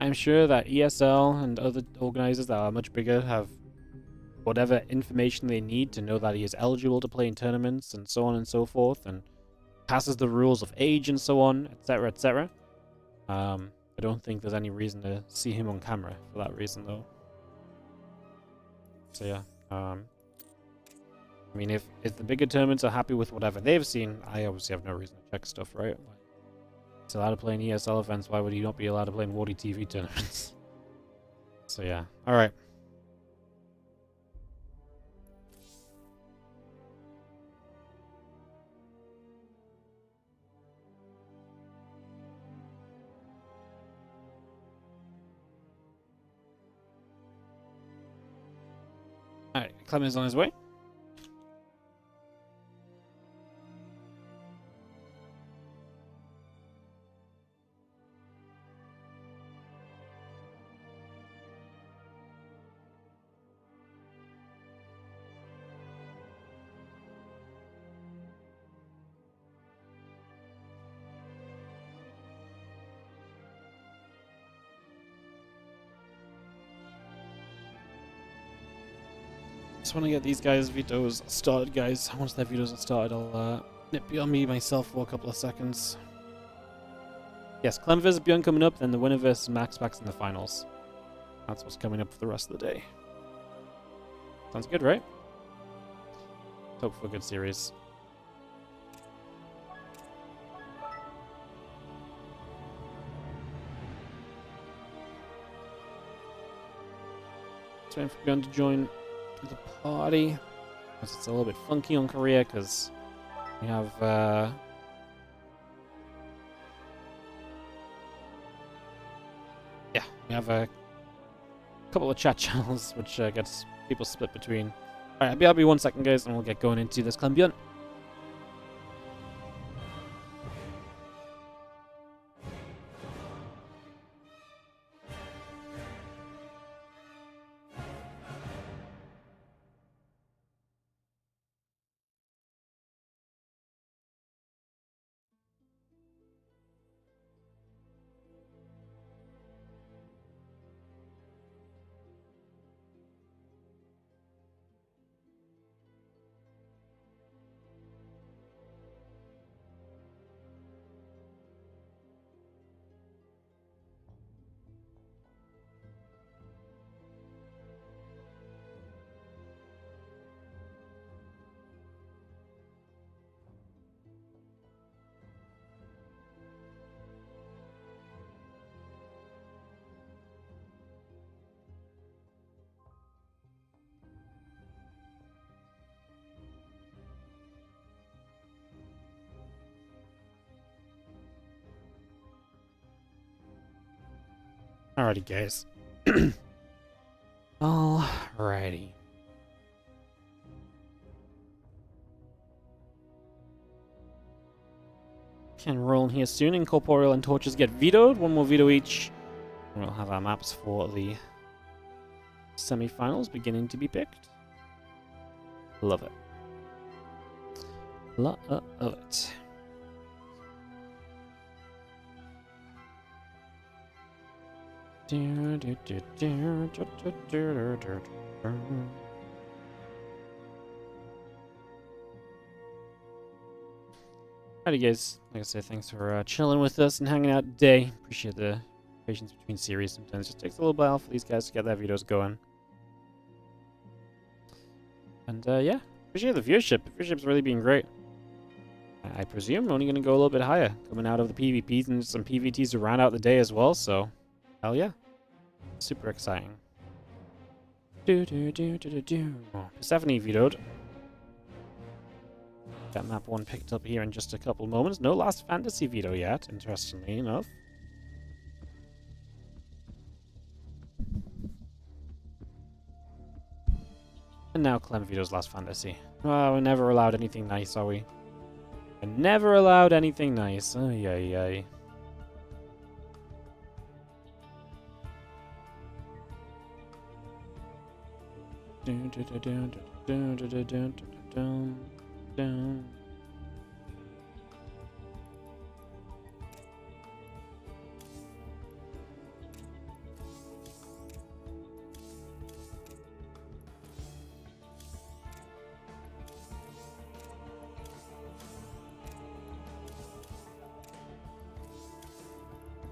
I'm sure that ESL and other organizers that are much bigger have whatever information they need to know that he is eligible to play in tournaments and so on and so forth, and passes the rules of age and so on, etc., etc. I don't think there's any reason to see him on camera for that reason, though. So yeah, I mean, if the bigger tournaments are happy with whatever they've seen, I obviously have no reason to check stuff, right? Like, he's allowed to play in ESL events, why would he not be allowed to play in WardiTV tournaments? So yeah, alright. Alright, Clem is on his way. Just want to get these guys' vetoes started, guys. Once their vetoes are started, I'll nip ByuN me myself for a couple of seconds. Yes, Clem vs. ByuN coming up, then the winner versus Maxpax in the finals. That's what's coming up for the rest of the day. Sounds good, right? Hope for a good series. Just waiting for ByuN to join the party, because it's a little bit funky on Korea, because we have yeah, we have a couple of chat channels which gets people split between. Alright, I'll be 1 second, guys, and we'll get going into this Clem ByuN. Alrighty, guys. Alrighty. Can roll in here soon. Incorporeal and Torches get vetoed. One more veto each. And we'll have our maps for the semi-finals beginning to be picked. Love it. Love it. Alrighty, guys. Like I said, thanks for chilling with us and hanging out today. Appreciate the patience between series. Sometimes it just takes a little while for these guys to get their videos going. And yeah, appreciate the viewership. The viewership's really been great. I presume we're only going to go a little bit higher, coming out of the PvPs and some PvTs to round out the day as well, so hell yeah. Super exciting. Persephone vetoed. That map 1 picked up here in just a couple moments. No last fantasy veto yet, interestingly enough. And now Clem vetoes last fantasy. Oh, we're never allowed anything nice, are we? We're never allowed anything nice. Ay, ay, ay. Down.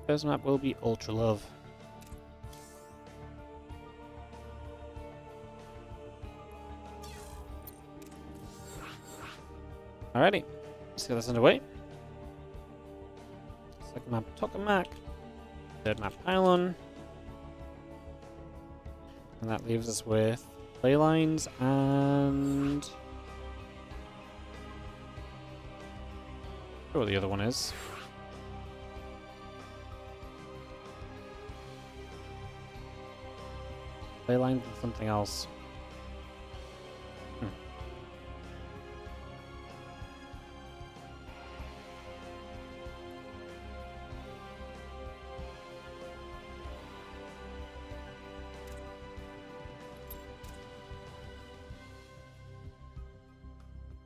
First map will be Ultra Love. Alrighty, let's get this underway. Second map, Tokamak. Third map, Pylon. And that leaves us with play lines and... I don't know what the other one is. Play lines and something else.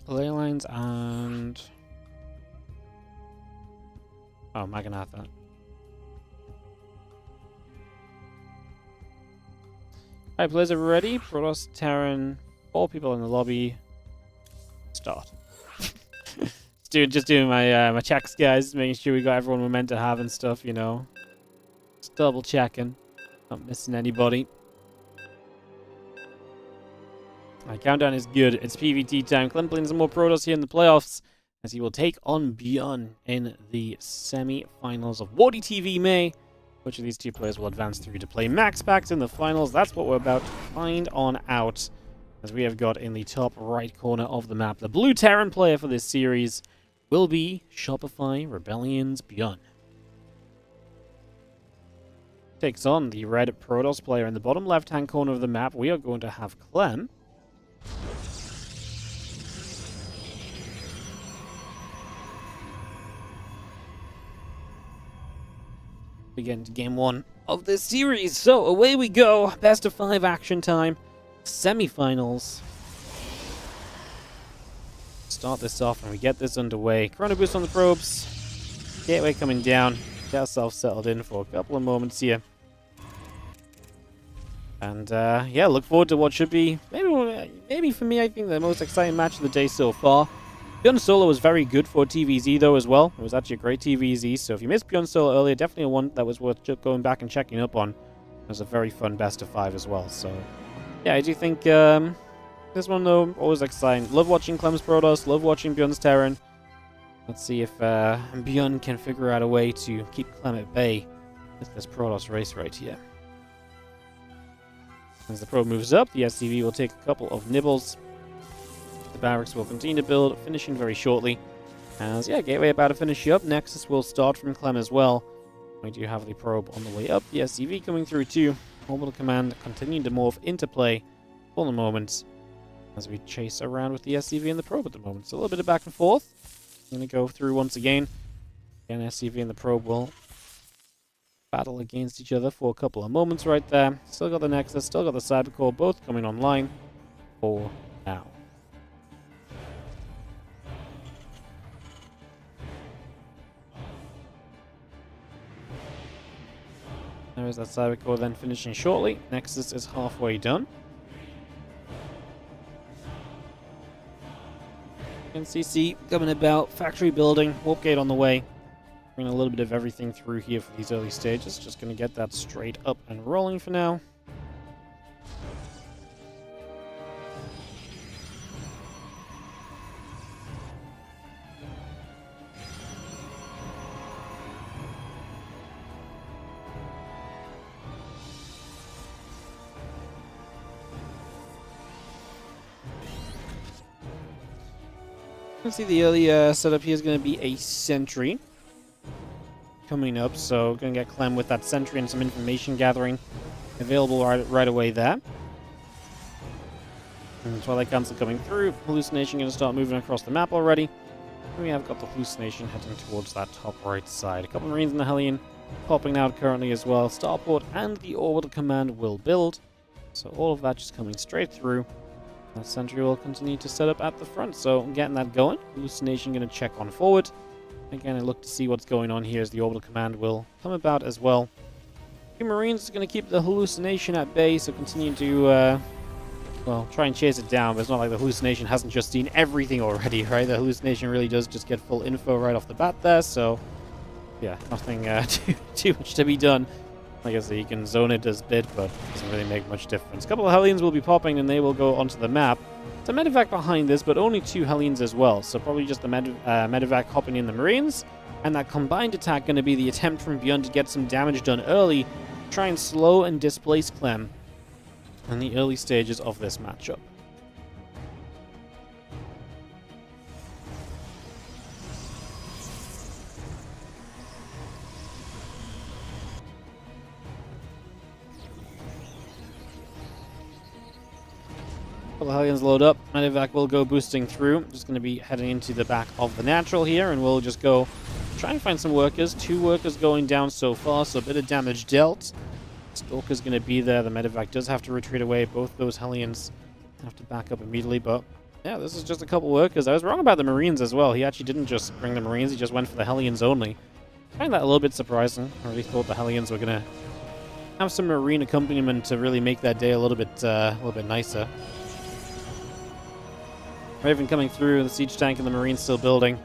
Play lines and... Oh, Maganatha. Alright, players are ready. Protoss, Terran, 4 people in the lobby. Start. Just doing my my checks, guys. Making sure we got everyone we're meant to have and stuff, you know. Just double checking. Not missing anybody. My countdown is good. It's PvT time. Clem playing some more Protoss here in the playoffs as he will take on ByuN in the semi-finals of WardiTV May. Which of these two players will advance through to play Maxpax in the finals? That's what we're about to find on out. As we have got in the top right corner of the map, the blue Terran player for this series will be Shopify Rebellion's ByuN. Takes on the red Protoss player in the bottom left-hand corner of the map. We are going to have Clem. Begin to game 1 of this series. So away we go. Best of 5 action time. Semi-finals. Start this off and we get this underway. Chrono boost on the probes. Gateway coming down. Get ourselves settled in for a couple of moments here. And yeah, look forward to what should be maybe for me, I think the most exciting match of the day so far. ByuN Solo was very good for TVZ though as well. It was actually a great TVZ, so if you missed ByuN Solo earlier, definitely one that was worth going back and checking up on. It was a very fun best of 5 as well, so yeah, I do think this one though, always exciting. Love watching Clem's Protoss, love watching ByuN's Terran. Let's see if ByuN can figure out a way to keep Clem at bay with this Protoss race right here. As the probe moves up, the SCV will take a couple of nibbles. The barracks will continue to build, finishing very shortly. As, yeah, Gateway about to finish up. Nexus will start from Clem as well. We do have the probe on the way up. The SCV coming through too. Orbital Command continuing to morph into play for the moment. As we chase around with the SCV and the probe at the moment. So a little bit of back and forth. I'm going to go through once again. Again, SCV and the probe will battle against each other for a couple of moments right there. Still got the Nexus, still got the Cybercore, both coming online for now. There is that Cybercore then finishing shortly. Nexus is halfway done. NCC coming about, factory building, warp gate on the way. Bringing a little bit of everything through here for these early stages. Just going to get that straight up and rolling for now. You can see the early setup here is going to be a sentry coming up, so going to get Clem with that sentry and some information gathering available right away there. And Twilight Council coming through. Hallucination going to start moving across the map already. And we have got the Hallucination heading towards that top right side. A couple of Marines in the Hellion popping out currently as well. Starport and the Orbital Command will build. So all of that just coming straight through. That sentry will continue to set up at the front, so getting that going. Hallucination going to check on forward. Again, I look to see what's going on here as the orbital command will come about as well. The Marines is going to keep the hallucination at bay, so continue to, well, try and chase it down, but it's not like the hallucination hasn't just seen everything already, right? The hallucination really does just get full info right off the bat there, so yeah, nothing too much to be done. Like I said, you can zone it as bid, but it doesn't really make much difference. A couple of Hellions will be popping, and they will go onto the map. It's a medevac behind this, but only 2 Hellions as well, so probably just the medevac hopping in the Marines, and that combined attack going to be the attempt from ByuN to get some damage done early, try and slow and displace Clem in the early stages of this matchup. Couple of Hellions load up. Medevac will go boosting through. Just going to be heading into the back of the natural here, and we'll just go try and find some workers. 2 workers going down so far, so a bit of damage dealt. Stalker's going to be there. The medevac does have to retreat away. Both those Hellions have to back up immediately, but yeah, this is just a couple workers. I was wrong about the Marines as well. He actually didn't just bring the Marines, he just went for the Hellions only. I find that a little bit surprising. I really thought the Hellions were going to have some Marine accompaniment to really make that day a little bit nicer. Raven coming through, the siege tank and the Marines still building,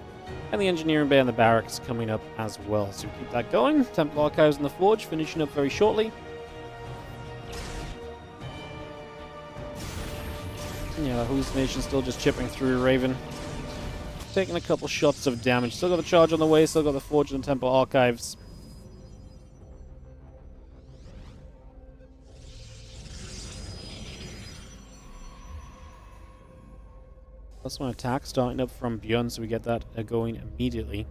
and the engineering bay and the barracks coming up as well. So keep that going. Temple Archives in the Forge finishing up very shortly. Yeah, the hallucination still just chipping through Raven. Taking a couple shots of damage. Still got the charge on the way, still got the Forge and Temple Archives. +1 attack starting up from ByuN, so we get that going immediately.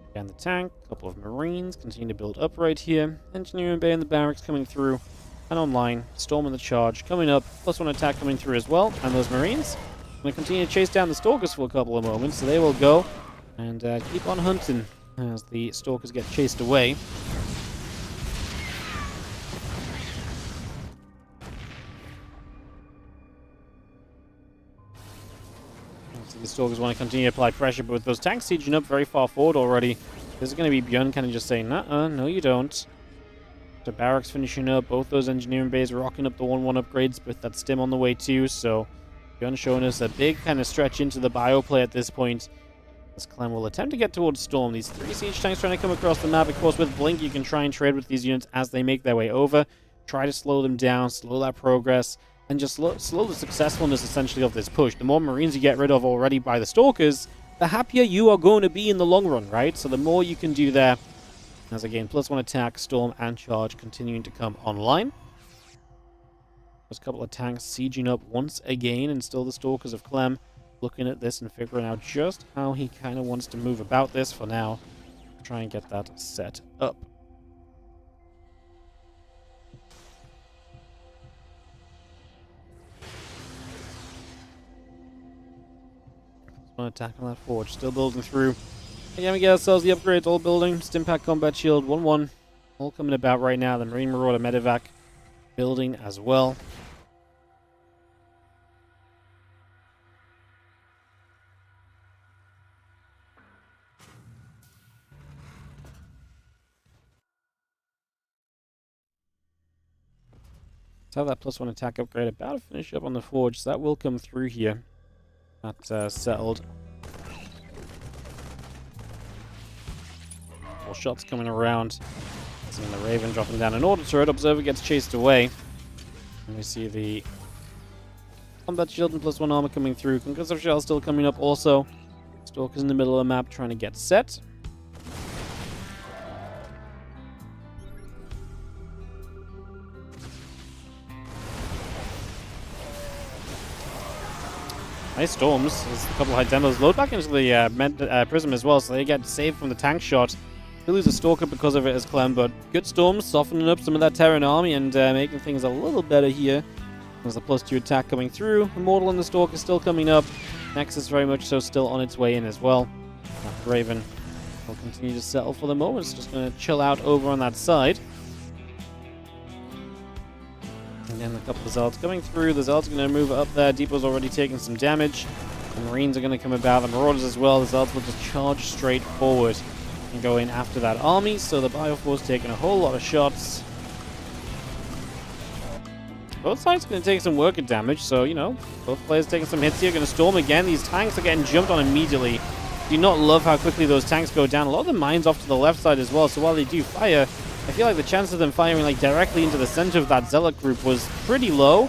Again, the tank, a couple of Marines continue to build up right here. Engineering bay and the barracks coming through and online. Storm and the charge coming up. +1 attack coming through as well. And those Marines going to continue to chase down the Stalkers for a couple of moments, so they will go and keep on hunting as the Stalkers get chased away. The Stalkers want to continue to apply pressure, but with those tanks sieging up very far forward already, this is going to be ByuN kind of just saying, nuh-uh, no you don't. The barracks finishing up, both those engineering bays rocking up the 1-1 upgrades with that stim on the way too, so ByuN showing us a big kind of stretch into the bio play at this point. As Clem will attempt to get towards Storm. These 3 siege tanks trying to come across the map. Of course, with Blink, you can try and trade with these units as they make their way over. Try to slow them down, slow that progress, and just slow the successfulness, essentially, of this push. The more Marines you get rid of already by the Stalkers, the happier you are going to be in the long run, right? So the more you can do there, as again, +1 attack, Storm, and Charge continuing to come online. There's a couple of tanks sieging up once again, and still the Stalkers of Clem looking at this and figuring out just how he kind of wants to move about this for now. Try and get that set up. Attack on that Forge, still building through. Again, we get ourselves the upgrades, all building. Stimpack Combat Shield, 1-1. All coming about right now. The Marine Marauder Medevac building as well. Let's have that +1 attack upgrade about to finish up on the Forge, so that will come through here. That's settled. More shots coming around. Seeing the Raven dropping down an order turret. Observer gets chased away. And we see the combat shield and +1 armor coming through. Concussive shell still coming up also. Stalkers in the middle of the map trying to get set. Nice storms. There's a couple of high demos. Load back into the prism as well, so they get saved from the tank shot. They lose a Stalker because of it as Clem, but good storms, softening up some of that Terran army and making things a little better here. There's a +2 attack coming through. Immortal and the Stalker still coming up. Nexus very much so still on its way in as well. Raven will continue to settle for the moment. It's just going to chill out over on that side. And then the couple of Zealots coming through. The Zealots are going to move up there. Depot's already taking some damage. The Marines are going to come about. The Marauders as well. The Zealots will just charge straight forward and go in after that army. So the Bioforce taking a whole lot of shots. Both sides are going to take some worker damage. So, you know, both players taking some hits here. Going to storm again. These tanks are getting jumped on immediately. Do not love how quickly those tanks go down. A lot of the mines off to the left side as well. So while they do fire, I feel like the chance of them firing like directly into the center of that Zealot group was pretty low.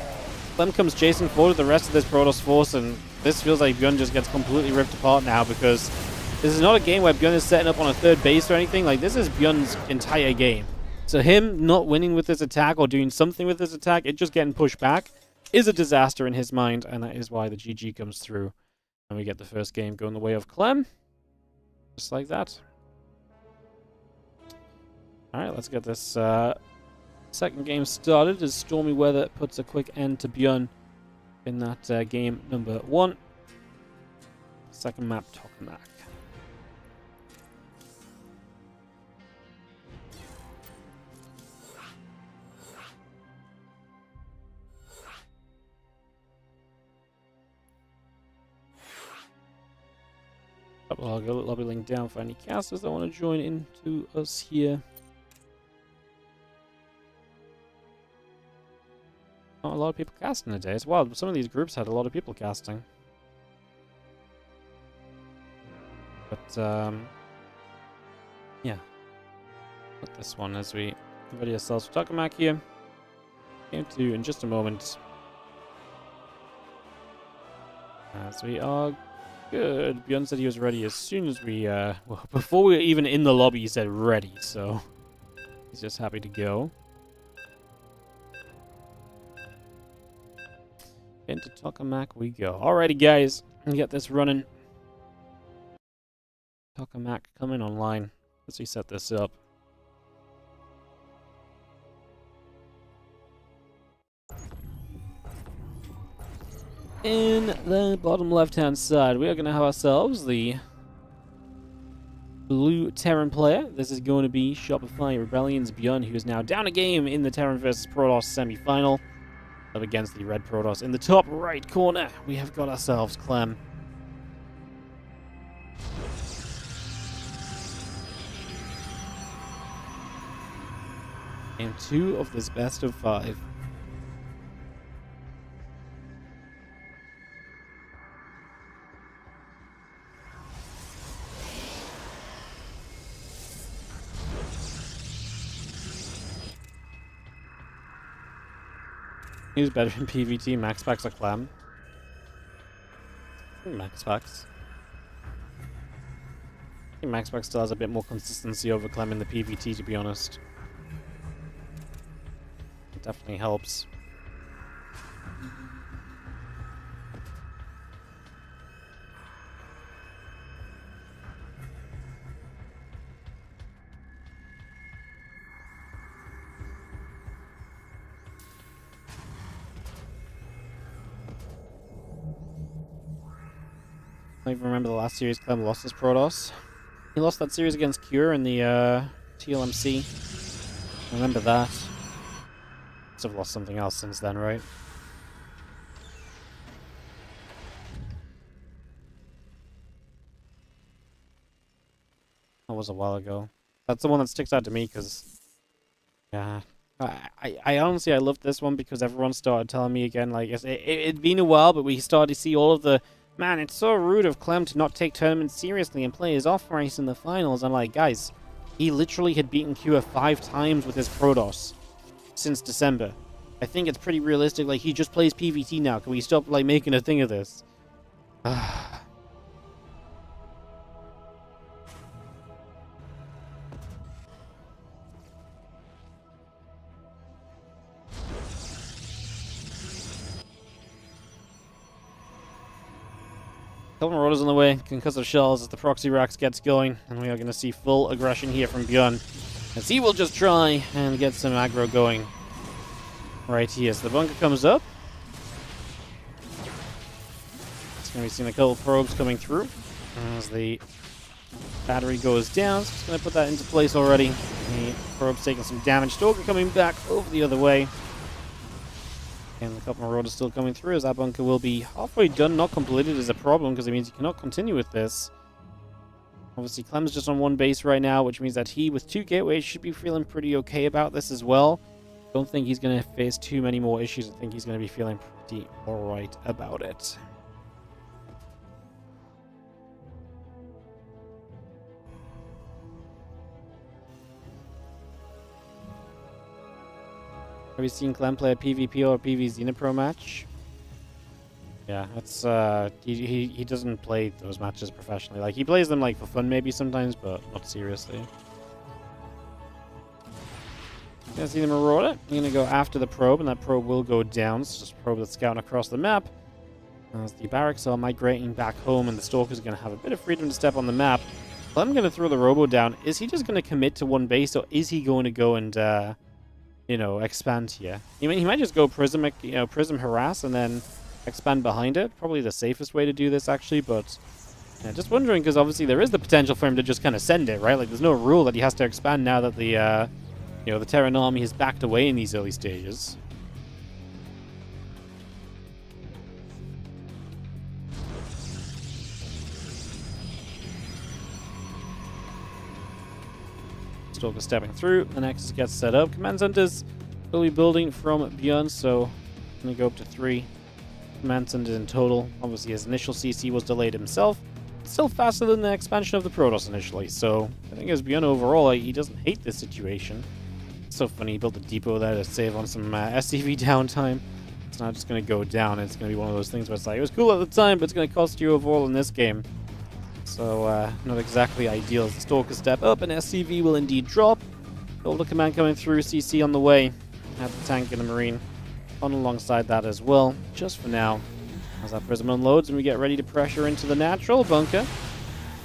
Clem comes chasing forward with the rest of this Protoss force, and this feels like ByuN just gets completely ripped apart now, because this is not a game where ByuN is setting up on a third base or anything. Like, this is ByuN's entire game. So him not winning with this attack or doing something with this attack, it just getting pushed back, is a disaster in his mind, and that is why the GG comes through. And we get the first game going the way of Clem. Just like that. Alright, let's get this second game started as stormy weather puts a quick end to ByuN in that game number 1. Second map, Tokamak. Well, I'll go lobby link down for any casters that want to join into us here. Not a lot of people casting today. It's wild. Some of these groups had a lot of people casting. But, yeah. Put this one as we ready ourselves for Tokamak here. Game 2 in just a moment. As we are good. ByuN said he was ready as soon as we, well, before we were even in the lobby, he said ready, so he's just happy to go. Into Tokamak we go. Alrighty, guys, let's get this running. Tokamak coming online. Let's reset this up. In the bottom left-hand side, we are going to have ourselves the blue Terran player. This is going to be Shopify Rebellion's ByuN, who is now down a game in the Terran vs. Protoss semi-final. Up against the red Protoss. In the top right corner, we have got ourselves Clem. Game 2 of this best of 5. Who's better in PvT, Maxpax or Clem? Maxpax. I think Maxpax still has a bit more consistency over Clem in the PvT, to be honest. It definitely helps. I don't even remember the last series Clem lost his Protoss. He lost that series against Cure in the TLMC. I remember that. Must have lost something else since then, right? That was a while ago. That's the one that sticks out to me because, yeah, I honestly I loved this one because everyone started telling me again, like, it'd been a while, but we started to see all of the, man, it's so rude of Clem to not take tournaments seriously and play his off race in the finals. I'm like, guys, he literally had beaten Cure 5 times with his Protoss since December. I think it's pretty realistic. Like, he just plays PvT now. Can we stop, like, making a thing of this? Couple Marauders on the way, concussive shells as the proxy racks gets going, and we are going to see full aggression here from ByuN, as he will just try and get some aggro going right here. So the bunker comes up. It's going to be seeing a couple probes coming through as the battery goes down. So it's going to put that into place already. The probe's taking some damage. Stalker coming back over the other way. And the couple Marauders still coming through, as that bunker will be halfway done. Not completed is a problem, because it means you cannot continue with this. Obviously, Clem's just on one base right now, which means that he, with 2 gateways, should be feeling pretty okay about this as well. Don't think he's going to face too many more issues. I think he's going to be feeling pretty alright about it. Have you seen Clem play a PvP or a PV Xenopro match? Yeah, that's he doesn't play those matches professionally. Like, he plays them like for fun maybe sometimes, but not seriously. Gonna see the Marauder. I'm gonna go after the probe, and that probe will go down. It's just a probe that's scouting across the map. As the barracks are migrating back home, and the Stalkers are gonna have a bit of freedom to step on the map. Well, I'm gonna throw the Robo down. Is he just gonna commit to one base, or is he going to go and you know, expand here? I mean, he might just go Prism, you know, Prism harass, and then expand behind it. Probably the safest way to do this, actually, but yeah, just wondering, because obviously there is the potential for him to just kind of send it, right? Like, there's no rule that he has to expand now that the you know, the Terran army has backed away in these early stages. Stalker stepping through. The Nexus gets set up. Command centers will be building from ByuN, so I'm going to go up to 3 command centers in total. Obviously, his initial CC was delayed himself. Still faster than the expansion of the Protoss initially, so I think as ByuN overall, he doesn't hate this situation. It's so funny, he built a depot there to save on some SCV downtime. It's not just going to go down. It's going to be one of those things where it's like, it was cool at the time, but it's going to cost you overall in this game. So, not exactly ideal as the Stalker step up, and SCV will indeed drop. Older command coming through, CC on the way. Have the tank and the Marine on alongside that as well, just for now. As that Prism unloads and we get ready to pressure into the natural bunker.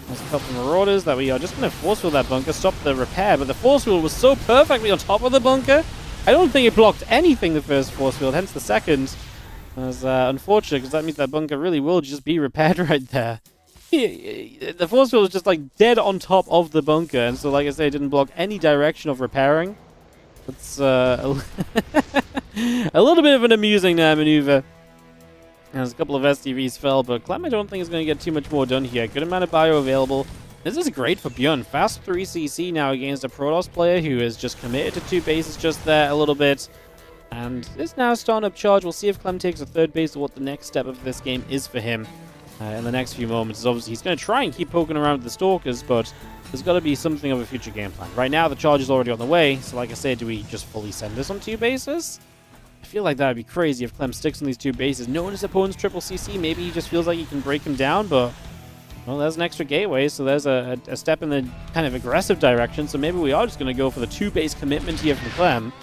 There's a couple of Marauders that we are just going to force field that bunker, stop the repair, but the force field was so perfectly on top of the bunker, I don't think it blocked anything the first force field, hence the second. That's unfortunate, because that means that bunker really will just be repaired right there. The force field was just like dead on top of the bunker, and so like I say, it didn't block any direction of repairing. It's a little bit of an amusing maneuver. As a couple of STVs fell, but Clem I don't think is going to get too much more done here. Good amount of bio available. This is great for ByuN. Fast 3 CC now against a Protoss player who is just committed to 2 bases just there a little bit. And is now starting up charge. We'll see if Clem takes a 3rd base or what the next step of this game is for him in the next few moments. Obviously, he's going to try and keep poking around with the Stalkers, but there's got to be something of a future game plan. Right now, the charge is already on the way, so like I said, do we just fully send this on 2 bases? I feel like that would be crazy if Clem sticks on these 2 bases. Knowing his opponent's triple CC, maybe he just feels like he can break him down, but well, there's an extra gateway, so there's a step in the kind of aggressive direction, so maybe we are just going to go for the 2-base commitment here from Clem.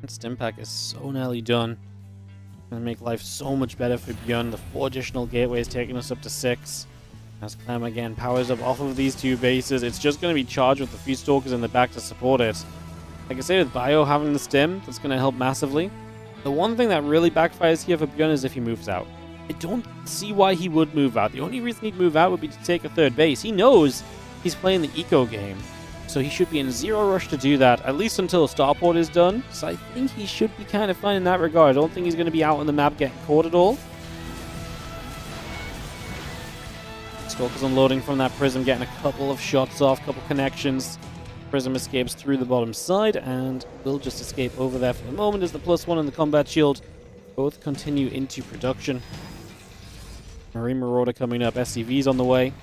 Stimpack is so nearly done. Gonna make life so much better for ByuN. The 4 additional gateways taking us up to 6. As Clem again powers up off of these 2 bases, it's just going to be charged with a few Stalkers in the back to support it. Like I say, with Bio having the stim, that's going to help massively. The one thing that really backfires here for ByuN is if he moves out. I don't see why he would move out. The only reason he'd move out would be to take a 3rd base. He knows he's playing the eco game, so he should be in 0 rush to do that, at least until Starport is done. So I think he should be kind of fine in that regard. I don't think he's going to be out on the map getting caught at all. Stalker's unloading from that Prism, getting a couple of shots off, couple connections. Prism escapes through the bottom side, and will just escape over there for the moment as the +1 and the combat shield both continue into production. Marine Marauder coming up, SCV's on the way.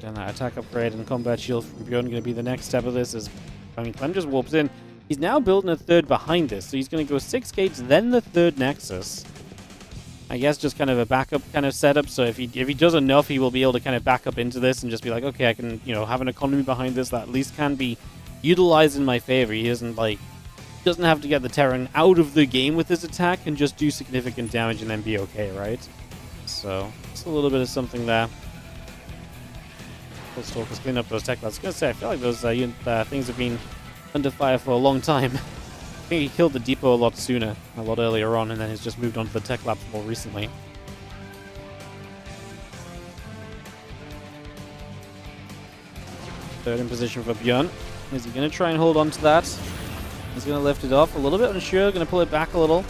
And that attack upgrade and combat shield from ByuN going to be the next step of this. As I mean, Clem just warps in. He's now building a 3rd behind this, so he's going to go 6 gates, then the 3rd Nexus. I guess just kind of a backup kind of setup. So if he does enough, he will be able to kind of back up into this and just be like, okay, I can, you know, have an economy behind this that at least can be utilized in my favor. He doesn't have to get the Terran out of the game with his attack and just do significant damage and then be okay, right? So it's a little bit of something there. Stalkers clean up those tech. I was going to say, I feel like those things have been under fire for a long time. I think he killed the depot a lot sooner, a lot earlier on, and then he's just moved on to the tech labs more recently. Third in position for ByuN. Is he going to try and hold on to that? He's going to lift it off a little bit unsure, going to pull it back a little.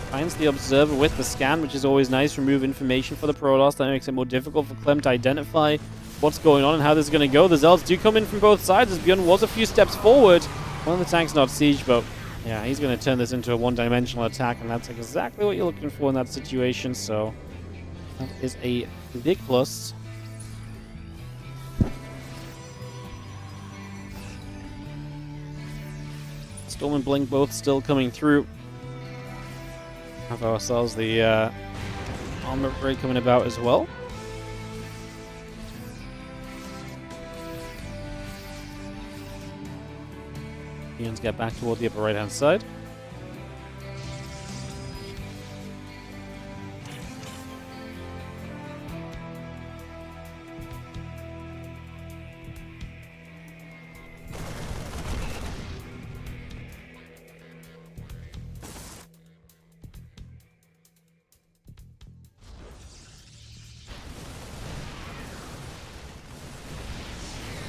Finds the observer with the scan, which is always nice. Remove information for the Protoss. That makes it more difficult for Clem to identify what's going on and how this is going to go. The Zealots do come in from both sides as ByuN was a few steps forward. One of the tanks not siege, but yeah, he's going to turn this into a one-dimensional attack, and that's exactly what you're looking for in that situation, so that is a big plus. Storm and Blink both still coming through. Have ourselves the armor upgrade coming about as well. Bions get back toward the upper right-hand side.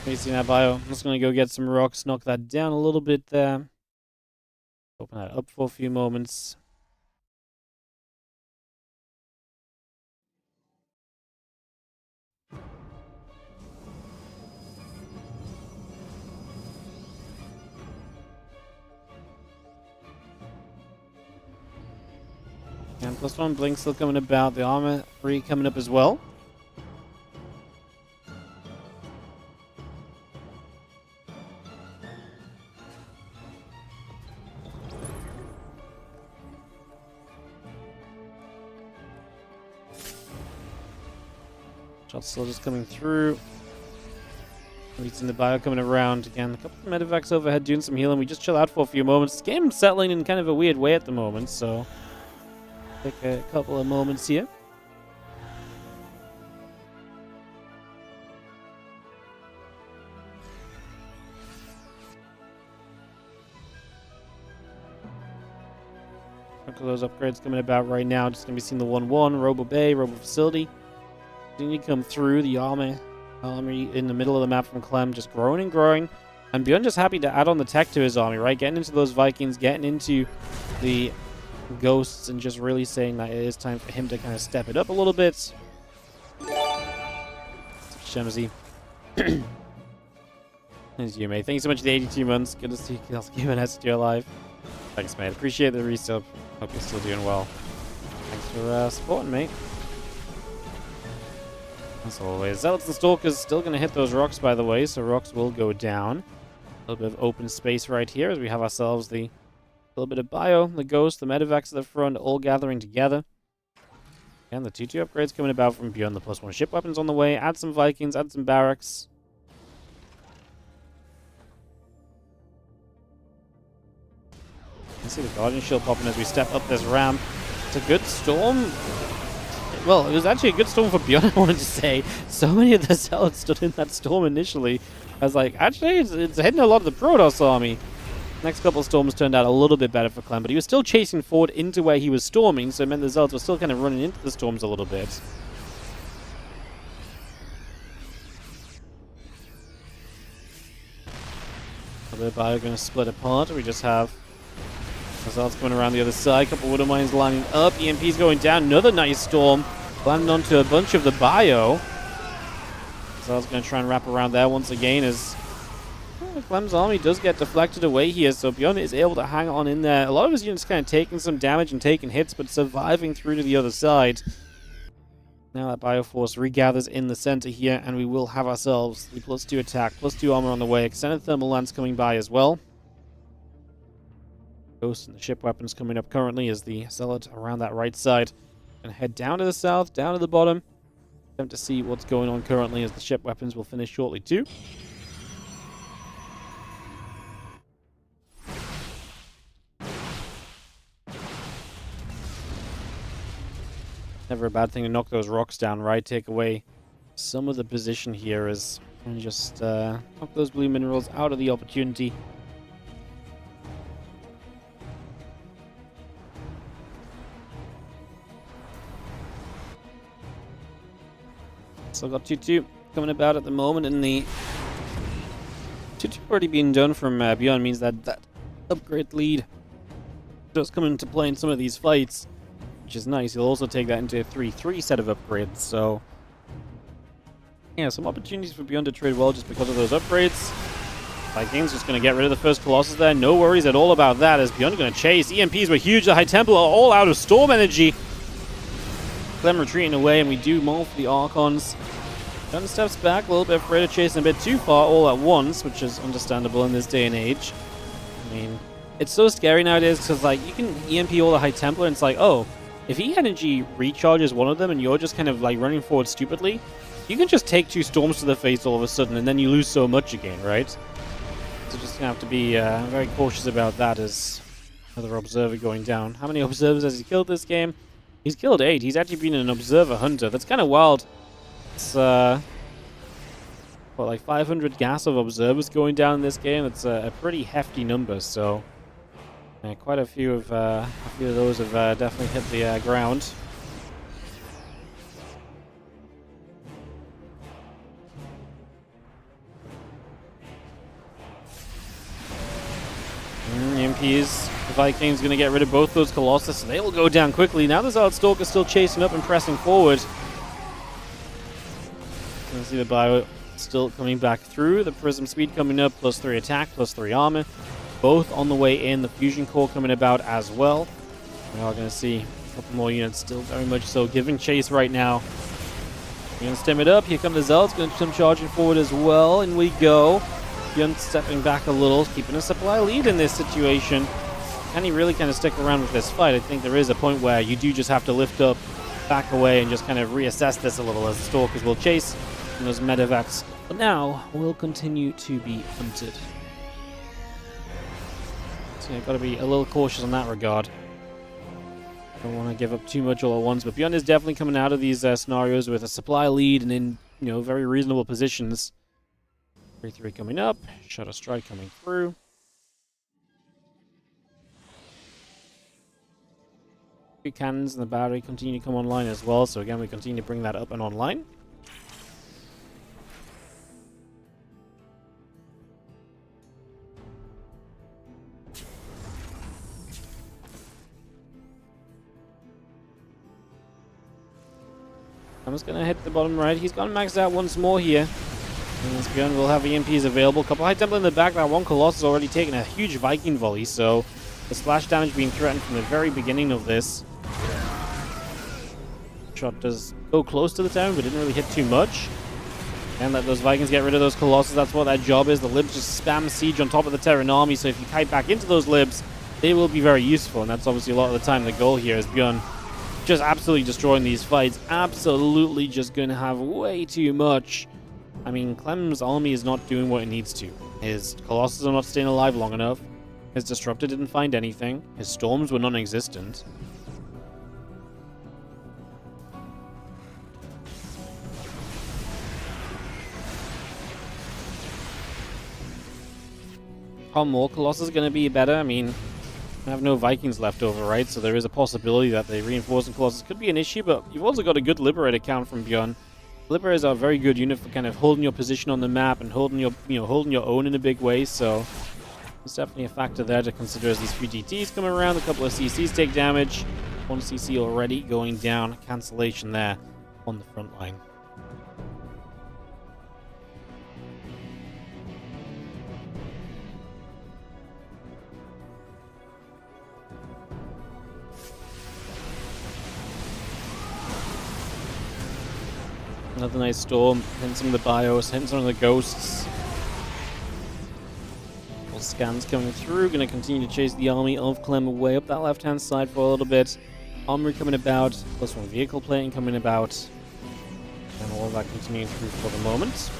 Facing that bio. I'm just going to go get some rocks, knock that down a little bit there. Open that up for a few moments. And +1 blink still coming about. The armor 3 coming up as well. Shots still just coming through. Reaching the bio coming around again. A couple of medevacs overhead doing some healing. We just chill out for a few moments. Game settling in kind of a weird way at the moment, so take a couple of moments here. Look at those upgrades coming about right now. Just gonna be seeing the 1-1, Robo Bay, Robo Facility. Continue to come through the army in the middle of the map from Clem, just growing and growing. And ByuN just happy to add on the tech to his army, right? Getting into those Vikings, getting into the ghosts, and just really saying that it is time for him to kind of step it up a little bit. Shemzy. Thanks you, mate. Thank you so much for the 82 months. Good to see you and Esther alive. Thanks, mate. Appreciate the resub. Hope you're still doing well. Thanks for supporting, mate. As always. Zealots and Stalkers still going to hit those rocks, by the way, so rocks will go down. A little bit of open space right here as we have ourselves the little bit of bio, the ghost, the medevacs at the front, all gathering together. And the 2-2 upgrades coming about from ByuN. The +1 ship weapons on the way. Add some Vikings, add some barracks. You can see the Guardian Shield popping as we step up this ramp. It's a good storm. Well, it was actually a good storm for ByuN, I wanted to say. So many of the Zealots stood in that storm initially. I was like, actually, it's hitting a lot of the Protoss army. Next couple of storms turned out a little bit better for Clem, but he was still chasing forward into where he was storming, so it meant the Zealots were still kind of running into the storms a little bit. A little bit of going to split apart. We just have the Zealots coming around the other side. A couple of Widow Mines lining up. EMP's going down. Another nice storm. Landing onto a bunch of the bio. Zealots going to try and wrap around there once again as Clem's army does get deflected away here, so ByuN is able to hang on in there. A lot of his units kind of taking some damage and taking hits, but surviving through to the other side. Now that Bioforce regathers in the center here, and we will have ourselves the +2 attack, +2 armor on the way. Extended thermal lance coming by as well. Ghost and the ship weapons coming up currently as the Zealot around that right side. Gonna head down to the south, down to the bottom. Attempt to see what's going on currently as the ship weapons will finish shortly too. Never a bad thing to knock those rocks down, right? Take away some of the position here as and just knock those blue minerals out of the opportunity. Still got 2-2 coming about at the moment, and the 2-2 already being done from ByuN means that that upgrade lead does come into play in some of these fights, which is nice. He'll also take that into a 3-3 set of upgrades, so yeah, some opportunities for ByuN to trade well just because of those upgrades. Vikings just going to get rid of the first Colossus there. No worries at all about that, as ByuN going to chase. EMPs were huge. The High Temple are all out of Storm Energy. Clem retreating away, and we do more for the Archons. ByuN steps back a little bit, afraid of chasing a bit too far all at once, which is understandable in this day and age. I mean, it's so scary nowadays because, like, you can EMP all the High Templar, and it's like, oh, if energy recharges one of them and you're just kind of, like, running forward stupidly, you can just take 2 storms to the face all of a sudden, and then you lose so much again, right? So just gonna have to be very cautious about that as another observer going down. How many observers has he killed this game? He's killed 8. He's actually been an observer hunter. That's kind of wild. It's what, like 500 gas of observers going down in this game. It's a pretty hefty number. So quite a few of those have definitely hit the ground. EMPs. The Vikings going to get rid of both those Colossus, so they will go down quickly. Now the Zardstalker still chasing up and pressing forward. You can see the Bio still coming back through. The Prism speed coming up, +3 attack, +3 armor. Both on the way in. The Fusion Core coming about as well. We are going to see a couple more units still very much so giving chase right now. We're going to stem it up. Here come the Zealots. Going to come charging forward as well. In we go. ByuN stepping back a little, keeping a supply lead in this situation. Can he really kind of stick around with this fight? I think there is a point where you do just have to lift up, back away, and just kind of reassess this a little as the Stalkers will chase and those medevacs. But now, we'll continue to be hunted. So you've got to be a little cautious in that regard. Don't want to give up too much all at once, but ByuN is definitely coming out of these scenarios with a supply lead and in, you know, very reasonable positions. 3-3 coming up, Shadow Strike coming through. Two cannons and the battery continue to come online as well, so again we continue to bring that up and online. I'm just going to hit the bottom right. He's gone maxed out once more here. And this ByuN will have EMPs available. Couple High Temple in the back. That one Colossus already taken a huge Viking volley, so the splash damage being threatened from the very beginning of this. Shot does go close to the town, but didn't really hit too much. And let those Vikings get rid of those Colossus. That's what that job is. The Libs just spam siege on top of the Terran army, so if you kite back into those Libs, they will be very useful, and that's obviously a lot of the time the goal here is ByuN just absolutely destroying these fights. Absolutely just going to have way too much. I mean, Clem's army is not doing what it needs to. His Colossus are not staying alive long enough. His Disruptor didn't find anything. His Storms were non-existent. How more Colossus going to be better? I mean, I have no Vikings left over, right? So there is a possibility that the reinforcing Colossus could be an issue, but you've also got a good Liberator count from ByuN. Liberators are a very good unit for kind of holding your position on the map and holding your, holding your own in a big way. So there's definitely a factor there to consider as these 3 GTs come around. A couple of CCs take damage. 1 CC already going down. Cancellation there on the front line. Another nice storm, hitting some of the bios, hitting some of the ghosts. All scans coming through, going to continue to chase the army of Clem away up that left-hand side for a little bit. Armory coming about, +1 vehicle plating coming about. And all of that continuing through for the moment.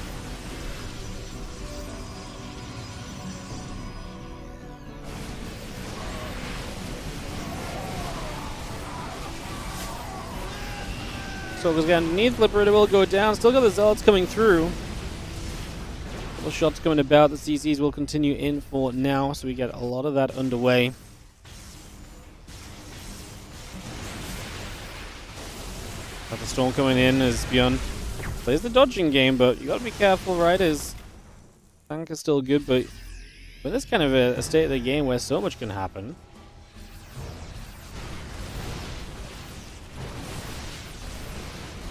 So goes underneath, Liberator will go down. Still got the Zealots coming through. Couple shots coming about. The CCs will continue in for now, so we get a lot of that underway. Got the Storm coming in as ByuN Plays the dodging game, but you gotta be careful, right? His tank is still good, but with this kind of a state of the game where so much can happen.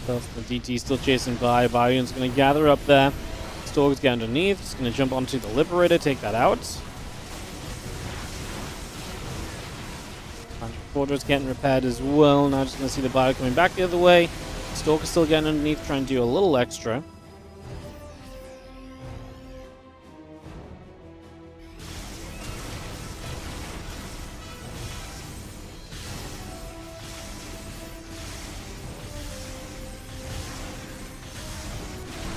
The DT still chasing by. ByuN's going to gather up there. Storg's get underneath. He's going to jump onto the Liberator, take that out. Quarter's getting repaired as well. Now just going to see the Bio coming back the other way. Stalker's still getting underneath, trying to do a little extra.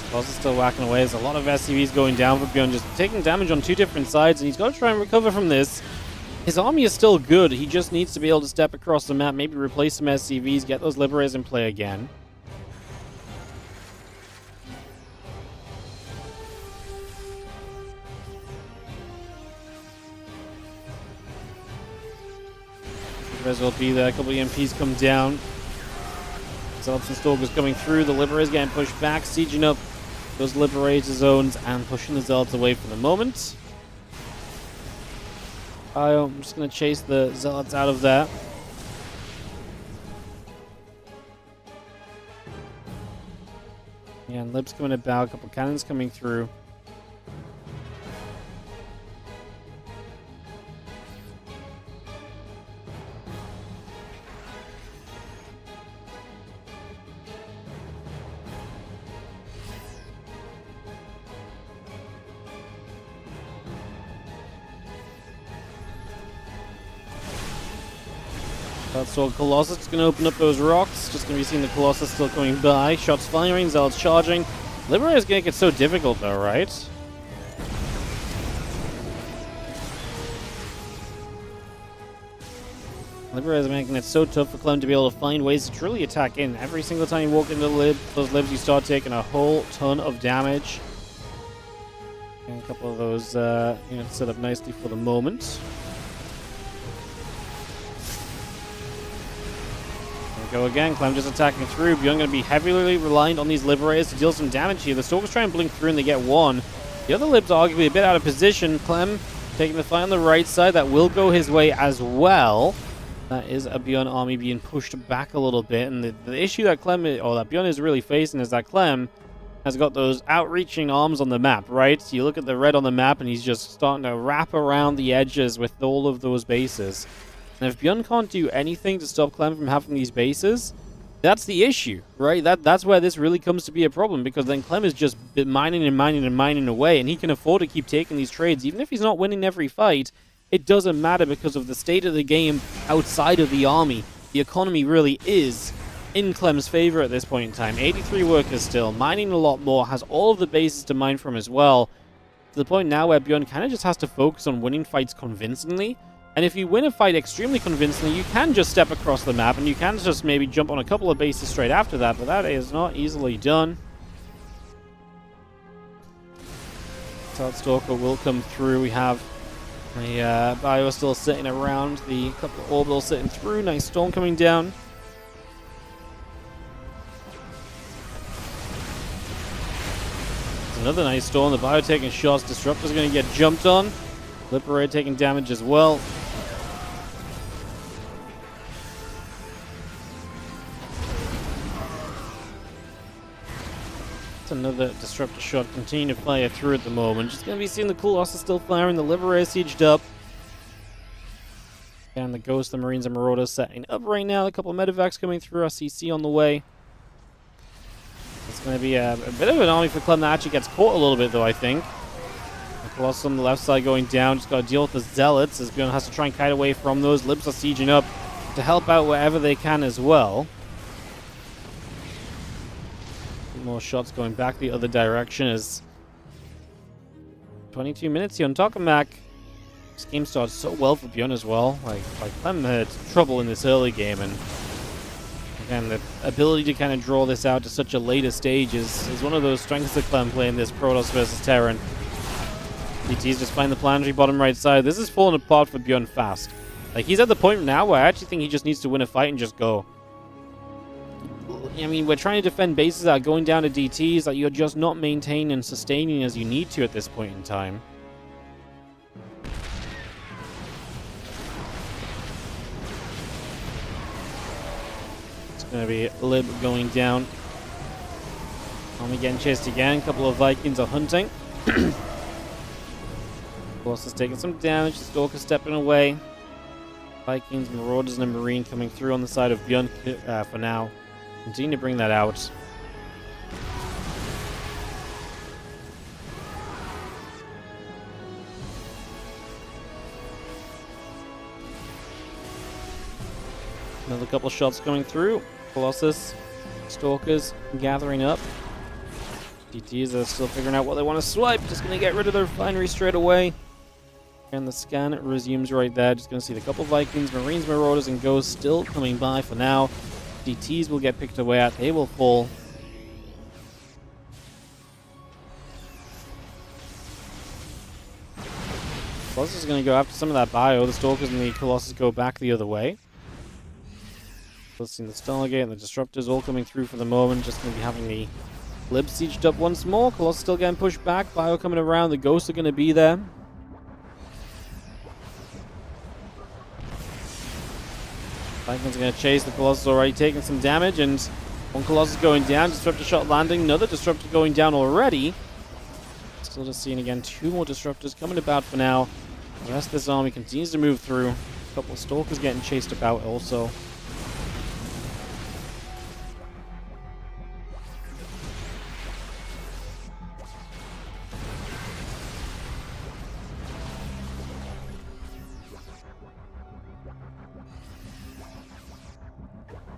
Colossus still whacking away. There's a lot of SCVs going down for ByuN, just taking damage on two different sides, and he's got to try and recover from this. His army is still good. He just needs to be able to step across the map, maybe replace some SCVs, get those Liberators in play again. Res will be there. A couple of EMPs come down. Zealots and Stalkers coming through. The Liberators getting pushed back, sieging up those Liberator zones and pushing the Zealots away for the moment. I'm just going to chase the Zealots out of there. Yeah, and Lib's coming about. A couple cannons coming through. So Colossus is going to open up those rocks. Just going to be seeing the Colossus still coming by. Shots firing, Zealots charging. Liberator is going to get so difficult though, right? Liberator is making it so tough for Clem to be able to find ways to truly attack in. Every single time you walk into those libs, you start taking a whole ton of damage. And a couple of those units set up nicely for the moment. Go again, Clem just attacking through. ByuN going to be heavily reliant on these Liberators to deal some damage here. The Stalkers try and blink through and they get one. The other Libs are arguably a bit out of position. Clem taking the fight on the right side. That will go his way as well. That is a ByuN army being pushed back a little bit. And the issue that ByuN is really facing is that Clem has got those outreaching arms on the map, right? You look at the red on the map and he's just starting to wrap around the edges with all of those bases. And if ByuN can't do anything to stop Clem from having these bases, that's the issue, right? That's where this really comes to be a problem, because then Clem is just mining and mining and mining away, and he can afford to keep taking these trades. Even if he's not winning every fight, it doesn't matter because of the state of the game outside of the army. The economy really is in Clem's favor at this point in time. 83 workers still, mining a lot more, has all of the bases to mine from as well, to the point now where ByuN kind of just has to focus on winning fights convincingly. And if you win a fight extremely convincingly, you can just step across the map, and you can just maybe jump on a couple of bases straight after that, but that is not easily done. Stalker will come through. We have a Bio still sitting around, the couple of orbitals sitting through. Nice storm coming down. It's another nice storm. The Bio taking shots. Disruptor's going to get jumped on. Liberator taking damage as well. It's another Disruptor shot continuing to fire through at the moment. Just going to be seeing the Colossus still firing. The Liberator sieged up. And the Ghost, the Marines, and Marauders setting up right now. A couple of medevacs coming through. RCC on the way. It's going to be a bit of an army for Clem that actually gets caught a little bit, though, I think. Colossus on the left side going down. Just got to deal with the Zealots as ByuN has to try and kite away from those. Libs are sieging up to help out wherever they can as well. More shots going back the other direction as 22 minutes here on Tokamak. This game started so well for ByuN as well. Like Clem had trouble in this early game, and again, the ability to kind of draw this out to such a later stage is one of those strengths of Clem playing this Protoss versus Terran. DT's just find the planetary bottom right side. This is falling apart for ByuN fast. Like, he's at the point now where I actually think he just needs to win a fight and just go. I mean, we're trying to defend bases that are going down to DTs that you're just not maintaining and sustaining as you need to at this point in time. It's going to be Lib going down. Army getting chased again. A couple of Vikings are hunting. Colossus taking some damage. Stalker stepping away. Vikings, Marauders, and a Marine coming through on the side of ByuN for now. Continue to bring that out. Another couple shots coming through. Colossus, Stalkers gathering up. DTs are still figuring out what they want to swipe. Just going to get rid of the refinery straight away. And the scan resumes right there. Just going to see the couple Vikings, Marines, Marauders, and Ghosts still coming by for now. DTs will get picked away at. They will fall. Colossus is going to go after some of that bio. The Stalkers and the Colossus go back the other way. We've seen the Stargate and the Disruptors all coming through for the moment. Just going to be having the Lib sieged up once more. Colossus still getting pushed back. Bio coming around. The Ghosts are going to be there. Vikings are going to chase. The Colossus already taking some damage, and one Colossus going down. Disruptor shot landing. Another Disruptor going down already. Still just seeing again 2 more Disruptors coming about for now. The rest of this army continues to move through. A couple of Stalkers getting chased about also.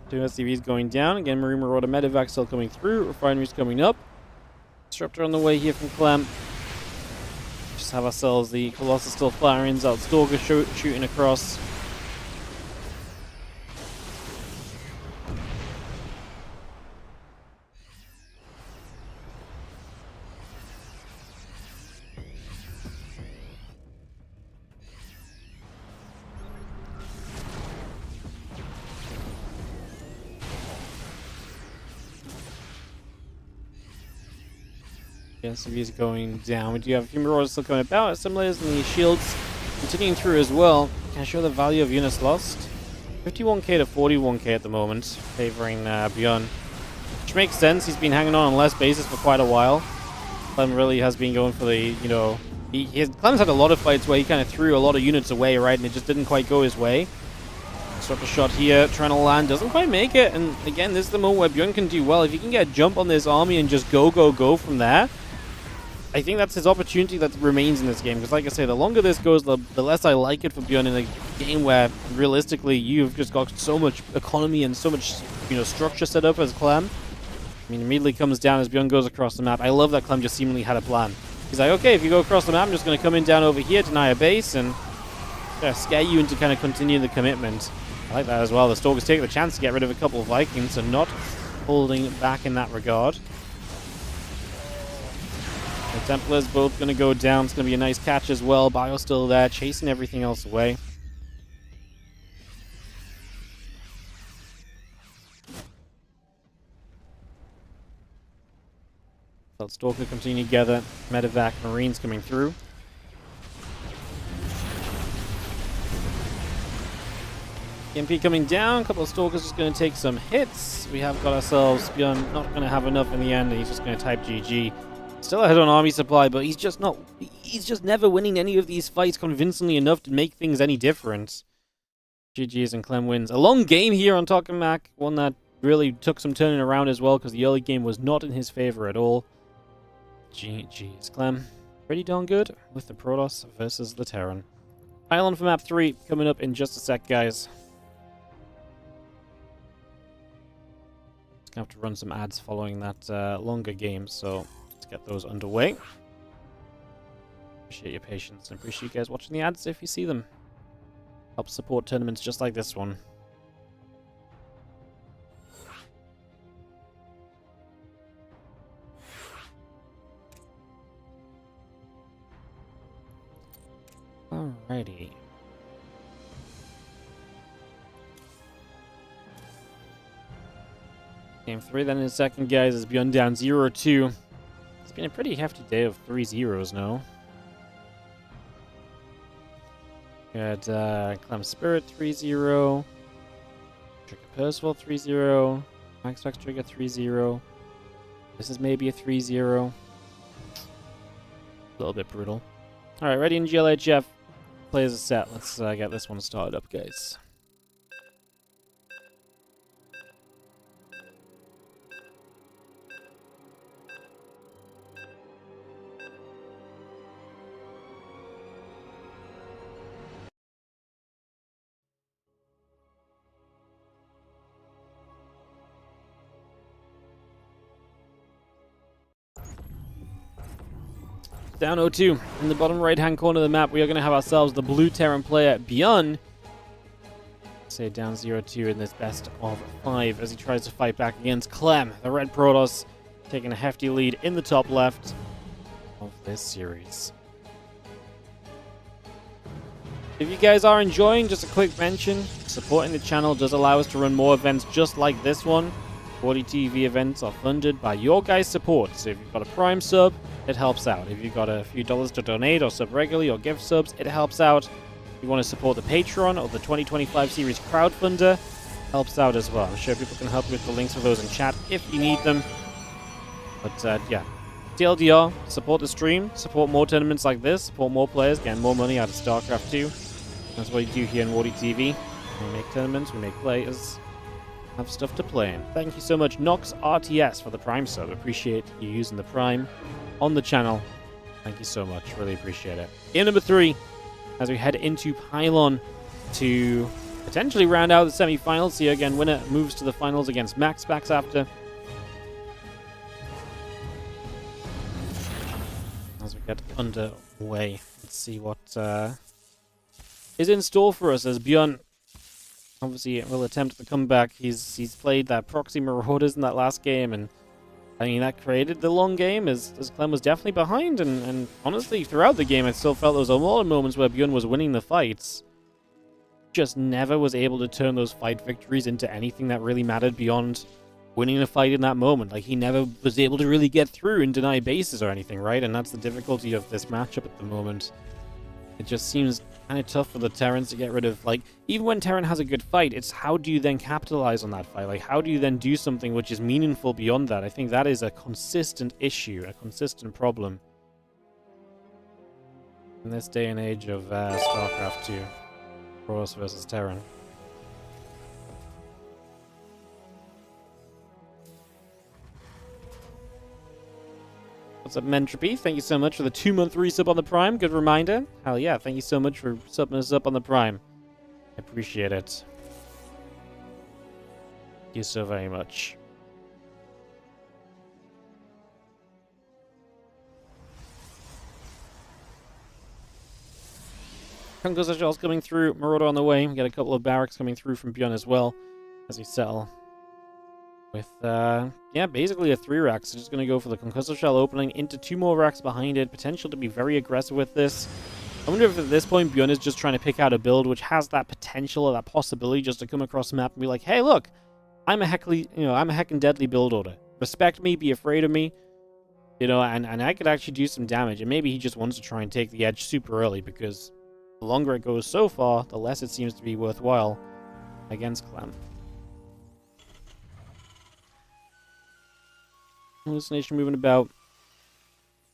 Two SCVs going down. Again, Marine Marauder Medevac still coming through. Refineries coming up. Disruptor on the way here from Clem. Just have ourselves the Colossus still firing out. Stalker shooting across. SCVs going down. We do have a few Marauders still coming about. Assimilators and the shields continuing through as well. Can I show the value of units lost? 51k to 41k at the moment, favoring ByuN. Which makes sense. He's been hanging on less bases for quite a while. Clem really has been going for the, you know... Clem's had a lot of fights where he kind of threw a lot of units away, right? And it just didn't quite go his way. Disruptor shot here, trying to land, doesn't quite make it. And again, this is the moment where ByuN can do well. If he can get a jump on this army and just go from there, I think that's his opportunity that remains in this game. Because like I say, the longer this goes, the less I like it for ByuN in a game where, realistically, you've just got so much economy and so much, you know, structure set up as Clem. I mean, immediately comes down as ByuN goes across the map. I love that Clem just seemingly had a plan. He's like, okay, if you go across the map, I'm just going to come in down over here, deny a base, and scare you into kind of continuing the commitment. I like that as well. The Stalkers take the chance to get rid of a couple of Vikings, so not holding back in that regard. The Templars both going to go down. It's going to be a nice catch as well. Bio still there, chasing everything else away. Stalker continue together. Medevac Marines coming through. MP coming down. A couple of Stalkers just going to take some hits. We have got ourselves ByuN not going to have enough in the end, and he's just going to type GG. Still ahead on army supply, but he's just never winning any of these fights convincingly enough to make things any different. GG's and Clem wins. A long game here on Tokamak, one that really took some turning around as well, because the early game was not in his favor at all. GG's. Clem, pretty darn good with the Protoss versus the Terran. Island for map 3 coming up in just a sec, guys. Just gonna have to run some ads following that longer game, so let's get those underway. Appreciate your patience and appreciate you guys watching the ads if you see them. Help support tournaments just like this one. Alrighty. Game 3 then in a second, guys, as ByuN down 0-2. It's been a pretty hefty day of 3-0s now. We had Clem Spirit 3-0. Trigger Percival 3-0. Maxpax Trigger 3-0. This is maybe a 3-0. A little bit brutal. Alright, ready in GLHF. Players are set. Let's get this one started up, guys. Down 0-2. In the bottom right-hand corner of the map, we are going to have ourselves the blue Terran player, ByuN. Say down 0-2 in this best of 5 as he tries to fight back against Clem, the red Protoss, taking a hefty lead in the top left of this series. If you guys are enjoying, just a quick mention, supporting the channel does allow us to run more events just like this one. WardiTV events are funded by your guys' support, so if you've got a Prime sub, it helps out. If you've got a few dollars to donate or sub regularly or gift subs, it helps out. If you want to support the Patreon or the 2025 series crowdfunder, helps out as well. I'm sure people can help you with the links for those in chat if you need them. But yeah, TLDR, support the stream, support more tournaments like this, support more players, get more money out of StarCraft 2. That's what you do here in WardiTV. We make tournaments, we make players, have stuff to play in. Thank you so much, Nox RTS, for the Prime sub. Appreciate you using the Prime on the channel. Thank you so much. Really appreciate it. Game number 3, as we head into Pylon to potentially round out the semi-finals. See again, winner moves to the finals against Maxpax after. As we get underway, let's see what is in store for us as ByuN obviously will attempt the comeback. He's played that proxy Marauders in that last game, and I mean, that created the long game as Clem was definitely behind, and honestly, throughout the game, I still felt there was a lot of moments where ByuN was winning the fights. Just never was able to turn those fight victories into anything that really mattered beyond winning the fight in that moment. Like, he never was able to really get through and deny bases or anything, right? And that's the difficulty of this matchup at the moment. It just seems kind of tough for the Terrans to get rid of, like, even when Terran has a good fight, it's how do you then capitalize on that fight? Like, how do you then do something which is meaningful beyond that? I think that is a consistent issue, a consistent problem in this day and age of StarCraft 2, Protoss versus Terran. What's up, Mentropy? Thank you so much for the 2-month resub on the Prime. Good reminder. Hell yeah, thank you so much for subbing us up on the Prime. I appreciate it. Thank you so very much. Conquest shells coming through. Marauder on the way. We got a couple of barracks coming through from ByuN as well as we settle with, yeah, basically a 3 rack. So just going to go for the Concussive Shell opening into 2 more racks behind it. Potential to be very aggressive with this. I wonder if at this point ByuN is just trying to pick out a build which has that potential or that possibility just to come across the map and be like, hey, look, I'm a heckin' deadly build order. Respect me, be afraid of me, you know, and I could actually do some damage. And maybe he just wants to try and take the edge super early, because the longer it goes so far, the less it seems to be worthwhile against Clem. Hallucination moving about.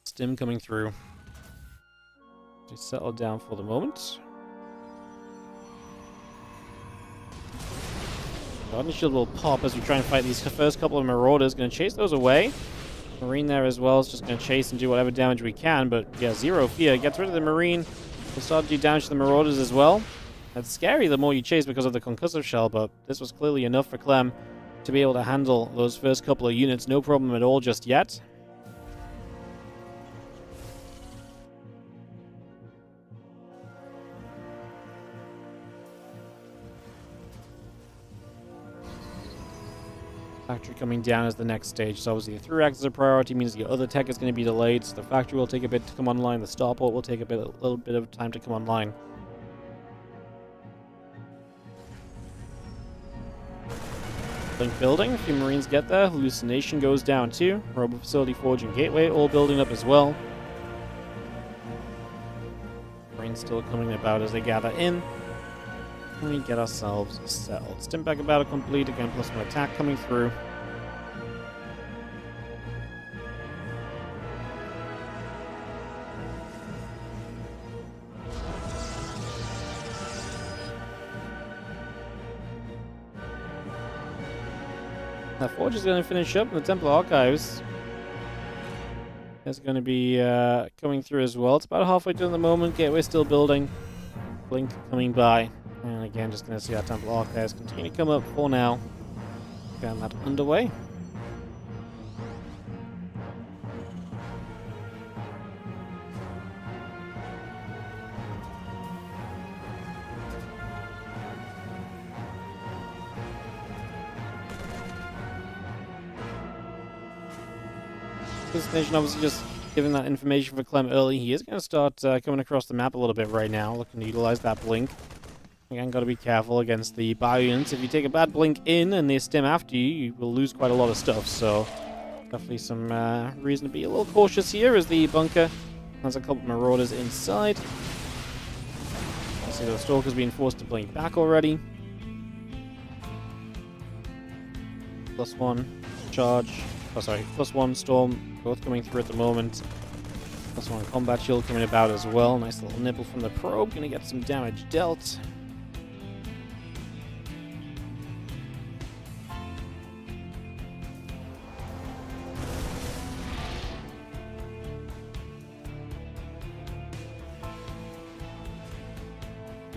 Stim coming through. Just settle down for the moment. Guardian Shield will pop as we try and fight these first couple of Marauders. Going to chase those away. Marine there as well is just going to chase and do whatever damage we can. But yeah, Zero Fear gets rid of the Marine. We'll start to do damage to the Marauders as well. That's scary the more you chase because of the Concussive Shell, but this was clearly enough for Clem to be able to handle those first couple of units. No problem at all just yet. Factory coming down as the next stage. So obviously the 3 racks is a priority, means the other tech is going to be delayed. So the factory will take a bit to come online. The starport will take a little bit of time to come online. Blink building, a few Marines get there. Hallucination goes down too. Robo Facility, Forge, and Gateway all building up as well. Marines still coming about as they gather in. And we get ourselves settled. Stimpak battle complete. Again, plus 1 attack coming through. Now, Forge is going to finish up, and the Temple Archives is going to be coming through as well. It's about halfway through at the moment. Gateway still building. Blink coming by. And again, just going to see our Temple Archives continue to come up for now. Getting that underway. Destination obviously just giving that information for Clem early. He is going to start coming across the map a little bit right now, looking to utilize that blink. Again, got to be careful against the ByuNs. If you take a bad blink in and they stim after you, you will lose quite a lot of stuff. So definitely some reason to be a little cautious here as the bunker has a couple of marauders inside. I see the Stalker's being forced to blink back already. +1 charge. Oh, sorry, +1 storm, both coming through at the moment. +1 combat shield coming about as well. Nice little nibble from the probe, gonna get some damage dealt.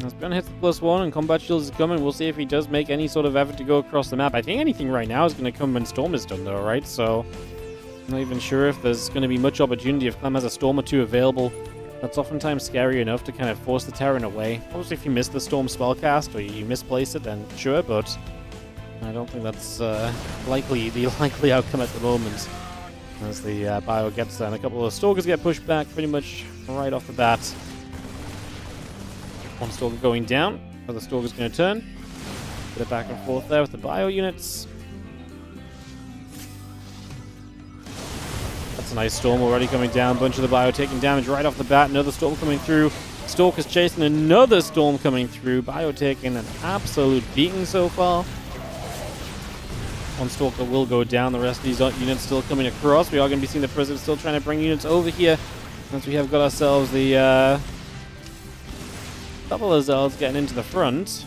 As ByuN hits the +1 and combat shields is coming, we'll see if he does make any sort of effort to go across the map. I think anything right now is going to come when Storm is done though, right? So I'm not even sure if there's going to be much opportunity if Clem has a Storm or 2 available. That's oftentimes scary enough to kind of force the Terran away. Obviously if you miss the Storm spellcast or you misplace it, then sure, but I don't think that's the likely outcome at the moment. As the Bio gets there and a couple of Stalkers get pushed back pretty much right off the bat. One Stalker going down, other Stalker's going to turn. Bit of back and forth there with the Bio units. That's a nice Storm already coming down. Bunch of the Bio taking damage right off the bat. Another Storm coming through. Stalker's chasing another Storm coming through. Bio taking an absolute beating so far. One Stalker will go down. The rest of these units still coming across. We are going to be seeing the Percival still trying to bring units over here. Once we have got ourselves the couple of Zelds getting into the front.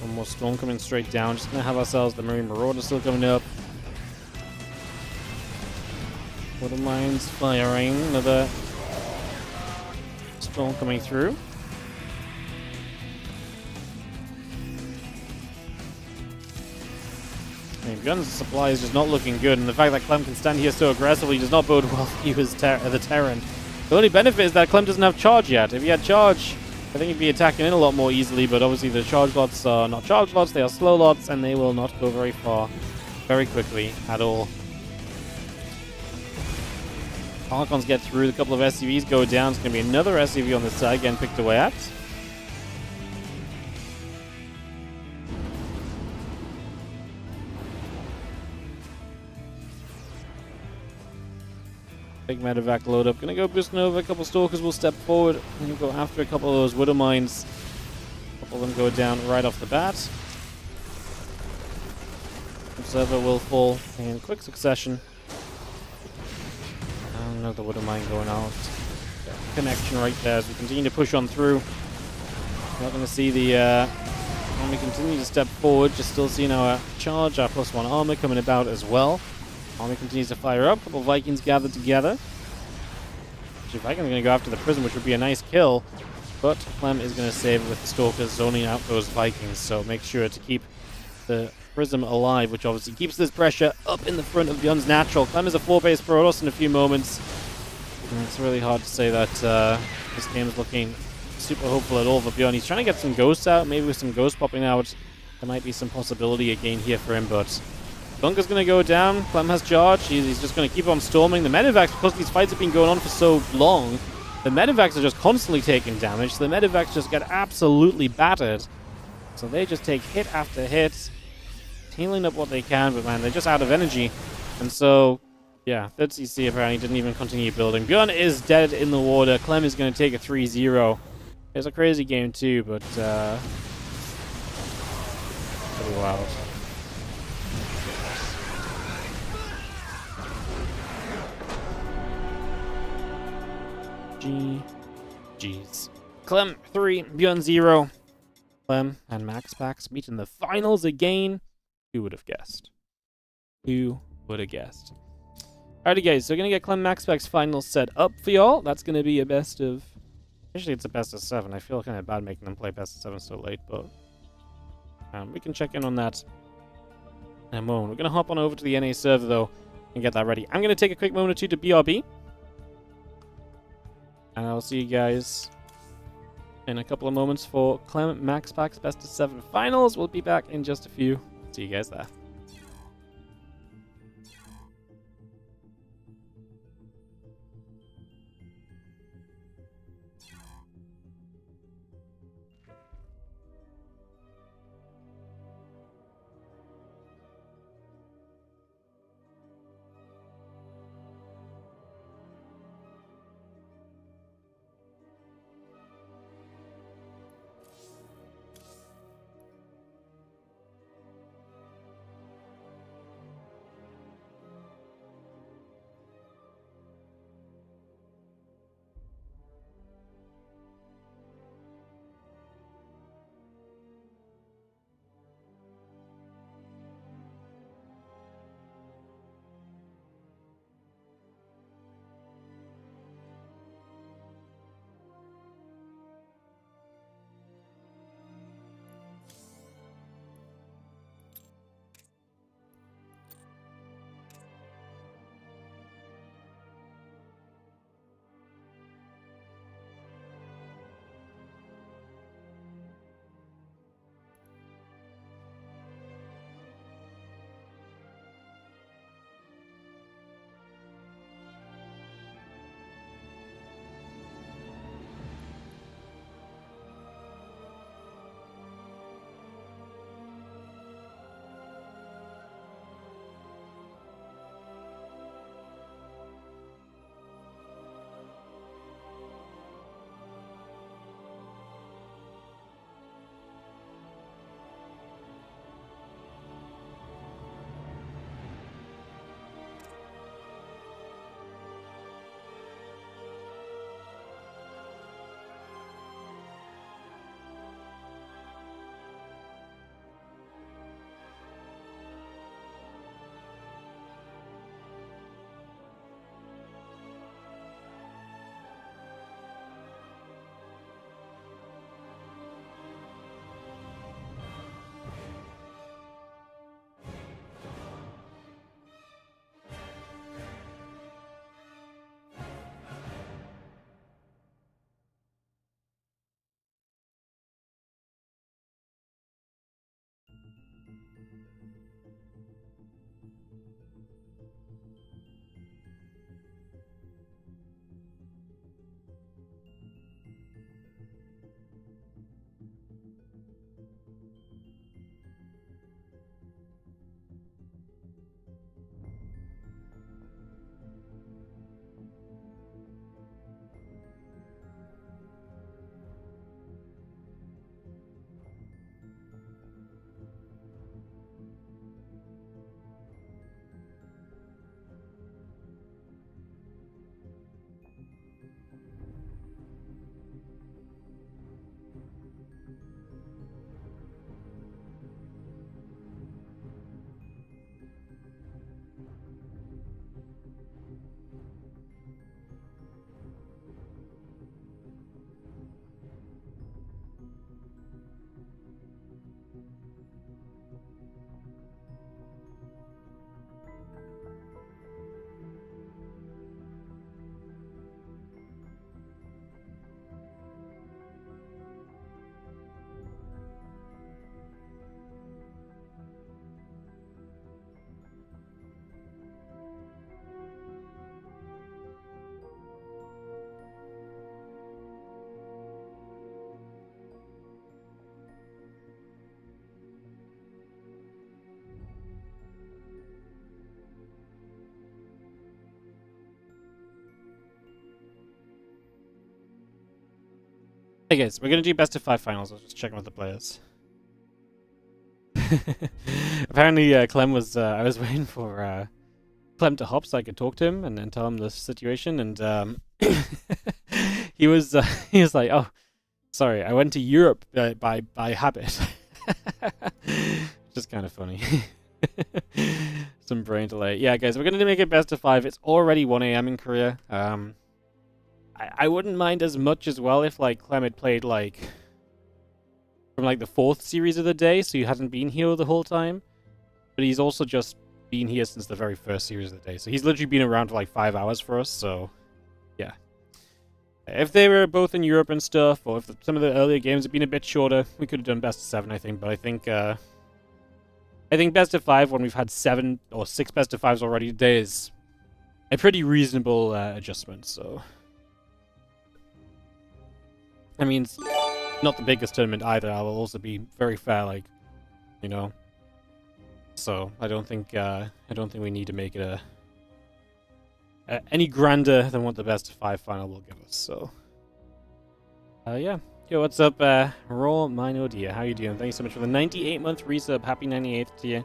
One more Storm coming straight down. Just gonna have ourselves the Marine Marauder still coming up. Water mines firing. Another Storm coming through. I mean, ByuN's supply is just not looking good, and the fact that Clem can stand here so aggressively does not bode well for you as the Terran. The only benefit is that Clem doesn't have charge yet. If he had charge, I think he'd be attacking in a lot more easily, but obviously the charge lots are not charge lots, they are slow lots, and they will not go very far very quickly at all. Archons get through, a couple of SCVs go down. It's going to be another SCV on the side getting picked away at. Big medevac load up. Going to go boosting over. A couple Stalkers will step forward and go after a couple of those Widow Mines. A couple of them go down right off the bat. Observer will fall in quick succession. Another Widow Mine going out. Connection right there as we continue to push on through. We're not going to see the army continue to step forward. Just still seeing our charge, our +1 armor coming about as well. Army continues to fire up. A couple of Vikings gathered together. Actually, Vikings are going to go after the prison, which would be a nice kill. But Clem is going to save it with the Stalkers zoning out those Vikings. So make sure to keep the Prism alive, which obviously keeps this pressure up in the front of ByuN's natural. Clem is a 4-base Protoss in a few moments. And it's really hard to say that this game is looking super hopeful at all for ByuN. He's trying to get some ghosts out, maybe with some ghosts popping out there might be some possibility again here for him, but Bunker's going to go down. Clem has charge. He's just going to keep on storming. The Medivacs, because these fights have been going on for so long, the Medivacs are just constantly taking damage. The Medivacs just get absolutely battered. So they just take hit after hit, healing up what they can, but man, they're just out of energy. And so, yeah, 3rd CC apparently didn't even continue building. ByuN is dead in the water. Clem is going to take a 3-0. It's a crazy game too, but pretty wild. GG's. Clem 3, ByuN 0. Clem and Maxpax meet in the finals again. Who would have guessed? Who would have guessed? Alrighty guys, so we're going to get Clem Maxpax finals set up for y'all. That's going to be a best of... Actually, it's a best of 7. I feel kind of bad making them play best of 7 so late, but... we can check in on that in a moment. We're going to hop on over to the NA server, though, and get that ready. I'm going to take a quick moment or two to BRB. And I'll see you guys in a couple of moments for Clem Maxpax best of 7 finals. We'll be back in just a few. See you guys there. Hey guys, we're gonna do best of 5 finals. I was just checking with the players. Apparently, Clem was. I was waiting for Clem to hop so I could talk to him and then tell him the situation. And he was like, "Oh, sorry, I went to Europe by habit." Just kind of funny. Some brain delay. Yeah, guys, we're gonna make it best of 5. It's already 1 a.m. in Korea. I wouldn't mind as much as well if like Clem had played like from like the 4th series of the day, so he hadn't been here the whole time. But he's also just been here since the very first series of the day, so he's literally been around for like 5 hours for us. So yeah, if they were both in Europe and stuff, or if some of the earlier games had been a bit shorter, we could have done best of 7, I think. But I think best of 5 when we've had 7 or 6 best of 5s already today is a pretty reasonable adjustment. So I mean, it's not the biggest tournament either. I will also be very fair, like, you know. So I don't think we need to make it any grander than what the best of 5 final will give us. So yeah. Yo, what's up, Raw Mino Dear? How you doing? Thank you so much for the 98-month resub. Happy 98th to you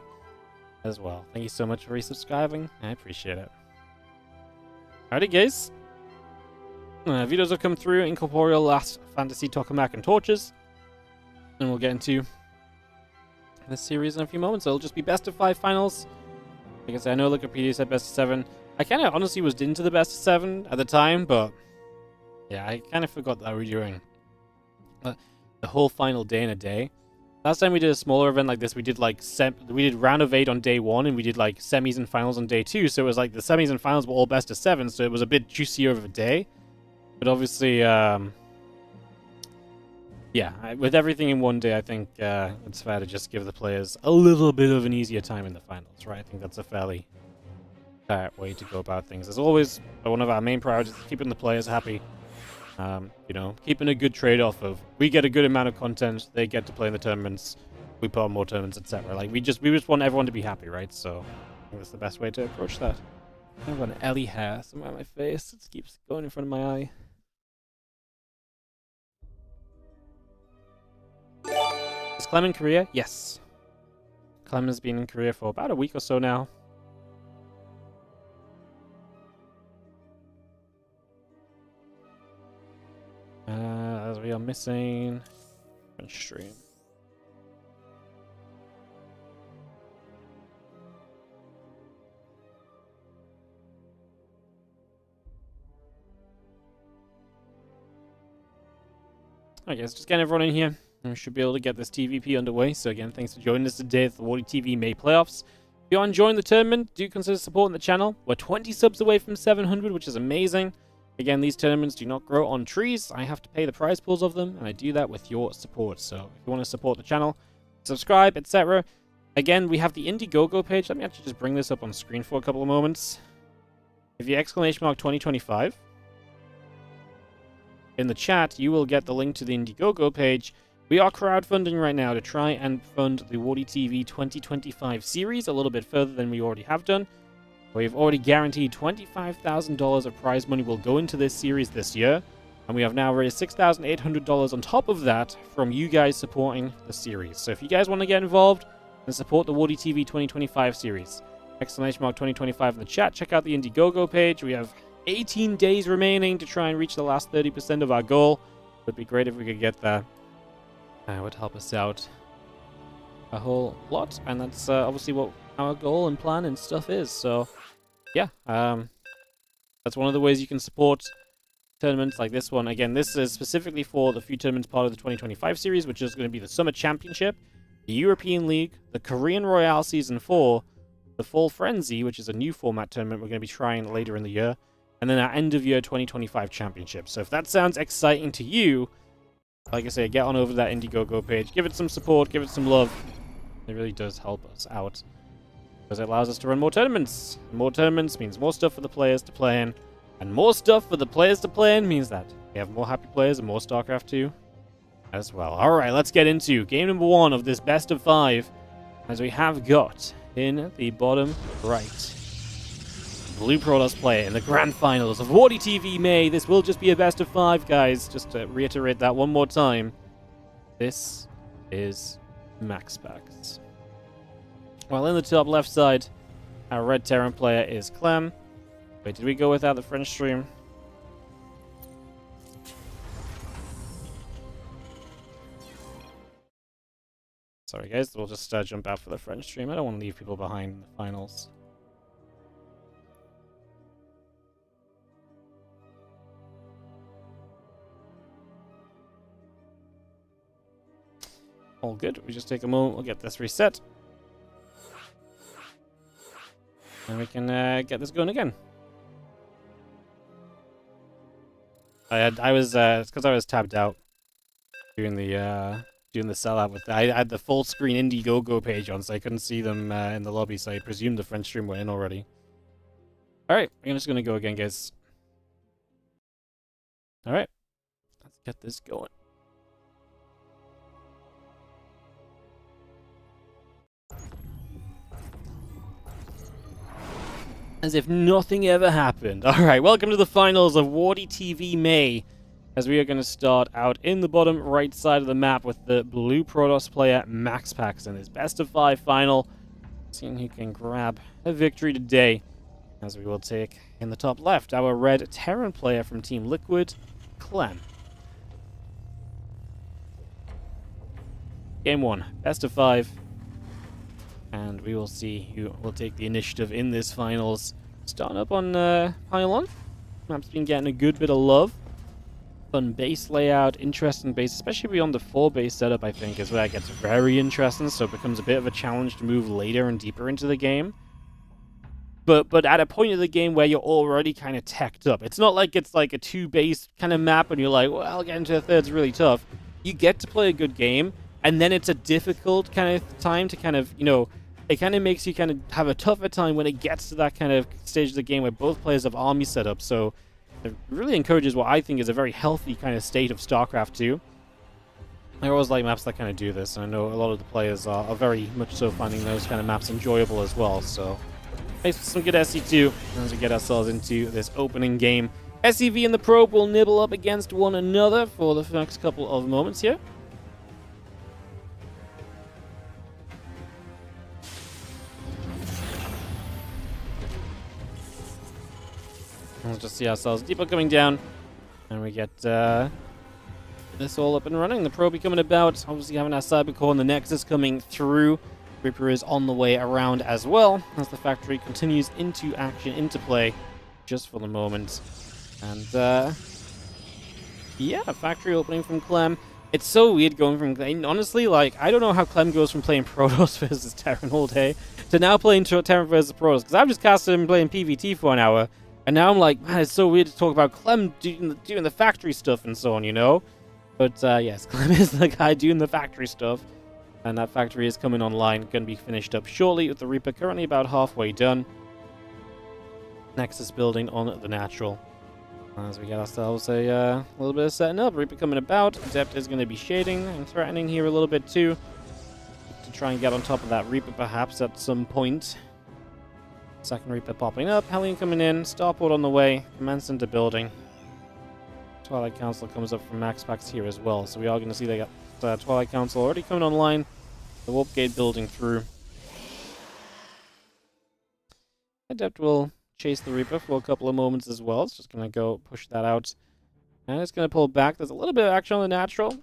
as well. Thank you so much for resubscribing. I appreciate it. Alrighty, guys. Videos have come through. Incorporeal, Last Fantasy, Tokamak, and Torches. And we'll get into this series in a few moments. So it'll just be best of 5 finals. Like I said, I know Wikipedia said best of 7. I kind of honestly was into the best of 7 at the time, but yeah, I kind of forgot that we were doing the whole final day in a day. Last time we did a smaller event like this, we did like we did round of 8 on day 1, and we did like semis and finals on day 2. So it was like the semis and finals were all best of 7, so it was a bit juicier of a day. But obviously, yeah, with everything in one day, I think it's fair to just give the players a little bit of an easier time in the finals, right? I think that's a fairly fair way to go about things. As always, one of our main priorities is keeping the players happy. You know, keeping a good trade-off of we get a good amount of content, they get to play in the tournaments, we put on more tournaments, etc. Like we just want everyone to be happy, right? So I think that's the best way to approach that. I've got an Ellie hair somewhere on my face. It keeps going in front of my eye. Is Clem in Korea? Yes. Clem has been in Korea for about a week or so now. As we are missing stream. Alright guys, just getting everyone in here. We should be able to get this TVP underway. So again, thanks for joining us today at the WardiTV May Playoffs. If you're enjoying the tournament, do consider supporting the channel. We're 20 subs away from 700, which is amazing. Again, these tournaments do not grow on trees. I have to pay the prize pools of them, and I do that with your support. So if you want to support the channel, subscribe, etc. Again, we have the Indiegogo page. Let me actually just bring this up on screen for a couple of moments. If you exclamation mark 2025 in the chat, you will get the link to the Indiegogo page. We are crowdfunding right now to try and fund the WardiTV 2025 series a little bit further than we already have done. We've already guaranteed $25,000 of prize money will go into this series this year, and we have now raised $6,800 on top of that from you guys supporting the series. So if you guys want to get involved and support the WardiTV 2025 series, exclamation mark 2025 in the chat, check out the Indiegogo page. We have 18 days remaining to try and reach the last 30% of our goal. It would be great if we could get there. It would help us out a whole lot, and that's obviously what our goal and plan and stuff is. So yeah, that's one of the ways you can support tournaments like this one. Again, this is specifically for the few tournaments part of the 2025 series, which is going to be the Summer Championship, the European League, the Korean Royale Season 4, the Fall Frenzy, which is a new format tournament we're going to be trying later in the year, and then our end of year 2025 championship. So if that sounds exciting to you, like I say, get on over to that Indiegogo page, give it some support, give it some love. It really does help us out, because it allows us to run more tournaments. More tournaments means more stuff for the players to play in, and more stuff for the players to play in means that we have more happy players and more StarCraft 2 as well. Alright, let's get into game number 1 of this best of 5, as we have got in the bottom right Blue Protoss player in the grand finals of WardiTV May. This will just be a best of 5, guys. Just to reiterate that one more time. This is Maxpax. While in the top left side, our red Terran player is Clem. Wait, did we go without the French stream? Sorry, guys. We'll just jump out for the French stream. I don't want to leave people behind in the finals. All good. We just take a moment. We'll get this reset. And we can get this going again. It's because I was tabbed out doing the sellout with. I had the full screen Indiegogo page on, so I couldn't see them in the lobby. So I presumed the French stream went in already. All right, I'm just gonna go again, guys. All right, let's get this going. As if nothing ever happened. Alright, welcome to the finals of WardiTV May. As we are going to start out in the bottom right side of the map with the Blue Protoss player Maxpax in his best of 5 final. Seeing who can grab a victory today. As we will take in the top left our red Terran player from Team Liquid, Clem. Game 1, best of 5. And we will see who will take the initiative in this finals. Starting up on Pylon. Map's been getting a good bit of love. Fun base layout, interesting base, especially beyond the 4 base setup, I think, is where it gets very interesting, so it becomes a bit of a challenge to move later and deeper into the game. But at a point of the game where you're already kind of teched up. It's not like it's like a 2 base kind of map and you're like, well, getting to the third's really tough. You get to play a good game, and then it's a difficult kind of time to kind of, you know, it kind of makes you kind of have a tougher time when it gets to that kind of stage of the game where both players have army set up. So it really encourages what I think is a very healthy kind of state of StarCraft 2. I always like maps that kind of do this, and I know a lot of the players are very much so finding those kind of maps enjoyable as well. So thanks for some good SC2 as we get ourselves into this opening game. SCV and the Probe will nibble up against one another for the next couple of moments here. Let's just see ourselves. Depot coming down. And we get this all up and running. The Probe coming about. Obviously having our Cybercore and the Nexus coming through. Reaper is on the way around as well. As the factory continues into action, into play. Just for the moment. And yeah, factory opening from Clem. It's so weird going from... Honestly, like, I don't know how Clem goes from playing Protoss versus Terran all day to now playing Terran versus Protoss. Because I've just casted him playing PvT for an hour. And now I'm like, man, it's so weird to talk about Clem doing the factory stuff and so on, you know? But yes, Clem is the guy doing the factory stuff. And that factory is coming online, going to be finished up shortly with the Reaper currently about halfway done. Nexus building on the natural. As we get ourselves a little bit of setting up. Reaper coming about. Adept is going to be shading and threatening here a little bit too. To try and get on top of that Reaper perhaps at some point. Second Reaper popping up, Hellion coming in, Starport on the way, Commence into building. Twilight Council comes up from Maxpax here as well, so we are going to see they got Twilight Council already coming online. The Warp Gate building through. Adept will chase the Reaper for a couple of moments as well. It's just going to go push that out. And it's going to pull back. There's a little bit of action on the natural.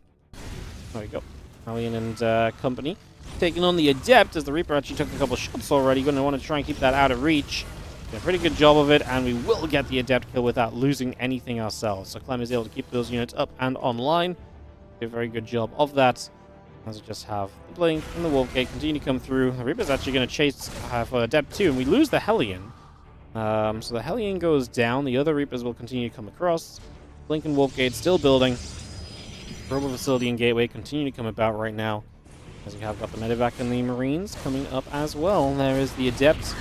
There we go. Hellion and company. Taking on the Adept, as the Reaper actually took a couple shots already. Going to want to try and keep that out of reach. Did a pretty good job of it, and we will get the Adept kill without losing anything ourselves. So Clem is able to keep those units up and online. Did a very good job of that. As we just have the Blink and the Wolf Gate continue to come through. The Reaper's actually going to chase for Adept too, and we lose the Hellion. So the Hellion goes down. The other Reapers will continue to come across. Blink and Wolf Gate still building. Robo Facility and Gateway continue to come about right now. As we have got the Medevac and the Marines coming up as well. There is the Adept.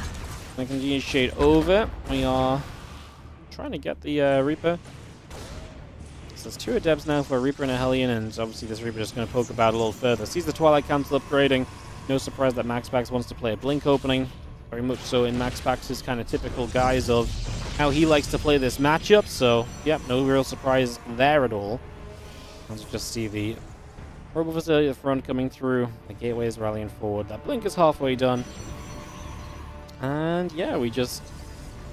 We continue to shade over. We are trying to get the Reaper. So there's 2 Adepts now for a Reaper and a Hellion, and obviously this Reaper is just going to poke about a little further. Sees the Twilight Council upgrading. No surprise that Maxpax wants to play a Blink opening. Very much so in Maxpax's kind of typical guise of how he likes to play this matchup. So, yep, no real surprise there at all. Let's just see the Robo Facility at the front coming through. The gateway is rallying forward. That blink is halfway done. And yeah, we just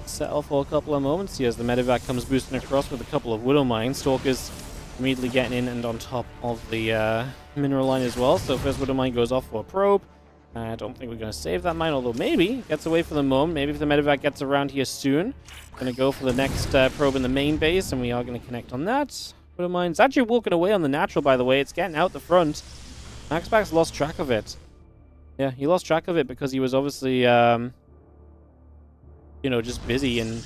settle for a couple of moments here as the medevac comes boosting across with a couple of Widow Mines. Stalkers immediately getting in and on top of the mineral line as well. So first Widow Mine goes off for a probe. I don't think we're going to save that mine, although maybe gets away for the moment. Maybe if the medevac gets around here soon. Going to go for the next probe in the main base, and we are going to connect on that. Widow Mine's actually walking away on the natural, by the way. It's getting out the front. Maxpax lost track of it. Yeah, he lost track of it because he was obviously, you know, just busy, and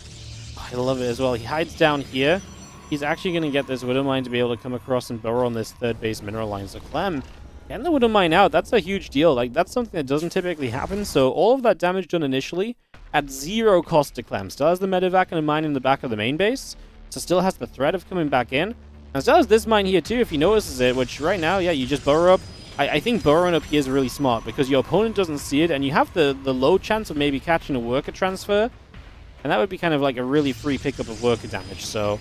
I love it as well. He hides down here. He's actually going to get this Widow Mine to be able to come across and burrow on this third base mineral line. So Clem, getting the Widow Mine out, that's a huge deal. Like, that's something that doesn't typically happen. So all of that damage done initially at 0 cost to Clem. Still has the medevac and a mine in the back of the main base. So still has the threat of coming back in. And still has this mine here too, if he notices it, which right now, yeah, you just burrow up. I think burrowing up here is really smart because your opponent doesn't see it, and you have the low chance of maybe catching a worker transfer. And that would be kind of like a really free pickup of worker damage, so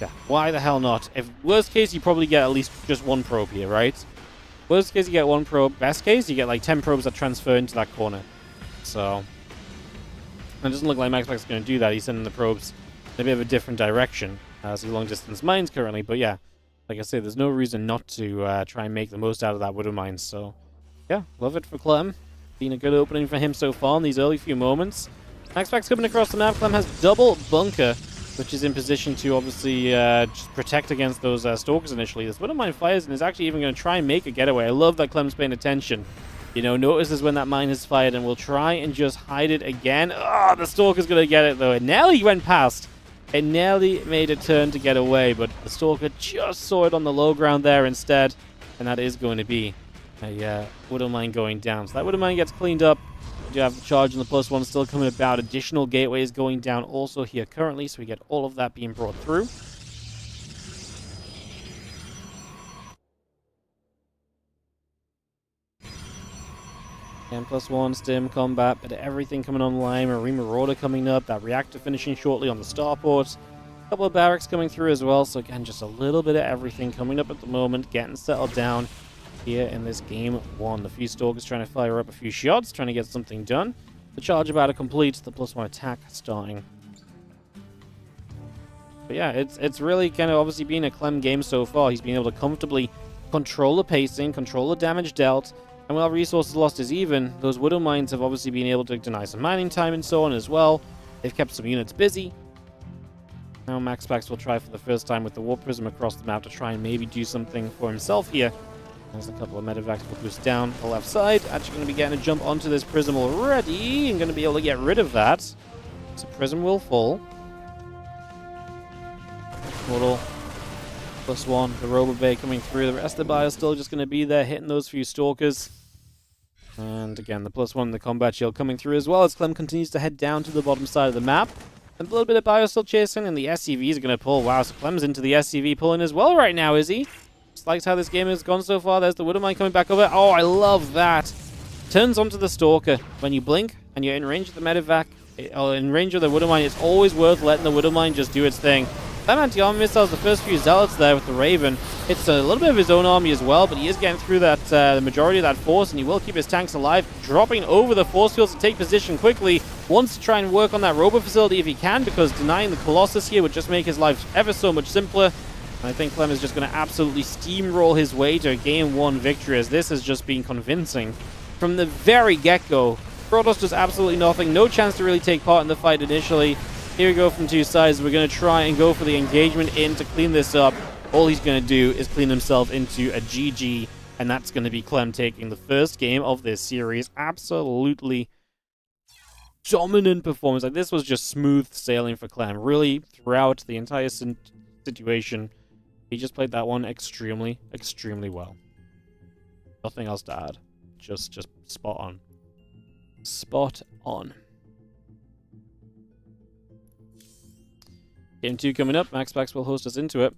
yeah, why the hell not? If worst case, you probably get at least just 1 probe here, right? Worst case, you get 1 probe. Best case, you get like 10 probes that transfer into that corner. So it doesn't look like Maxpax is going to do that. He's sending the probes in a bit of a different direction as he long distance mines currently. But yeah, like I say, there's no reason not to try and make the most out of that Widow Mine. So yeah, love it for Clem. Been a good opening for him so far in these early few moments. Maxpax coming across the map. Clem has double bunker, which is in position to obviously just protect against those stalkers initially. This Widow Mine fires and is actually even going to try and make a getaway. I love that Clem's paying attention. You know, notices when that mine is fired and will try and just hide it again. Oh, the Stalker's going to get it though. It nearly went past. It nearly made a turn to get away, but the Stalker just saw it on the low ground there instead. And that is going to be a Widow Mine going down. So that Widow Mine gets cleaned up. We do have the charge and the +1 still coming about. Additional gateways going down also here currently, so we get all of that being brought through. And +1, stim, combat, but everything coming online. Marine Marauder coming up. That reactor finishing shortly on the starport. A couple of barracks coming through as well. So again, just a little bit of everything coming up at the moment. Getting settled down here in this game 1. The few Stalkers trying to fire up a few shots, trying to get something done. The charge about to complete, the +1 attack starting. But yeah, it's really kind of obviously been a Clem game so far. He's been able to comfortably control the pacing, control the damage dealt, and while resources lost is even, those Widow Mines have obviously been able to deny some mining time and so on as well. They've kept some units busy. Now Maxpax will try for the first time with the Warp Prism across the map to try and maybe do something for himself here. There's a couple of medevacs will boost down the left side. Actually going to be getting a jump onto this Prism already, and going to be able to get rid of that. So Prism will fall. Portal +1, the Robo Bay coming through. The rest of the Bion still just going to be there, hitting those few Stalkers. And again, the +1, the combat shield coming through as well as Clem continues to head down to the bottom side of the map. And a little bit of Bion still chasing, and the SCVs are going to pull. Wow, so Clem's into the SCV pulling as well right now, is he? Just likes how this game has gone so far. There's the Widow Mine coming back over. Oh, I love that. Turns onto the Stalker. When you blink and you're in range of the medevac, or in range of the Widow Mine, it's always worth letting the Widow Mine just do its thing. That anti-armor missiles, the first few Zealots there with the Raven. It's a little bit of his own army as well, but he is getting through that the majority of that force, and he will keep his tanks alive, dropping over the force fields to take position quickly. Wants to try and work on that Robo facility if he can, because denying the Colossus here would just make his life ever so much simpler. And I think Clem is just going to absolutely steamroll his way to a Game 1 victory, as this has just been convincing. From the very get-go, Protoss does absolutely nothing, no chance to really take part in the fight initially. Here we go from two sides. We're going to try and go for the engagement in to clean this up. All he's going to do is clean himself into a GG, and that's going to be Clem taking the first game of this series. Absolutely dominant performance. Like, this was just smooth sailing for Clem. Really, throughout the entire situation, he just played that one extremely, extremely well. Nothing else to add. Just spot on. Spot on. Game 2 coming up. Maxpax will host us into it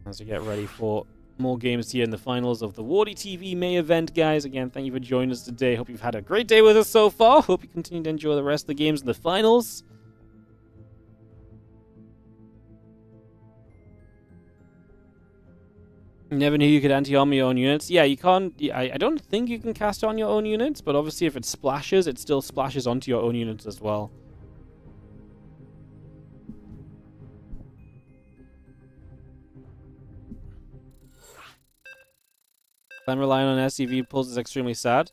as we get ready for more games here in the finals of the WardiTV May event, guys. Again, thank you for joining us today. Hope you've had a great day with us so far. Hope you continue to enjoy the rest of the games in the finals. Never knew you could anti-armor your own units. Yeah, you can't... I don't think you can cast on your own units, but obviously if it splashes, it still splashes onto your own units as well. Clem relying on SCV pulls is extremely sad.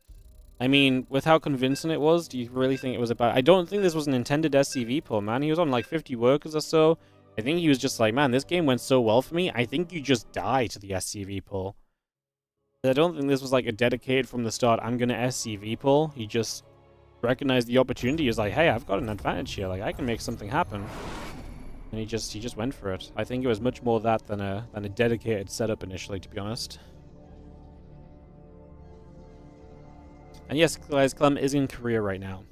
I mean, with how convincing it was, do you really think it was about... I don't think this was an intended SCV pull, man. He was on like 50 workers or so. I think he was just like, man, this game went so well for me. I think you just die to the SCV pull. I don't think this was like a dedicated from the start, I'm going to SCV pull. He just recognized the opportunity. He was like, hey, I've got an advantage here. Like, I can make something happen. And he just went for it. I think it was much more that than a dedicated setup initially, to be honest. And yes, guys, Clem is in Korea right now.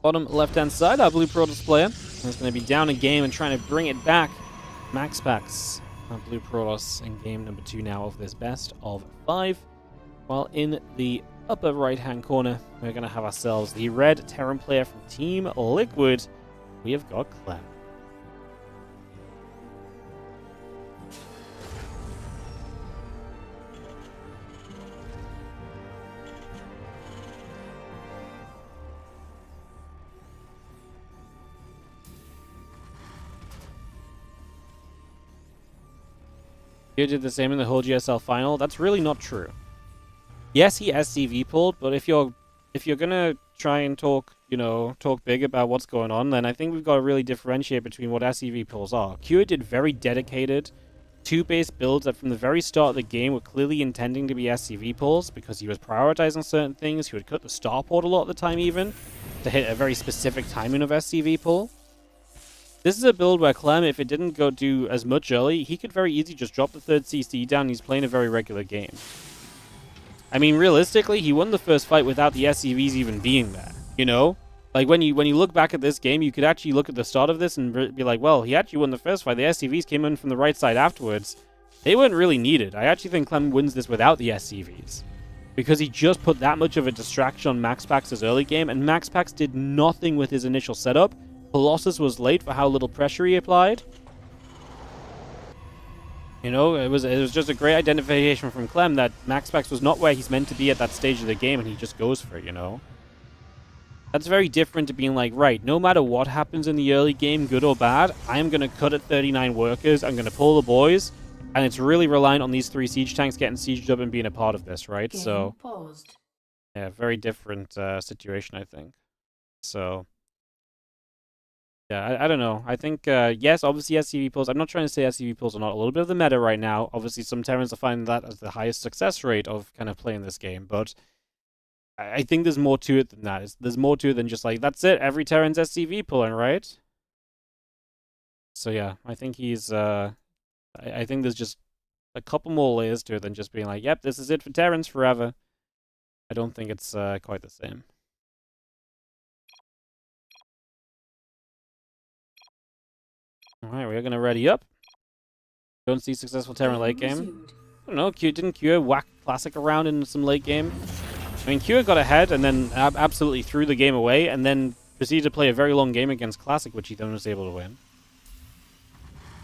Bottom left-hand side, our Blue Protoss player is going to be down a game and trying to bring it back. Maxpax, our Blue Protoss in game number 2 now of this best of 5. While in the upper right-hand corner, we're going to have ourselves the red Terran player from Team Liquid. We have got Clem. You did the same in the whole GSL final. That's really not true. Yes, he SCV pulled, but if you're gonna try and talk big about what's going on, then I think we've got to really differentiate between what SCV pulls are. Kua did very dedicated 2-base builds that from the very start of the game were clearly intending to be SCV pulls because he was prioritizing certain things. He would cut the starport a lot of the time even to hit a very specific timing of SCV pull. This is a build where Clem, if it didn't go do as much early, he could very easily just drop the 3rd CC down and he's playing a very regular game. I mean, realistically, he won the first fight without the SCVs even being there, you know? Like, when you look back at this game, you could actually look at the start of this and be like, well, he actually won the first fight. The SCVs came in from the right side afterwards. They weren't really needed. I actually think Clem wins this without the SCVs. Because he just put that much of a distraction on Maxpax's early game, and Maxpax did nothing with his initial setup. Colossus was late for how little pressure he applied. You know, it was just a great identification from Clem that Maxpax was not where he's meant to be at that stage of the game, and he just goes for it, you know? That's very different to being like, right, no matter what happens in the early game, good or bad, I am going to cut at 39 workers, I'm going to pull the boys, and it's really reliant on these 3 siege tanks getting sieged up and being a part of this, right? So, yeah, very different situation, I think. So... yeah, I don't know. I think, yes, obviously SCV pulls. I'm not trying to say SCV pulls are not a little bit of the meta right now. Obviously, some Terrans are finding that as the highest success rate of kind of playing this game. But I think there's more to it than that. There's more to it than just like, that's it, every Terran's SCV pulling, right? So yeah, I think he's, I think there's just a couple more layers to it than just being like, yep, this is it for Terrans forever. I don't think it's quite the same. Alright, we're gonna ready up. Don't see successful Terran late game. I don't know, didn't Kua whack Classic around in some late game? I mean, Kua got ahead and then absolutely threw the game away and then proceeded to play a very long game against Classic, which he then was able to win.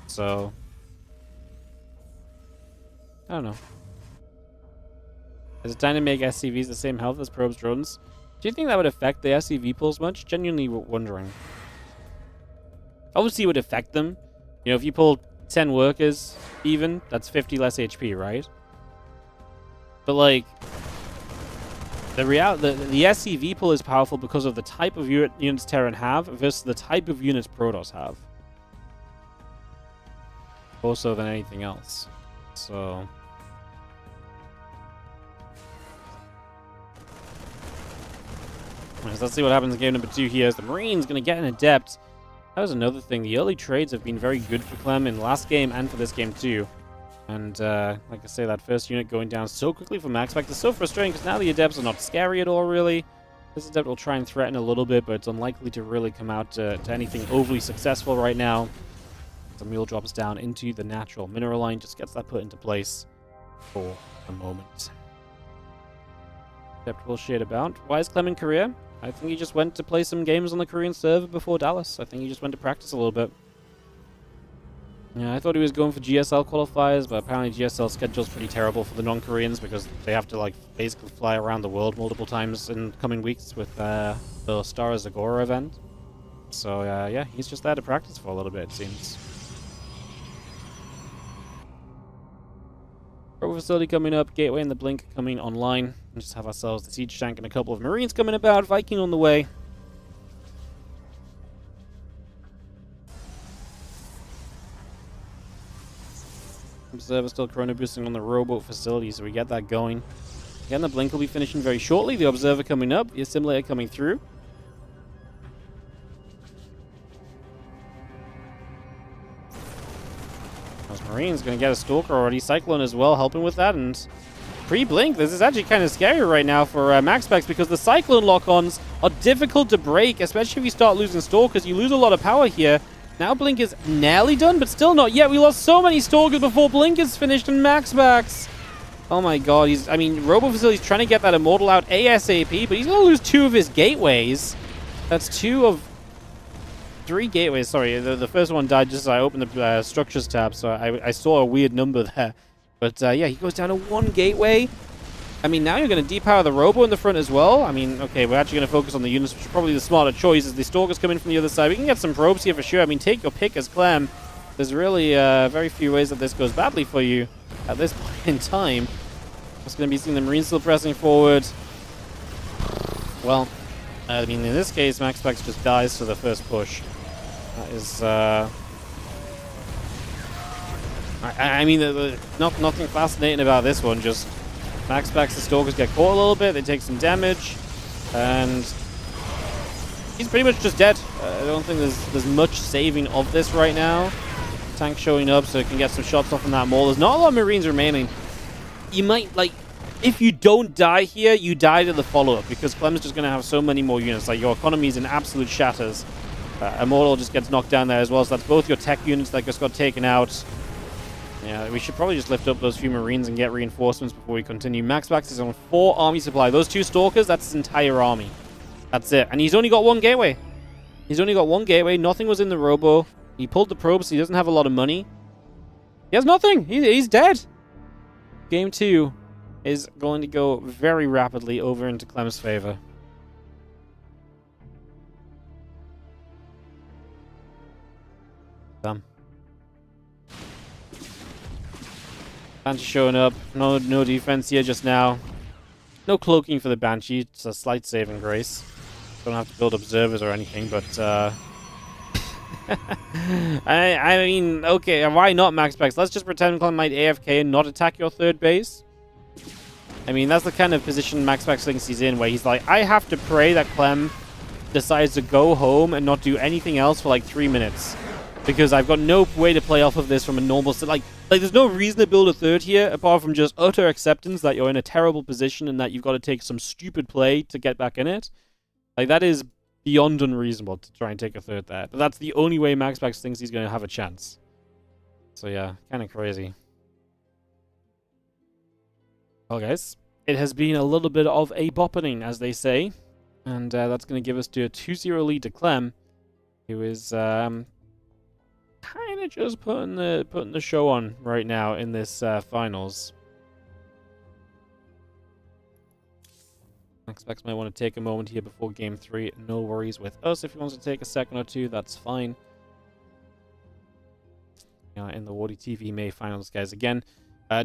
So... I don't know. Is it time to make SCVs the same health as probes drones? Do you think that would affect the SCV pulls much? Genuinely wondering. Obviously, it would affect them. You know, if you pull 10 workers, even, that's 50 less HP, right? But, like, the SCV pull is powerful because of the type of units Terran have versus the type of units Protoss have. More so than anything else. So... let's see what happens in game number 2 here. As the Marine's going to get an Adept. That was another thing. The early trades have been very good for Clem in the last game and for this game too. And like I say, that first unit going down so quickly for Maxpax is so frustrating because now the Adepts are not scary at all, really. This attempt will try and threaten a little bit, but it's unlikely to really come out to anything overly successful right now. The mule drops down into the natural mineral line, just gets that put into place for a moment. Except will shade about. Why is Clem in Korea? I think he just went to play some games on the Korean server before Dallas. I think he just went to practice a little bit. Yeah, I thought he was going for GSL qualifiers, but apparently GSL schedule's pretty terrible for the non-Koreans because they have to, like, basically fly around the world multiple times in coming weeks with the Star Zagora event. So, yeah, he's just there to practice for a little bit, it seems. Rover facility coming up, Gateway and the Blink coming online. And just have ourselves the Siege Tank and a couple of Marines coming about, Viking on the way. Observer still chrono boosting on the rowboat facility, so we get that going. Again, the Blink will be finishing very shortly. The Observer coming up, the Assimilator coming through. Those Marines going to get a Stalker already. Cyclone as well, helping with that. And pre-Blink, this is actually kind of scary right now for Maxpax because the Cyclone lock-ons are difficult to break, especially if you start losing Stalkers. You lose a lot of power here. Now Blink is nearly done, but still not yet. We lost so many Stalkers before Blink is finished, and Maxpax. Oh my god, Robo Facility's trying to get that Immortal out ASAP, but he's going to lose 2 of his gateways. That's 2 of 3 gateways. Sorry, the first one died just as I opened the Structures tab, so I saw a weird number there. But yeah, he goes down to 1 gateway. I mean, now you're going to depower the Robo in the front as well. I mean, okay, we're actually going to focus on the units, which is probably the smarter choice as the Stalkers come in from the other side. We can get some probes here for sure. I mean, take your pick as Clem. There's really very few ways that this goes badly for you at this point in time. Just going to be seeing the Marines still pressing forward. Well, I mean, in this case, Maxpax just dies to the first push. That is... I mean, nothing fascinating about this one, just... Maxpax, the Stalkers get caught a little bit, they take some damage, and he's pretty much just dead. I don't think there's much saving of this right now. Tank showing up so it can get some shots off on that mole. There's not a lot of Marines remaining. You might, like, if you don't die here, you die to the follow-up, because Clem's just going to have so many more units. Like, your economy is in absolute shatters. Immortal just gets knocked down there as well, so that's both your tech units that just got taken out. Yeah, we should probably just lift up those few Marines and get reinforcements before we continue. Maxpax is on 4 army supply. Those 2 Stalkers, that's his entire army. That's it. And he's only got 1 gateway. He's only got 1 gateway. Nothing was in the Robo. He pulled the probe, so he doesn't have a lot of money. He has nothing. He's dead. Game 2 is going to go very rapidly over into Clem's favor. Damn. Banshee showing up. No defense here just now. No cloaking for the Banshee. It's a slight saving grace. Don't have to build observers or anything, but I mean, okay, why not Maxpax? Let's just pretend Clem might AFK and not attack your 3rd base. I mean, that's the kind of position Maxpax thinks he's in, where he's like, I have to pray that Clem decides to go home and not do anything else for like 3 minutes. Because I've got no way to play off of this from a normal... Like, there's no reason to build a 3rd here, apart from just utter acceptance that you're in a terrible position and that you've got to take some stupid play to get back in it. Like, that is beyond unreasonable to try and take a 3rd there. But that's the only way Maxpax thinks he's going to have a chance. So yeah, kind of crazy. Well, guys, it has been a little bit of a boppening, as they say. And that's going to give us to a 2-0 lead to Clem, who is... kind of just putting the show on right now in this finals. Maxpax might want to take a moment here before game 3. No worries with us. If he wants to take a second or two, that's fine. In the WardiTV May finals, guys. Again,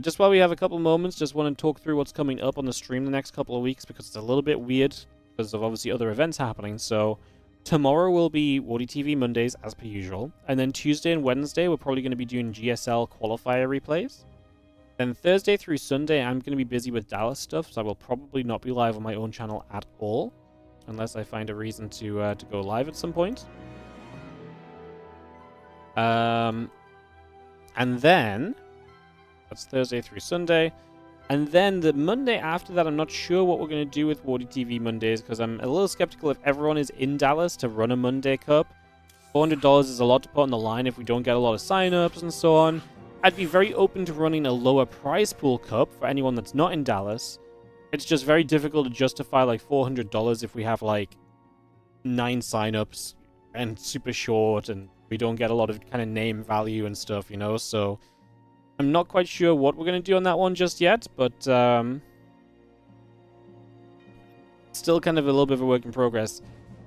just while we have a couple moments, just want to talk through what's coming up on the stream the next couple of weeks, because it's a little bit weird because of obviously other events happening. So tomorrow will be WardiTV Mondays, as per usual. And then Tuesday and Wednesday, we're probably going to be doing GSL qualifier replays. Then Thursday through Sunday, I'm going to be busy with Dallas stuff, so I will probably not be live on my own channel at all. Unless I find a reason to go live at some point. And then, that's Thursday through Sunday. And then the Monday after that, I'm not sure what we're going to do with WardiTV Mondays, because I'm a little skeptical if everyone is in Dallas to run a Monday Cup. $400 is a lot to put on the line if we don't get a lot of sign-ups and so on. I'd be very open to running a lower prize pool cup for anyone that's not in Dallas. It's just very difficult to justify like $400 if we have like 9 sign-ups and super short and we don't get a lot of kind of name value and stuff, you know, so I'm not quite sure what we're going to do on that one just yet, but still kind of a little bit of a work in progress.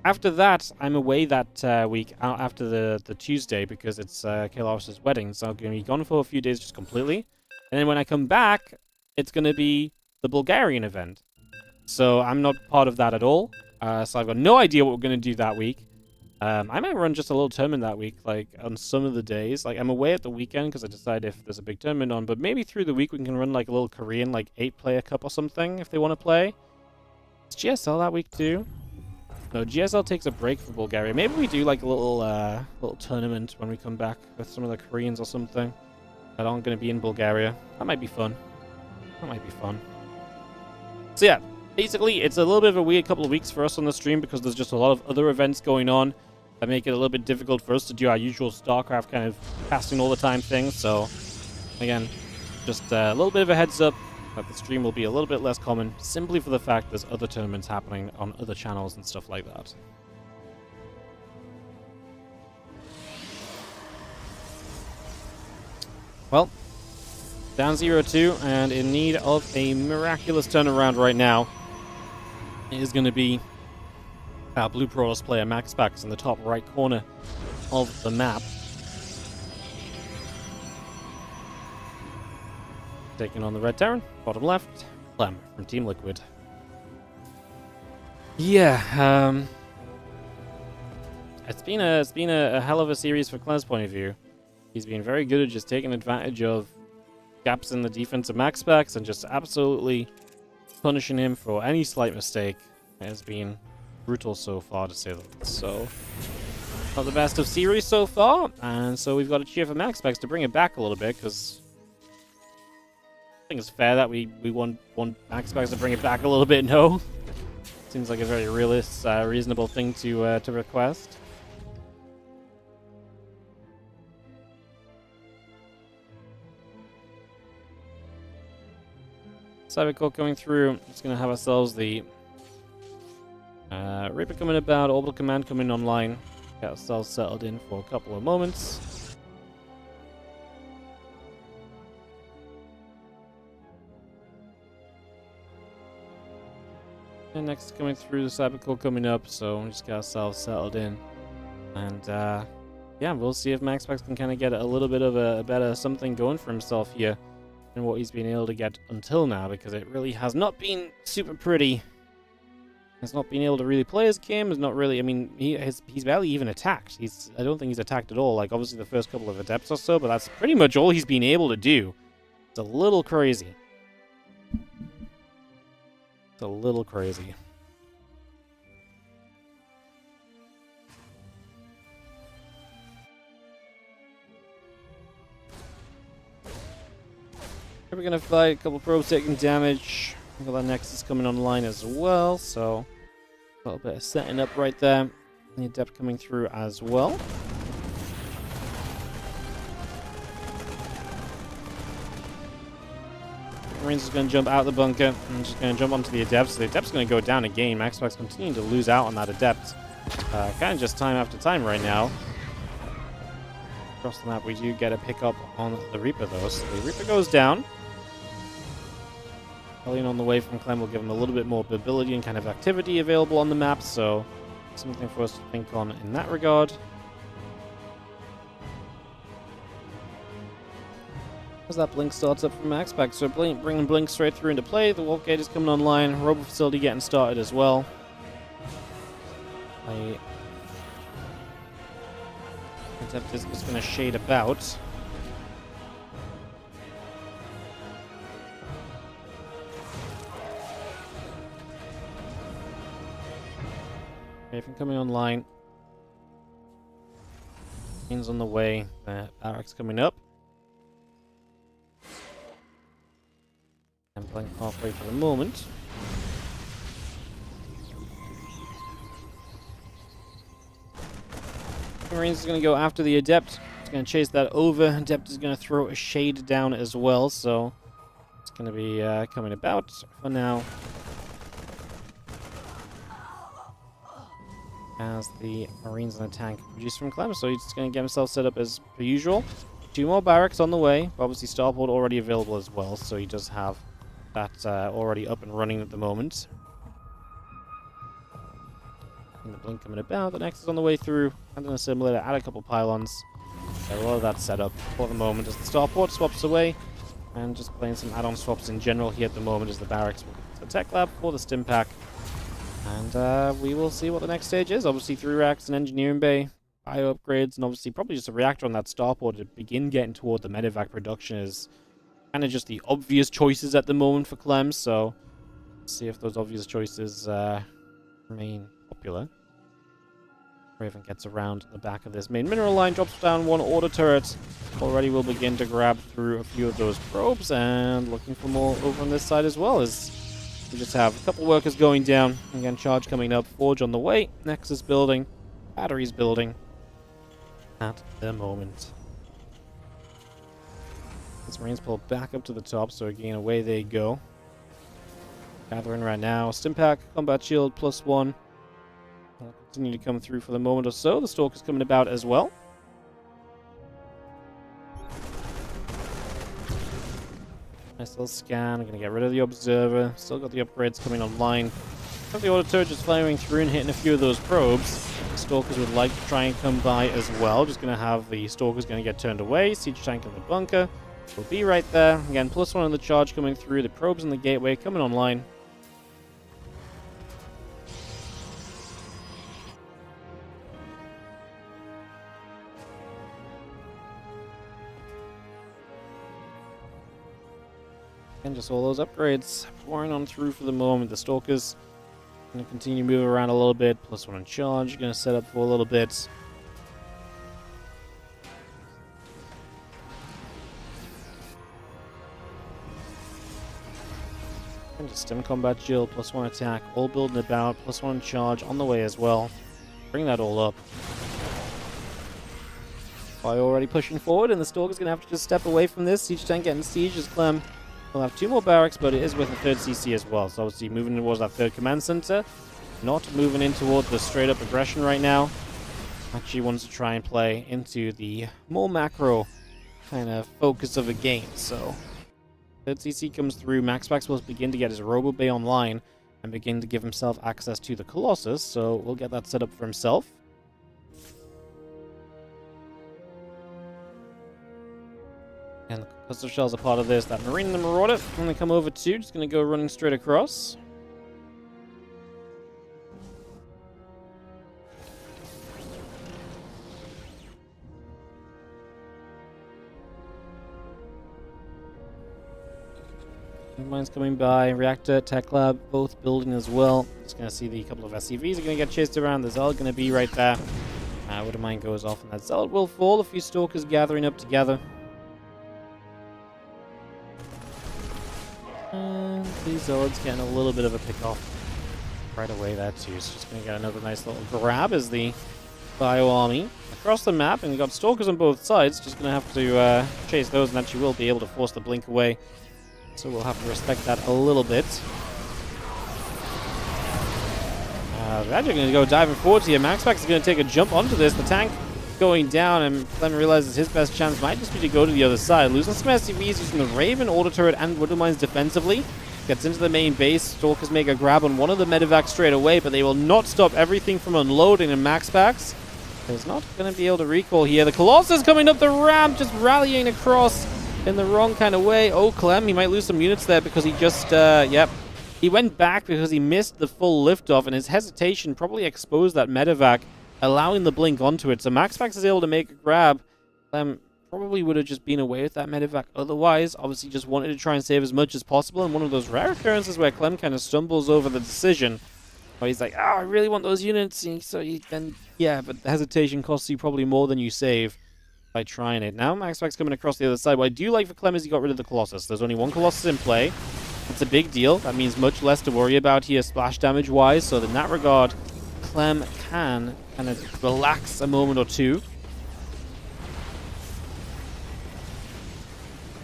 After that, I'm away that week after the Tuesday because it's Kailash' wedding, so I'm going to be gone for a few days just completely. And then when I come back, it's going to be the Bulgarian event. So I'm not part of that at all. So I've got no idea what we're going to do that week. I might run just a little tournament that week, like, on some of the days. Like, I'm away at the weekend because I decide if there's a big tournament on, but maybe through the week we can run, like, a little Korean, like, 8-player cup or something if they want to play. Is GSL that week too? No, GSL takes a break for Bulgaria. Maybe we do, like, a little tournament when we come back with some of the Koreans or something that aren't going to be in Bulgaria. That might be fun. That might be fun. So, yeah. Basically, it's a little bit of a weird couple of weeks for us on the stream because there's just a lot of other events going on that make it a little bit difficult for us to do our usual StarCraft kind of casting all the time thing. So, again, just a little bit of a heads up that the stream will be a little bit less common simply for the fact there's other tournaments happening on other channels and stuff like that. Well, down 0-2 and in need of a miraculous turnaround right now. It is going to be our Blue Protoss player Maxpax in the top right corner of the map. Taking on the Red Terran, bottom left, Clem from Team Liquid. Yeah, it's been a hell of a series for Clem's point of view. He's been very good at just taking advantage of gaps in the defense of Maxpax and just absolutely punishing him for any slight mistake. It has been brutal so far, to say the least. So, not the best of series so far, and so we've got to cheer for Maxpax to bring it back a little bit, because I think it's fair that we want Maxpax to bring it back a little bit. No, seems like a very reasonable thing to request. Cybercore coming through. Just going to have ourselves the Reaper coming about, Orbital Command coming online. Get ourselves settled in for a couple of moments. And next coming through, the Cybercore coming up, so we'll just get ourselves settled in. And yeah, we'll see if Maxpax can kind of get a little bit of a better something going for himself here than what he's been able to get until now, because it really has not been super pretty. He's not been able to really play his game. Is not really. I mean, he's barely even attacked. I don't think he's attacked at all. Like, obviously the first couple of adepts or so, but that's pretty much all he's been able to do. It's a little crazy. It's a little crazy. We're gonna fight a couple probes taking damage. We've got that Nexus coming online as well, so a little bit of setting up right there. And the Adept coming through as well. Marines is going to jump out of the bunker and just going to jump onto the Adept. So the Adept's going to go down again. Maxpax continuing to lose out on that Adept. Kind of just time after time right now. Across the map, we do get a pickup on the Reaper though. So the Reaper goes down. Hellion on the way from Clem will give him a little bit more mobility and kind of activity available on the map, so something for us to think on in that regard. As that Blink starts up from Maxpax, so bringing Blink straight through into play. The Wolf Gate is coming online. Robo Facility getting started as well. Adept is just going to shade about. Raven coming online. Marines on the way. Barracks coming up. And blink halfway for the moment. Marines is going to go after the Adept. He's going to chase that over. Adept is going to throw a shade down as well, so it's going to be coming about for now. As the Marines and the tank produce from Clem, so he's just going to get himself set up as per usual. 2 more barracks on the way. Obviously, Starport already available as well, so he does have that already up and running at the moment. And the blink coming about. The next is on the way through. And an assimilator, add a couple pylons. A lot of that set up for the moment as the Starport swaps away. And just playing some add-on swaps in general here at the moment as the barracks will get to the tech lab for the stim pack. And we will see what the next stage is. Obviously, 3 racks and engineering bay, bio upgrades, and obviously probably just a reactor on that Starport to begin getting toward the medevac production is kind of just the obvious choices at the moment for Clem. So let's see if those obvious choices remain popular. Raven gets around the back of this main mineral line, drops down 1 order turret. Already will begin to grab through a few of those probes and looking for more over on this side as well as we just have a couple workers going down. Again, charge coming up, forge on the way, nexus building, batteries building at the moment. This Marines pull back up to the top, so again, away they go. Gathering right now. Stimpack, combat shield, +1. Will continue to come through for the moment or so. The Stalker's coming about as well. Nice little scan. I'm going to get rid of the Observer. Still got the upgrades coming online. Got the Auto Turret just firing through and hitting a few of those probes. The Stalkers would like to try and come by as well. Just going to have the Stalkers going to get turned away. Siege tank in the bunker will be right there. Again, +1 on the charge coming through. The probes in the gateway coming online. And just all those upgrades pouring on through for the moment. The Stalkers going to continue moving around a little bit. +1 on charge. Going to set up for a little bit. And just stim combat shield, +1 attack. All building about. +1 on charge on the way as well. Bring that all up. By already pushing forward, and the Stalker's going to have to just step away from this. Siege tank getting siege as Clem. We'll have 2 more barracks, but it is with a 3rd CC as well. So obviously moving towards that 3rd command center. Not moving in towards the straight up aggression right now. Actually wants to try and play into the more macro kind of focus of the game. So 3rd CC comes through. Maxpax will begin to get his Robo Bay online and begin to give himself access to the Colossus. So we'll get that set up for himself. And the cluster shells are part of this. That Marine and the Marauder going to come over too. Just going to go running straight across. Mine's coming by. Reactor, Tech Lab, both building as well. Just going to see the couple of SCVs are going to get chased around. The Zealot going to be right there. Wouldn't mind goes off and that Zealot will fall. A few Stalkers gathering up together. And the Zealot's getting a little bit of a pick off right away there too. So just going to get another nice little grab as the Bio Army across the map. And you've got Stalkers on both sides. Just going to have to chase those, and actually will be able to force the blink away. So we'll have to respect that a little bit. They're actually going to go diving forwards here. Maxpax is going to take a jump onto this. The tank going down, and Clem realizes his best chance might just be to go to the other side. Losing some SCVs using the Raven, Auto Turret, and Woodland Mines defensively. Gets into the main base. Stalkers make a grab on one of the medevacs straight away, but they will not stop everything from unloading. And Maxpax is not going to be able to recall here. The Colossus coming up the ramp, just rallying across in the wrong kind of way. Oh, Clem, he might lose some units there because he just, yep. He went back because he missed the full liftoff, and his hesitation probably exposed that medevac, allowing the blink onto it. So Maxpax is able to make a grab. Clem probably would have just been away with that medevac otherwise. Obviously just wanted to try and save as much as possible. And one of those rare occurrences where Clem kind of stumbles over the decision. Where he's like, oh, I really want those units. And so then, yeah, but the hesitation costs you probably more than you save by trying it. Now Maxpax coming across the other side. What I do like for Clem is he got rid of the Colossus. There's only one Colossus in play. It's a big deal. That means much less to worry about here splash damage-wise. So in that regard, Clem can kind of relax a moment or two.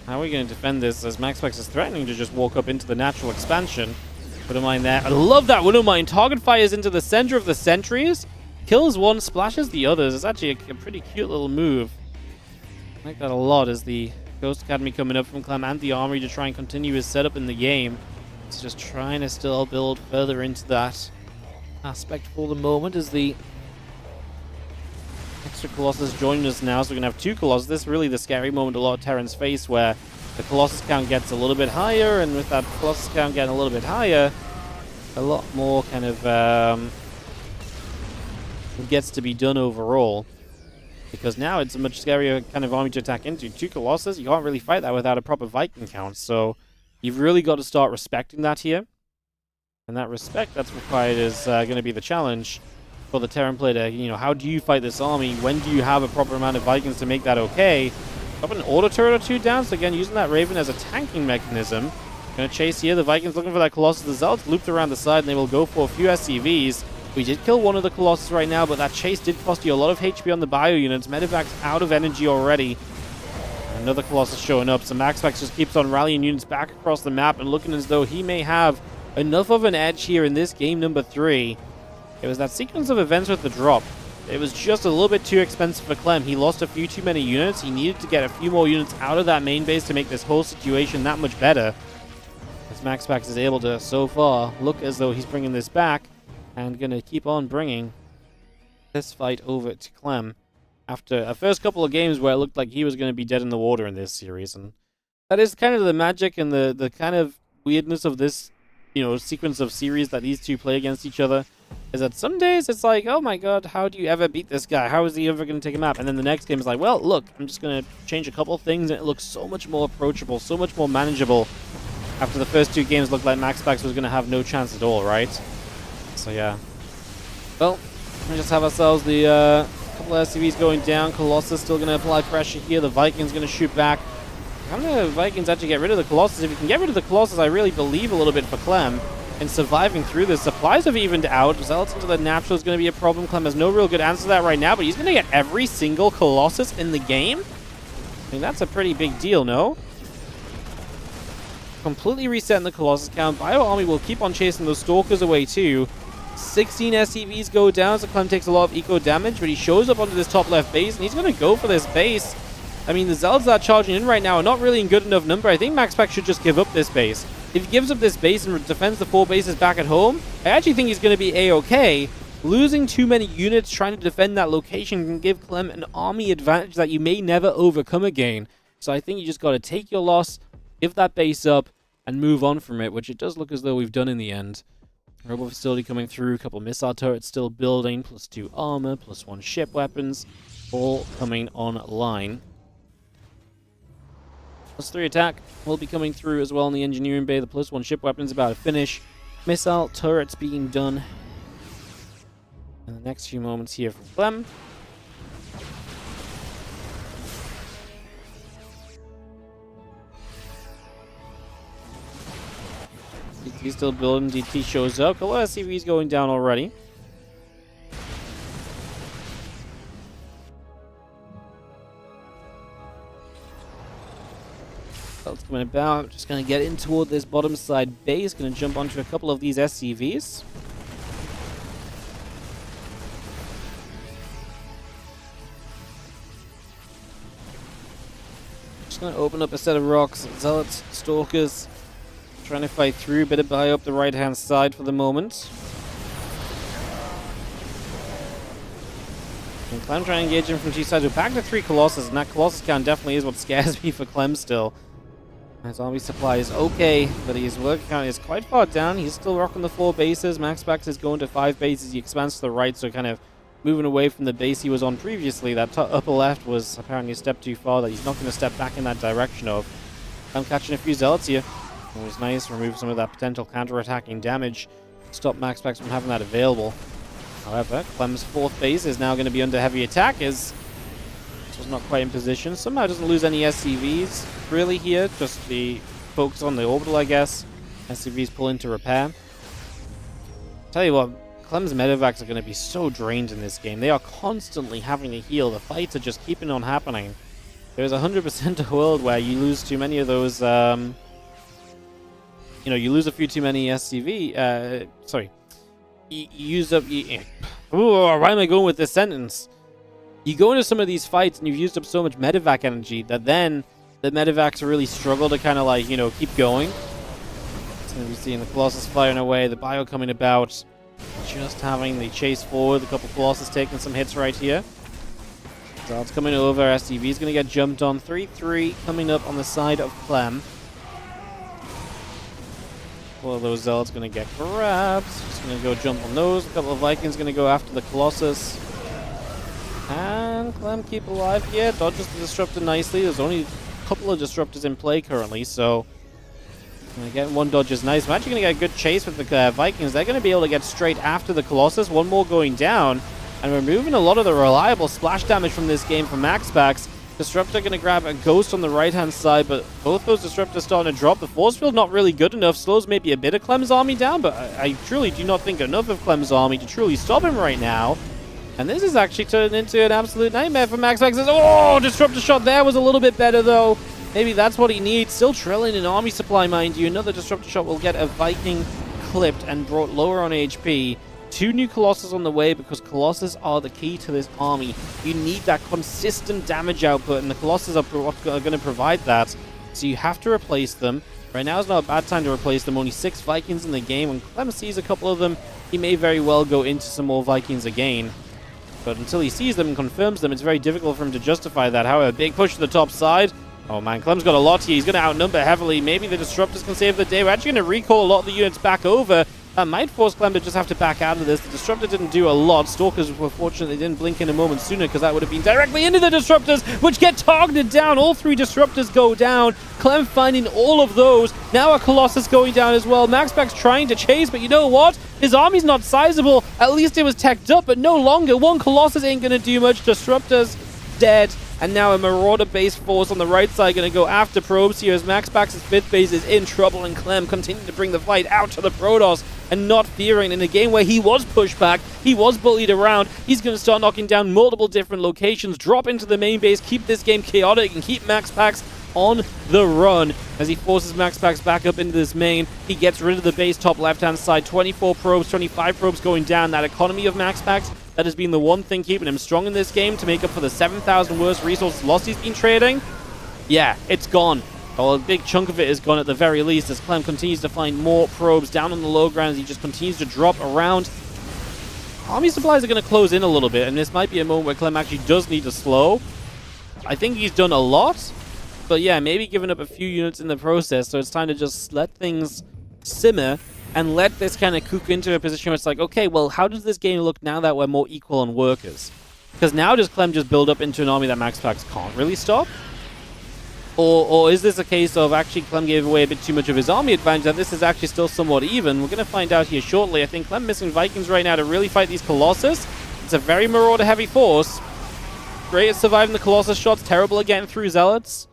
How are we going to defend this as Maxpax is threatening to just walk up into the natural expansion? Wouldn't mind that. I love that Wouldn't mind. Target fires into the center of the sentries. Kills one, splashes the others. It's actually a pretty cute little move. I like that a lot as the Ghost Academy coming up from Clem and the Armory to try and continue his setup in the game. It's just trying to still build further into that aspect for the moment as the extra Colossus joining us now. So we're going to have 2 Colossus. This is really the scary moment a lot of Terrans face where the Colossus count gets a little bit higher, and with that Colossus count getting a little bit higher, a lot more kind of gets to be done overall. Because now it's a much scarier kind of army to attack into. 2 Colossus, you can't really fight that without a proper Viking count. So you've really got to start respecting that here. And that respect that's required is going to be the challenge for the Terran player. You know, how do you fight this army? When do you have a proper amount of Vikings to make that okay? Up an auto turret or 2 down. So again, using that Raven as a tanking mechanism. Going to chase here. The Vikings looking for that Colossus. The Zealots looped around the side and they will go for a few SCVs. We did kill one of the Colossus right now, but that chase did cost you a lot of HP on the bio units. Medevac's out of energy already. Another Colossus showing up, so Maxpax just keeps on rallying units back across the map and looking as though he may have enough of an edge here in this game number 3. It was that sequence of events with the drop. It was just a little bit too expensive for Clem. He lost a few too many units. He needed to get a few more units out of that main base to make this whole situation that much better. As Maxpax is able to, so far, look as though he's bringing this back. And going to keep on bringing this fight over to Clem after a first couple of games where it looked like he was going to be dead in the water in this series. And that is kind of the magic and the kind of weirdness of this, you know, sequence of series that these two play against each other. Is that some days it's like, oh my god, how do you ever beat this guy? How is he ever going to take a map? And then the next game is like, well, look, I'm just going to change a couple things and it looks so much more approachable, so much more manageable. After the first 2 games looked like Maxpax was going to have no chance at all, right? So yeah, well, we just have ourselves the couple of SCVs going down. Colossus still going to apply pressure here. The Vikings going to shoot back. How can the Vikings actually get rid of the Colossus? If you can get rid of the Colossus, I really believe a little bit for Clem in surviving through this. Supplies have evened out. Zealots into the natural is going to be a problem. Clem has no real good answer to that right now, but he's going to get every single Colossus in the game. I mean, that's a pretty big deal, no? Completely resetting the Colossus count. Bio Army will keep on chasing those Stalkers away too. 16 SCVs go down, so Clem takes a lot of eco damage, but he shows up onto this top left base, and he's going to go for this base. I mean, the Zealots that are charging in right now are not really in good enough number. I think Maxpax should just give up this base. If he gives up this base and defends the 4 bases back at home, I actually think he's going to be A-okay. Losing too many units trying to defend that location can give Clem an army advantage that you may never overcome again. So I think you just got to take your loss, give that base up, and move on from it, which it does look as though we've done in the end. Robo facility coming through, a couple missile turrets still building, +2 armor, +1 ship weapons, all coming online. +3 attack will be coming through as well in the engineering bay. The +1 ship weapons about to finish. Missile turrets being done. And the next few moments here from Clem. DT still building. DT shows up. A lot of CVs going down already. That's coming about. Just going to get in toward this bottom side base. Going to jump onto a couple of these SCVs. Just going to open up a set of rocks. Zealots, Stalkers. Trying to fight through, a bit of buy up the right-hand side for the moment. And Clem trying to engage him from 2 sides. We're back to 3 Colossus, and that Colossus count definitely is what scares me for Clem still. His army supply is okay, but his work count is quite far down. He's still rocking the 4 bases. Maxpax is going to 5 bases. He expands to the right, so kind of moving away from the base he was on previously. That upper left was apparently a step too far that he's not going to step back in that direction of. I'm catching a few Zealots here. It was nice, remove some of that potential counter-attacking damage, stop Maxpax from having that available. However, Clem's 4th base is now going to be under heavy attack as this was not quite in position. Somehow doesn't lose any SCVs really here, just the focus on the orbital, I guess. SCVs pull in to repair. Tell you what, Clem's medevacs are going to be so drained in this game. They are constantly having to heal. The fights are just keeping on happening. There's 100% a world where you lose too many of those, you you lose a few too many SCV, sorry. You use up, why am I going with this sentence? You go into some of these fights and you've used up so much medevac energy that then the medevacs really struggle to kind of like, keep going. So we're seeing the Colossus firing away, the Bio coming about, just having the chase forward, a couple Colossus taking some hits right here. Zealot's coming over, SCV's going to get jumped on, 3-3 coming up on the side of Clem. One of those Zealots going to get grabbed, just going to go jump on those, a couple of Vikings going to go after the Colossus. And Clem keep alive, yeah, dodges the Disruptor nicely, there's only a couple of Disruptors in play currently, so getting one dodge is nice. I'm actually going to get a good chase with the Vikings. They're going to be able to get straight after the Colossus. One more going down. And removing a lot of the reliable splash damage from this game from Maxpax. Disruptor going to grab a Ghost on the right-hand side, but both those Disruptors starting to drop. The force field not really good enough. Slows maybe a bit of Clem's army down, but I truly do not think enough of Clem's army to truly stop him right now. And this is actually turned into an absolute nightmare for Maxpax. Oh, Disruptor shot there was a little bit better, though. Maybe that's what he needs. Still trailing an army supply, mind you. Another Disruptor shot will get a Viking clipped and brought lower on HP. 2 new Colossus on the way because Colossus are the key to this army. You need that consistent damage output, and the Colossus are going to provide that. So you have to replace them. Right now is not a bad time to replace them. Only 6 Vikings in the game. When Clem sees a couple of them, he may very well go into some more Vikings again. But until he sees them and confirms them, it's very difficult for him to justify that. However, big push to the top side. Oh man, Clem's got a lot here. He's going to outnumber heavily. Maybe the Disruptors can save the day. We're actually going to recall a lot of the units back over. That might force Clem to just have to back out of this. The Disruptor didn't do a lot. Stalkers were fortunate they didn't blink in a moment sooner, because that would have been directly into the Disruptors, which get targeted down. All 3 Disruptors go down. Clem finding all of those. Now a Colossus going down as well. Maxpax trying to chase, but you know what? His army's not sizable. At least it was teched up, but no longer. One Colossus ain't going to do much. Disruptors dead. And now a Marauder-based force on the right side going to go after probes here as Maxpax's 5th base is in trouble, and Clem continuing to bring the fight out to the Protoss and not fearing. In a game where he was pushed back, he was bullied around, he's going to start knocking down multiple different locations, drop into the main base, keep this game chaotic, and keep Maxpax on the run as he forces Maxpax back up into this main. He gets rid of the base top left-hand side. 24 probes, 25 probes going down. That economy of Maxpax, that has been the one thing keeping him strong in this game to make up for the 7,000 worst resources lost he's been trading. Yeah, it's gone. Well, a big chunk of it is gone at the very least as Clem continues to find more probes down on the low ground as he just continues to drop around. Army supplies are going to close in a little bit, and this might be a moment where Clem actually does need to slow. I think he's done a lot, but yeah, maybe giving up a few units in the process, so it's time to just let things simmer and let this kind of cook into a position where it's like, okay, well, how does this game look now that we're more equal on workers? Because now does Clem just build up into an army that Maxpax can't really stop? Or is this a case of actually Clem gave away a bit too much of his army advantage, that this is actually still somewhat even? We're going to find out here shortly. I think Clem missing Vikings right now to really fight these Colossus. It's a very Marauder-heavy force. Great at surviving the Colossus shots, terrible at getting through Zealots.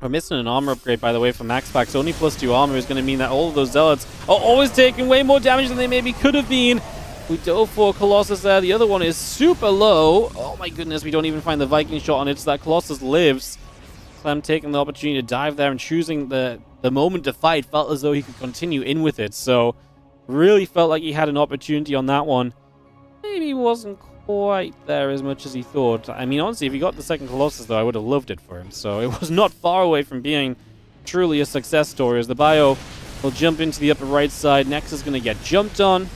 We're missing an armor upgrade, by the way, from Maxpax. Only +2 armor is going to mean that all of those Zealots are always taking way more damage than they maybe could have been. We dove for Colossus there. The other one is super low. Oh my goodness, we don't even find the Viking shot on it, so that Colossus lives. Clem taking the opportunity to dive there and choosing the moment to fight. Felt as though he could continue in with it, so really felt like he had an opportunity on that one. Maybe wasn't quite there as much as he thought. I mean, honestly, if he got the second Colossus, though, I would have loved it for him. So it was not far away from being truly a success story, as the Bio will jump into the upper right side. Next is going to get jumped on.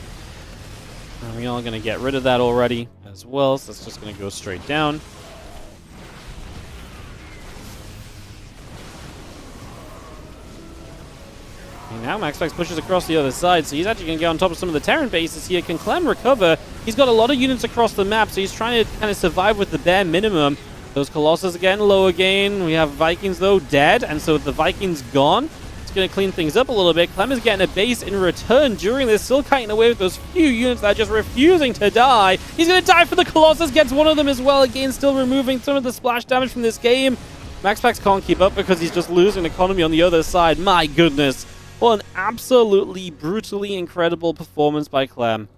And we are going to get rid of that already as well, so that's just going to go straight down. And now Maxpax pushes across the other side, so he's actually going to get on top of some of the Terran bases here. Can Clem recover? He's got a lot of units across the map, so he's trying to kind of survive with the bare minimum. Those Colossus again, low again. We have Vikings, though, dead, and so the Vikings gone. Going to clean things up a little bit. Clem is getting a base in return during this, still kiting away with those few units that are just refusing to die. He's going to die for the Colossus, gets one of them as well. Again, still removing some of the splash damage from this game. Maxpax can't keep up because he's just losing economy on the other side. My goodness. What an absolutely brutally incredible performance by Clem.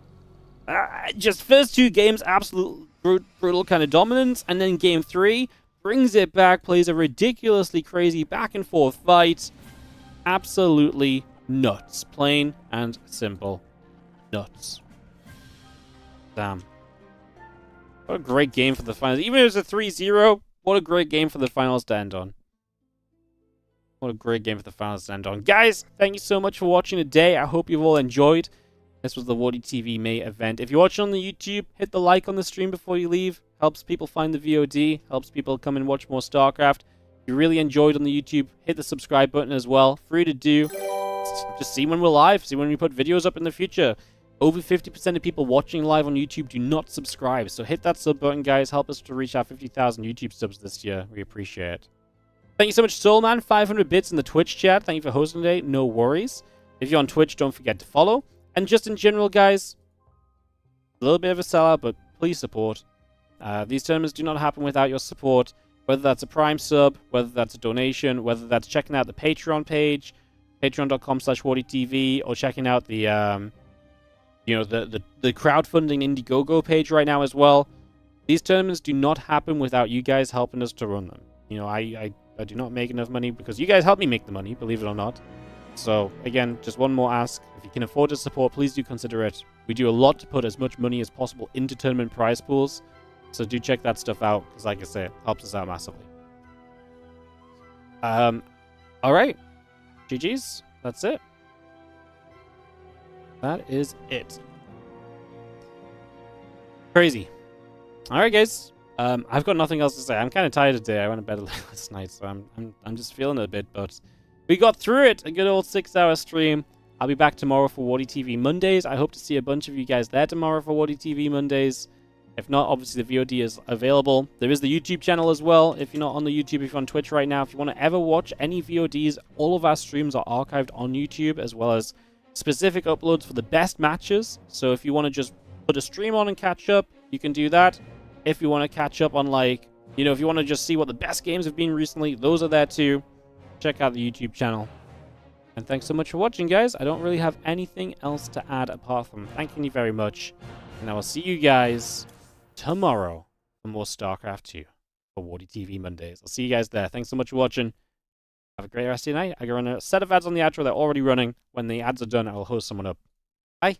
Just first 2 games, absolute brutal kind of dominance, and then game 3 brings it back, plays a ridiculously crazy back and forth fight. Absolutely nuts. Plain and simple. Nuts. Damn. What a great game for the finals. Even if it was a 3-0, what a great game for the finals to end on. What a great game for the finals to end on. Guys, thank you so much for watching today. I hope you've all enjoyed. This was the WardiTV May event. If you're watching on the YouTube, hit the like on the stream before you leave. Helps people find the VOD. Helps people come and watch more StarCraft. If you really enjoyed on the YouTube, hit the subscribe button as well. Free to do. Just see when we're live. See when we put videos up in the future. Over 50% of people watching live on YouTube do not subscribe. So hit that sub button, guys. Help us to reach our 50,000 YouTube subs this year. We appreciate it. Thank you so much, Soulman. 500 bits in the Twitch chat. Thank you for hosting today. No worries. If you're on Twitch, don't forget to follow. And just in general, guys, a little bit of a sellout, but please support. These tournaments do not happen without your support, whether that's a Prime sub, whether that's a donation, whether that's checking out the Patreon page, patreon.com/WardiTV, or checking out the, the crowdfunding Indiegogo page right now as well. These tournaments do not happen without you guys helping us to run them. You know, I do not make enough money because you guys help me make the money, believe it or not. So, again, just one more ask. If you can afford to support, please do consider it. We do a lot to put as much money as possible into tournament prize pools. So do check that stuff out, because like I say, it helps us out massively. Alright. GG's. That's it. That is it. Crazy. Alright, guys. I've got nothing else to say. I'm kind of tired today. I went to bed last night, so I'm just feeling it a bit, but we got through it. A good old 6-hour stream. I'll be back tomorrow for WardiTV Mondays. I hope to see a bunch of you guys there tomorrow for WardiTV Mondays. If not, obviously the VOD is available. There is the YouTube channel as well. If you're not on the YouTube, if you're on Twitch right now, if you want to ever watch any VODs, all of our streams are archived on YouTube, as well as specific uploads for the best matches. So if you want to just put a stream on and catch up, you can do that. If you want to catch up on, like, if you want to just see what the best games have been recently, those are there too. Check out the YouTube channel. And thanks so much for watching, guys. I don't really have anything else to add apart from thanking you very much. And I will see you guys tomorrow for more StarCraft 2 for WardiTV Mondays. I'll see you guys there. Thanks so much for watching. Have a great rest of your night. I can run a set of ads on the outro. They're already running. When the ads are done, I will host someone up. Bye.